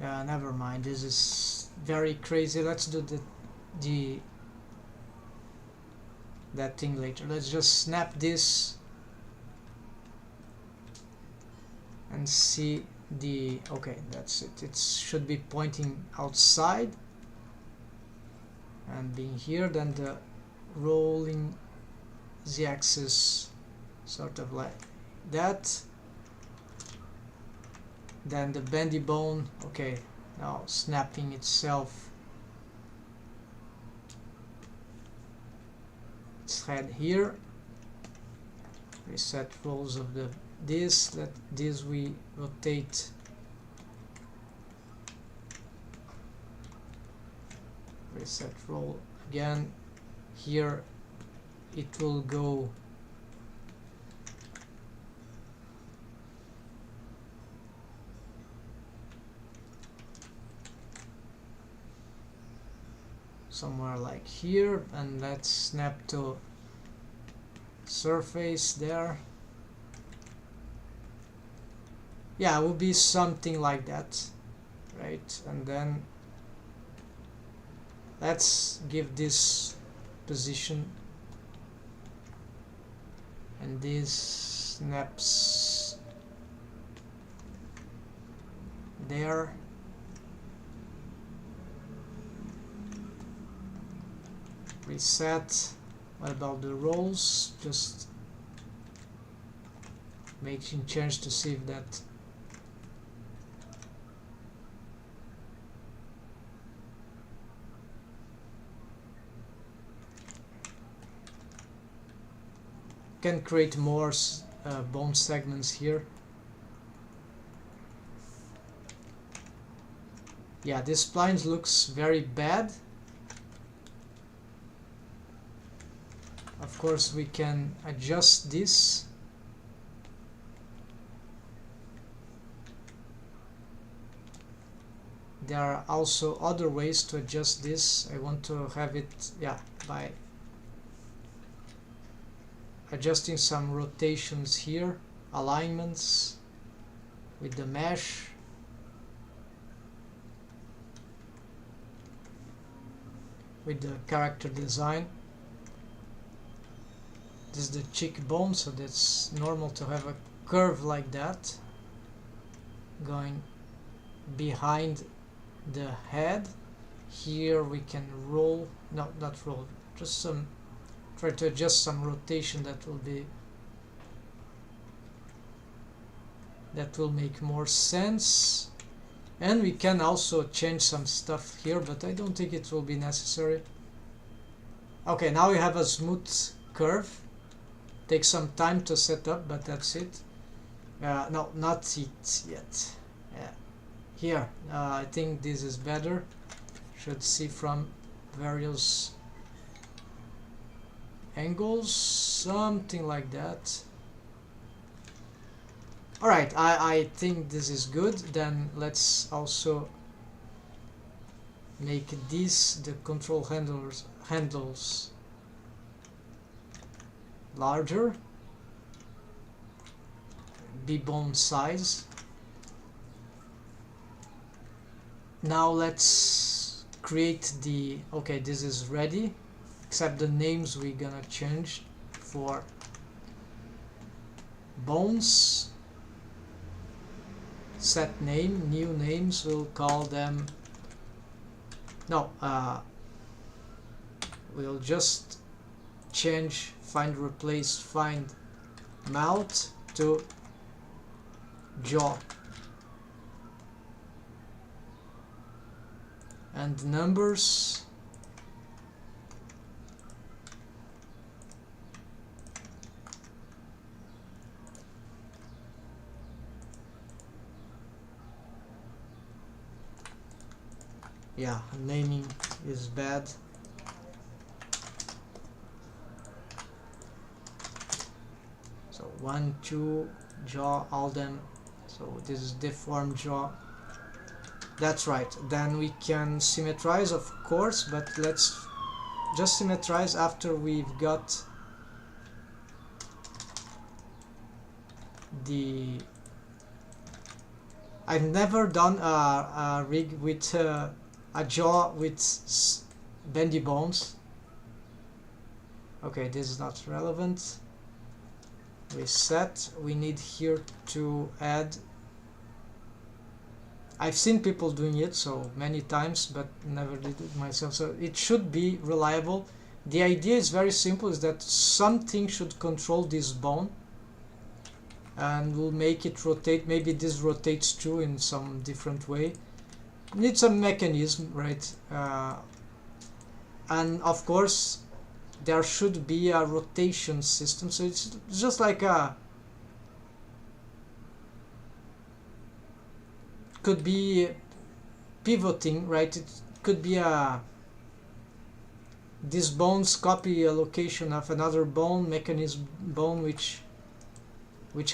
Yeah, never mind. This is very crazy. Let's do that thing later. Let's just snap this and see the okay, that's it. It should be pointing outside and being here. Then the rolling z-axis sort of like that. Then the bendy bone, okay, now snapping itself, its head here. Reset rolls of the this, let this we rotate reset roll again. Here it will go somewhere like here, and let's snap to surface there. Yeah, it will be something like that, right? And then let's give this position, and this snaps there. Reset. What about the rolls? Just making change to see if that can create more bone segments here. Yeah, this spline looks very bad. Of course, we can adjust this. There are also other ways to adjust this. I want to have it, yeah, by adjusting some rotations here, alignments with the mesh. With the character design. This is the cheekbone, so that's normal to have a curve like that going behind the head. Here we can roll, no, not roll, just some, try to adjust some rotation that will make more sense. And we can also change some stuff here, but I don't think it will be necessary. Okay, now we have a smooth curve. Takes some time to set up, but that's it. No, not it yet. Yeah. Here, I think this is better. Should see from various angles, something like that. Alright, I think this is good. Then let's also make this, the control handles larger, B-bone size. Now let's create the, okay, this is ready, except the names we're gonna change for bones. Set name, new names, we'll call them, no, we'll just change find replace find mouth to jaw, and numbers yeah, naming is bad. So 1, 2, jaw, all them. So this is deformed jaw. That's right. Then we can symmetrize, of course, but let's just symmetrize after we've got the... I've never done a rig with a jaw with bendy bones. Okay, this is not relevant. Reset. We need here to add... I've seen people doing it so many times, but never did it myself, so it should be reliable. The idea is very simple, is that something should control this bone and we'll make it rotate. Maybe this rotates too in some different way. Needs a mechanism, right? And of course there should be a rotation system, so it's just like a... could be pivoting, right? It could be a... these bones copy a location of another bone, mechanism bone, which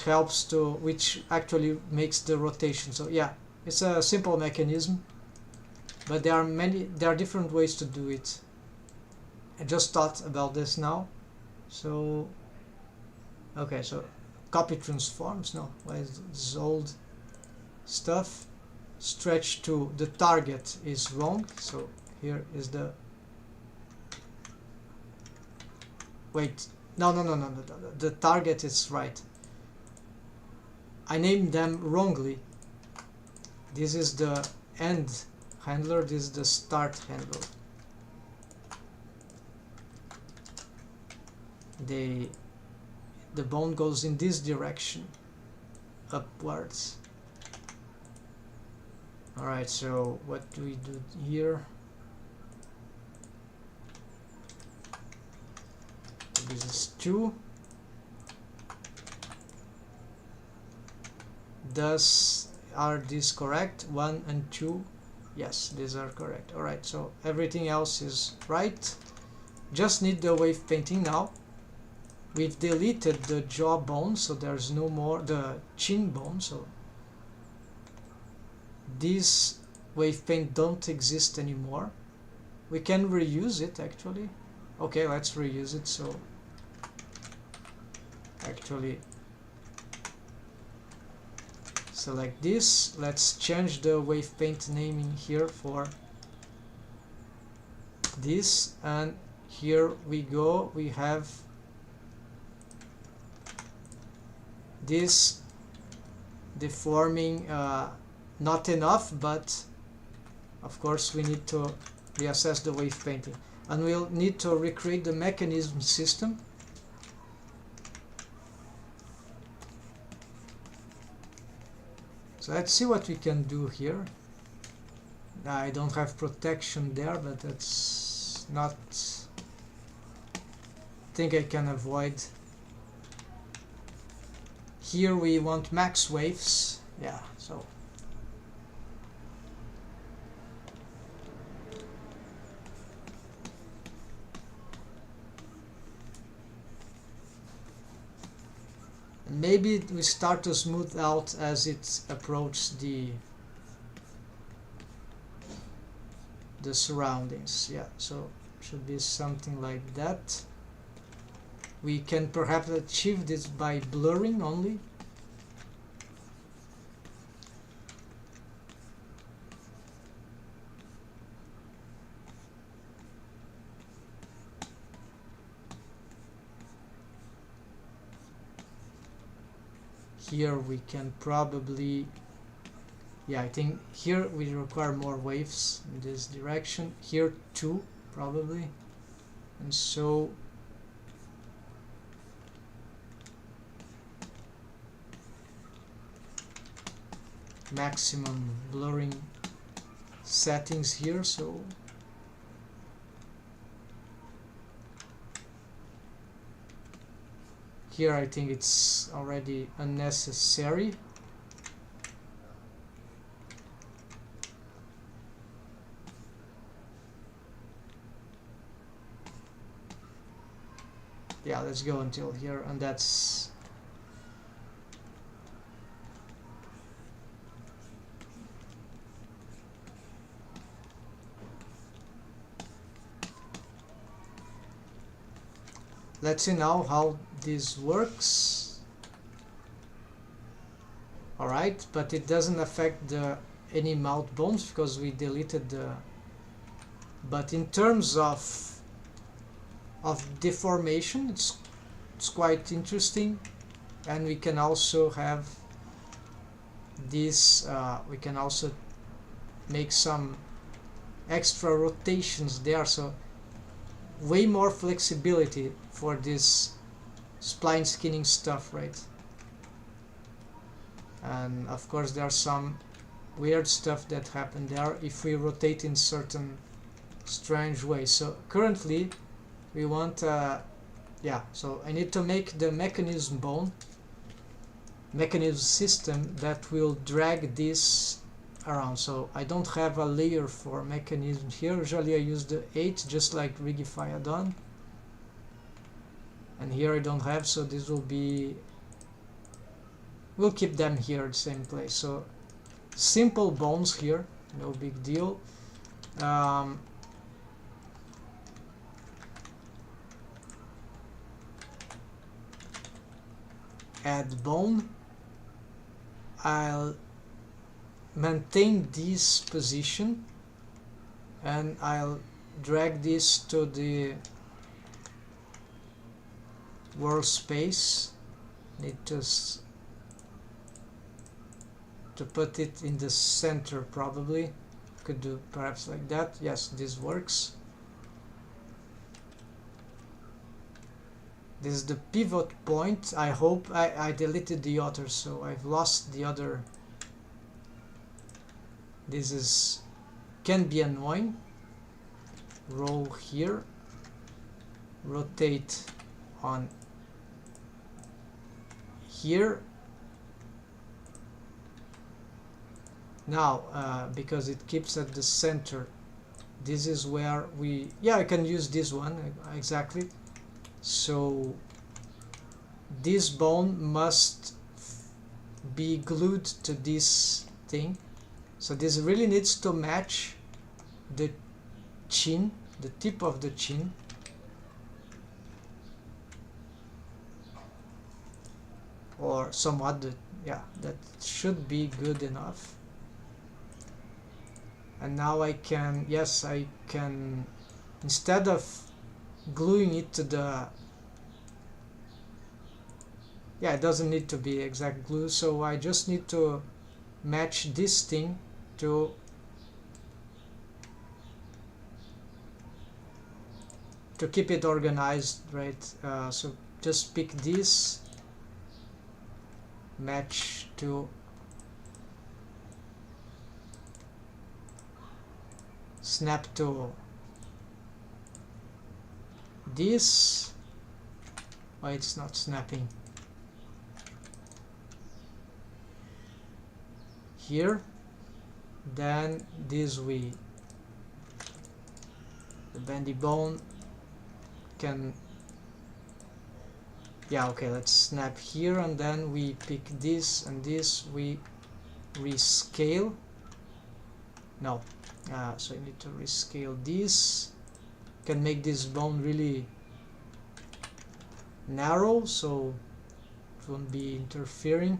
helps to, which actually makes the rotation. So yeah, it's a simple mechanism, but there are different ways to do it. I just thought about this now. So okay, so copy transforms, no, why is this old stuff? Stretch to the target is wrong, so here is the... wait, no, the target is right. I named them wrongly. This is the end handler, this is the start handler. The bone goes in this direction, upwards. Alright, so what do we do here? This is 2. Are these correct? 1 and 2? Yes, these are correct. Alright, so everything else is right. Just need the wave painting now. We've deleted the jaw bone, so there's no more the chin bone, so these wave paint don't exist anymore. We can reuse it actually. Okay, let's reuse it. So actually select this. Let's change the wave paint naming here for this, and here we go. We have this deforming, not enough, but of course we need to reassess the wave painting, and we'll need to recreate the mechanism system. So let's see what we can do here. I don't have protection there, but that's not... I think I can avoid. Here we want max waves. Yeah, so maybe we start to smooth out as it approaches the surroundings. Yeah, so should be something like that. We can perhaps achieve this by blurring only. Here we can probably, yeah, I think here we require more waves in this direction. Here too, probably. And so maximum blurring settings here, so here I think it's already unnecessary. Yeah, let's go until here, and that's let's see now how this works. Alright, but it doesn't affect any mouth bones because we deleted the, but in terms of deformation it's quite interesting. And we can also have this, we can also make some extra rotations there, so way more flexibility for this spline skinning stuff, right? And of course there's some weird stuff that happened there if we rotate in certain strange ways. So currently we want yeah, so I need to make the mechanism system that will drag this around. So I don't have a layer for mechanism here. Usually I use the 8 just like Rigify had done, and here I don't have, so this will be, we'll keep them here at the same place. So simple bones here, no big deal. Add bone. I'll maintain this position and I'll drag this to the world space. Need to put it in the center, probably. Could do perhaps like that. Yes, this works. This is the pivot point. I hope I deleted the other, so I've lost the other. This is can be annoying. Roll here, rotate on here. Now because it keeps at the center, this is where we, yeah, I can use this one exactly. So this bone must be glued to this thing. So this really needs to match the chin, the tip of the chin. Or somewhat, yeah, that should be good enough. And now I can, yes, I can, instead of gluing it to the, yeah, it doesn't need to be exact glue, so I just need to match this thing to keep it organized, right? So just pick this, match to snap to this. Why it's not snapping here. Then this we, the bendy bone can, yeah, okay, let's snap here, and then we pick this and this, we rescale. No, so you need to rescale this. Can make this bone really narrow, so it won't be interfering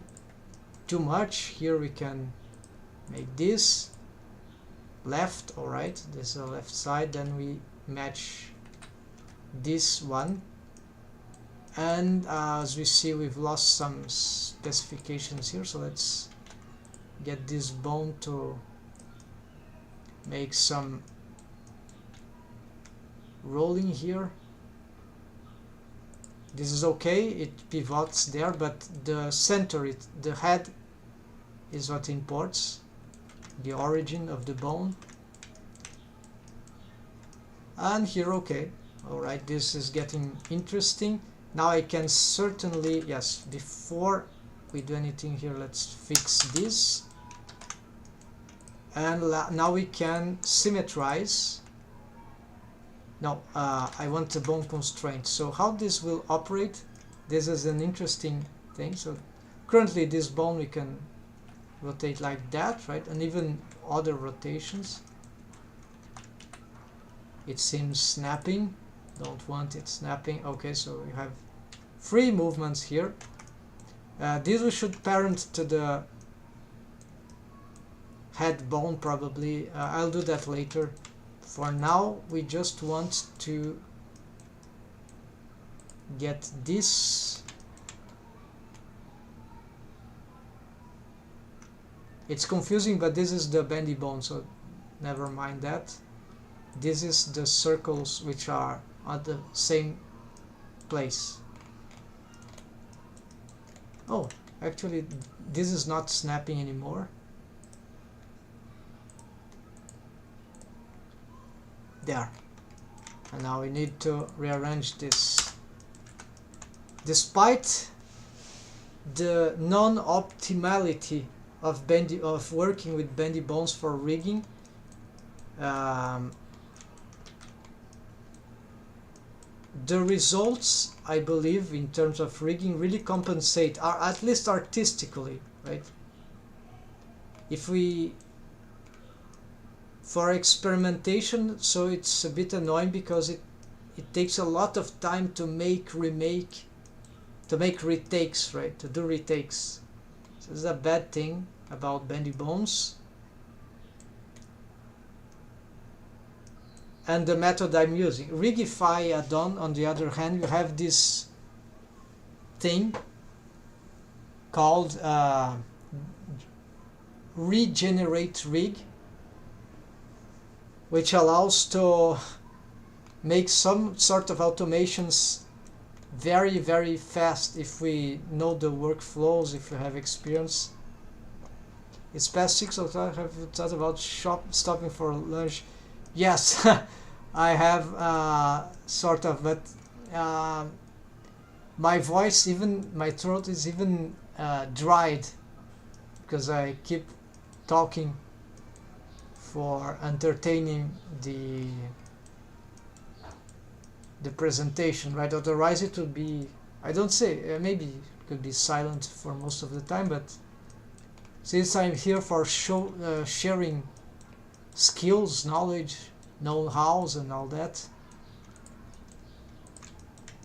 too much. Here we can make this left, alright, this is the left side. Then we match this one, And as we see, we've lost some specifications here, so let's get this bone to make some rolling here. This is okay, it pivots there, but the center, the head is what imports, the origin of the bone. And here, okay, alright, this is getting interesting. Now I can certainly, yes, before we do anything here, let's fix this. And now we can symmetrize. No, I want the bone constraint. So how this will operate, this is an interesting thing. So currently this bone we can rotate like that, right? And even other rotations. It seems snapping. Don't want it snapping. Okay, so you have free movements here. This we should parent to the head bone probably. I'll do that later. For now, we just want to get this. It's confusing, but this is the bendy bone, so never mind that. This is the circles which are at the same place. Oh, actually, this is not snapping anymore. There. And now we need to rearrange this. Despite the non-optimality of working with bendy bones for rigging, the results, I believe, in terms of rigging really compensate, or at least artistically, right? If we, for experimentation, so it's a bit annoying because it takes a lot of time to make retakes, right? To do retakes. So this is a bad thing about bendy bones. And the method I'm using. Rigify add-on, on the other hand, you have this thing called regenerate rig, which allows to make some sort of automations very, very fast if we know the workflows, if we have experience. It's past 6 o'clock. I have thought about stopping for lunch. Yes, I have sort of, but my voice, even my throat is even dried because I keep talking for entertaining the presentation, right? Otherwise it would be, I don't say, maybe it could be silent for most of the time, but since I'm here for sharing skills, knowledge, know-hows and all that,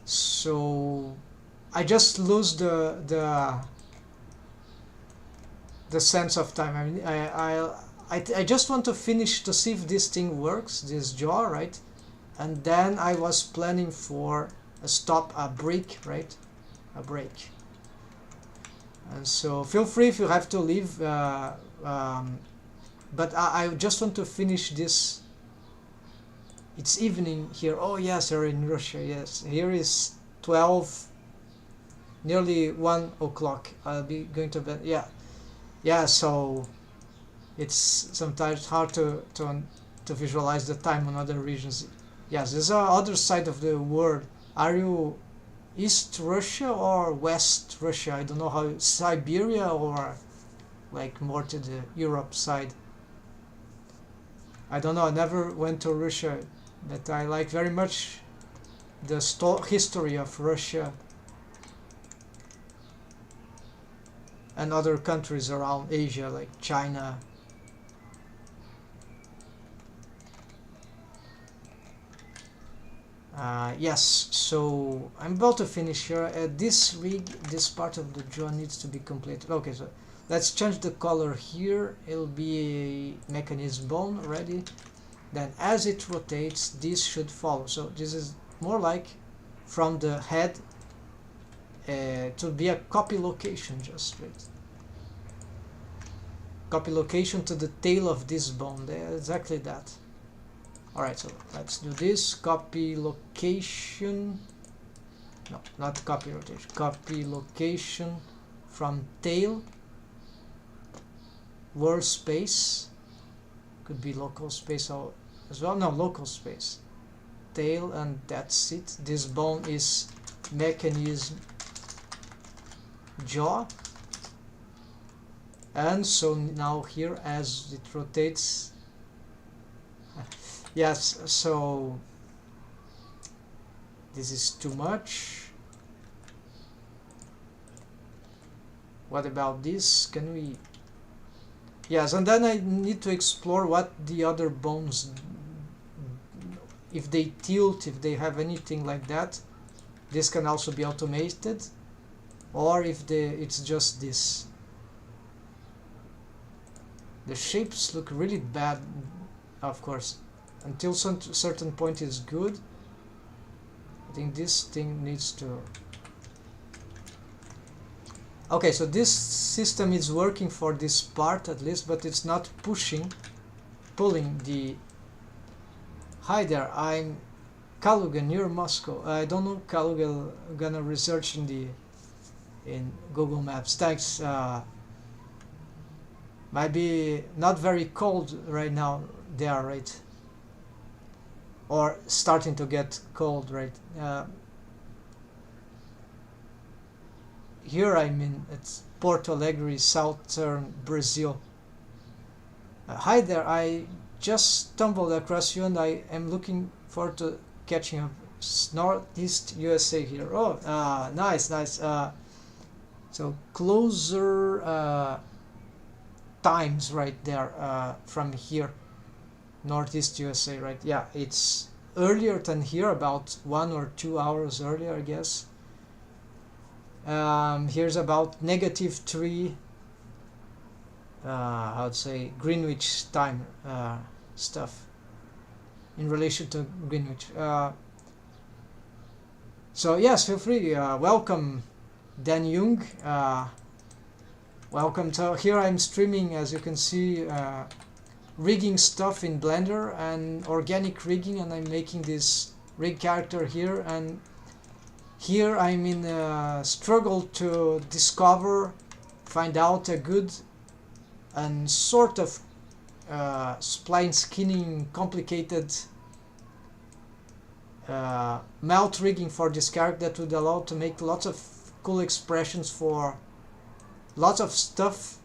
so I just lose the sense of time. I mean, I just want to finish to see if this thing works, this jaw, right? And then I was planning for a break, right? A break. And so feel free if you have to leave, but I just want to finish this. It's evening here. Oh yes, you're in Russia. Yes, here is 12, nearly 1 o'clock. I'll be going to bed. Yeah. So it's sometimes hard to visualize the time on other regions. Yes, there's other side of the world. Are you East Russia or West Russia? I don't know how. Siberia or like more to the Europe side. I don't know. I never went to Russia, but I like very much the history of Russia and other countries around Asia, like China. Yes, so I'm about to finish here. This rig, this part of the jaw needs to be completed. Okay, so let's change the color here. It'll be a mechanism bone already. Then as it rotates, this should follow. So this is more like from the head to be a copy location, just right. Copy location to the tail of this bone. Exactly that. Alright, so let's do this. Copy location. No, not copy rotation. Copy location from tail. World space. Could be local space as well. No, local space. Tail, and that's it. This bone is mechanism jaw. And so now here, as it rotates, yes, so this is too much. What about this? Can we? Yes, and then I need to explore what the other bones, if they tilt, if they have anything like that. This can also be automated, or if it's just this. The shapes look really bad, of course, until some certain point is good. I think this thing needs to... Okay, so this system is working for this part at least, but it's not pulling the... Hi there, I'm Kaluga near Moscow. I don't know Kaluga, I'm gonna research in Google Maps. Thanks. Might be not very cold right now there, right? Or starting to get cold, right? Here I'm in, it's Porto Alegre, southern Brazil. Hi there, I just stumbled across you and I am looking forward to catching up. Northeast USA here. Oh, nice, nice. So closer times right there from here. Northeast USA, right? Yeah, it's earlier than here, about 1 or 2 hours earlier, I guess. Here's about -3 how to say Greenwich time stuff in relation to Greenwich. So yes, feel free. Welcome, Dan Jung. Welcome to here. I'm streaming, as you can see, rigging stuff in Blender and organic rigging, and I'm making this rig character here. And here I'm in a struggle to discover, find out a good and sort of spline skinning complicated mouth rigging for this character that would allow to make lots of cool expressions for lots of stuff.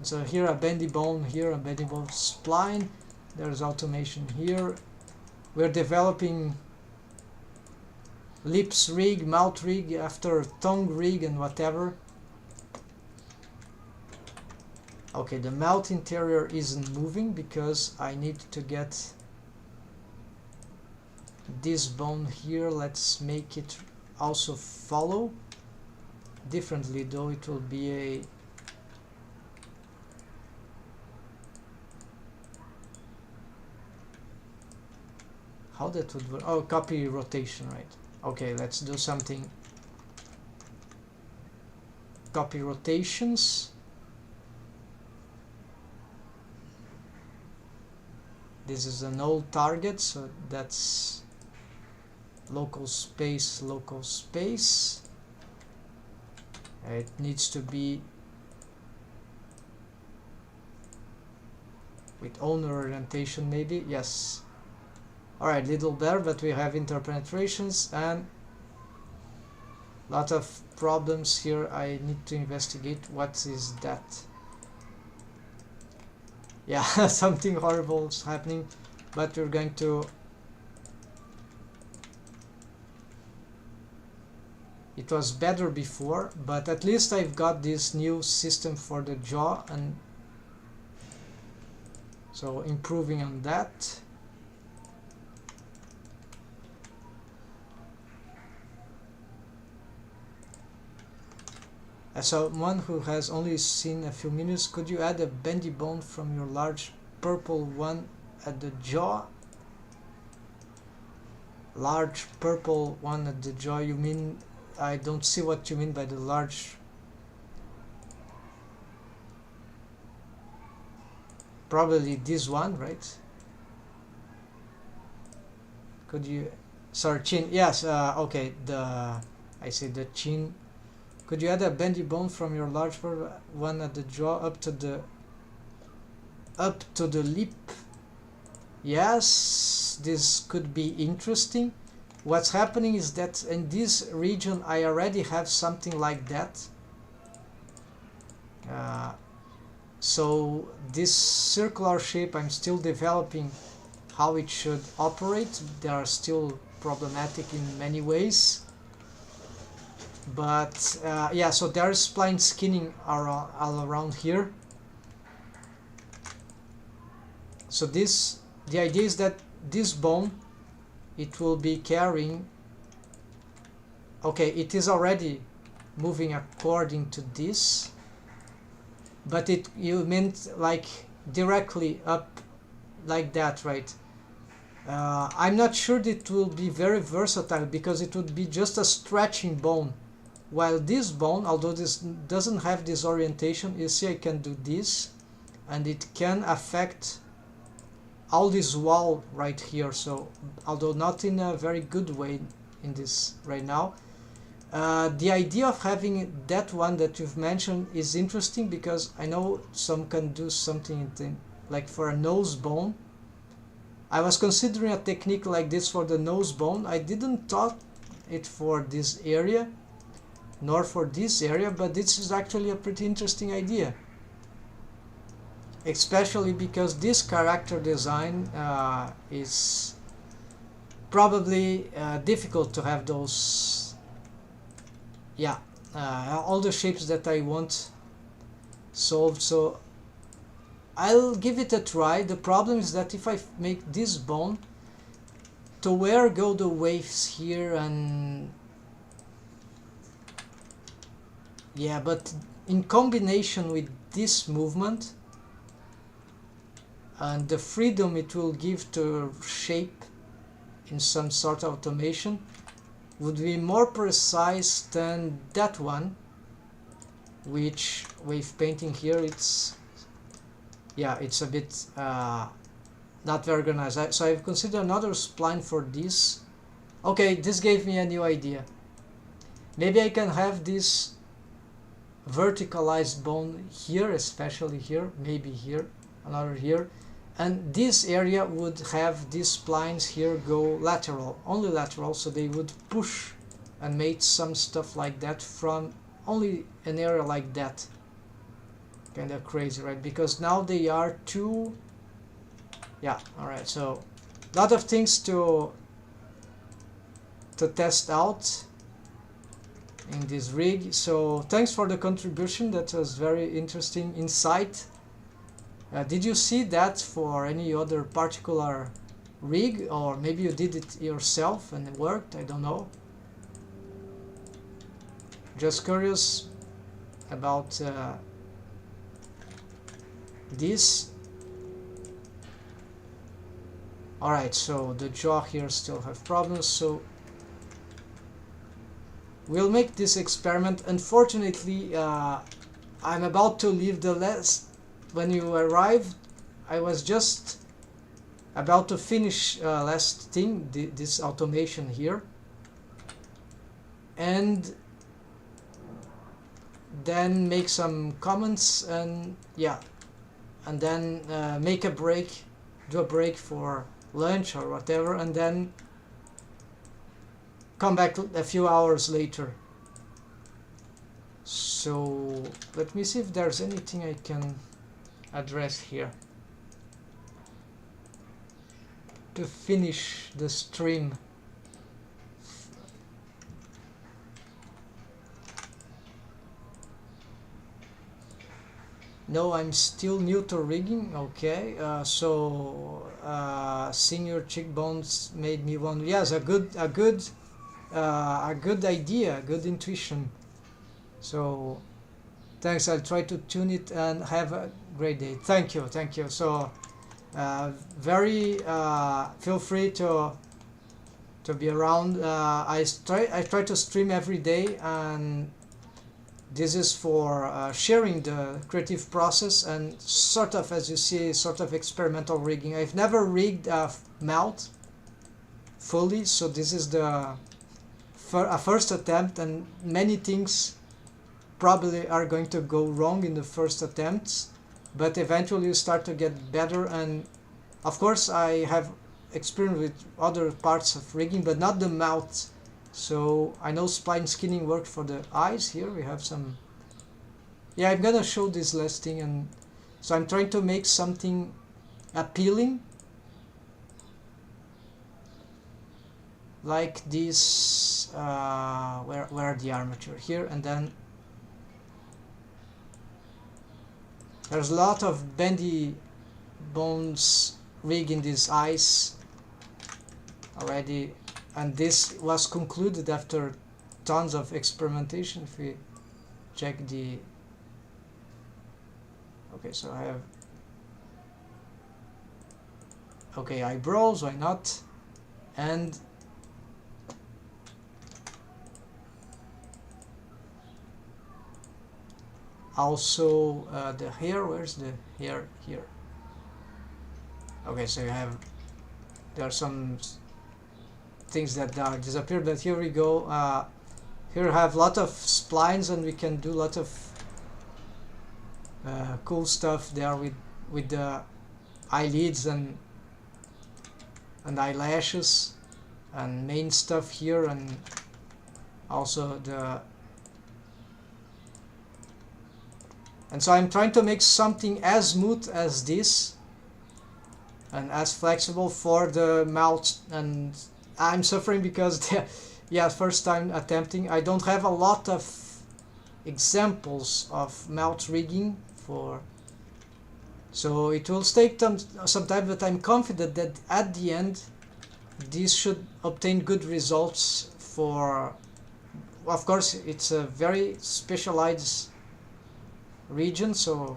So here a bendy bone, here a bendy bone spline. There's automation here. We're developing lips rig, mouth rig, after tongue rig and whatever. Okay, the mouth interior isn't moving because I need to get this bone here. Let's make it also follow differently, though. It will be a how that would work. Oh, copy rotation, right? Okay, let's do something. Copy rotations. This is an old target, so that's local space, local space. It needs to be with owner orientation, maybe. Yes. Alright, little better, but we have interpenetrations and lot of problems here. I need to investigate what is that. Yeah, something horrible is happening, but we're going to... It was better before, but at least I've got this new system for the jaw, and so improving on that. As someone who has only seen a few minutes, could you add a bendy bone from your large purple one at the jaw? Large purple one at the jaw, you mean I don't see what you mean by the large. Probably this one, right? Could you, sorry, chin, yes, okay, I see the chin. Could you add a bendy bone from your large one at the jaw up to the lip? Yes, this could be interesting. What's happening is that in this region I already have something like that. So this circular shape, I'm still developing how it should operate. They are still problematic in many ways. But yeah, so there's spline skinning all around here. So the idea is that this bone, it will be carrying, okay, it is already moving according to this, but you meant like directly up like that, right? I'm not sure that it will be very versatile, because it would be just a stretching bone, while this bone, although this doesn't have this orientation, you see I can do this, and it can affect all this wall right here. So although not in a very good way in this right now, the idea of having that one that you've mentioned is interesting, because I know some can do something like for a nose bone. I was considering a technique like this for the nose bone. I didn't thought it for this area nor for this area, but this is actually a pretty interesting idea, especially because this character design is probably difficult to have those, yeah, all the shapes that I want solved. So I'll give it a try. The problem is that if I make this bone, to where go the waves here, and yeah, but in combination with this movement and the freedom it will give to shape in some sort of automation, would be more precise than that one, which wave painting here, it's, yeah, it's a bit not very organized. So I've considered another spline for this. Okay, this gave me a new idea. Maybe I can have this verticalized bone here, especially here, maybe here, another here, and this area would have these splines here go lateral, only lateral, so they would push and make some stuff like that from only an area like that. Kind of crazy, right? Because now they are two, yeah, all right, so a lot of things to test out in this rig. So thanks for the contribution, that was very interesting insight. Did you see that for any other particular rig, or maybe you did it yourself and it worked? I don't know. Just curious about this. Alright, so the jaw here still have problems, so we'll make this experiment. Unfortunately, I'm about to leave the last. When you arrived, I was just about to finish last thing, this automation here, and then make some comments, and yeah, and then make a break, do a break for lunch or whatever, and then come back a few hours later. So let me see if there's anything I can address here to finish the stream. No, I'm still new to rigging. Okay, so seeing your cheekbones made me wonder. Yes, a good idea, good intuition. So thanks. I'll try to tune it and have a great day. Thank you, thank you. So feel free to to be around. I try to stream every day, and this is for sharing the creative process and sort of, as you see, sort of experimental rigging. I've never rigged a mount fully, so this is a first attempt, and many things probably are going to go wrong in the first attempts, but eventually you start to get better. And of course I have experience with other parts of rigging, but not the mouth. So I know spline skinning worked for the eyes. Here we have some, yeah, I'm gonna show this last thing. And so I'm trying to make something appealing, like this. Where are the armature? Here, and then there's a lot of bendy bones rig in these eyes already, and this was concluded after tons of experimentation. If we check the, okay, so I have, okay, eyebrows, why not? And also the hair. Where's the hair? Here. Okay, so you have, there are some things that are disappeared, but here we go. Here we have a lot of splines, and we can do a lot of cool stuff there with the eyelids and eyelashes and main stuff here, and also the, and so I'm trying to make something as smooth as this and as flexible for the mouth. And I'm suffering because yeah, first time attempting, I don't have a lot of examples of mouth rigging for, so it will take some time, but I'm confident that at the end this should obtain good results. For, of course, it's a very specialized region, so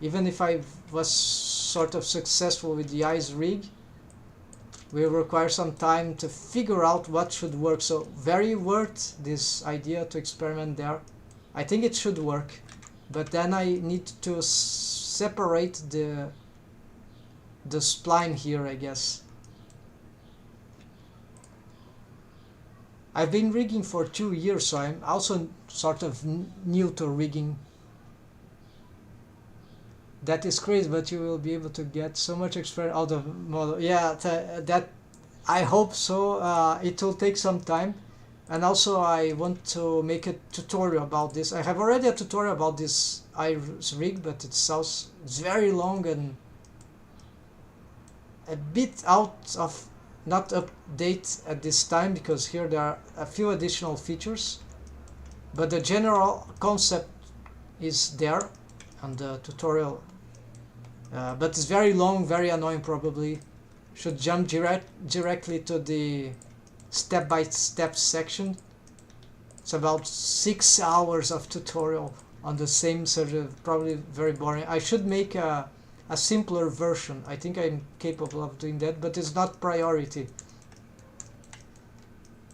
even if I was sort of successful with the eyes rig, will require some time to figure out what should work. So very worth this idea to experiment there. I think it should work, but then I need to separate the spline here, I guess. I've been rigging for 2 years, so I'm also sort of new to rigging. That is crazy, but you will be able to get so much experience out of model. Yeah, that I hope so. It will take some time, and also I want to make a tutorial about this. I have already a tutorial about this iris rig, but it's very long and a bit out of, not update at this time, because here there are a few additional features, but the general concept is there on the tutorial. But it's very long, very annoying probably. Should jump directly to the step-by-step section. It's about 6 hours of tutorial on the same server, probably very boring. I should make a simpler version. I think I'm capable of doing that, but it's not priority.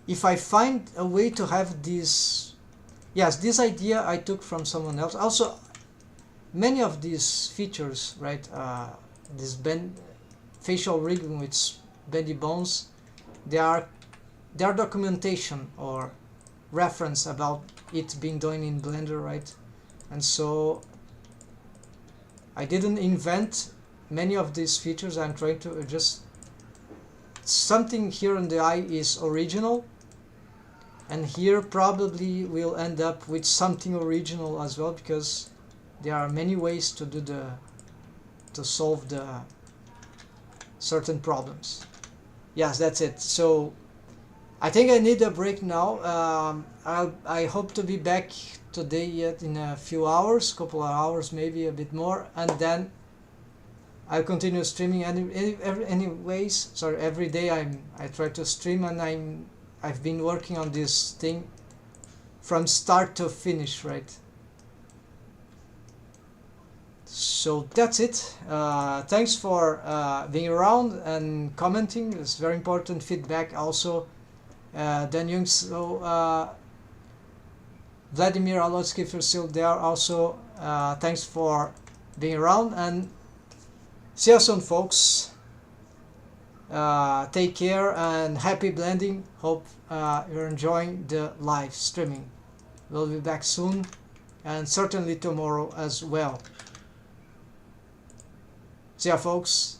If I find a way to have this, yes, this idea I took from someone else. Also, many of these features, right, this facial rigging with bendy bones, they are documentation or reference about it being done in Blender, right? And so I didn't invent many of these features. I'm trying to just, something here in the eye is original, and here probably we'll end up with something original as well, because there are many ways to do to solve the certain problems. Yes, that's it. So I think I need a break now. I hope to be back today yet in a few hours, couple of hours, maybe a bit more, and then I'll continue streaming anyways. Sorry, every day I try to stream, and I've been working on this thing from start to finish, right? So that's it. Thanks for being around and commenting. It's very important feedback also. Dan Young, so Vladimir Alotsky, if you're still there, also thanks for being around, and see you soon, folks. Take care and happy blending. Hope you're enjoying the live streaming. We'll be back soon, and certainly tomorrow as well. See ya, folks.